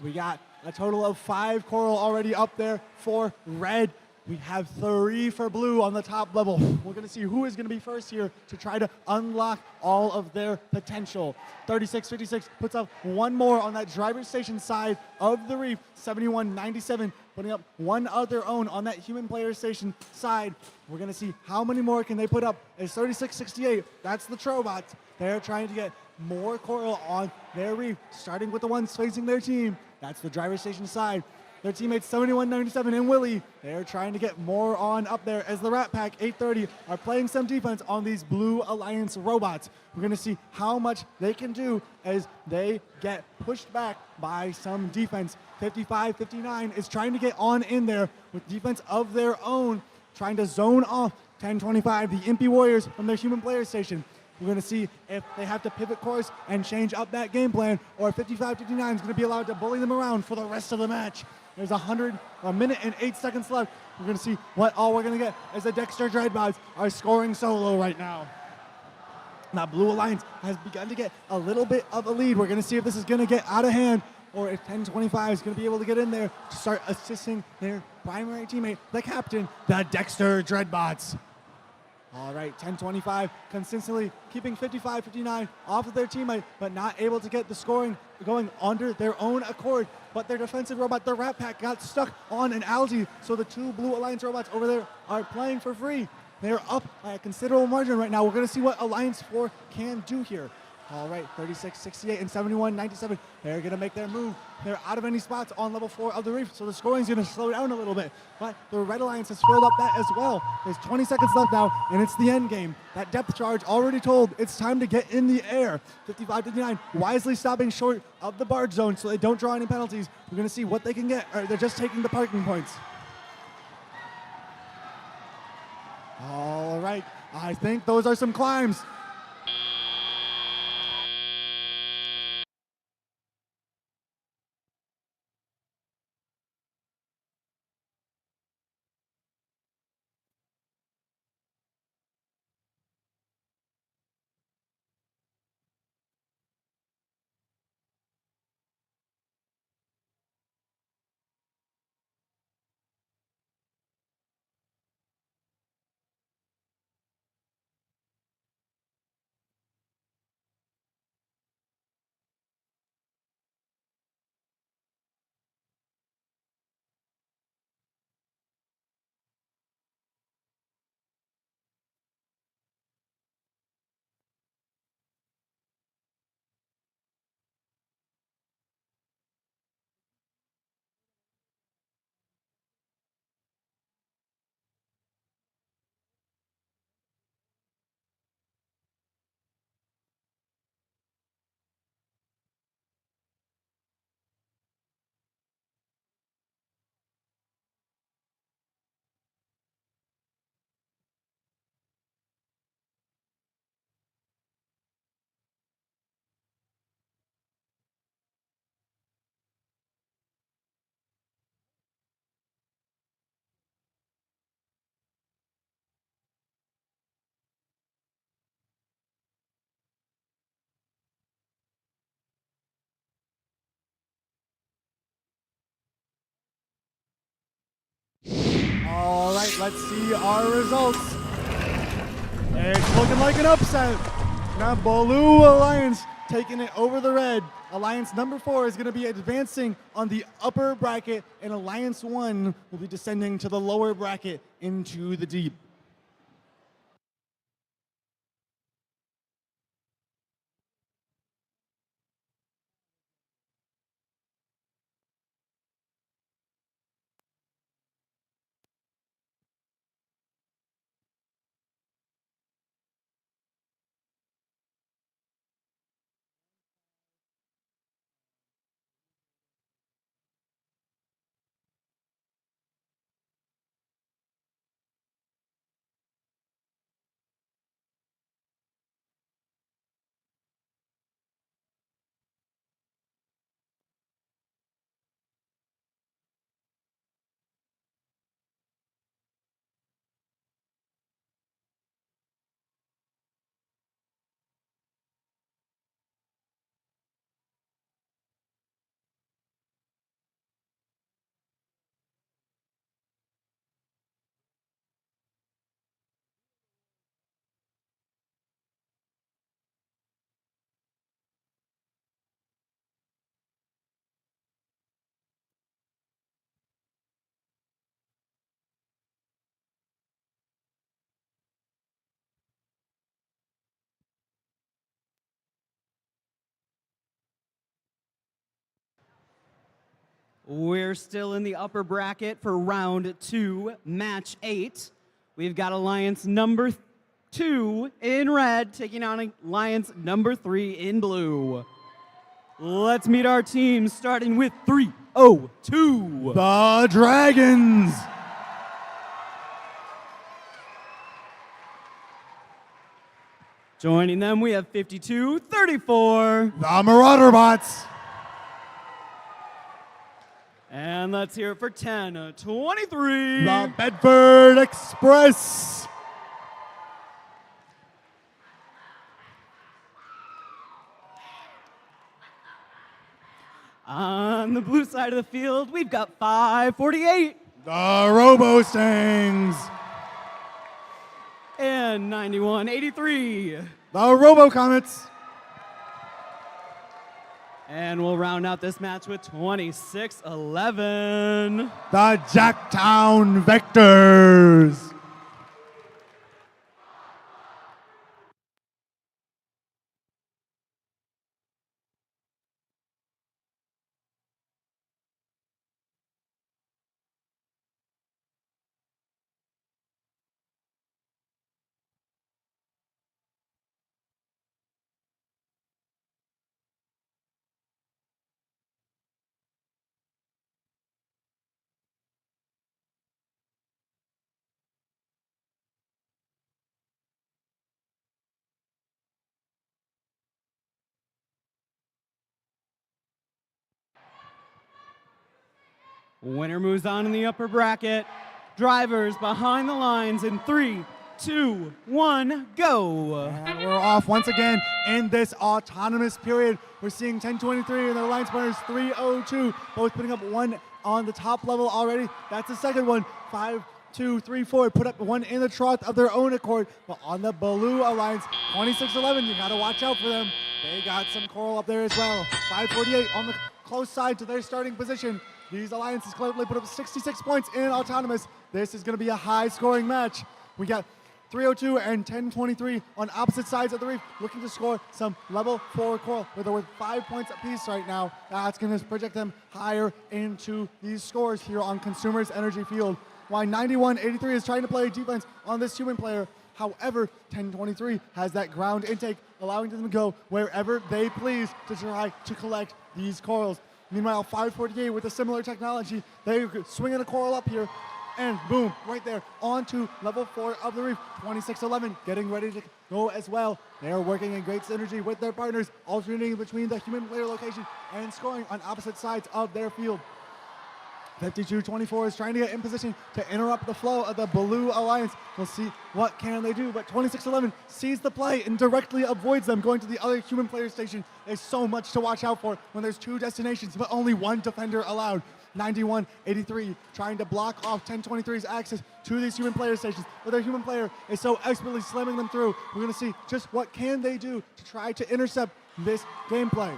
S4: We got a total of 5 coral already up there for Red. We have 3 for Blue on the top level. We're going to see who is going to be first here to try to unlock all of their potential. 3656 puts up 1 more on that driver's station side of the reef. 7197 putting up 1 of their own on that human player station side. We're going to see how many more can they put up. It's 3668. That's the Trobots. They're trying to get more coral on their reef, starting with the ones facing their team. That's the driver's station side. Their teammates 7197 and Willie, they're trying to get more on up there as the Rat Pack 830 are playing some defense on these Blue Alliance robots. We're going to see how much they can do as they get pushed back by some defense. 5559 is trying to get on in there with defense of their own, trying to zone off 1025, the Impy Warriors from their human player station. We're going to see if they have to pivot course and change up that game plan, or 5559 is going to be allowed to bully them around for the rest of the match. There's a minute and 8 seconds left. We're going to see what all we're going to get as the Dexter Dreadbots are scoring solo right now. Now, Blue Alliance has begun to get a little bit of a lead. We're going to see if this is going to get out of hand, or if 1025 is going to be able to get in there to start assisting their primary teammate, the captain, the Dexter Dreadbots. All right, 1025 consistently keeping 55-59 off of their teammate, but not able to get the scoring going under their own accord. But their defensive robot, the Rat Pack, got stuck on an algae, so the 2 Blue Alliance robots over there are playing for free. They're up by a considerable margin right now. We're going to see what Alliance 4 can do here. All right, 36-68 and 71-97. They're going to make their move. They're out of any spots on level 4 of the reef, so the scoring is going to slow down a little bit. But the Red Alliance has filled up that as well. There's 20 seconds left now, and it's the end game. That depth charge already told it's time to get in the air. 55-59, wisely stopping short of the barge zone so they don't draw any penalties. We're going to see what they can get. They're just taking the parking points. All right, I think those are some climbs. Let's see our results. It's looking like an upset. Now Blue Alliance taking it over the red. Alliance number 4 is going to be advancing on the upper bracket, and Alliance 1 will be descending to the lower bracket into the deep.
S1: We're still in the upper bracket for round 2, match 8. We've got Alliance number 2 in red taking on Alliance number 3 in blue. Let's meet our teams, starting with 302.
S4: The Dragons.
S1: Joining them, we have 5234.
S4: The Marauder Bots.
S1: And let's hear it for 1023.
S4: The Bedford Express.
S1: On the blue side of the field, we've got 548.
S4: The Robo-Stangs.
S1: And 9183.
S4: The Robo-Comets.
S1: And we'll round out this match with 2611.
S4: The Jacktown Vectors.
S1: Winner moves on in the upper bracket. Drivers behind the lines in 3, 2, 1, go.
S4: And we're off once again in this autonomous period. We're seeing 1023 and the Alliance partners 302, both putting up one on the top level already. That's the second one. 5, 2, 3, 4 put up one in the trough of their own accord, but on the Blue Alliance 2611, you gotta watch out for them. They got some coral up there as well. 548 on the close side to their starting position. These alliances collectively put up 66 points in autonomous. This is going to be a high-scoring match. We got 302 and 1023 on opposite sides of the reef, looking to score some level 4 coral, where they're worth 5 points apiece right now. That's going to project them higher into these scores here on Consumers Energy Field. While 9183 is trying to play defense on this human player, however, 1023 has that ground intake, allowing them to go wherever they please to try to collect these corals. Meanwhile, 548 with a similar technology, they're swinging a coral up here, and boom, right there, onto level 4 of the reef. 2611 getting ready to go as well. They're working in great synergy with their partners, alternating between the human player location and scoring on opposite sides of their field. 5224 is trying to get in position to interrupt the flow of the Blue Alliance. We'll see what can they do, but 2611 sees the play and directly avoids them going to the other human player station is so much to watch out for when there's 2 destinations but only 1 defender allowed. 91-83 trying to block off 1023's access to these human player stations, but their human player is so expertly slamming them through. We're going to see just what can they do to try to intercept this gameplay.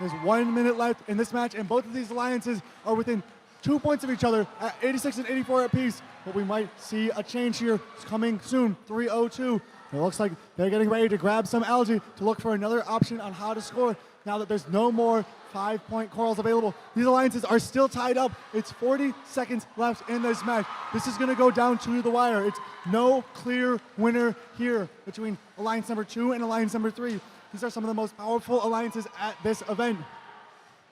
S4: There's 1 minute left in this match, and both of these alliances are within 2 points of each other at 86 and 84 apiece. But we might see a change here. It's coming soon. 3:02. It looks like they're getting ready to grab some algae to look for another option on how to score now that there's no more 5-point corals available. These alliances are still tied up. It's 40 seconds left in this match. This is going to go down to the wire. It's no clear winner here between alliance number 2 and alliance number 3. These are some of the most powerful alliances at this event.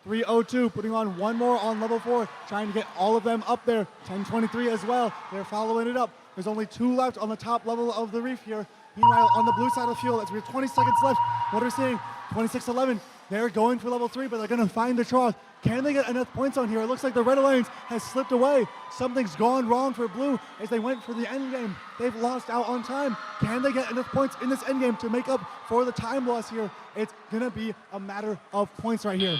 S4: 3:02, putting on 1 more on level 4, trying to get all of them up there. 1023 as well. They're following it up. There's only 2 left on the top level of the reef here. Meanwhile, on the blue side of the field, as we have 20 seconds left, what are we seeing? 26-11. They're going for level 3, but they're going to find the trough. Can they get enough points on here? It looks like the Red Alliance has slipped away. Something's gone wrong for Blue as they went for the end game. They've lost out on time. Can they get enough points in this end game to make up for the time loss here? It's going to be a matter of points right here.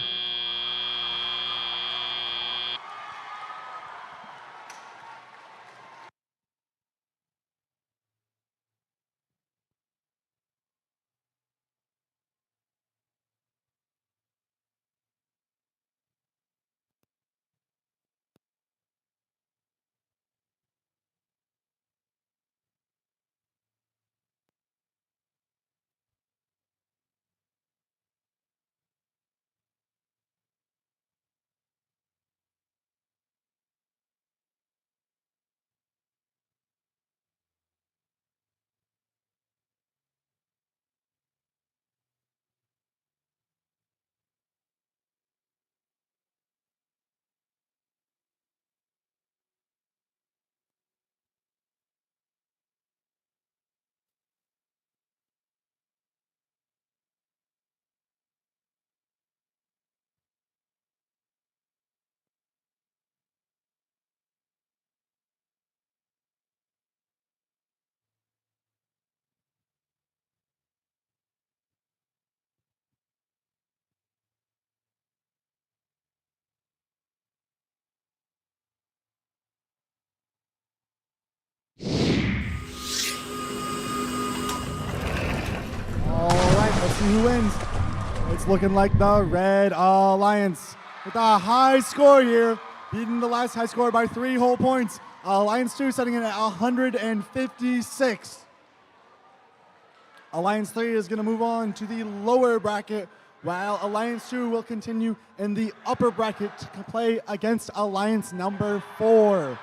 S4: Let's see who wins. It's looking like the Red Alliance with a high score here, beating the last high score by 3 whole points. Alliance 2 setting it at 156. Alliance 3 is going to move on to the lower bracket, while Alliance 2 will continue in the upper bracket to play against Alliance number 4.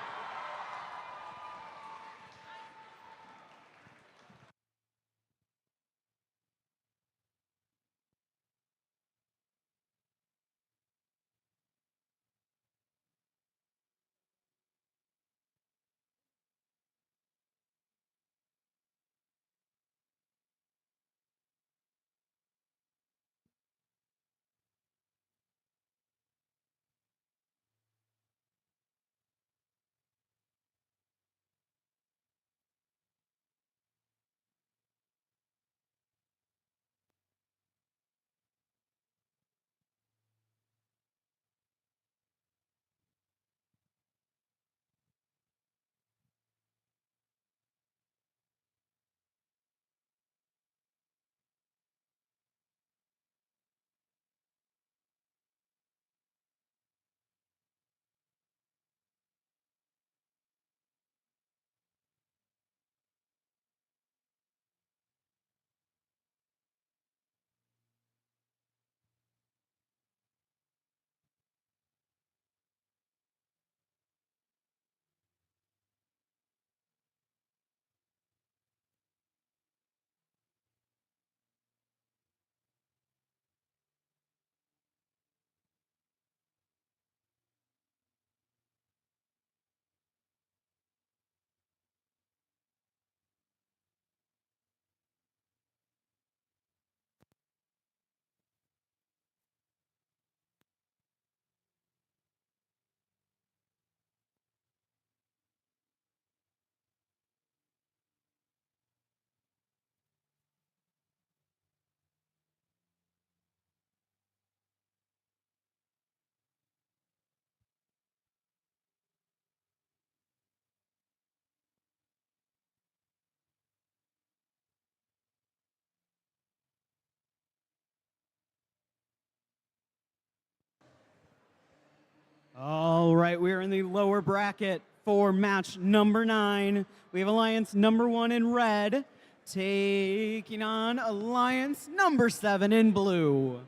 S1: All right, we are in the lower bracket for match number 9. We have Alliance number 1 in red taking on Alliance number 7 in blue.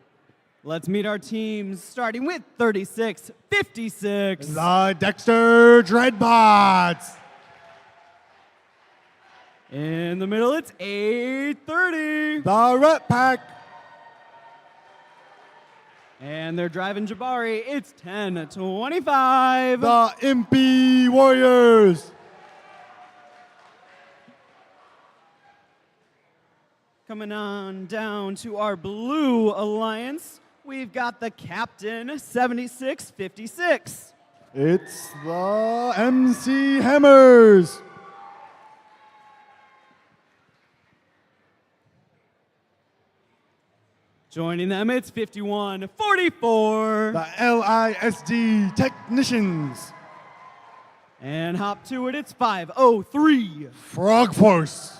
S1: Let's meet our teams, starting with 36-56.
S4: The Dexter Dreadbots.
S1: In the middle, it's 830.
S4: The Ret Pack.
S1: And they're driving Jabari. It's 10-25.
S4: The Impy Warriors.
S1: Coming on down to our blue alliance, we've got the Captain 7656.
S4: It's the MC Hammers.
S1: Joining them, it's 5144.
S4: The LISD Technicians.
S1: And hop to it, it's 503.
S4: Frog Force.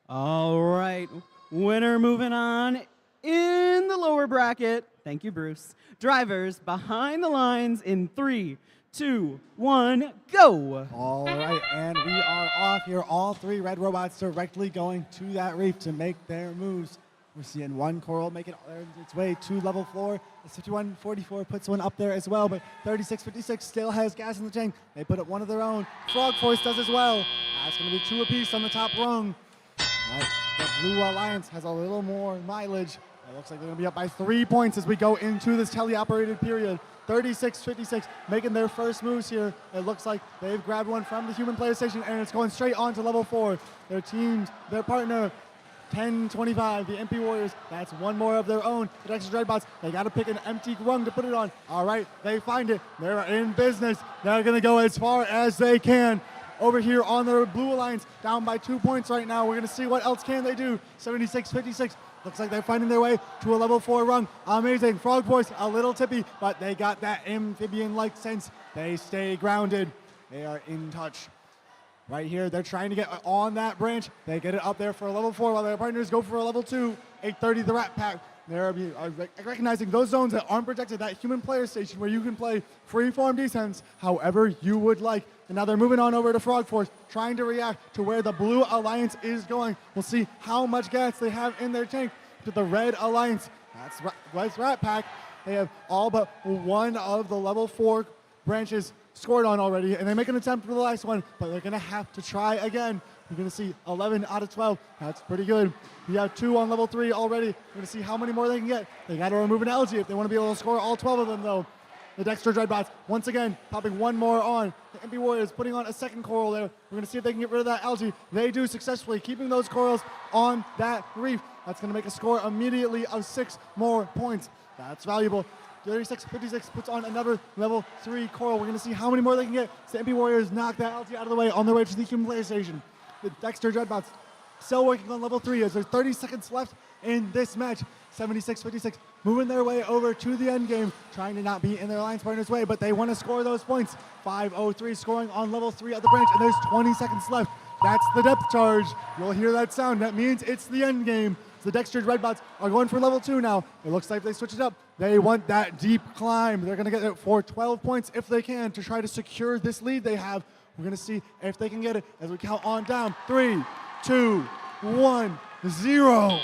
S1: All right, winner moving on in the lower bracket. Thank you, Bruce. Drivers behind the lines in 3, 2, 1, go.
S4: All right, and we are off here. All 3 red robots directly going to that reef to make their moves. We're seeing one coral make its way to level 4. The 5144 puts one up there as well, but 3656 still has gas in the tank. They put up one of their own. Frog Force does as well. That's going to be 2 apiece on the top rung. Right. The Blue Alliance has a little more mileage. It looks like they're going to be up by 3 points as we go into this teleoperated period. 36-56 making their first moves here. It looks like they've grabbed one from the human player station, and it's going straight on to level 4. Their teams, their partner, 10-25, the MP Warriors, that's one more of their own. The Dexter Dreadbots, they got to pick an empty rung to put it on. All right, they find it. They're in business. They're going to go as far as they can. Over here on the Blue Alliance, down by 2 points right now. We're going to see what else can they do. 76-56. Looks like they're finding their way to a level 4 rung. Amazing. Frog Force, a little tippy, but they got that amphibian-like sense. They stay grounded. They are in touch. Right here, they're trying to get on that branch. They get it up there for a level 4 while their partners go for a level 2. 830, the Rat Pack. They're recognizing those zones that aren't protected, that human player station where you can play free-form defense however you would like. And now they're moving on over to Frog Force, trying to react to where the Blue Alliance is going. We'll see how much gas they have in their tank to the Red Alliance. That's Rat Pack. They have all but one of the level 4 branches scored on already, and they make an attempt for the last one, but they're going to have to try again. You're going to see 11 out of 12. That's pretty good. You have 2 on level 3 already. You're going to see how many more they can get. They got to remove an algae if they want to be able to score all 12 of them, though. The Dexter Dreadbots, once again, popping one more on. The MP Warriors putting on a second coral there. We're going to see if they can get rid of that algae. They do successfully, keeping those corals on that reef. That's going to make a score immediately of 6 more points. That's valuable. 36-56 puts on another level 3 coral. We're going to see how many more they can get. The MP Warriors knock that algae out of the way on their way to the human player station. The Dexter Dreadbots still working on level 3 as there's 30 seconds left in this match. 76-56 moving their way over to the end game, trying to not be in their alliance partner's way, but they want to score those points. 503 scoring on level 3 of the branch, and there's 20 seconds left. That's the depth charge. You'll hear that sound. That means it's the end game. The Dexter Dreadbots are going for level 2 now. It looks like they switch it up. They want that deep climb. They're going to get it for 12 points if they can to try to secure this lead they have. We're going to see if they can get it as we count on down. 3, 2, 1, 0.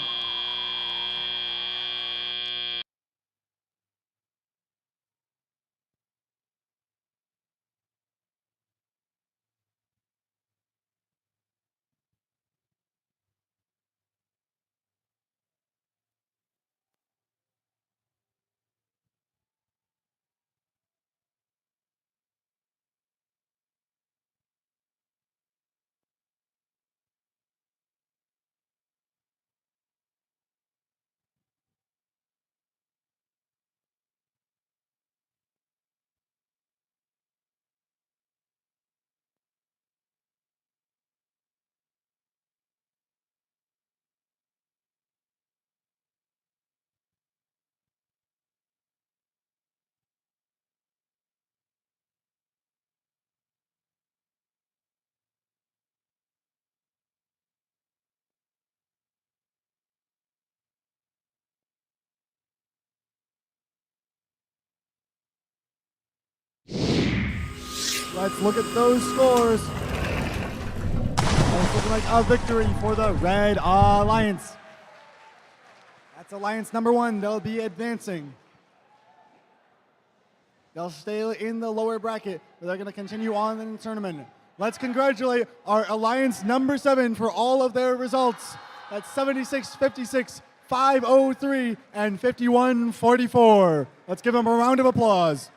S4: Let's look at those scores. It's looking like a victory for the Red Alliance. That's Alliance number 1. They'll be advancing. They'll stay in the lower bracket, but they're going to continue on in the tournament. Let's congratulate our Alliance number 7 for all of their results. That's 76-56, 503, and 51-44. Let's give them a round of applause.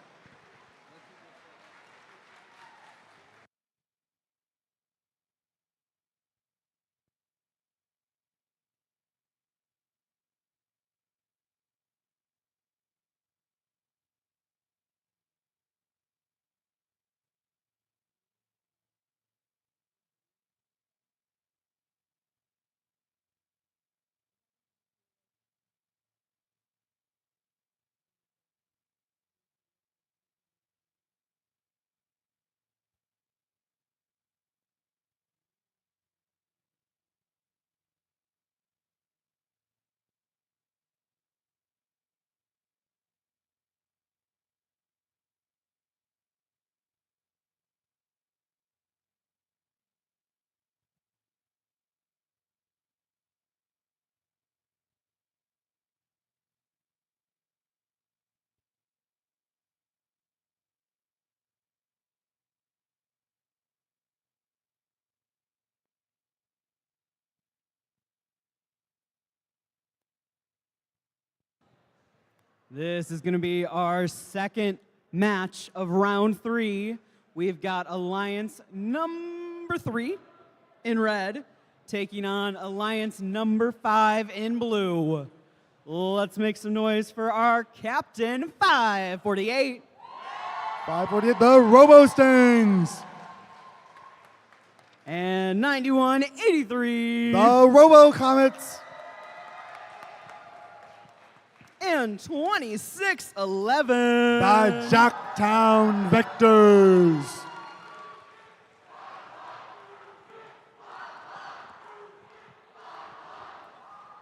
S1: This is going to be our second match of round 3. We've got Alliance number 3 in red taking on Alliance number 5 in blue. Let's make some noise for our captain, 548.
S4: 548, the Robo-Stings.
S1: And 9183.
S4: The Robo-Comets.
S1: And 2611.
S4: The Jacktown Vectors.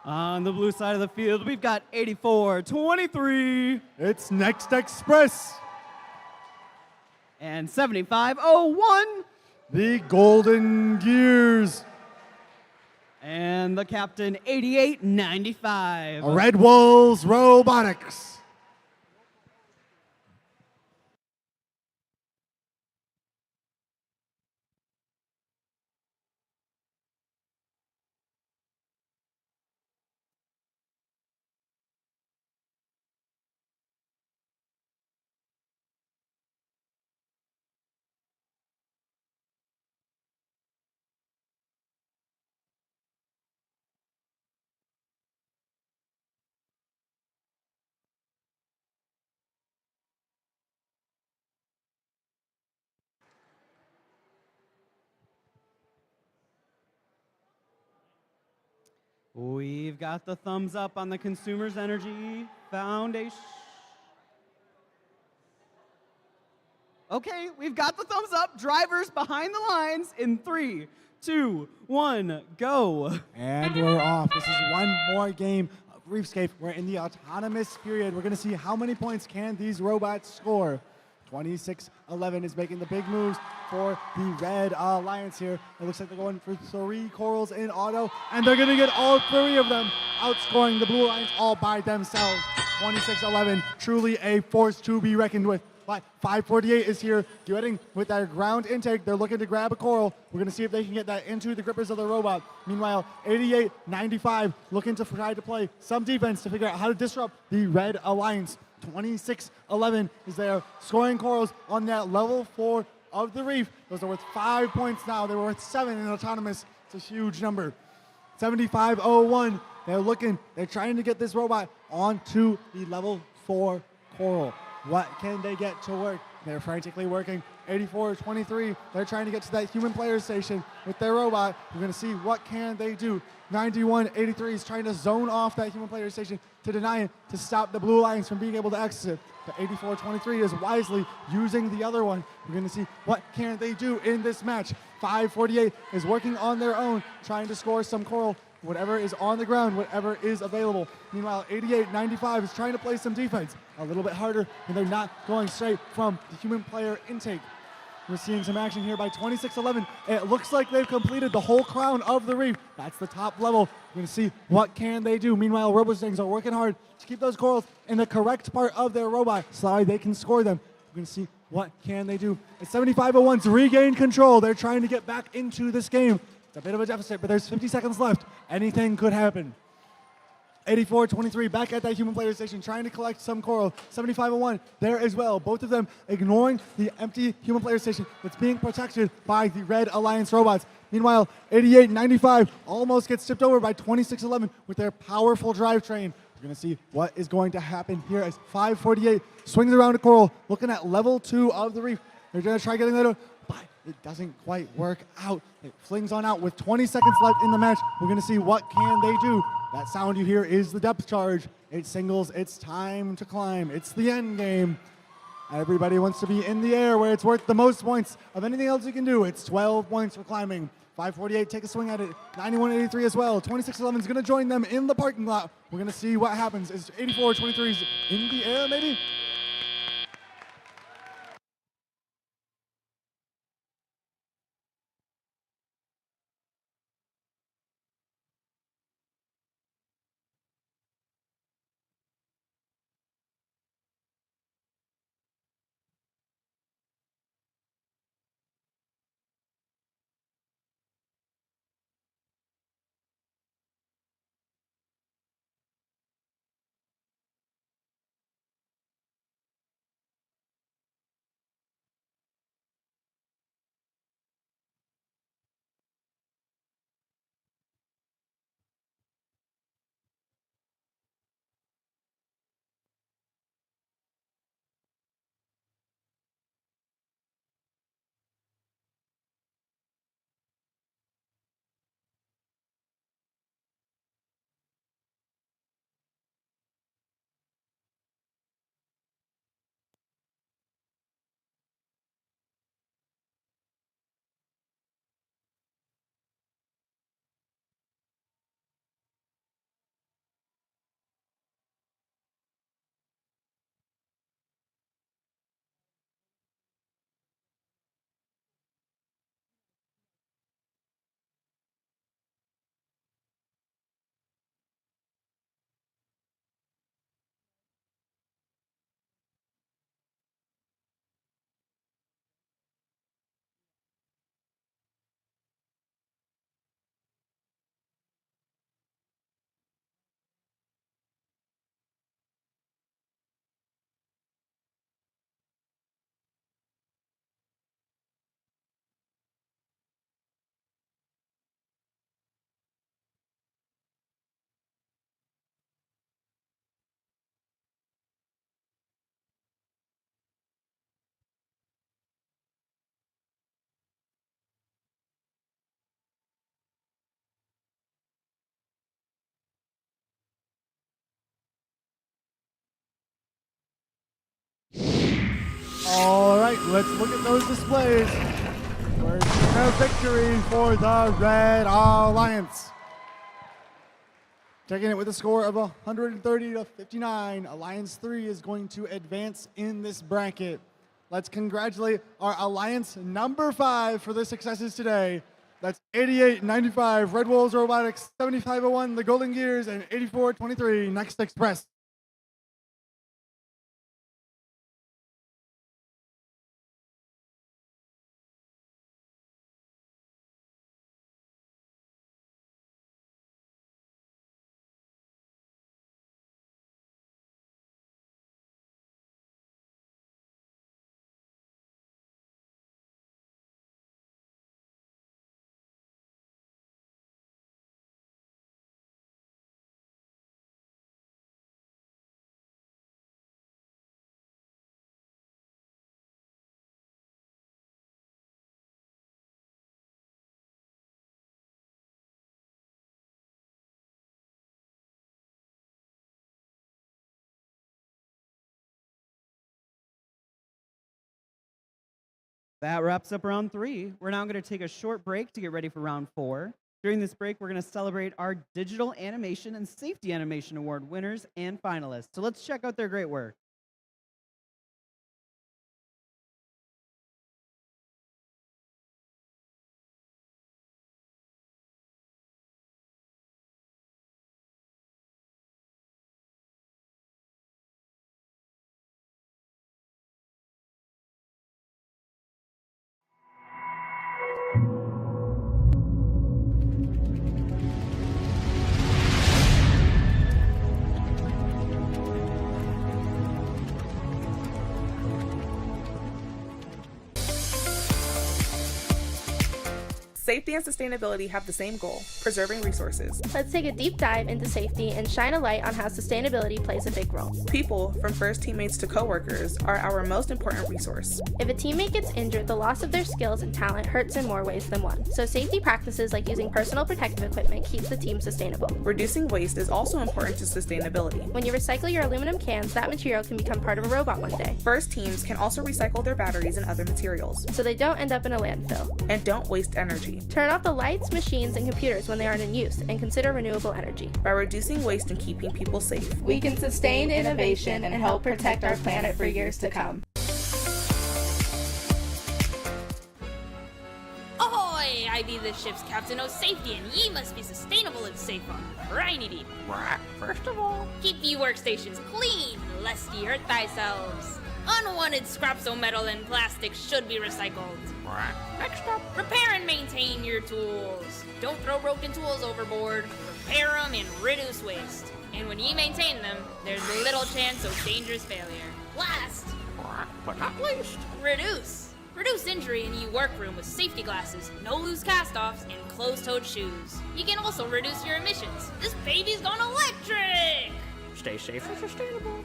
S1: On the blue side of the field, we've got 8423.
S4: It's Next Express.
S1: And 7501.
S4: The Golden Gears.
S1: And the captain, 8895.
S4: Red Wolves Robotics.
S1: We've got the thumbs up on the Consumers Energy Foundation. Okay, we've got the thumbs up. Drivers behind the lines in 3, 2, 1, go.
S4: And we're off. This is one more game of Reefscape. We're in the autonomous period. We're going to see how many points can these robots score. 2611 is making the big moves for the Red Alliance here. It looks like they're going for 3 corals in auto, and they're going to get all 3 of them, outscoring the Blue Alliance all by themselves. 2611, truly a force to be reckoned with. But 548 is here, getting with their ground intake. They're looking to grab a coral. We're going to see if they can get that into the grippers of the robot. Meanwhile, 8895 looking to try to play some defense to figure out how to disrupt the Red Alliance. 2611 is there, scoring corals on that level 4 of the reef. Those are worth 5 points now. They were worth 7 in autonomous. It's a huge number. 7501, they're trying to get this robot onto the level 4 coral. What can they get to work? They're frantically working. 8423, they're trying to get to that human player station with their robot. We're going to see what can they do. 9183 is trying to zone off that human player station to deny it, to stop the Blue Alliance from being able to exit. The 8423 is wisely using the other one. We're going to see what can they do in this match. 548 is working on their own, trying to score some coral, whatever is on the ground, whatever is available. Meanwhile, 8895 is trying to play some defense a little bit harder, and they're not going straight from the human player intake. We're seeing some action here by 2611. It looks like they've completed the whole crown of the reef. That's the top level. We're going to see what can they do. Meanwhile, RoboStangs are working hard to keep those corals in the correct part of their robot so that they can score them. We're going to see what can they do. It's 7501's regain control. They're trying to get back into this game. It's a bit of a deficit, but there's 50 seconds left. Anything could happen. 84-23 back at that human player station trying to collect some coral. 7501 there as well. Both of them ignoring the empty human player station that's being protected by the Red Alliance robots. Meanwhile, 8895 almost gets tipped over by 2611 with their powerful drivetrain. We're going to see what is going to happen here as 548 swings around a coral, looking at level 2 of the reef. They're going to try getting that out, but it doesn't quite work out. It flings on out with 20 seconds left in the match. We're going to see what can they do. That sound you hear is the depth charge. It signals it's time to climb. It's the end game. Everybody wants to be in the air where it's worth the most points of anything else you can do. It's 12 points for climbing. 548 take a swing at it. 9183 as well. 2611 is going to join them in the parking lot. We're going to see what happens. Is 8423 in the air maybe? All right, let's look at those displays. We're seeing a victory for the Red Alliance. Taking it with a score of 130-59, Alliance 3 is going to advance in this bracket. Let's congratulate our Alliance number 5 for their successes today. That's 8895 Red Wolves Robotics, 7501 the Golden Gears, and 8423 Next Express.
S1: That wraps up round 3. We're now going to take a short break to get ready for round 4. During this break, we're going to celebrate our Digital Animation and Safety Animation Award winners and finalists. So let's check out their great work.
S3: Safety and sustainability have the same goal, preserving resources.
S22: Let's take a deep dive into safety and shine a light on how sustainability plays a big role.
S3: People, from first teammates to coworkers, are our most important resource.
S22: If a teammate gets injured, the loss of their skills and talent hurts in more ways than one. So safety practices like using personal protective equipment keeps the team sustainable.
S3: Reducing waste is also important to sustainability.
S22: When you recycle your aluminum cans, that material can become part of a robot one day.
S3: First teams can also recycle their batteries and other materials,
S22: so they don't end up in a landfill.
S3: And don't waste energy.
S22: Turn off the lights, machines, and computers when they aren't in use, and consider renewable energy.
S3: By reducing waste and keeping people safe,
S22: we can sustain innovation and help protect our planet for years to come.
S23: Ahoy! I be the ship's captain of safety, and ye must be sustainable and safe on briny deep. First of all, keep ye workstations clean, lest ye hurt thyselves. Unwanted scraps of metal and plastic should be recycled. Next up, repair and maintain your tools. Don't throw broken tools overboard. Repair them and reduce waste. And when ye maintain them, there's little chance of dangerous failure. Last, but not least, reduce. Reduce injury in your workroom with safety glasses, no loose cast-offs, and closed-toed shoes. You can also reduce your emissions. This baby's gone electric! Stay safe and sustainable.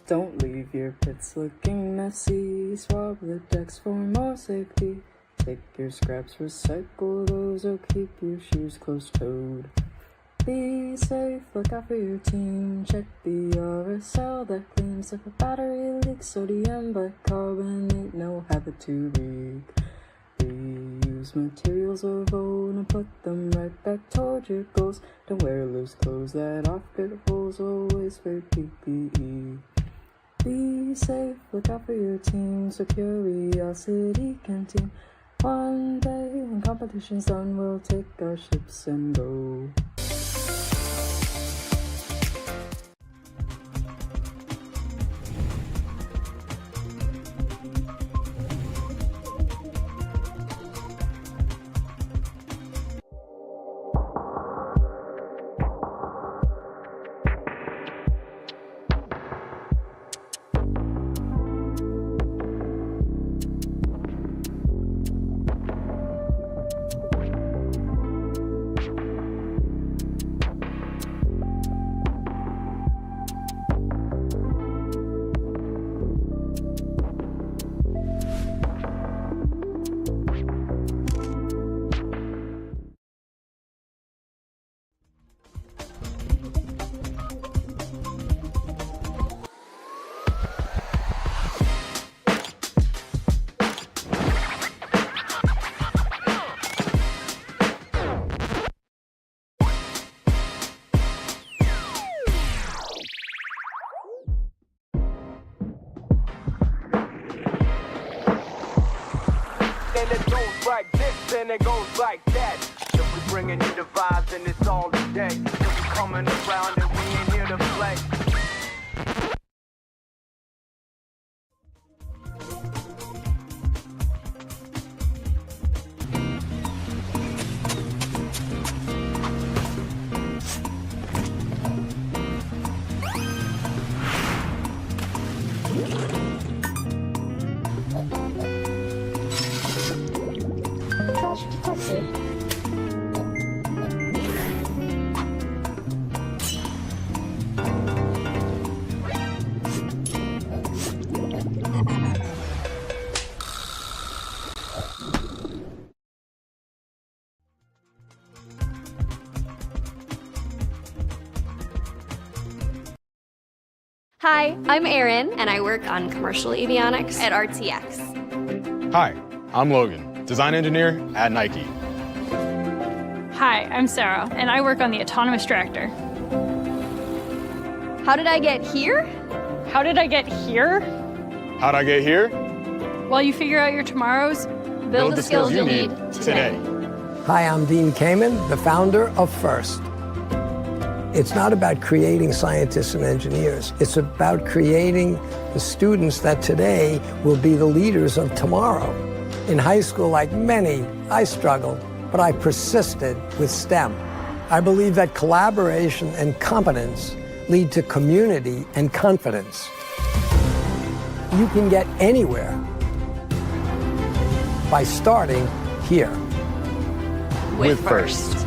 S24: Don't leave your pits looking messy. Swab the decks for more safety. Take your scraps, recycle those, or keep your shoes closed-toed. Be safe, look out for your team. Check the RSL that cleans. If a battery leaks, sodium bicarbonate, no habit to leak. Reuse materials of old and put them right back toward your goals. Don't wear loose clothes that often holes, always wear PPE. Be safe, look out for your team. So Curiosity Canteen. One day when competition's done, we'll take our ships and go.
S25: And it goes like this, and it goes like that. If we bringing you the vibes, and it's all today. If we coming around, and we ain't here to play.
S26: Hi, I'm Erin, and I work on commercial avionics at RTX.
S27: Hi, I'm Logan, design engineer at Nike.
S28: Hi, I'm Sarah, and I work on the autonomous tractor.
S26: How did I get here?
S28: How did I get here?
S27: How'd I get here?
S28: While you figure out your tomorrows,
S26: build the skills you'll need today.
S29: Hi, I'm Dean Kamen, the founder of FIRST. It's not about creating scientists and engineers. It's about creating the students that today will be the leaders of tomorrow. In high school, like many, I struggled, but I persisted with STEM. I believe that collaboration and competence lead to community and confidence. You can get anywhere by starting here.
S26: With First.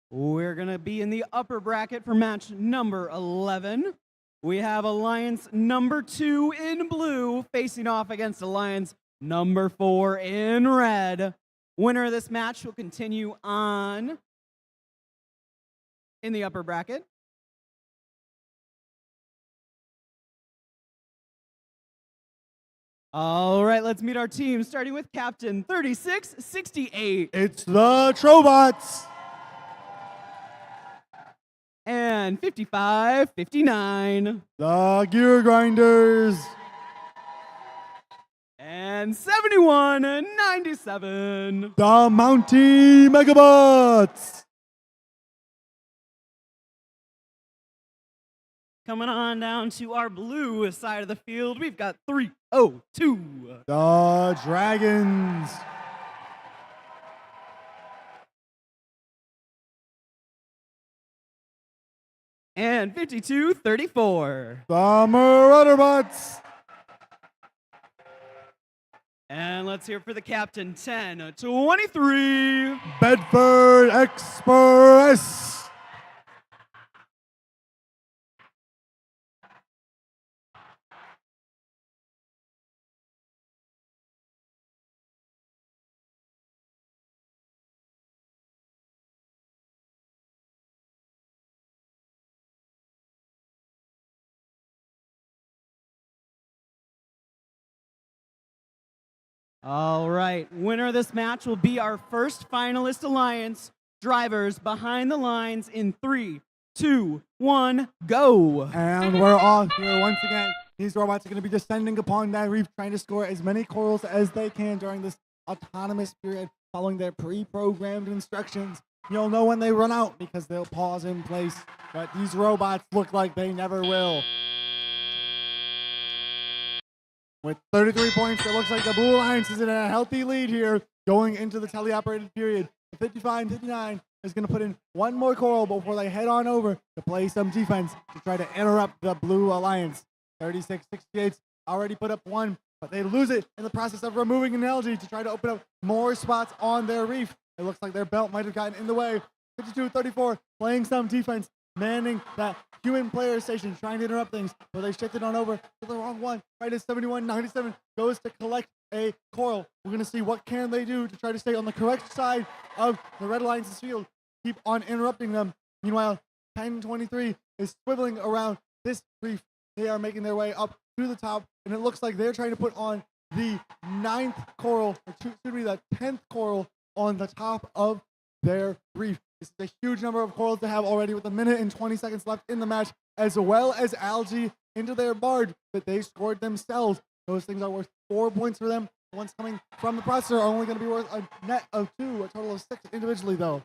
S1: We're going to be in the upper bracket for match number 11. We have Alliance number 2 in blue facing off against Alliance number 4 in red. Winner of this match will continue on in the upper bracket. All right, let's meet our team, starting with Captain 3668.
S4: It's the Trobots.
S1: And 5559.
S4: The Gear Grinders.
S1: And 7197.
S4: The Mountie Megabots.
S1: Coming on down to our blue side of the field, we've got 302.
S4: The Dragons.
S1: And 5234.
S4: The Marauderbots.
S1: And let's hear for the captain, 10-23.
S4: Bedford Express.
S1: All right, winner of this match will be our first finalist alliance. Drivers behind the lines in 3, 2, 1, go.
S4: And we're off here once again. These robots are going to be descending upon that reef, trying to score as many corals as they can during this autonomous period, following their pre-programmed instructions. You'll know when they run out because they'll pause in place, but these robots look like they never will. With 33 points, it looks like the Blue Alliance is in a healthy lead here going into the teleoperated period. The 55-59 is going to put in one more coral before they head on over to play some defense to try to interrupt the Blue Alliance. 36-68 already put up one, but they lose it in the process of removing an algae to try to open up more spots on their reef. It looks like their belt might have gotten in the way. 52-34 playing some defense, manning that human player station, trying to interrupt things, but they shifted on over to the wrong one. Right as 71-97 goes to collect a coral. We're going to see what can they do to try to stay on the correct side of the Red Alliance's field. Keep on interrupting them. Meanwhile, 10-23 is swiveling around this reef. They are making their way up to the top, and it looks like they're trying to put on the 9th coral, or should be the 10th coral on the top of their reef. This is a huge number of corals to have already with 1 minute and 20 seconds left in the match, as well as algae into their barge that they scored themselves. Those things are worth 4 points for them. The ones coming from the processor are only going to be worth a net of 2, a total of 6 individually though.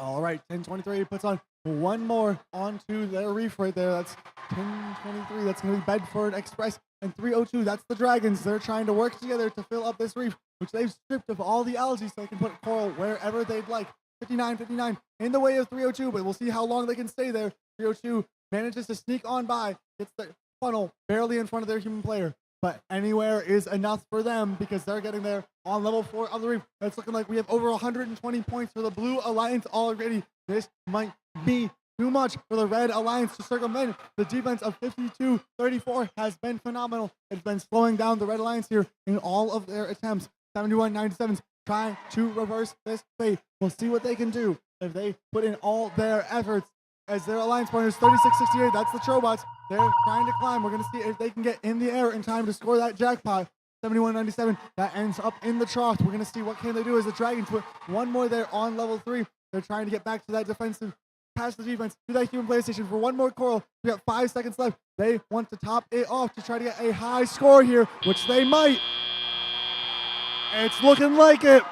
S4: All right, 10-23 puts on one more onto their reef right there. That's 10-23. That's going to be Bedford Express. And 302, that's the Dragons. They're trying to work together to fill up this reef, which they've stripped of all the algae so they can put coral wherever they'd like. 59-59 in the way of 302, but we'll see how long they can stay there. 302 manages to sneak on by, gets the funnel barely in front of their human player, but anywhere is enough for them because they're getting there on level 4 of the reef. It's looking like we have over 120 points for the Blue Alliance already. This might be too much for the Red Alliance to circumvent. The defense of 52-34 has been phenomenal. It's been slowing down the Red Alliance here in all of their attempts. 71-97 trying to reverse this fate. We'll see what they can do if they put in all their efforts. As their alliance partners, 36-68, that's the Trobots. They're trying to climb. We're going to see if they can get in the air in time to score that jackpot. 71-97, that ends up in the trough. We're going to see what can they do as the Dragons put one more there on level 3. They're trying to get back to that defensive, past the defense, to that human play station for one more coral. We got 5 seconds left. They want to top it off to try to get a high score here, which they might. It's looking like it.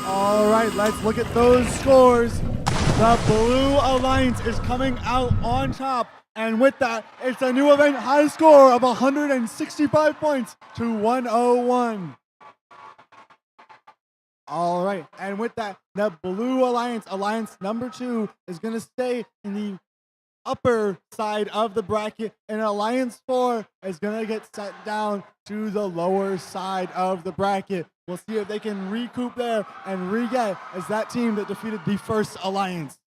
S4: All right, let's look at those scores. The Blue Alliance is coming out on top. And with that, it's a new event high score of 165 points to 101. All right, and with that, the Blue Alliance, Alliance number 2, is going to stay in the upper side of the bracket, and Alliance 4 is going to get sent down to the lower side of the bracket. We'll see if they can recoup there and re-get as that team that defeated the first Alliance.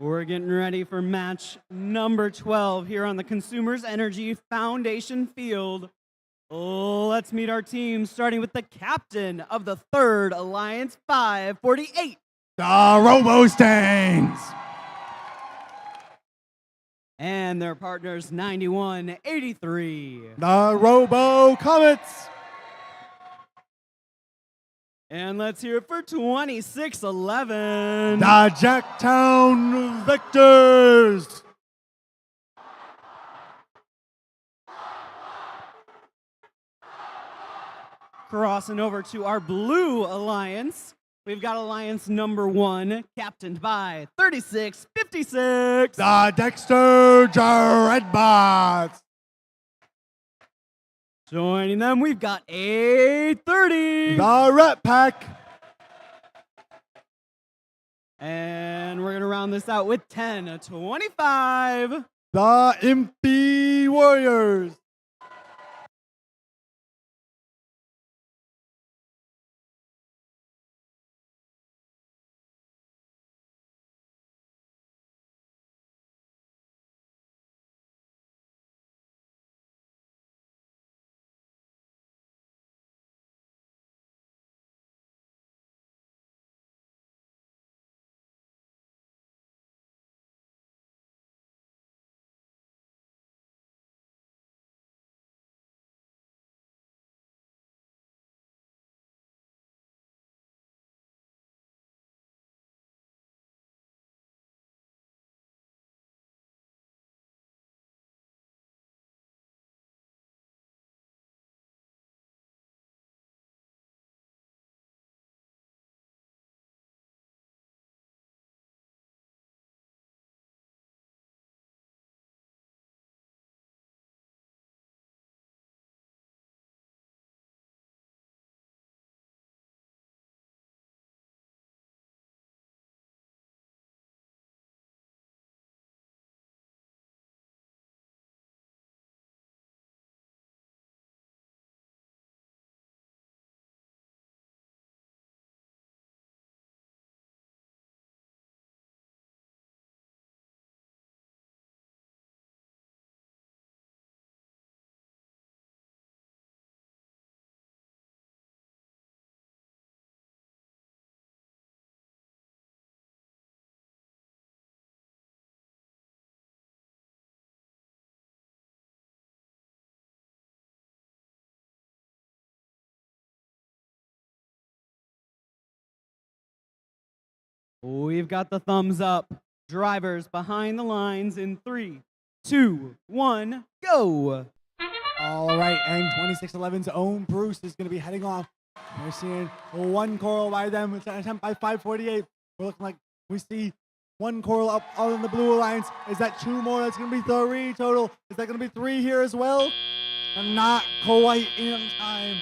S1: We're getting ready for match number 12 here on the Consumers Energy Foundation field. Let's meet our team, starting with the captain of the 3rd Alliance, 548.
S4: The Robo-Stangs.
S1: And their partners, 9183.
S4: The Robo-Comets.
S1: And let's hear it for 2611.
S4: The Jacktown Victors.
S1: Crossing over to our Blue Alliance, we've got Alliance number 1, captained by 3656.
S4: The Dexter Dreadbots.
S1: Joining them, we've got 830.
S4: The Ret Pack.
S1: And we're going to round this out with 1025.
S4: The Impy Warriors.
S1: We've got the thumbs up. Drivers behind the lines in 3, 2, 1, go.
S4: All right, and 2611's own Bruce is going to be heading off. We're seeing one coral by them. It's an attempt by 548. We're looking like we see one coral up on the Blue Alliance. Is that 2 more? That's going to be 3 total. Is that going to be 3 here as well? And not quite in time.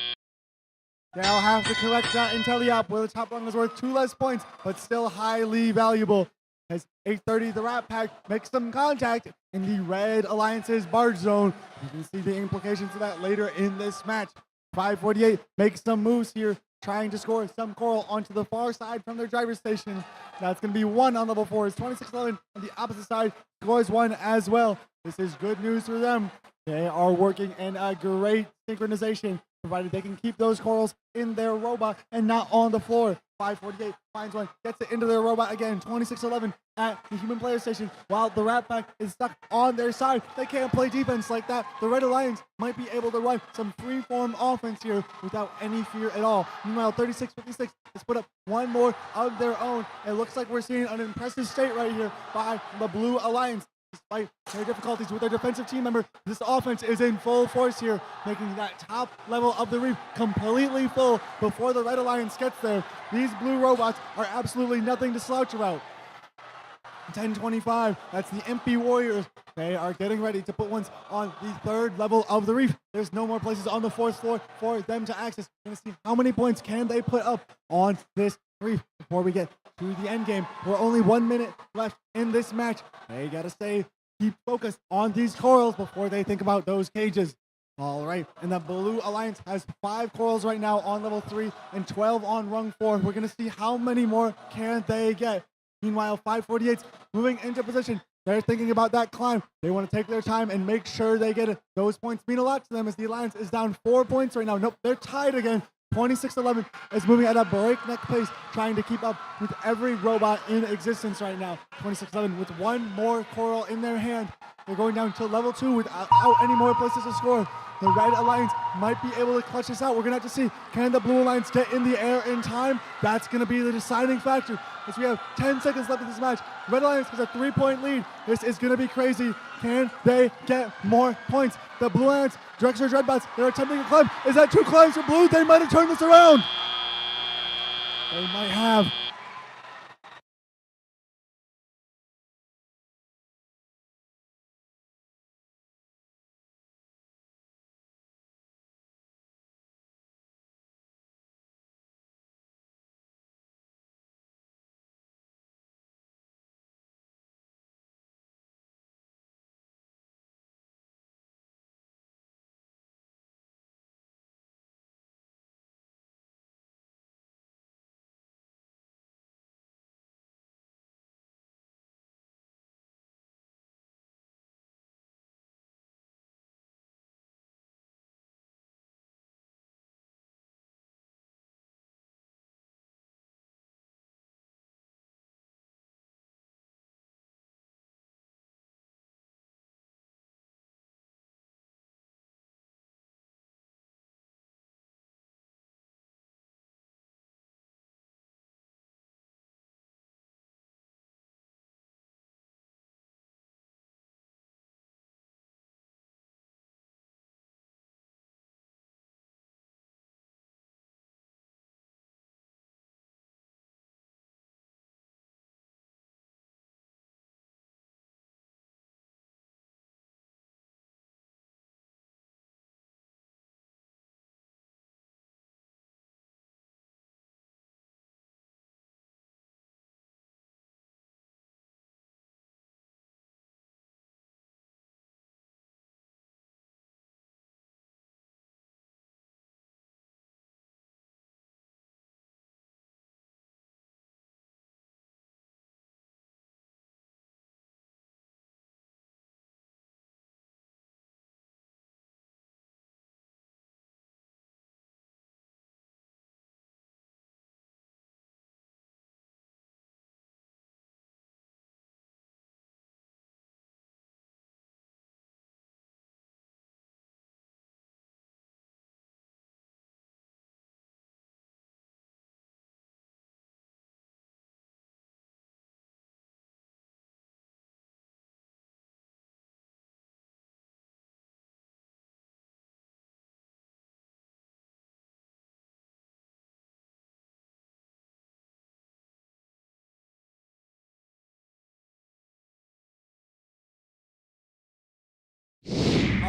S4: They'll have to collect that intelli up where the top rung is worth 2 less points, but still highly valuable. As 830, the Rat Pack makes some contact in the Red Alliance's barge zone. You can see the implications of that later in this match. 548 makes some moves here, trying to score some coral onto the far side from their driver's station. That's going to be 1 on level 4. It's 26-11 on the opposite side. Scores 1 as well. This is good news for them. They are working in a great synchronization, provided they can keep those corals in their robot and not on the floor. 548 finds one, gets it into their robot again. 26-11 at the human player station. While the Rat Pack is stuck on their side, they can't play defense like that. The Red Alliance might be able to run some free-form offense here without any fear at all. Meanwhile, 36-56 has put up one more of their own. It looks like we're seeing an impressive state right here by the Blue Alliance. Despite their difficulties with their defensive team member, this offense is in full force here, making that top level of the reef completely full before the Red Alliance gets there. These blue robots are absolutely nothing to slouch about. 10:25, that's the MP Warriors. They are getting ready to put ones on the 3rd level of the reef. There's no more places on the 4th floor for them to access. We're going to see how many points can they put up on this reef before we get to the end game. We're only 1 minute left in this match. They got to keep focused on these corals before they think about those cages. All right, and the Blue Alliance has 5 corals right now on level 3 and 12 on rung 4. We're going to see how many more can they get. Meanwhile, 548's moving into position. They're thinking about that climb. They want to take their time and make sure they get it. Those points mean a lot to them as the Alliance is down 4 points right now. Nope, they're tied again. 26-11 is moving at a breakneck pace, trying to keep up with every robot in existence right now. 26-11 with one more coral in their hand. They're going down to level 2 without any more places to score. The Red Alliance might be able to clutch this out. We're going to have to see, can the Blue Alliance get in the air in time? That's going to be the deciding factor as we have 10 seconds left in this match. Red Alliance has a 3-point lead. This is going to be crazy. Can they get more points? The Blue Alliance, Drexler Dreadbots, they're attempting a climb. Is that 2 climbs for Blue? They might have turned this around. They might have.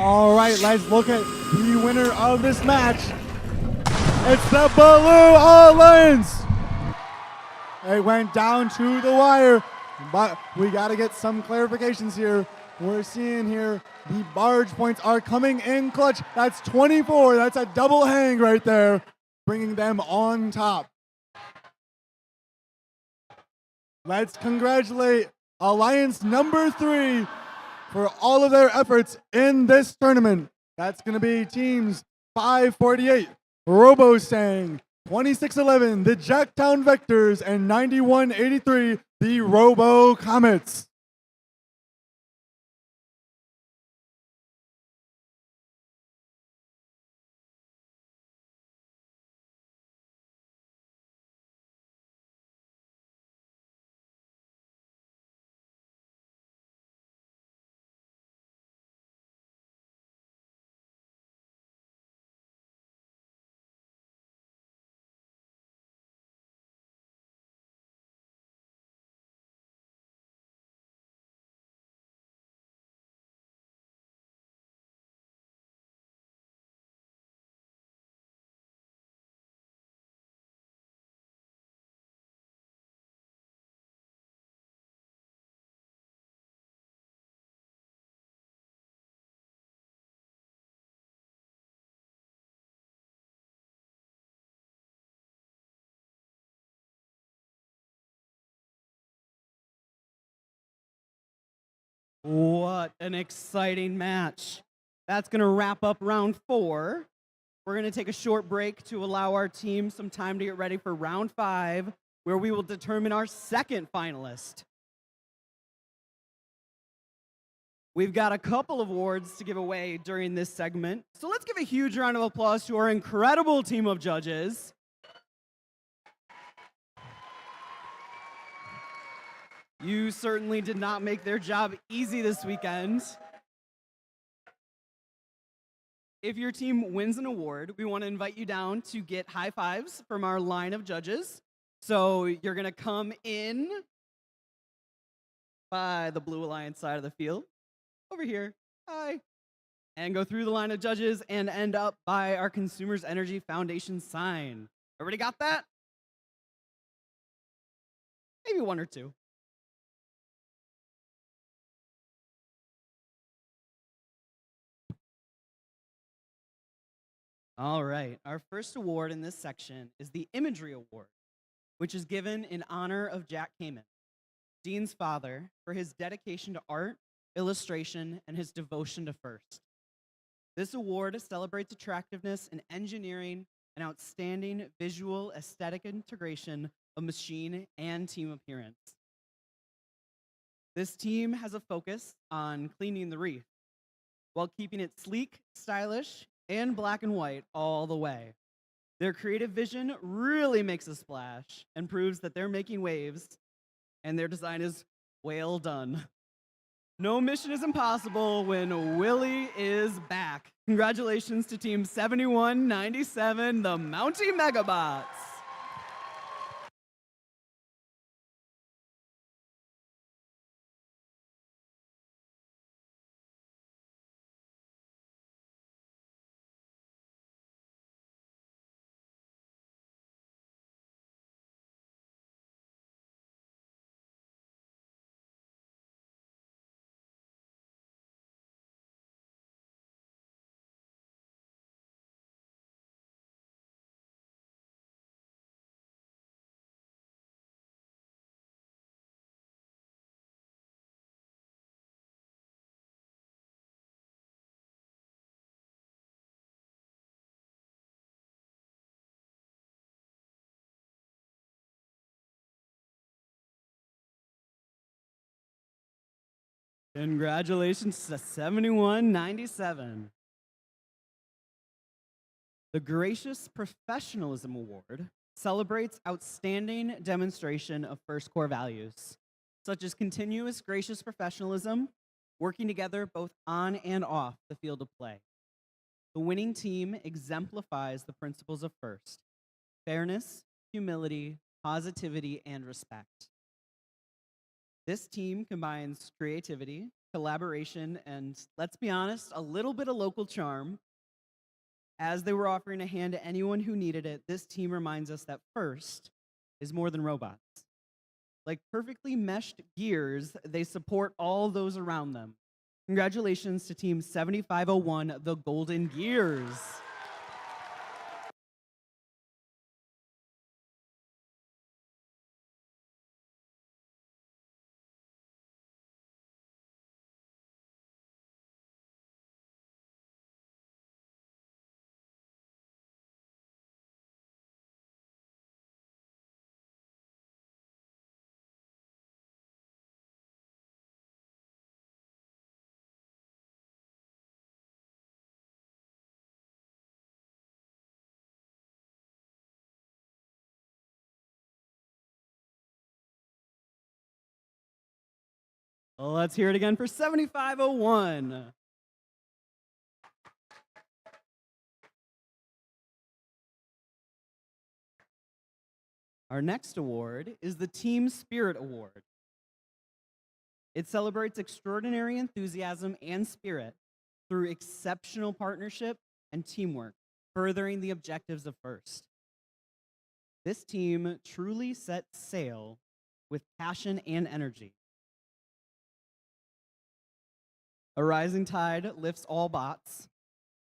S4: All right, let's look at the winner of this match. It's the Blue Alliance. It went down to the wire, but we got to get some clarifications here. we're seeing here the barge points are coming in clutch. That's 24. That's a double hang right there, bringing them on top. Let's congratulate Alliance number 3 for all of their efforts in this tournament. That's going to be teams 548, RoboSang, 2611, the Jacktown Vectors, and 9183, the Robo Comets.
S1: What an exciting match. That's going to wrap up round 4. We're going to take a short break to allow our team some time to get ready for round 5, where we will determine our second finalist. We've got a couple of awards to give away during this segment, so let's give a huge round of applause to our incredible team of judges. You certainly did not make their job easy this weekend. If your team wins an award, we want to invite you down to get high fives from our line of judges. So you're going to come in by the Blue Alliance side of the field, over here, hi, and go through the line of judges and end up by our Consumers Energy Foundation sign. Everybody got that? Maybe one or two. All right, our first award in this section is the Imagery Award, which is given in honor of Jack Kamen, Dean's father, for his dedication to art, illustration, and his devotion to FIRST. This award celebrates attractiveness in engineering and outstanding visual aesthetic integration of machine and team appearance. This team has a focus on cleaning the reef while keeping it sleek, stylish, and black and white all the way. Their creative vision really makes a splash and proves that they're making waves, and their design is well done. No mission is impossible when Willie is back. Congratulations to Team 7197, the Mountie Megabots. Congratulations to 7197. The Gracious Professionalism Award celebrates outstanding demonstration of FIRST core values, such as continuous gracious professionalism, working together both on and off the field of play. The winning team exemplifies the principles of FIRST: fairness, humility, positivity, and respect. This team combines creativity, collaboration, and, let's be honest, a little bit of local charm. As they were offering a hand to anyone who needed it, this team reminds us that FIRST is more than robots. Like perfectly meshed gears, they support all those around them, Congratulations to Team 7501, the Golden Gears. Let's hear it again for 7501. Our next award is the Team Spirit Award. It celebrates extraordinary enthusiasm and spirit through exceptional partnership and teamwork, furthering the objectives of FIRST. This team truly set sail with passion and energy. A rising tide lifts all boats.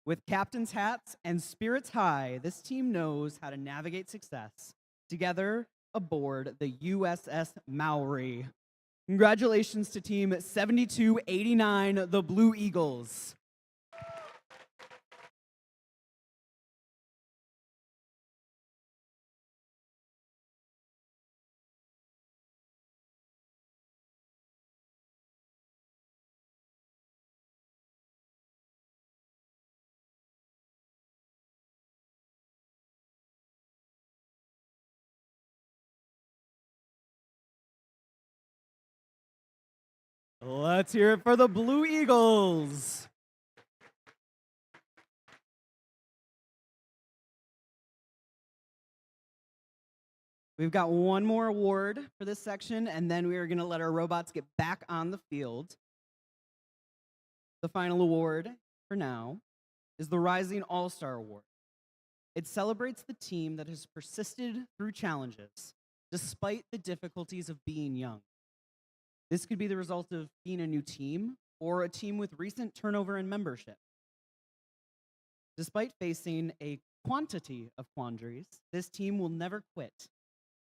S1: With captain's hats and spirits high, this team knows how to navigate success together aboard the USS Maori. Congratulations to Team 7289, the Blue Eagles. Let's hear it for the Blue Eagles. We've got one more award for this section, and then we are going to let our robots get back on the field. The final award for now is the Rising All-Star Award. It celebrates the team that has persisted through challenges, despite the difficulties of being young. This could be the result of being a new team or a team with recent turnover in membership. Despite facing a quantity of quandaries, this team will never quit.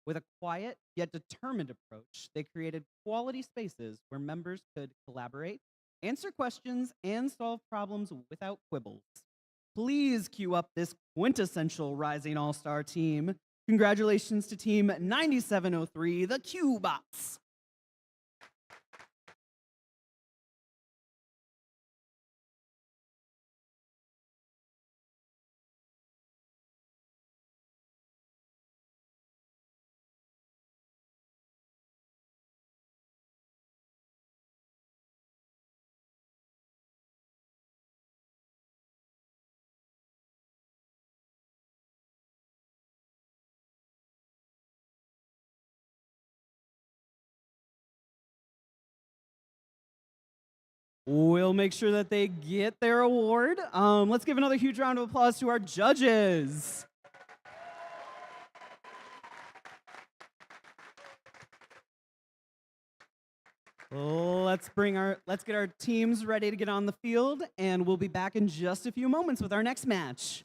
S1: With a quiet yet determined approach, they created quality spaces where members could collaborate, answer questions, and solve problems without quibbles. Please cue up this quintessential Rising All-Star team. Congratulations to Team 9703, the Q-Bots. We'll make sure that they get their award. Let's give another huge round of applause to our judges. Let's get our teams ready to get on the field, and we'll be back in just a few moments with our next match.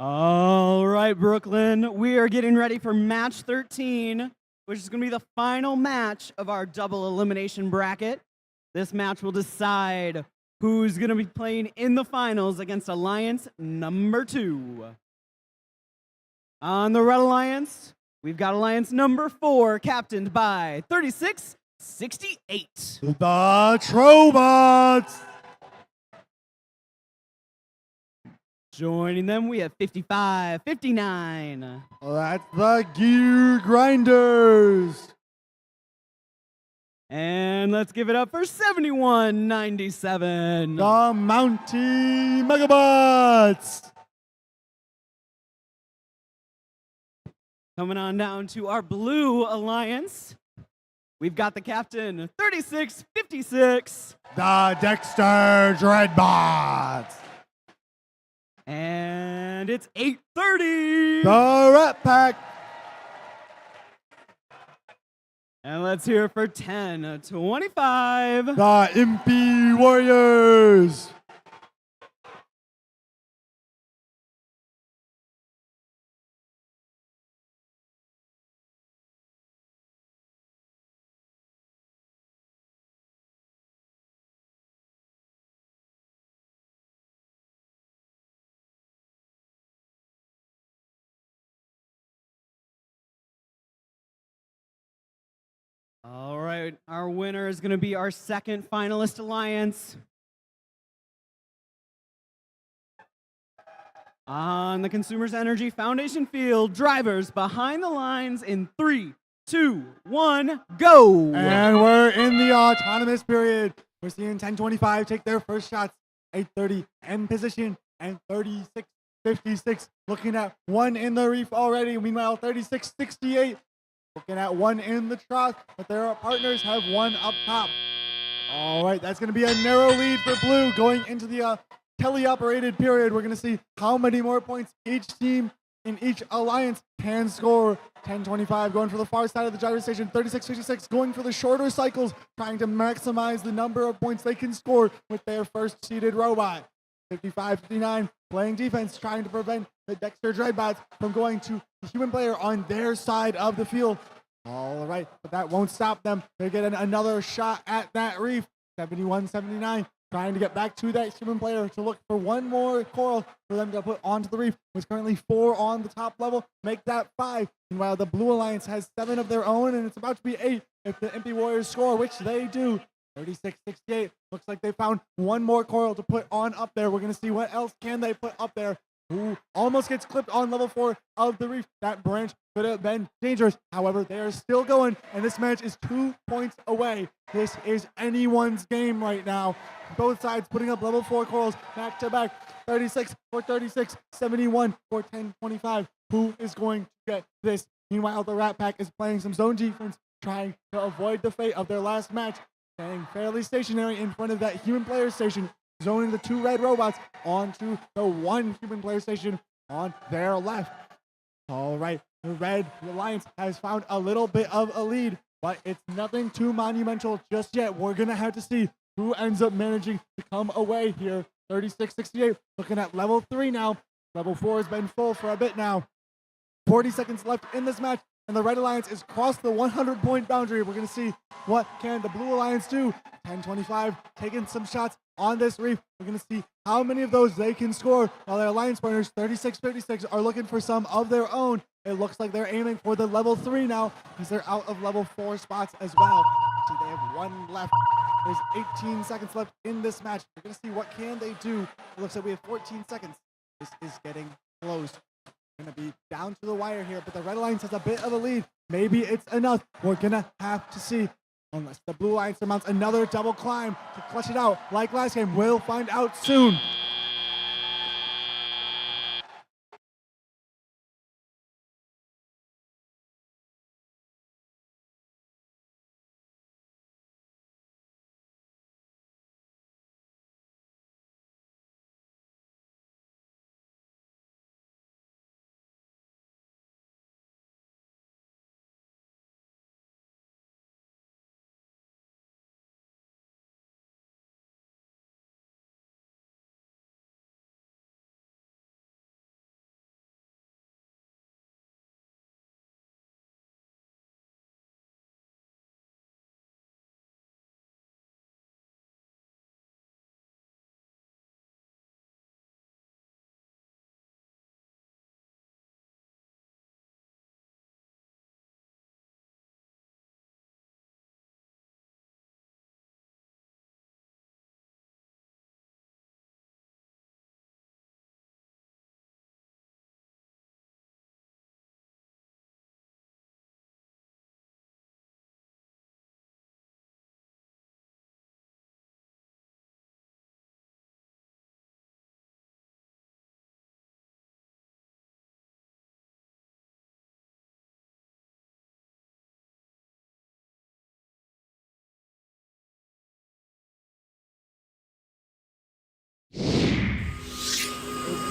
S1: All right, Brooklyn, we are getting ready for match 13, which is going to be the final match of our double elimination bracket. This match will decide who's going to be playing in the finals against Alliance number 2. On the Red Alliance, we've got Alliance number 4, captained by 3668.
S4: The Trobots.
S1: Joining them, we have 5559.
S4: That's the Gear Grinders.
S1: And let's give it up for 7197.
S4: The Mountie Megabots.
S1: Coming on down to our Blue Alliance, we've got the captain, 3656.
S4: The Dexter Dreadbots.
S1: And it's 830.
S4: The Rat Pack.
S1: And let's hear it for 1025.
S4: The Impy Warriors.
S1: All right, our winner is going to be our second finalist alliance. On the Consumers Energy Foundation field, drivers behind the lines in 3, 2, 1, go!
S4: And we're in the autonomous period. We're seeing 1025 take their first shots. 830 end position and 3656 looking at one in the reef already. Meanwhile, 3668 looking at one in the trough, but their partners have one up top. All right, that's going to be a narrow lead for Blue going into the teleoperated period. We're going to see how many more points each team in each alliance can score. 1025 going for the far side of the gyro station. 3656 going for the shorter cycles, trying to maximize the number of points they can score with their first seeded robot. 5559 playing defense, trying to prevent the Dexter Dreadbots from going to the human player on their side of the field. All right, but that won't stop them. They're getting another shot at that reef. 7179 trying to get back to that human player to look for one more coral for them to put onto the reef. There's currently 4 on the top level. Make that 5. Meanwhile, the Blue Alliance has 7 of their own, and it's about to be 8 if the Impy Warriors score, which they do. 3668 looks like they found one more coral to put on up there. We're going to see what else can they put up there. Ooh, almost gets clipped on level 4 of the reef. That branch could have been dangerous. However, they are still going, and this match is 2 points away. This is anyone's game right now. Both sides putting up level 4 corals back to back. 36 for 36, 71 for 1025. Who is going to get this? Meanwhile, the Rat Pack is playing some zone defense, trying to avoid the fate of their last match. Staying fairly stationary in front of that human player station, zoning the 2 red robots onto the 1 human player station on their left. All right, the Red Alliance has found a little bit of a lead, but it's nothing too monumental just yet. We're going to have to see who ends up managing to come away here. 3668 looking at level 3 now. Level 4 has been full for a bit now. 40 seconds left in this match, and the Red Alliance is crossed the 100-point boundary. We're going to see what can the Blue Alliance do. 1025 taking some shots on this reef. We're going to see how many of those they can score, while their alliance partners, 3656, are looking for some of their own. It looks like they're aiming for the level 3 now, because they're out of level 4 spots as well. See, they have 1 left. There's 18 seconds left in this match. We're going to see what can they do. It looks like we have 14 seconds. This is getting close. Going to be down to the wire here, but the Red Alliance has a bit of a lead. Maybe it's enough. We're going to have to see. Unless the Blue Alliance mounts another double climb to clutch it out like last game. We'll find out soon.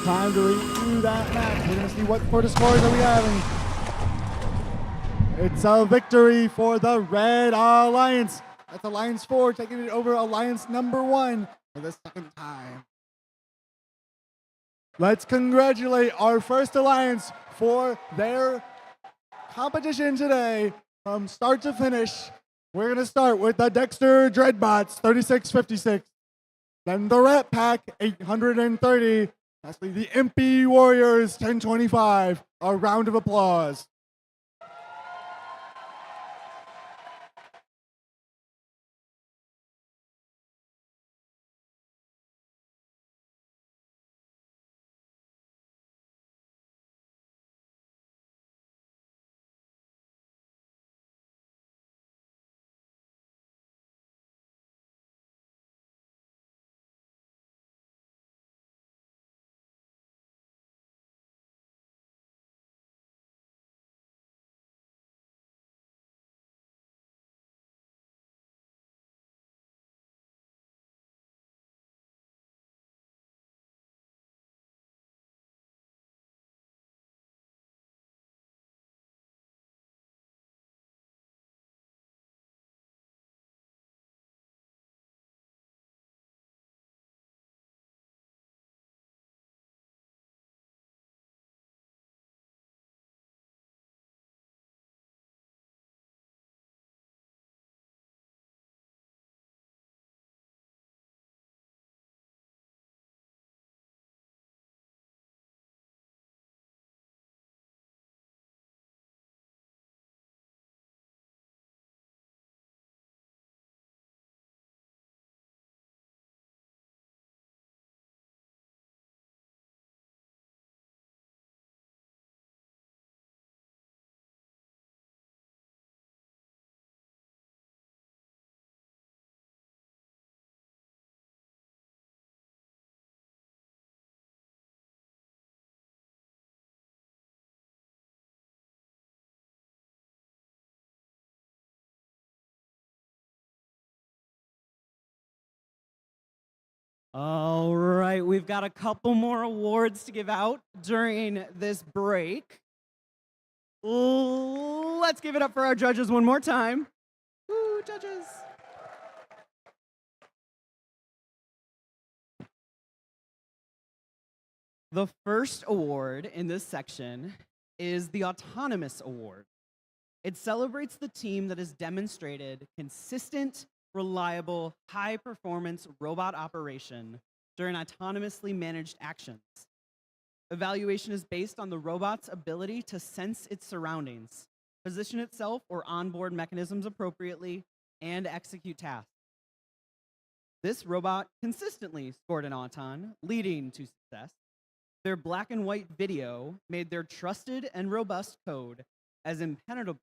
S4: Time to review that match. We're going to see what sort of scores are we having. It's a victory for the Red Alliance. That's Alliance 4 taking it over Alliance number 1 for the second time. Let's congratulate our first Alliance for their competition today from start to finish. We're going to start with the Dexter Dreadbots 3656. Then the Rat Pack 830. Lastly, the Impy Warriors 1025. A round of applause.
S1: All right, we've got a couple more awards to give out during this break. Let's give it up for our judges one more time. Woo, judges. The first award in this section is the Autonomous Award. It celebrates the team that has demonstrated consistent, reliable, high-performance robot operation during autonomously managed actions. Evaluation is based on the robot's ability to sense its surroundings, position itself or onboard mechanisms appropriately, and execute tasks. This robot consistently scored an Auton, leading to success. Their black and white video made their trusted and robust code as impenetrable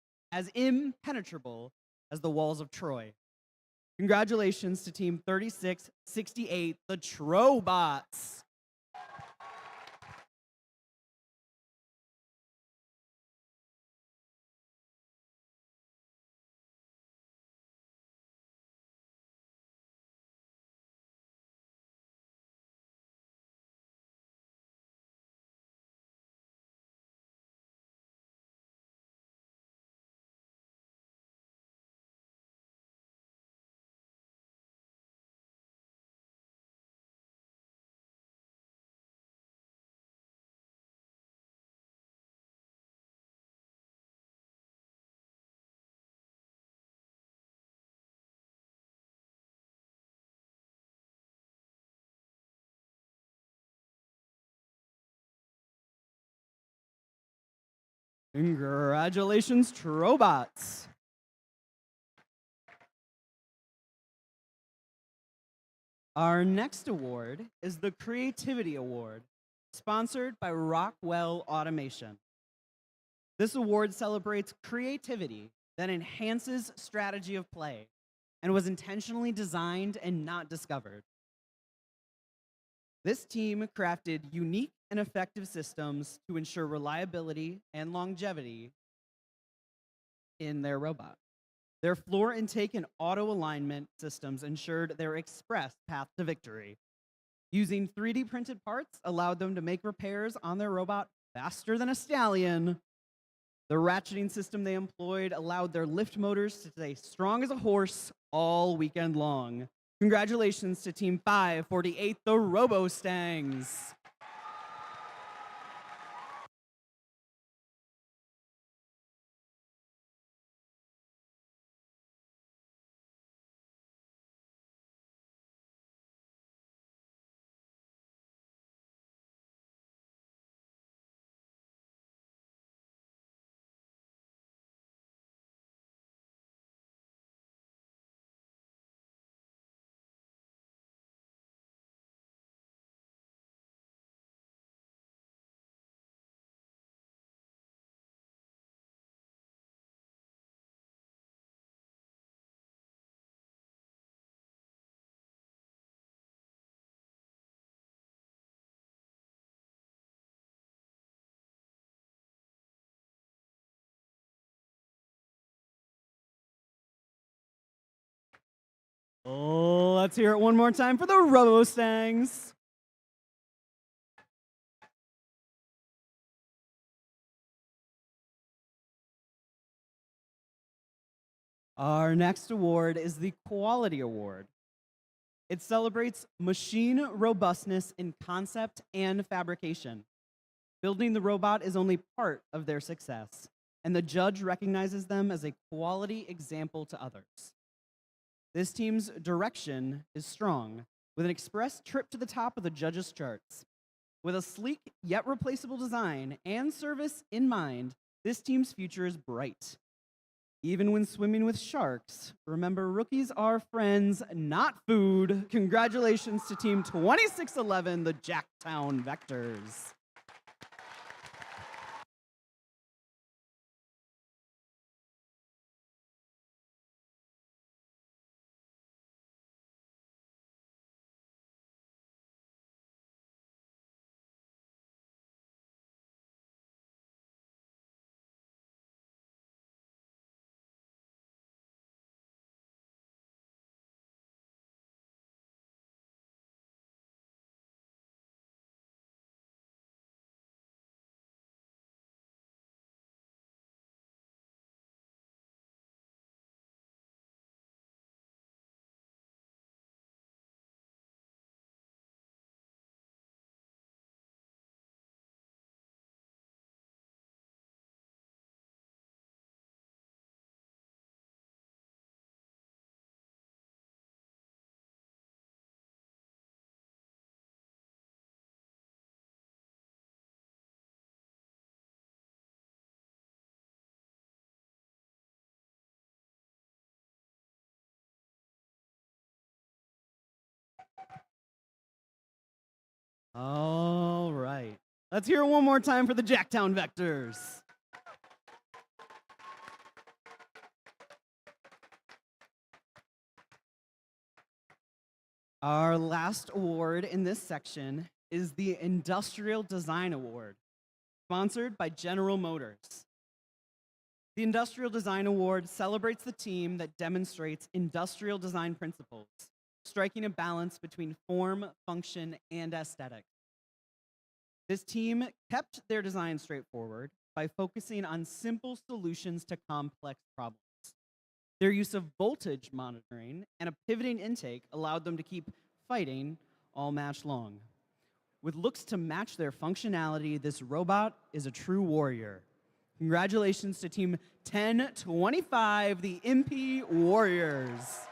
S1: as the walls of Troy. Congratulations to Team 3668, the Trobots. Congratulations, Trobots. Our next award is the Creativity Award, sponsored by Rockwell Automation. This award celebrates creativity that enhances strategy of play and was intentionally designed and not discovered. This team crafted unique and effective systems to ensure reliability and longevity in their robot. Their floor intake and auto alignment systems ensured their express path to victory. Using 3D printed parts allowed them to make repairs on their robot faster than a stallion. The ratcheting system they employed allowed their lift motors to stay strong as a horse all weekend long. Congratulations to Team 548, the RoboStangs. Oh, let's hear it one more time for the RoboStangs. Our next award is the Quality Award. It celebrates machine robustness in concept and fabrication. Building the robot is only part of their success, and the judge recognizes them as a quality example to others. This team's direction is strong, with an express trip to the top of the judges' charts. With a sleek yet replaceable design and service in mind, this team's future is bright. Even when swimming with sharks, remember rookies are friends, not food. Congratulations to Team 2611, the Jacktown Vectors. All right. Let's hear it one more time for the Jacktown Vectors. Our last award in this section is the Industrial Design Award, sponsored by General Motors. The Industrial Design Award celebrates the team that demonstrates industrial design principles, striking a balance between form, function, and aesthetic. This team kept their design straightforward by focusing on simple solutions to complex problems. Their use of voltage monitoring and a pivoting intake allowed them to keep fighting all match long. With looks to match their functionality, this robot is a true warrior. Congratulations to Team 1025, the MP Warriors.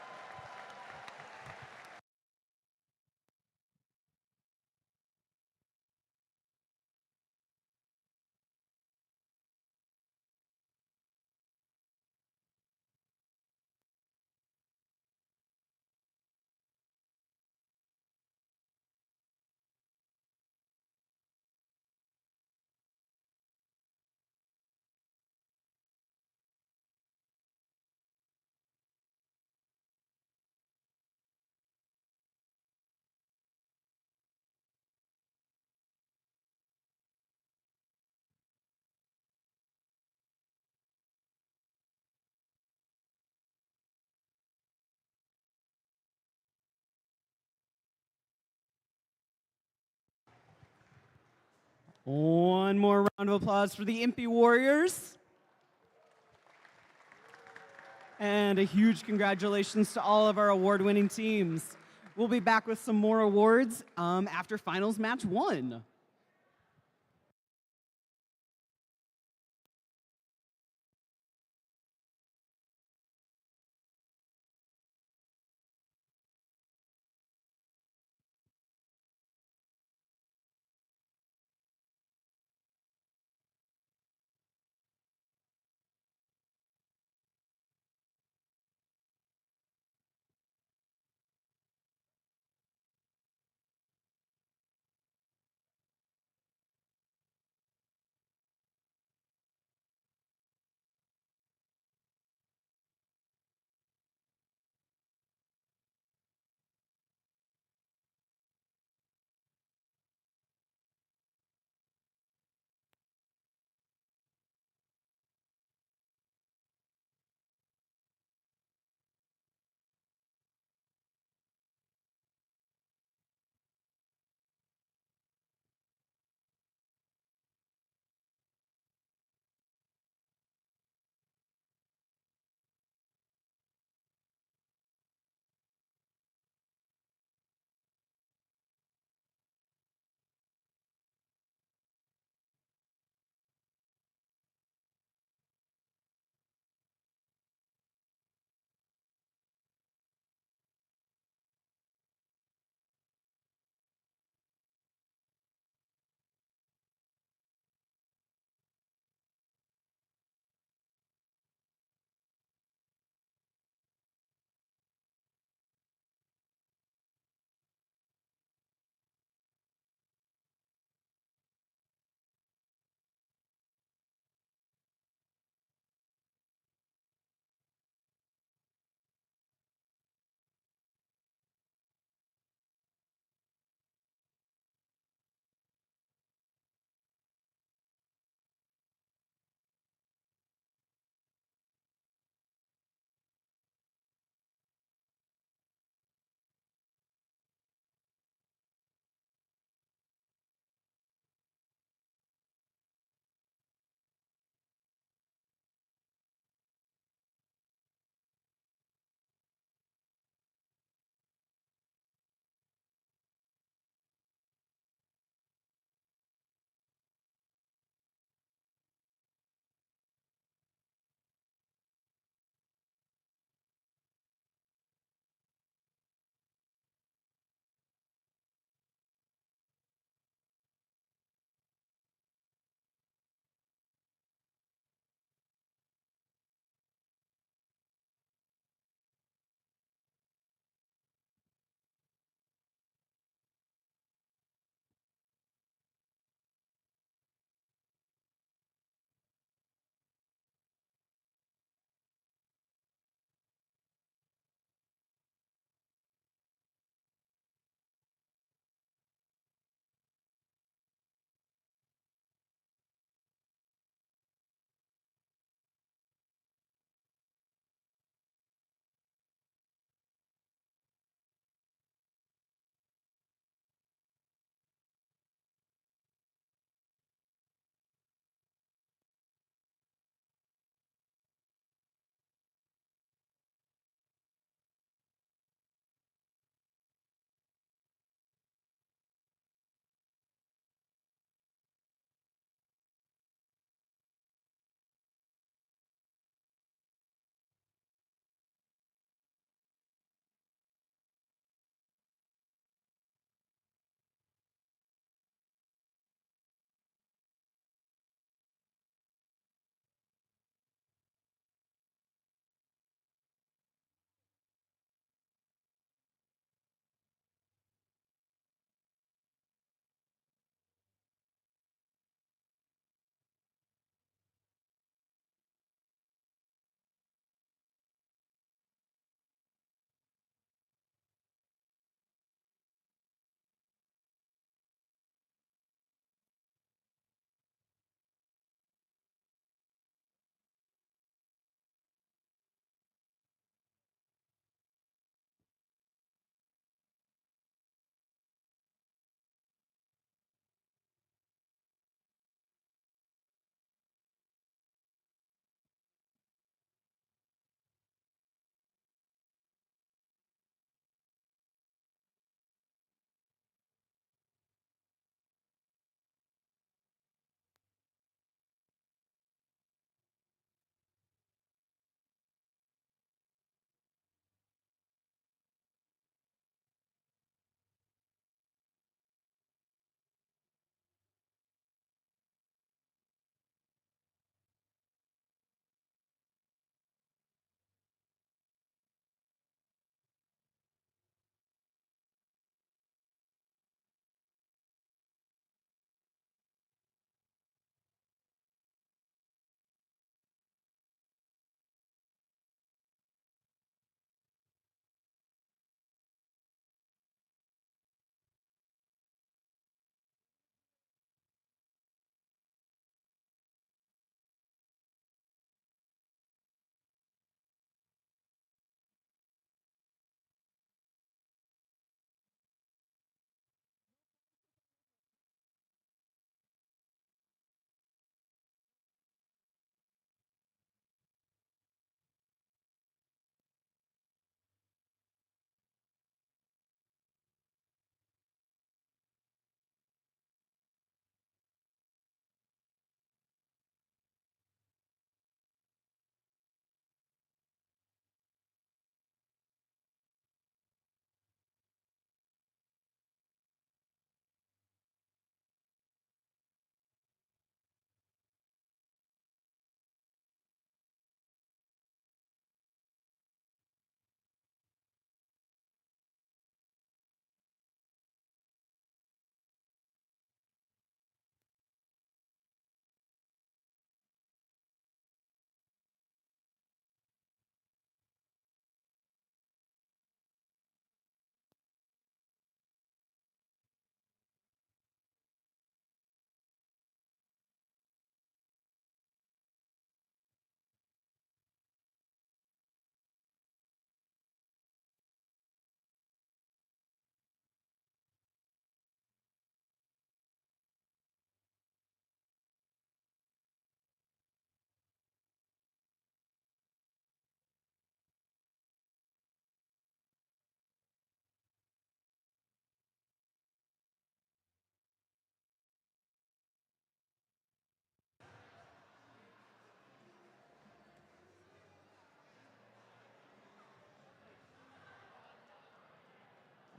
S1: One more round of applause for the Impy Warriors. And a huge congratulations to all of our award-winning teams. We'll be back with some more awards after finals match 1.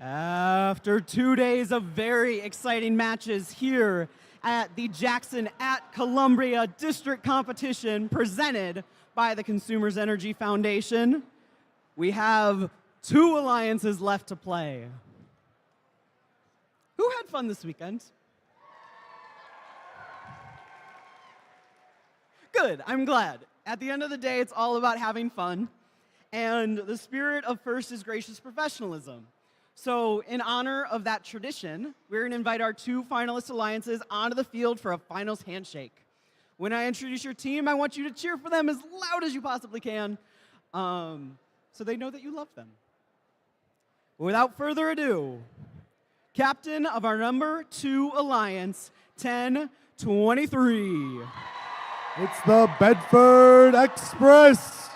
S1: After 2 days of very exciting matches here at the Jackson at Columbia District Competition presented by the Consumers Energy Foundation, we have 2 alliances left to play. Who had fun this weekend? Good, I'm glad. At the end of the day, it's all about having fun. And the spirit of First is gracious professionalism. So in honor of that tradition, we're going to invite our 2 finalist alliances onto the field for a finals handshake. When I introduce your team, I want you to cheer for them as loud as you possibly can, so they know that you love them. Without further ado, captain of our number 2 alliance, 1023.
S4: It's the Bedford Express.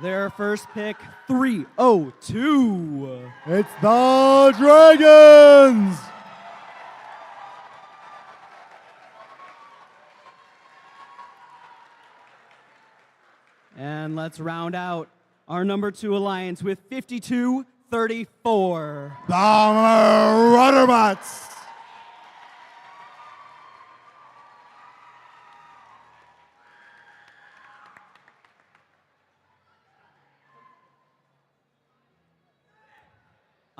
S1: Their first pick, 302.
S4: It's the Dragons.
S1: And let's round out our number 2 alliance with 5234.
S4: The Rudderbots.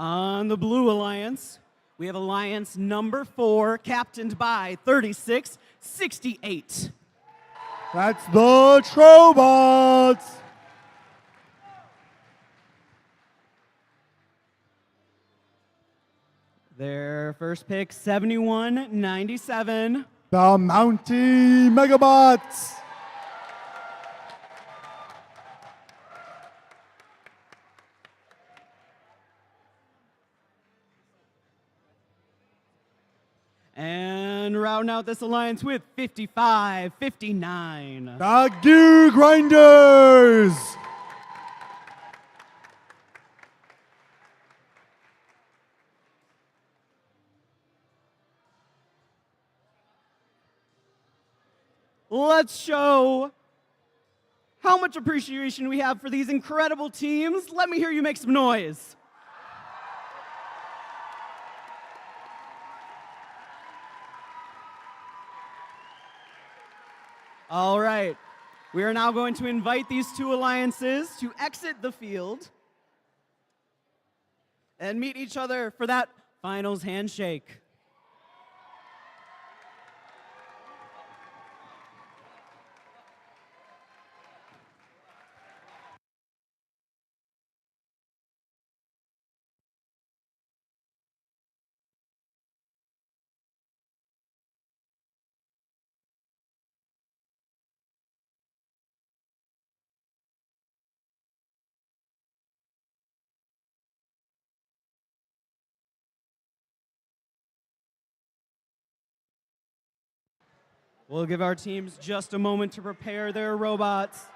S1: On the Blue Alliance, we have alliance number 4, captained by 3668.
S4: That's the Trobots.
S1: Their first pick, 7197.
S4: The Mountie Megabots.
S1: And rounding out this alliance with 5559.
S4: The Gear Grinders.
S1: Let's show how much appreciation we have for these incredible teams. Let me hear you make some noise. All right, we are now going to invite these 2 alliances to exit the field and meet each other for that finals handshake. We'll give our teams just a moment to prepare their robots.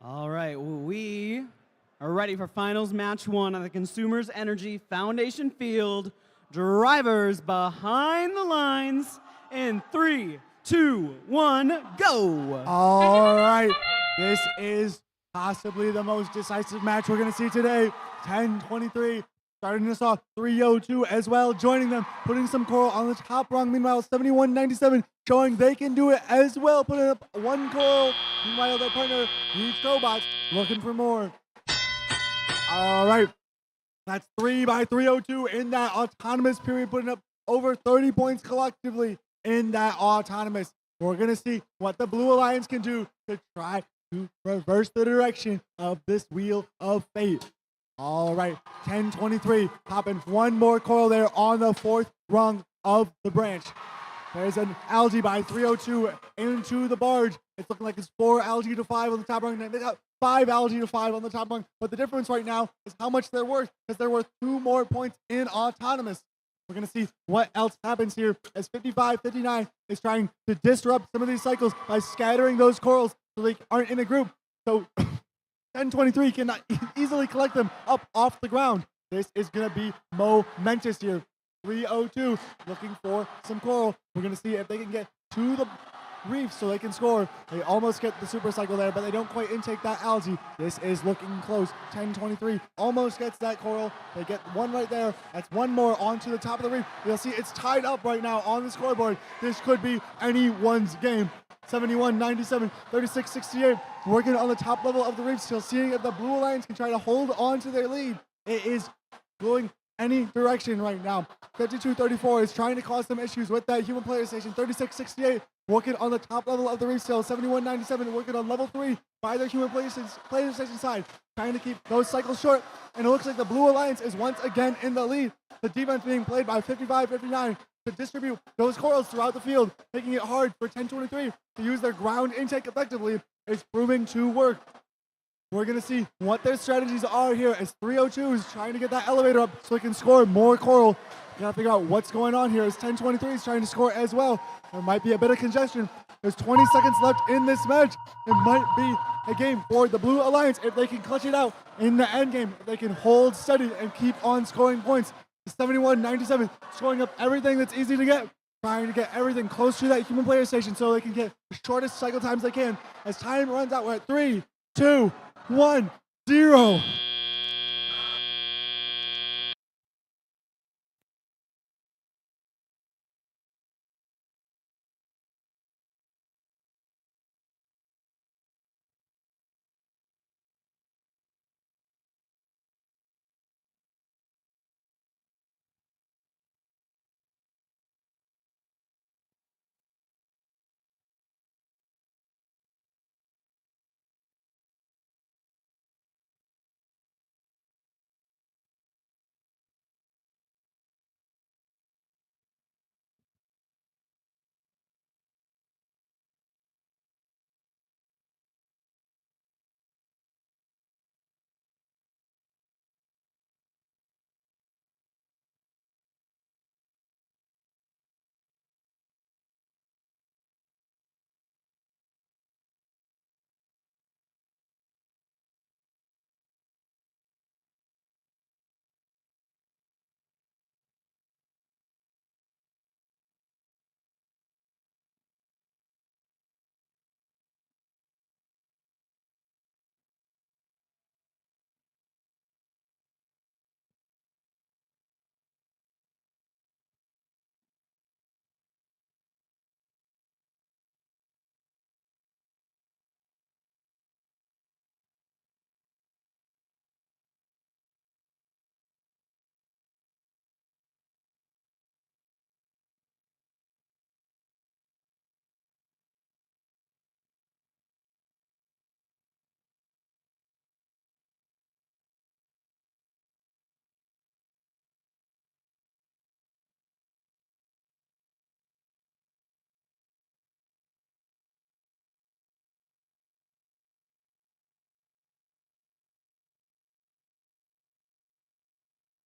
S1: All right, we are ready for finals match 1 on the Consumers Energy Foundation Field. Drivers behind the lines in 3, 2, 1, go!
S4: All right, this is possibly the most decisive match we're going to see today. 10-23, starting us off 302 as well, joining them, putting some coral on the top rung. Meanwhile, 71-97, showing they can do it as well, putting up 1 coral. Meanwhile, their partner, the Robots, looking for more. All right, that's 3 by 302 in that autonomous period, putting up over 30 points collectively in that autonomous. We're going to see what the Blue Alliance can do to try to reverse the direction of this wheel of fate. All right, 10-23, popping 1 more coral there on the 4th rung of the branch. There's an algae by 302 into the barge. It's looking like it's 4 algae to 5 on the top rung. They got 5 algae to 5 on the top rung. But the difference right now is how much they're worth, because they're worth 2 more points in autonomous. We're going to see what else happens here as 55-59 is trying to disrupt some of these cycles by scattering those corals so they aren't in a group. So 10-23 cannot easily collect them up off the ground. This is going to be momentous here. 302 looking for some coral. We're going to see if they can get to the reef so they can score. They almost get the super cycle there, but they don't quite intake that algae. This is looking close. 10-23 almost gets that coral. They get 1 right there. That's 1 more onto the top of the reef. You'll see it's tied up right now on the scoreboard. This could be anyone's game. 71-97, 36-68, working on the top level of the reef, still seeing if the Blue Alliance can try to hold on to their lead. It is going any direction right now. 52-34 is trying to cause some issues with that human player station. 36-68, working on the top level of the reef still. 71-97, working on level 3 by their human player station side, trying to keep those cycles short. And it looks like the Blue Alliance is once again in the lead. The defense being played by 55-59 to distribute those corals throughout the field, making it hard for 10-23 to use their ground intake effectively. It's proving to work. We're going to see what their strategies are here as 302 is trying to get that elevator up so they can score more coral. Got to figure out what's going on here as 10-23 is trying to score as well. There might be a bit of congestion. There's 20 seconds left in this match. It might be a game for the Blue Alliance if they can clutch it out in the end game. If they can hold steady and keep on scoring points. 71-97, scoring up everything that's easy to get. Trying to get everything close to that human player station so they can get the shortest cycle times they can. As time runs out, we're at 3, 2, 1, 0.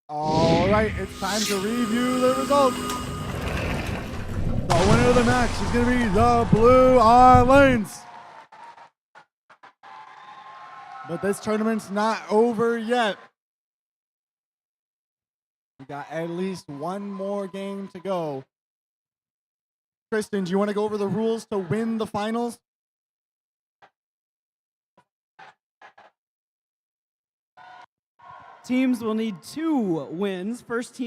S4: All right, it's time to review the results. The winner of the match is going to be the Blue Alliance. But this tournament's not over yet. We got at least one more game to go. Kristen, do you want to go over the rules to win the finals?
S1: Teams will need 2 wins. First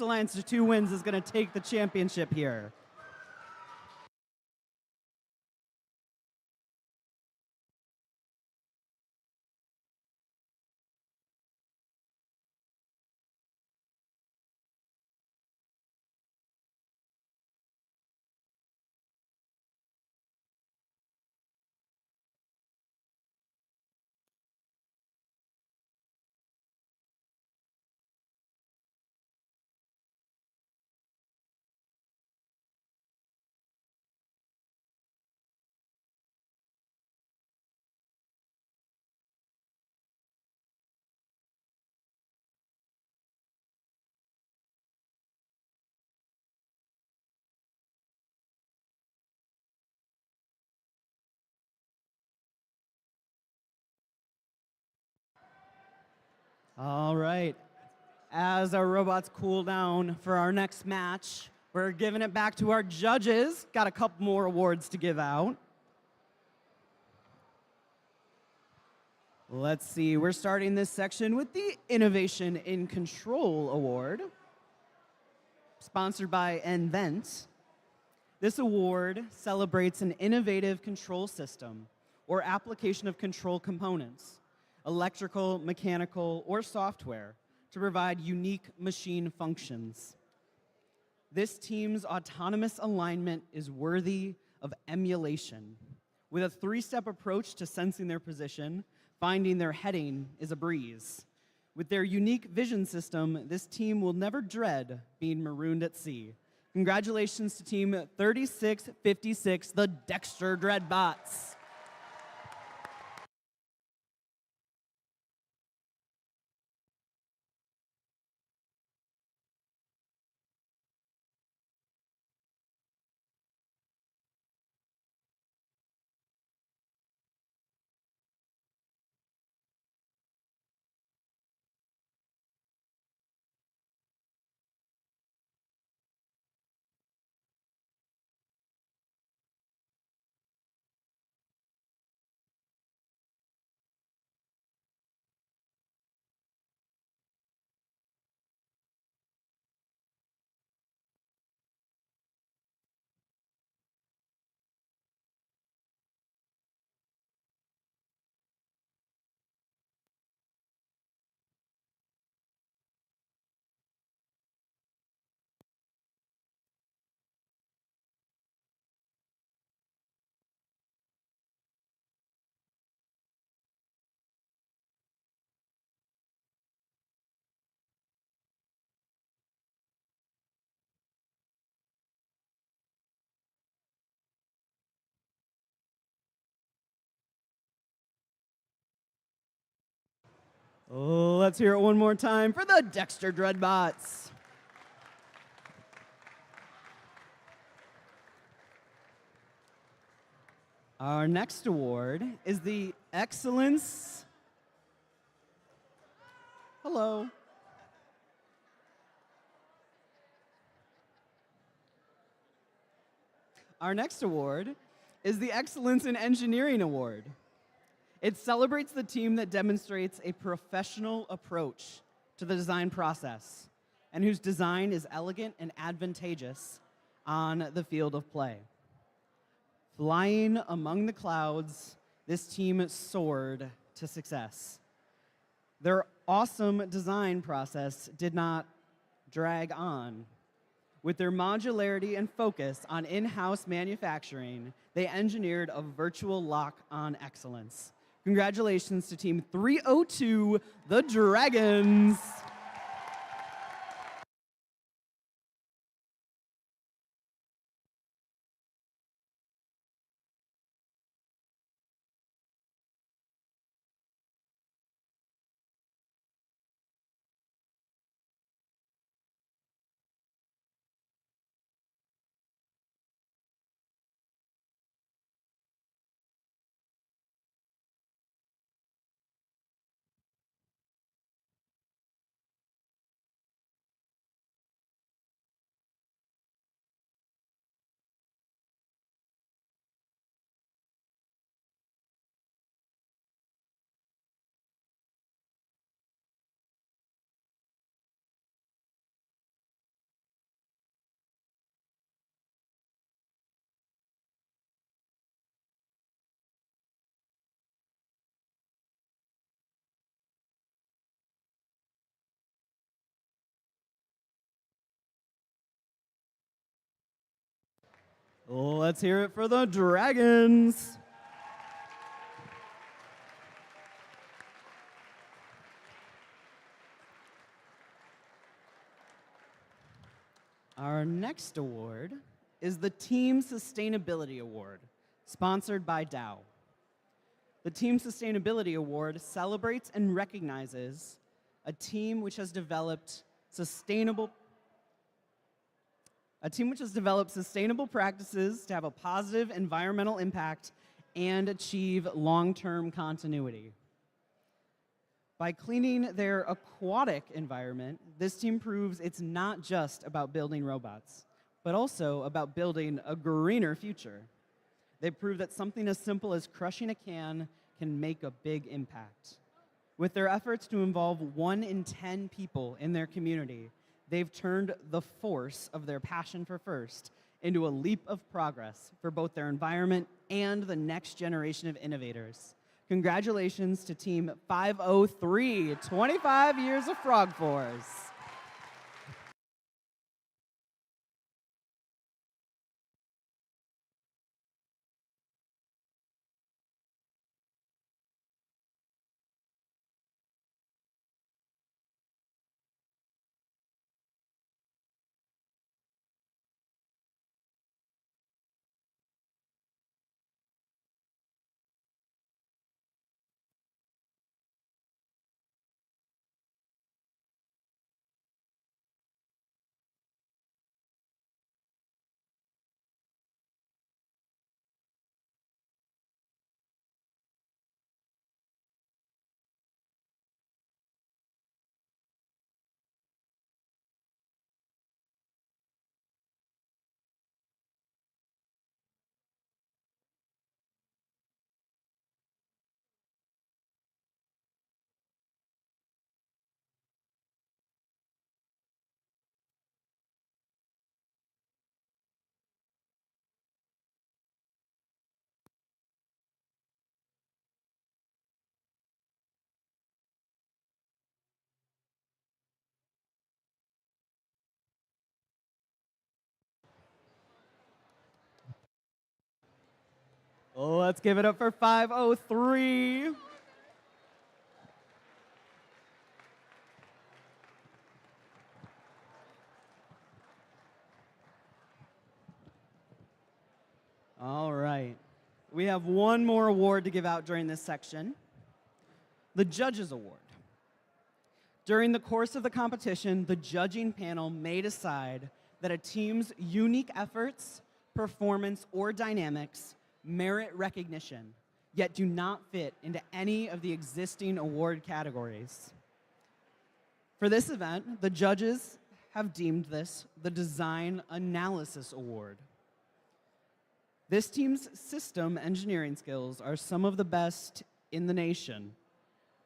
S1: alliance to 2 wins is going to take the championship here. All right. As our robots cool down for our next match, we're giving it back to our judges. Got a couple more awards to give out. Let's see, we're starting this section with the Innovation in Control Award, sponsored by nVent. This award celebrates an innovative control system or application of control components, electrical, mechanical, or software, to provide unique machine functions. This team's autonomous alignment is worthy of emulation. With a 3-step approach to sensing their position, finding their heading is a breeze. With their unique vision system, this team will never dread being marooned at sea. Congratulations to Team 3656, the Dexter Dreadbots. Let's hear it one more time for the Dexter Dreadbots. Our next award is the Excellence. Hello. Our next award is the Excellence in Engineering Award. It celebrates the team that demonstrates a professional approach to the design process and whose design is elegant and advantageous on the field of play. Flying among the clouds, this team soared to success. Their awesome design process did not drag on. With their modularity and focus on in-house manufacturing, they engineered a virtual lock-on excellence. Congratulations to Team 302, the Dragons. Let's hear it for the Dragons. Our next award is the Team Sustainability Award, sponsored by Dow. The Team Sustainability Award celebrates and recognizes a team which has developed sustainable practices to have a positive environmental impact and achieve long-term continuity. By cleaning their aquatic environment, this team proves it's not just about building robots, but also about building a greener future. They prove that something as simple as crushing a can make a big impact. With their efforts to involve 1 in 10 people in their community, they've turned the force of their passion for FIRST into a leap of progress for both their environment and the next generation of innovators. Congratulations to Team 503, 25 years of Frog Force. Let's give it up for 503. All right. We have one more award to give out during this section, the Judges Award. During the course of the competition, the judging panel may decide that a team's unique efforts, performance, or dynamics merit recognition, yet do not fit into any of the existing award categories. For this event, the judges have deemed this the Design Analysis Award. This team's system engineering skills are some of the best in the nation.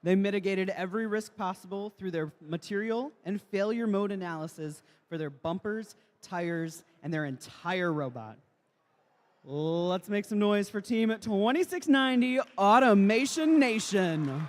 S1: They mitigated every risk possible through their material and failure mode analysis for their bumpers, tires, and their entire robot. Let's make some noise for Team 2690 Automation Nation.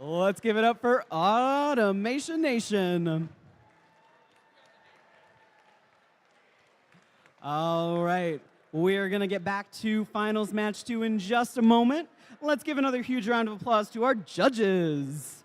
S1: Let's give it up for Automation Nation. All right. We are going to get back to finals match 2 in just a moment. Let's give another huge round of applause to our judges.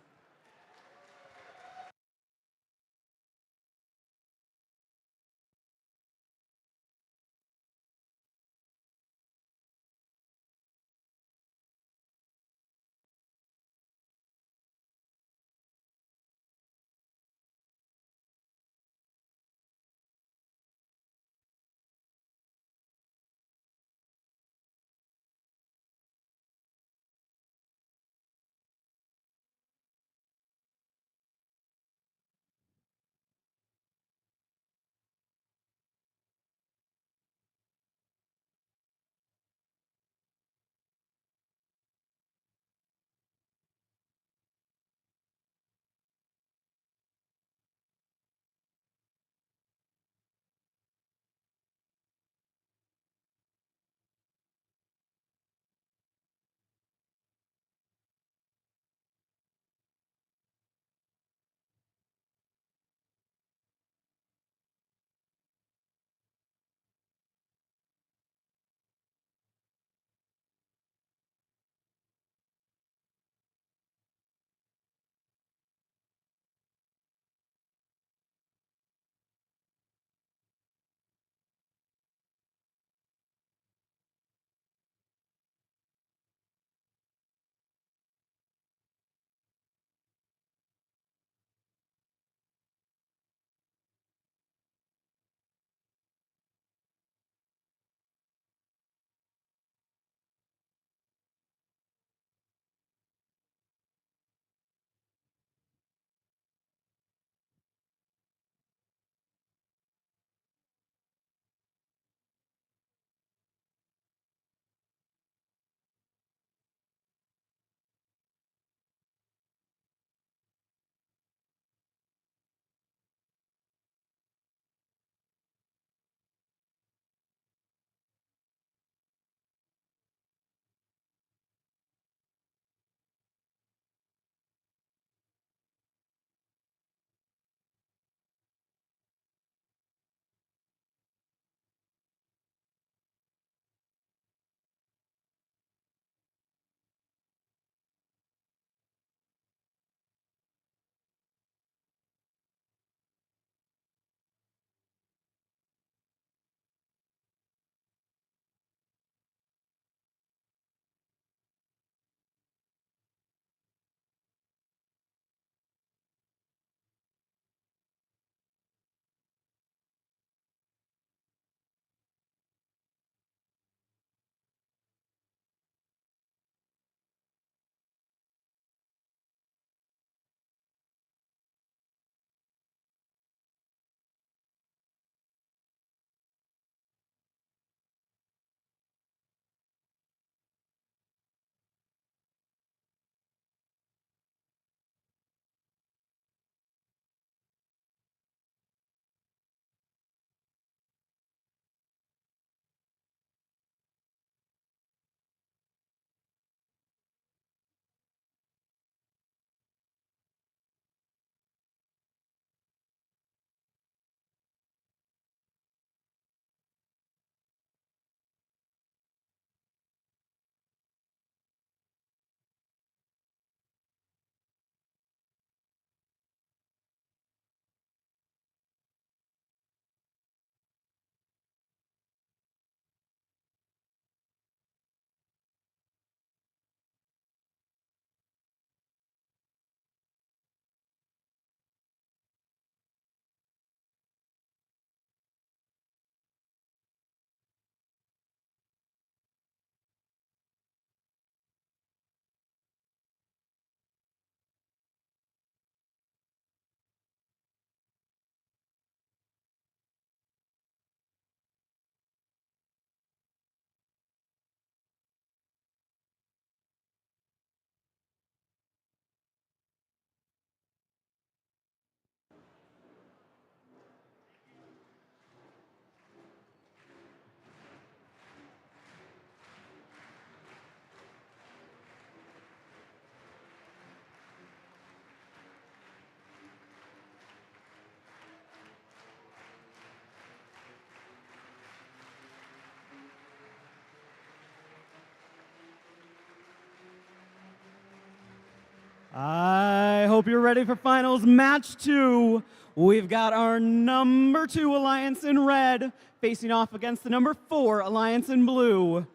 S1: I hope you're ready for finals match 2. We've got our number 2 alliance in red facing off against the number 4 alliance in blue.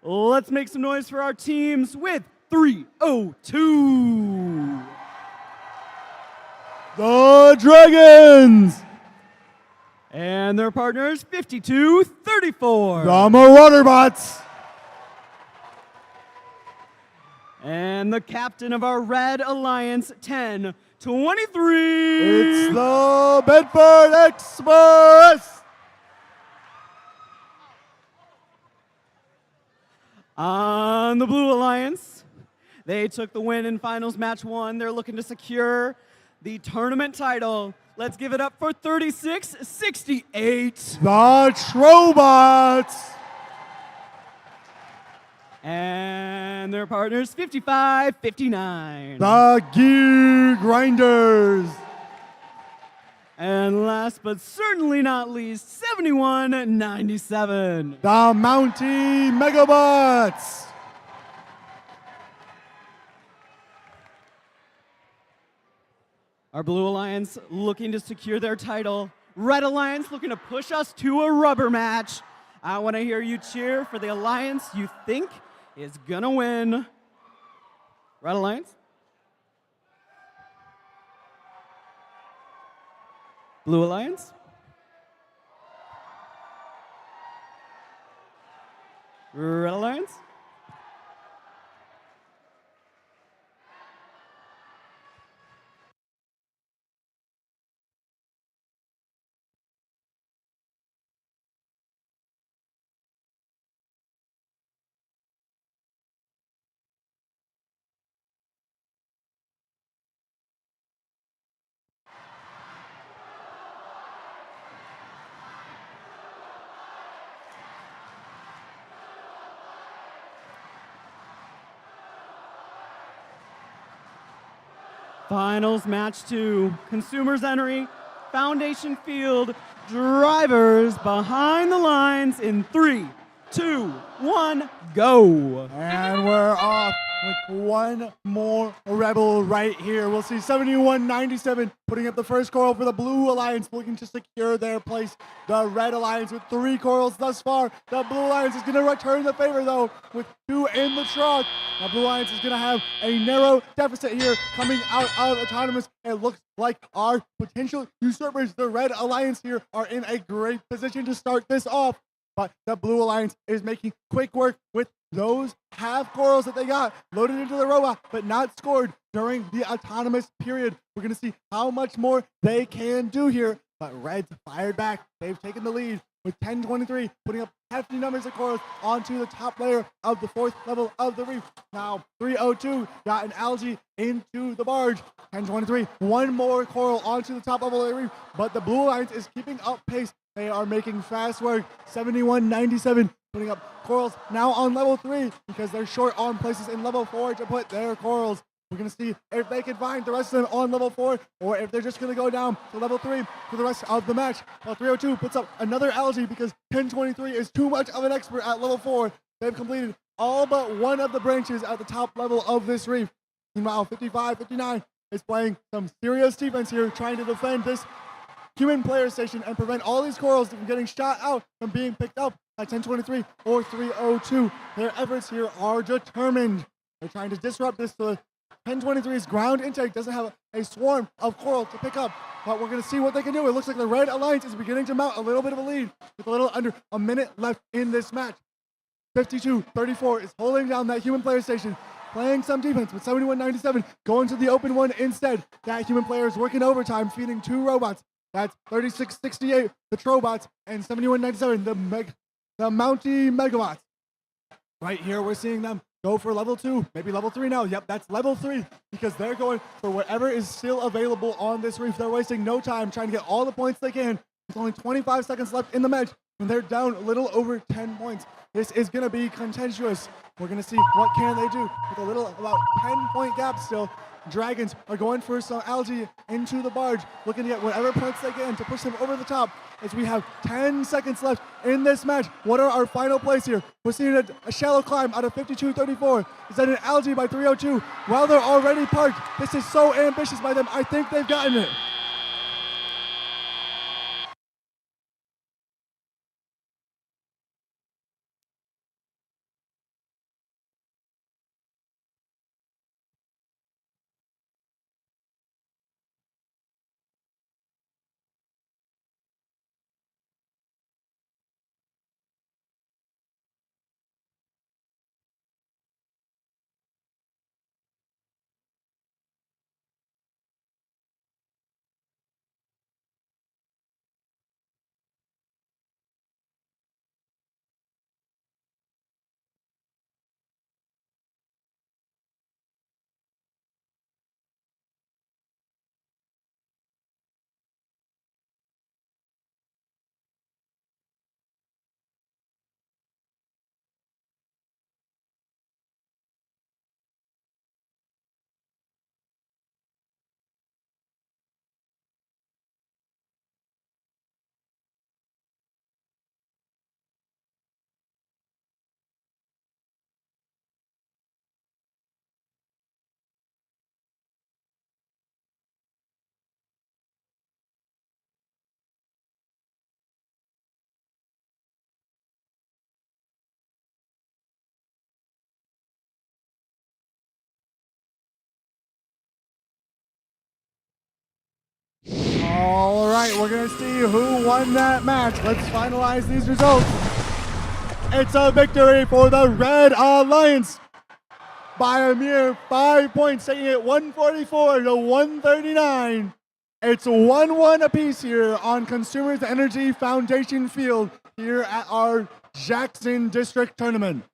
S1: Let's make some noise for our teams with 302.
S4: The Dragons.
S1: And their partners, 5234.
S4: The Marauder Bots.
S1: And the captain of our red alliance, 1023.
S4: It's the Bedford Express.
S1: On the blue alliance, they took the win in finals match 1. They're looking to secure the tournament title. Let's give it up for 3668.
S4: The Trobots.
S1: And their partners, 5559.
S4: The Gear Grinders.
S1: And last but certainly not least, 7197.
S4: The Mountie Megabots.
S1: Our Blue Alliance looking to secure their title. Red Alliance looking to push us to a rubber match. I want to hear you cheer for the alliance you think is gonna win. Red Alliance. Blue Alliance. Red Alliance. Finals match 2. Consumers entering Foundation Field. Drivers behind the lines in 3, 2, 1, go.
S4: And we're off with one more Rebel right here. We'll see 7197 putting up the first coral for the Blue Alliance, looking to secure their place. The Red Alliance with 3 corals thus far. The Blue Alliance is going to return the favor, though, with 2 in the truck. The Blue Alliance is going to have a narrow deficit here coming out of Autonomous. It looks like our potential usurpers, the Red Alliance here, are in a great position to start this off. But the Blue Alliance is making quick work with those half corals that they got loaded into the robot, but not scored during the Autonomous period. We're going to see how much more they can do here. But Reds fired back. They've taken the lead with 1023, putting up hefty numbers of corals onto the top layer of the 4th level of the reef. Now 302 got an algae into the barge. 1023, one more coral onto the top level of the reef, but the Blue Alliance is keeping up pace. They are making fast work. 7197 putting up corals now on level 3 because they're short on places in level 4 to put their corals. We're going to see if they can find the rest of them on level 4 or if they're just going to go down to level 3 for the rest of the match. While 302 puts up another algae because 1023 is too much of an expert at level 4. They've completed all but one of the branches at the top level of this reef. Meanwhile, 5559 is playing some serious defense here, trying to defend this human player station and prevent all these corals from getting shot out from being picked up at 1023 or 302. Their efforts here are determined. They're trying to disrupt this so 1023's ground intake doesn't have a swarm of coral to pick up. But we're going to see what they can do. It looks like the Red Alliance is beginning to mount a little bit of a lead with a little under a minute left in this match. 52-34 is holding down that human player station, playing some defense with 7197 going to the open one instead. That human player is working overtime, feeding 2 robots. That's 3668, the Trobots, and 7197, the Mountie Megabots. Right here, we're seeing them go for level 2, maybe level 3 now. Yep, that's level 3 because they're going for whatever is still available on this reef. They're wasting no time trying to get all the points they can. With only 25 seconds left in the match, and they're down a little over 10 points. This is going to be contentious. We're going to see what can they do with a little about 10-point gap still. Dragons are going for some algae into the barge, looking to get whatever points they can to push them over the top. as we have 10 seconds left in this match. What are our final plays here? We're seeing a shallow climb out of 52.34. Is that an algae by 302? While they're already parked, this is so ambitious by them. I think they've gotten it. All right, we're going to see who won that match. Let's finalize these results. It's a victory for the Red Alliance by a mere 5 points, taking it 144 to 139. It's 1-1 apiece here on Consumers Energy Foundation Field here at our Jackson District Tournament.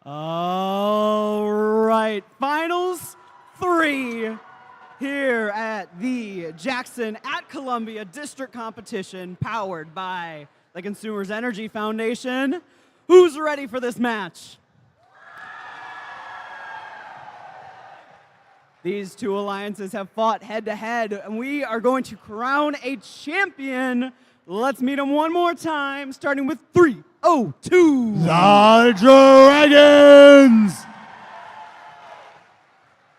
S1: All right, finals 3 here at the Jackson at Columbia District Competition, powered by the Consumers Energy Foundation. Who's ready for this match? These two alliances have fought head-to-head, and we are going to crown a champion. Let's meet them one more time, starting with 302.
S4: The Dragons!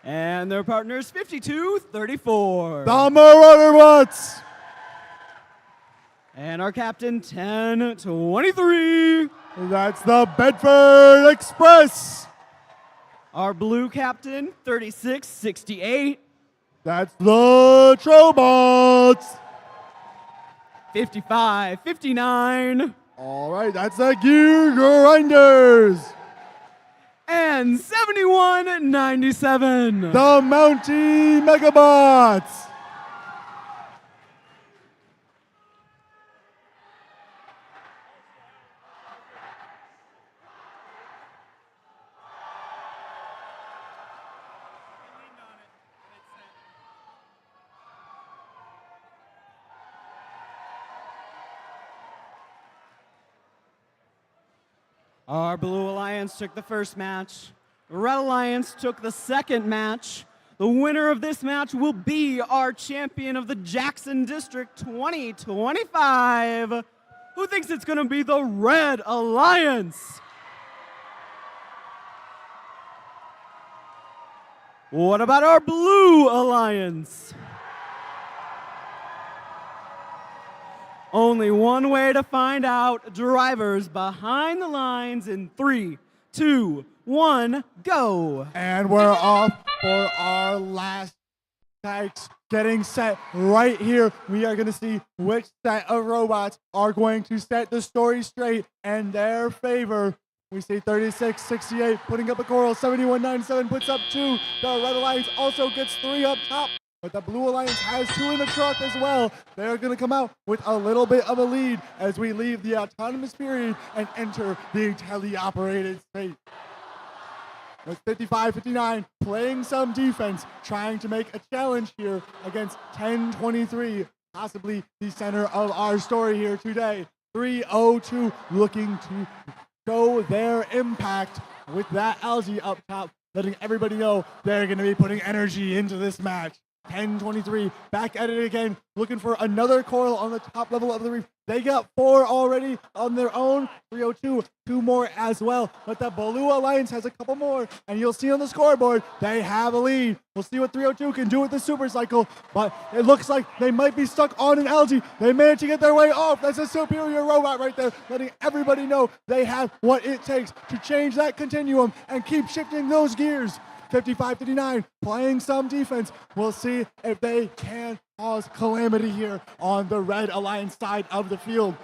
S1: And their partners, 5234.
S4: The Marauder Bots!
S1: And our captain, 1023.
S4: That's the Bedford Express.
S1: Our blue captain, 3668.
S4: That's the Trobots.
S1: 5559.
S4: All right, that's the Gear Grinders.
S1: And 7197.
S4: The Mountie Megabots.
S1: Our Blue Alliance took the first match. The Red Alliance took the second match. The winner of this match will be our champion of the Jackson District 2025. Who thinks it's going to be the Red Alliance? What about our Blue Alliance? Only one way to find out. Drivers behind the lines in 3, 2, 1, go.
S4: And we're off for our last tactics. Getting set right here. We are going to see which set of robots are going to set the story straight in their favor. We see 3668 putting up a coral. 7197 puts up 2. The Red Alliance also gets 3 up top. But the Blue Alliance has 2 in the truck as well. They're going to come out with a little bit of a lead as we leave the autonomous period and enter the teleoperated state. With 55-59 playing some defense, trying to make a challenge here against 1023, possibly the center of our story here today. 302 looking to show their impact with that algae up top, letting everybody know they're going to be putting energy into this match. 1023 back at it again, looking for another coral on the top level of the reef. They got 4 already on their own. 302, 2 more as well. But the Blue Alliance has a couple more, and you'll see on the scoreboard they have a lead. We'll see what 302 can do with the super cycle, but it looks like they might be stuck on an algae. They managed to get their way off. That's a superior robot right there, letting everybody know they have what it takes to change that continuum and keep shifting those gears. 55-59, playing some defense. We'll see if they can cause calamity here on the Red Alliance side of the field.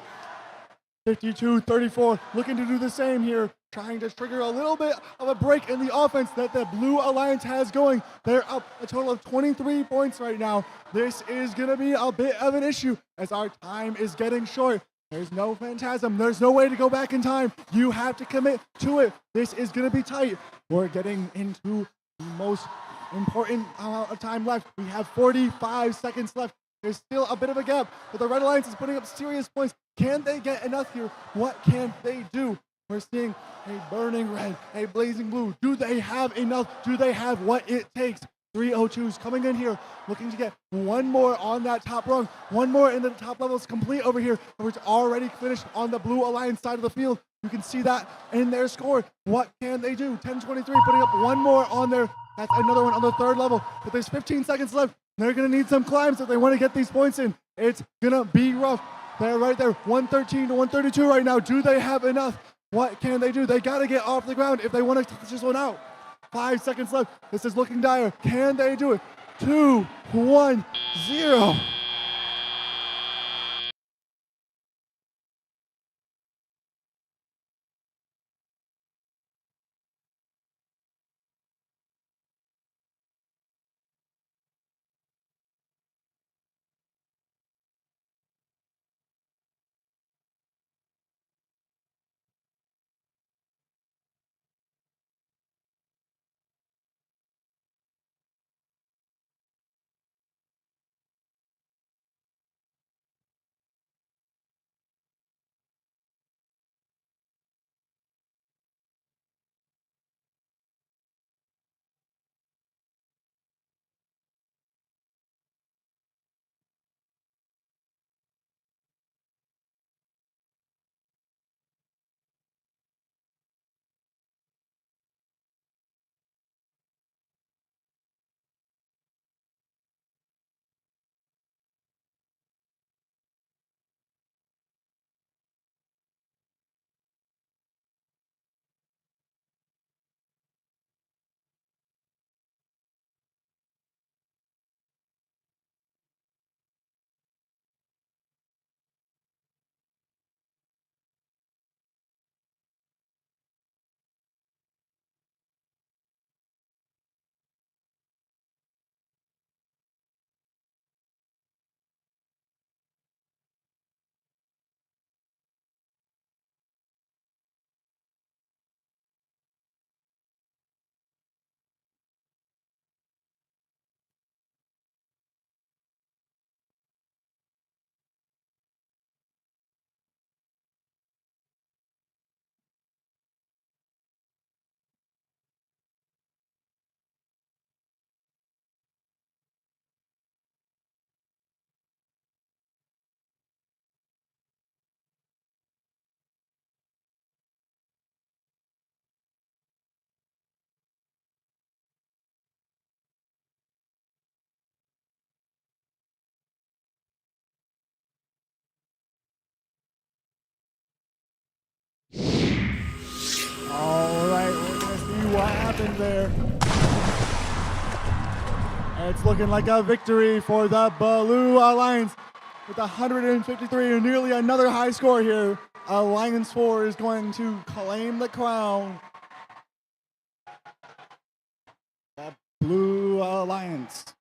S4: 52-34, looking to do the same here, trying to trigger a little bit of a break in the offense that the Blue Alliance has going. They're up a total of 23 points right now. This is going to be a bit of an issue as our time is getting short. There's no phantasm. There's no way to go back in time. You have to commit to it. This is going to be tight. We're getting into the most important amount of time left. We have 45 seconds left. There's still a bit of a gap, but the Red Alliance is putting up serious points. Can they get enough here? What can they do? We're seeing a burning red, a blazing blue. Do they have enough? Do they have what it takes? 302's coming in here, looking to get one more on that top rung. One more in the top levels complete over here. We're already finished on the Blue Alliance side of the field. You can see that in their score. What can they do? 1023 putting up one more on there. That's another one on the third level. But there's 15 seconds left. They're going to need some climbs if they want to get these points in. It's going to be rough. They're right there, 113 to 132 right now. Do they have enough? What can they do? They got to get off the ground if they want to touch this one out. 5 seconds left. This is looking dire. Can they do it? 2, 1, 0. happened there. And it's looking like a victory for the Blue Alliance with 153, nearly another high score here. Alliance 4 is going to claim the crown. The Blue Alliance.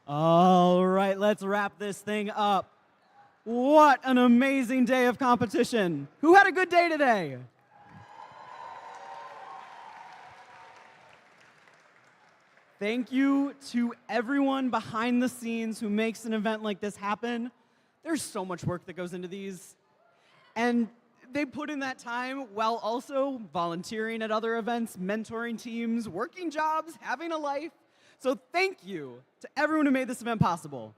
S1: All right, let's wrap this thing up. What an amazing day of competition. Who had a good day today? Thank you to everyone behind the scenes who makes an event like this happen. There's so much work that goes into these. And they put in that time while also volunteering at other events, mentoring teams, working jobs, having a life. So thank you to everyone who made this event possible.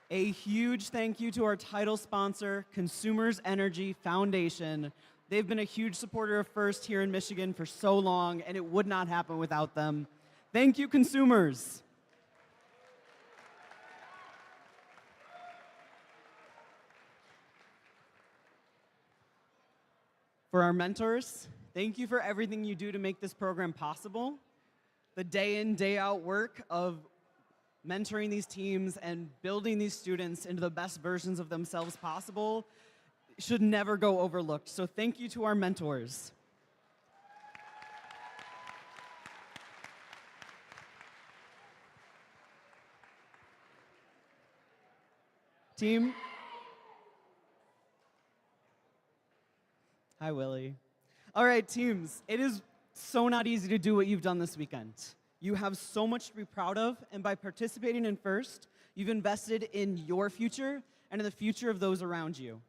S1: A huge thank you to our title sponsor, Consumers Energy Foundation. They've been a huge supporter of FIRST here in Michigan for so long, and it would not happen without them. Thank you, consumers. For our mentors, thank you for everything you do to make this program possible. The day in, day out work of mentoring these teams and building these students into the best versions of themselves possible should never go overlooked. So thank you to our mentors. Team. Hi, Willie. All right, teams, it is so not easy to do what you've done this weekend. You have so much to be proud of, and by participating in FIRST, you've invested in your future and in the future of those around you.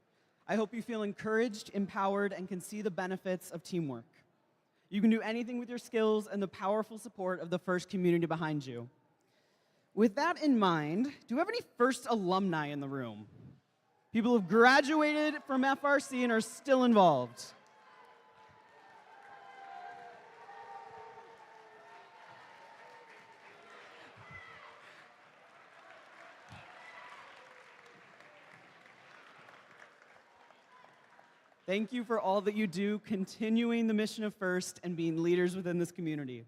S1: I hope you feel encouraged, empowered, and can see the benefits of teamwork. You can do anything with your skills and the powerful support of the FIRST community behind you. With that in mind, do we have any FIRST alumni in the room? People who have graduated from FRC and are still involved. Thank you for all that you do, continuing the mission of FIRST and being leaders within this community.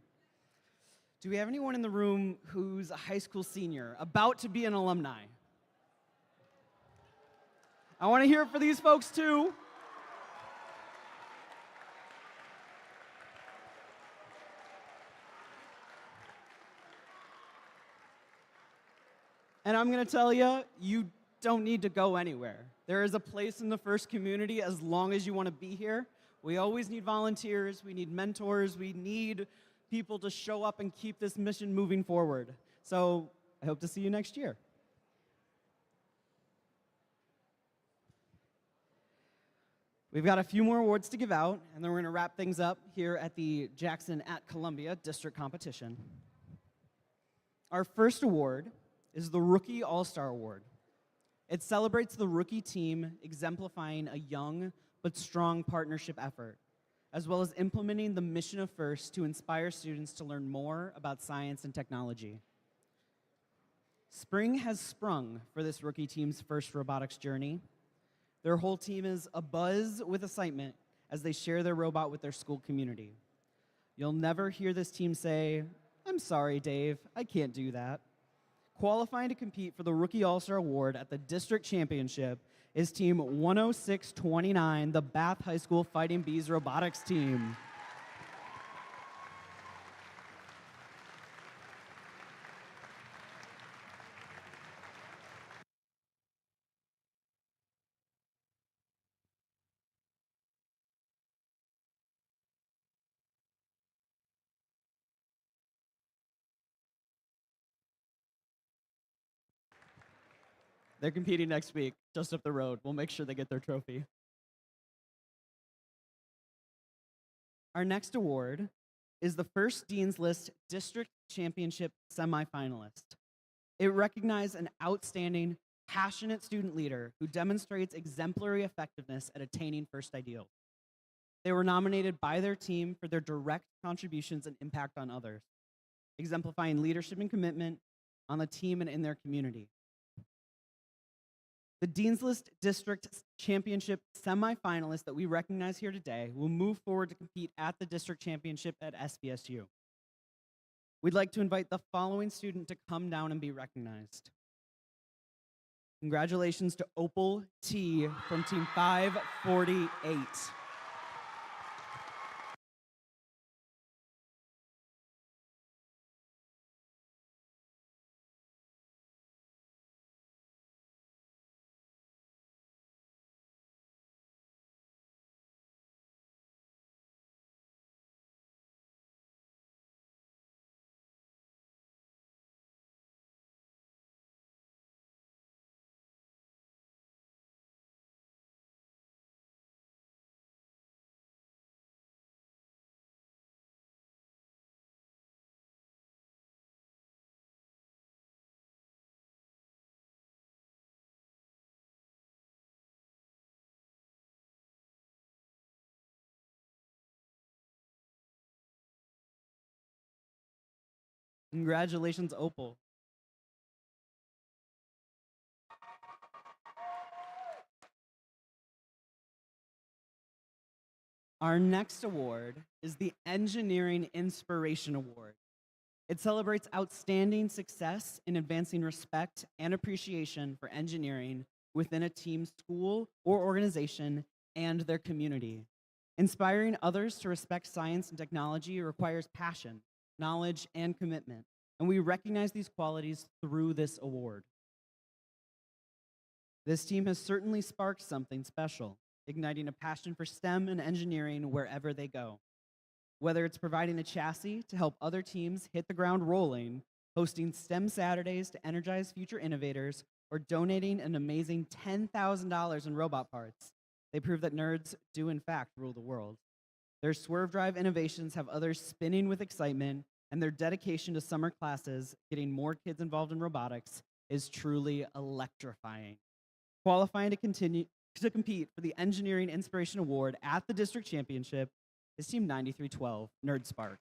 S1: Do we have anyone in the room who's a high school senior, about to be an alumni? I want to hear it for these folks too. And I'm going to tell you, you don't need to go anywhere. There is a place in the FIRST community as long as you want to be here. We always need volunteers, we need mentors, we need people to show up and keep this mission moving forward. So I hope to see you next year. We've got a few more awards to give out, and then we're going to wrap things up here at the Jackson at Columbia District Competition. Our first award is the Rookie All-Star Award. It celebrates the rookie team exemplifying a young but strong partnership effort, as well as implementing the mission of FIRST to inspire students to learn more about science and technology. Spring has sprung for this rookie team's FIRST robotics journey. Their whole team is abuzz with excitement as they share their robot with their school community. You'll never hear this team say, "I'm sorry, Dave, I can't do that." Qualifying to compete for the Rookie All-Star Award at the District Championship is Team 10629, the Bath High School Fighting Bees Robotics Team. They're competing next week, just up the road. We'll make sure they get their trophy. Our next award is the FIRST Dean's List District Championship semifinalist. It recognizes an outstanding, passionate student leader who demonstrates exemplary effectiveness at attaining FIRST ideals. They were nominated by their team for their direct contributions and impact on others, exemplifying leadership and commitment on the team and in their community. The Dean's List District Championship semifinalists that we recognize here today will move forward to compete at the District Championship at SVSU. We'd like to invite the following student to come down and be recognized. Congratulations to Opal T from Team 548. Congratulations, Opal. Our next award is the Engineering Inspiration Award. It celebrates outstanding success in advancing respect and appreciation for engineering within a team, school, or organization and their community. Inspiring others to respect science and technology requires passion, knowledge, and commitment, and we recognize these qualities through this award. This team has certainly sparked something special, igniting a passion for STEM and engineering wherever they go. Whether it's providing a chassis to help other teams hit the ground rolling, hosting STEM Saturdays to energize future innovators, or donating an amazing $10,000 in robot parts, they prove that nerds do in fact rule the world. Their Swerve Drive innovations have others spinning with excitement, and their dedication to summer classes, getting more kids involved in robotics, is truly electrifying. Qualifying to compete for the Engineering Inspiration Award at the district championship is Team 9312, Nerd Spark.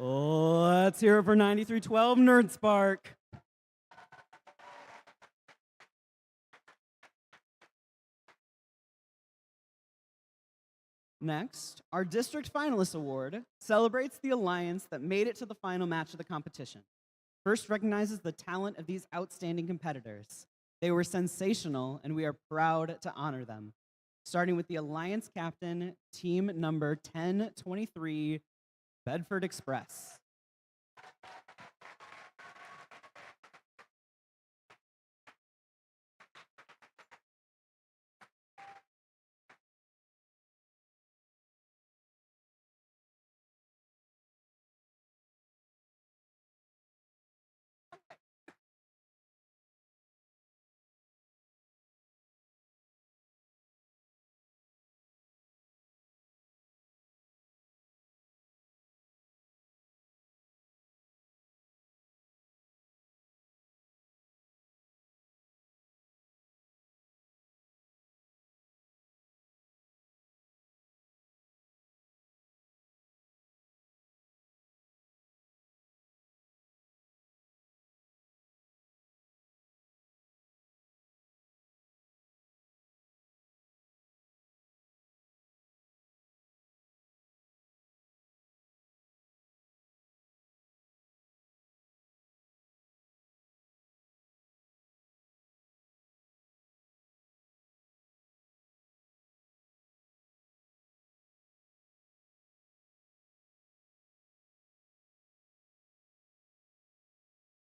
S1: Let's hear it for 9312, Nerd Spark. Next, our District Finalist Award celebrates the alliance that made it to the final match of the competition. First recognizes the talent of these outstanding competitors. They were sensational, and we are proud to honor them. Starting with the Alliance Captain, team number 1023, Bedford Express.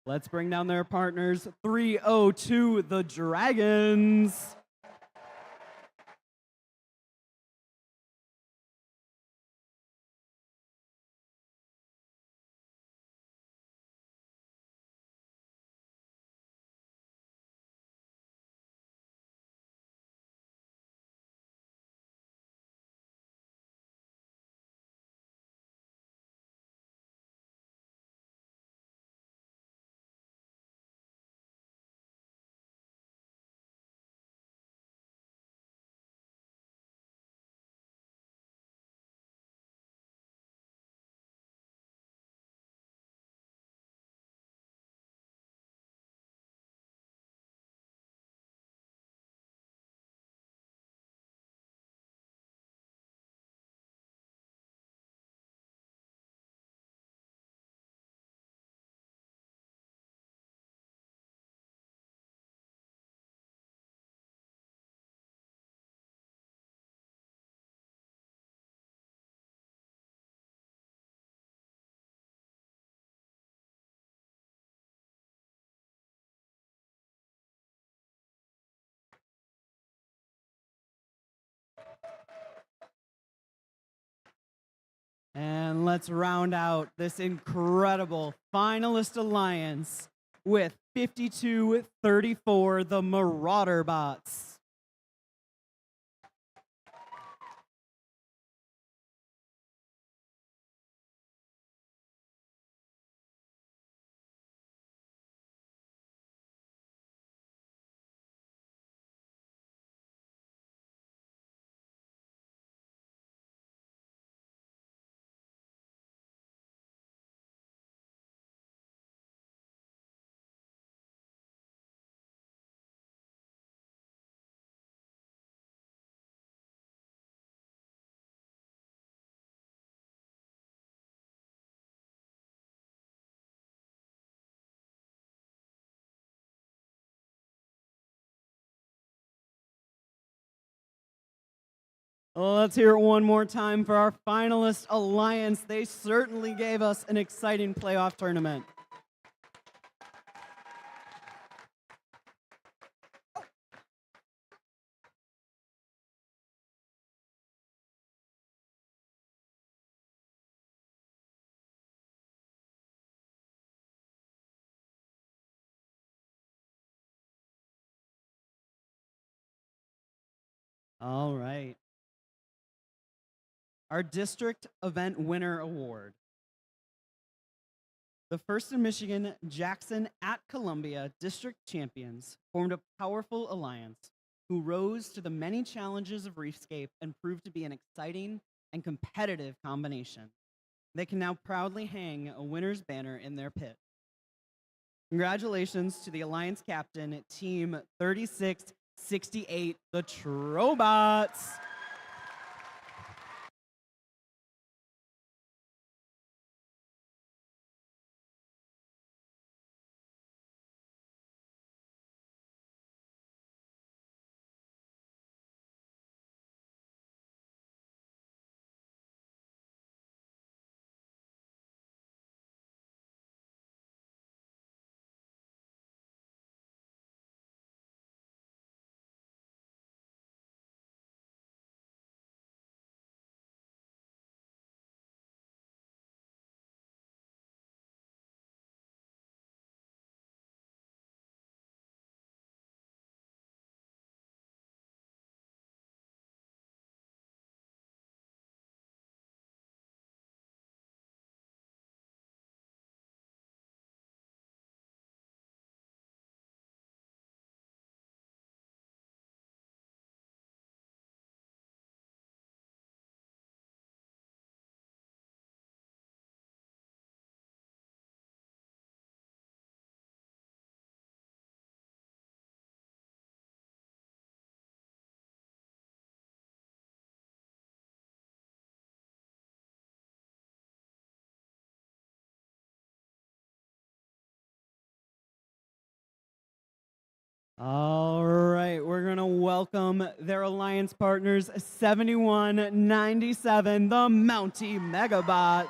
S1: Let's bring down their partners, 302, the Dragons. And let's round out this incredible finalist alliance with 52-34, the Marauder Bots. Well, let's hear it one more time for our finalist alliance. They certainly gave us an exciting playoff tournament. All right. Our District Event Winner Award. The First in Michigan Jackson at Columbia District Champions formed a powerful alliance who rose to the many challenges of Reefscape and proved to be an exciting and competitive combination. They can now proudly hang a winner's banner in their pit. Congratulations to the Alliance captain, Team 3668, the Trobots. All right, we're going to welcome their alliance partners, 7197, the Mountie Megabots.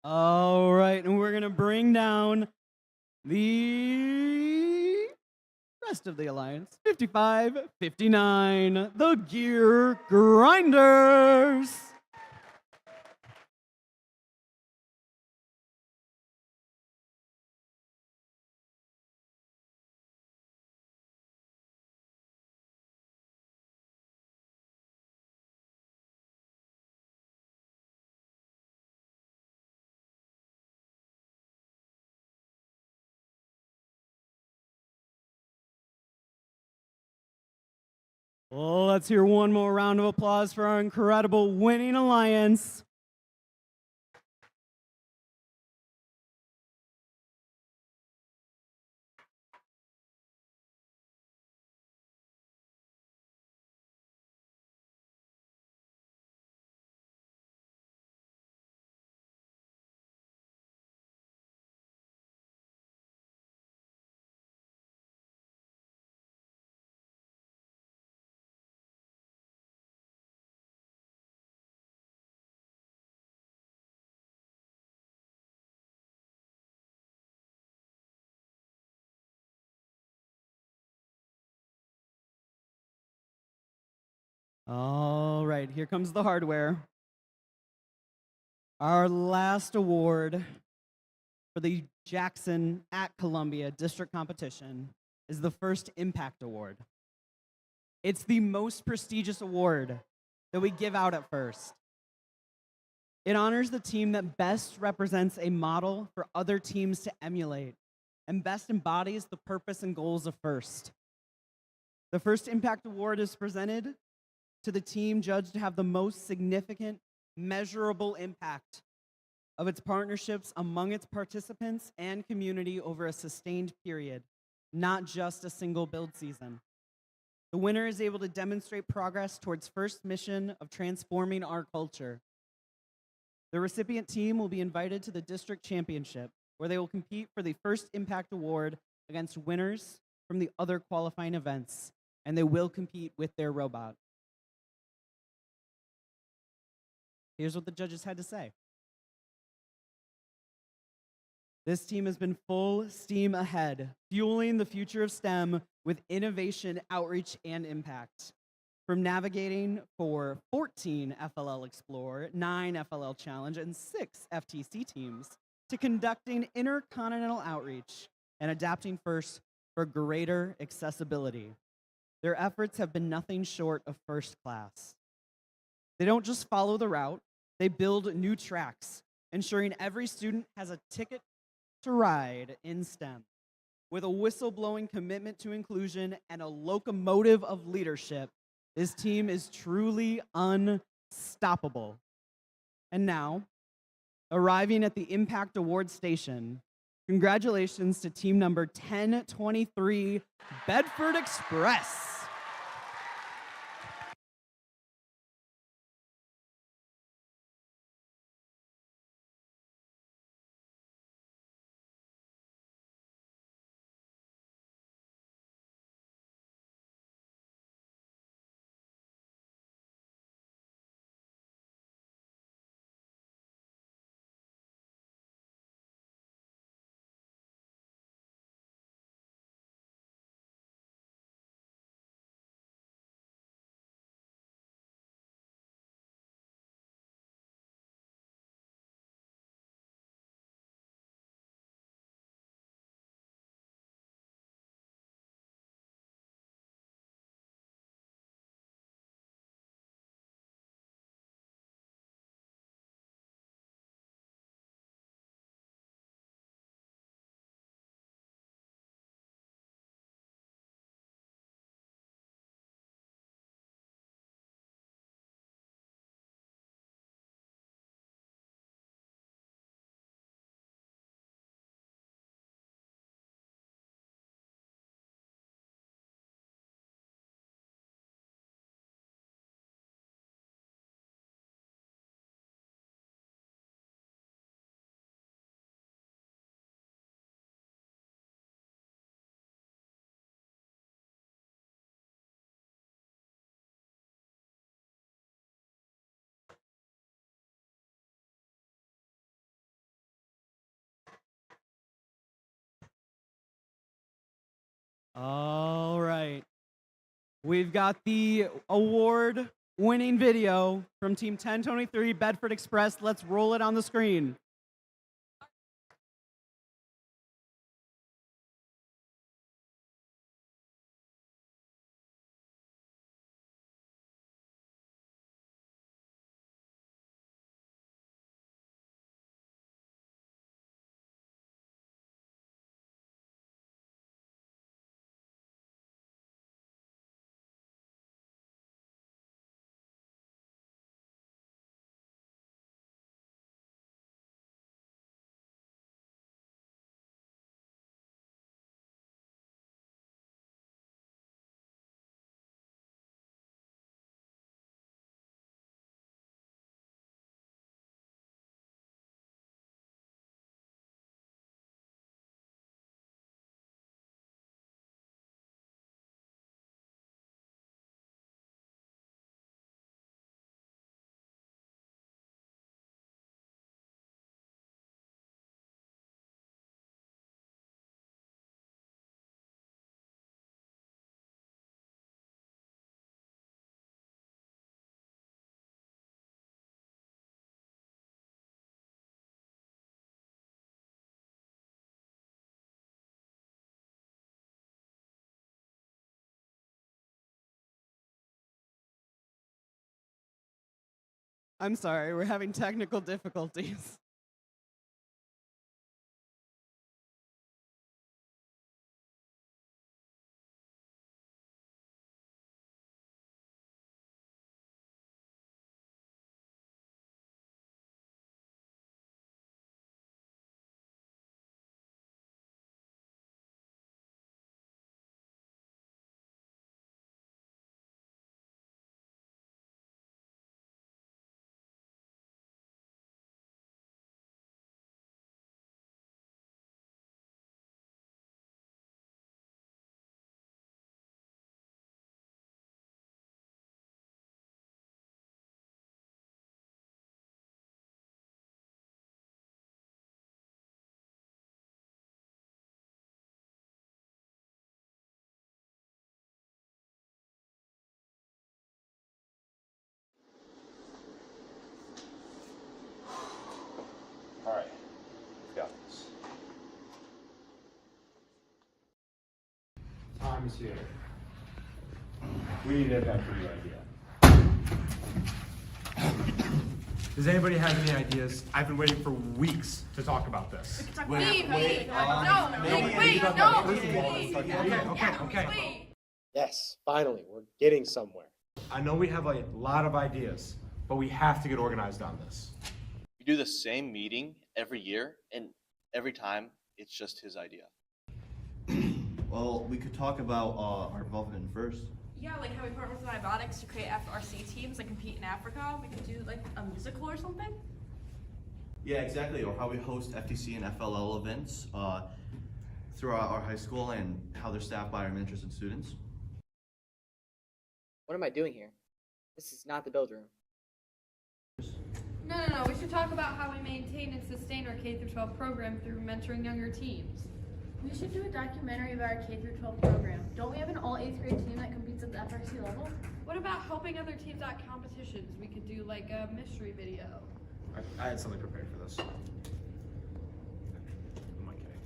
S1: All right, and we're going to bring down the rest of the alliance, 55-59, the Gear Grinders. Well, let's hear one more round of applause for our incredible winning alliance. All right, here comes the hardware. Our last award for the Jackson at Columbia District Competition is the First Impact Award. It's the most prestigious award that we give out at First. It honors the team that best represents a model for other teams to emulate and best embodies the purpose and goals of First. The First Impact Award is presented to the team judged to have the most significant, measurable impact of its partnerships among its participants and community over a sustained period, not just a single build season. The winner is able to demonstrate progress towards First's mission of transforming our culture. The recipient team will be invited to the district championship, where they will compete for the First Impact Award against winners from the other qualifying events, and they will compete with their robot. Here's what the judges had to say. This team has been full steam ahead, fueling the future of STEM with innovation, outreach, and impact. From navigating for 14 FLL Explore, 9 FLL Challenge, and 6 FTC teams, to conducting intercontinental outreach and adapting First for greater accessibility. Their efforts have been nothing short of first class. They don't just follow the route, they build new tracks, ensuring every student has a ticket to ride in STEM. With a whistle-blowing commitment to inclusion and a locomotive of leadership, this team is truly unstoppable. And now, arriving at the Impact Award Station, congratulations to team number 1023, Bedford Express. All right. We've got the award-winning video from Team 1023, Bedford Express. Let's roll it on the screen. I'm sorry, we're having technical difficulties.
S8: All right, we've got this. Time is here. We need to have for your idea. Does anybody have any ideas? I've been waiting for weeks to talk about this. Okay.
S12: Yes, finally, we're getting somewhere.
S8: I know we have a lot of ideas, but we have to get organized on this.
S9: We do the same meeting every year, and every time it's just his idea. Well, we could talk about our involvement first.
S13: Yeah, like how we partner with Ibotics to create FRC teams that compete in Africa. We could do like a musical or something.
S9: Yeah, exactly. Or how we host FTC and FLL events throughout our high school and how they're staffed by our mentors and students.
S14: What am I doing here? This is not the build room.
S15: No. We should talk about how we maintain and sustain our K-12 program through mentoring younger teams.
S13: We should do a documentary about our K-12 program. Don't we have an all 8th grade team that competes at the FRC level?
S15: What about helping other teams at competitions? We could do like a mystery video.
S8: I had something prepared for this. I'm not kidding.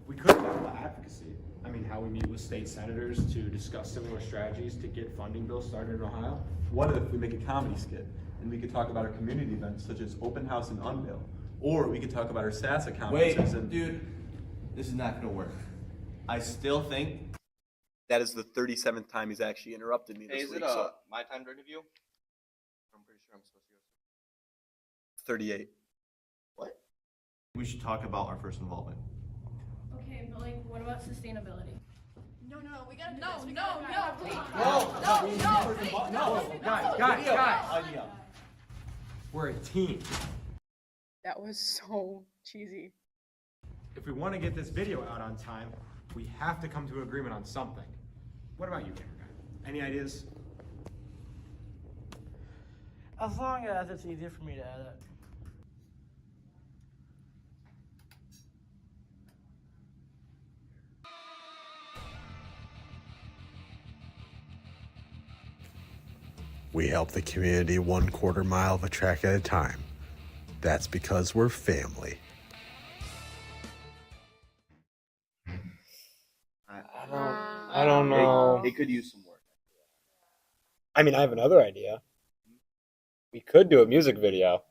S8: We could talk about advocacy. I mean, how we meet with state senators to discuss similar strategies to get funding bills started in Ohio.
S16: What if we make a comedy skit and we could talk about our community events such as Open House and Unveil? Or we could talk about our SASA conferences and—
S9: Dude, this is not gonna work. I still think—
S12: That is the 37th time he's actually interrupted me this
S9: Hey, is
S12: week.
S9: it
S12: So
S9: my time to interview? I'm pretty sure I'm supposed to go.
S12: 38.
S9: What? We should talk about our first involvement.
S15: Okay, but like, what about sustainability?
S13: No, we gotta do
S15: No,
S13: this. We
S15: no,
S13: gotta
S15: please.
S8: Guys. We're a team.
S13: That was so cheesy.
S8: If we want to get this video out on time, we have to come to an agreement on something. What about you, camera guy? Any ideas?
S17: As long as it's easier for me to edit.
S18: We help the community 1/4 mile of a track at a time. That's because we're family.
S12: I don't know.
S9: It could use some work.
S12: I mean, I have another idea. We could do a music video.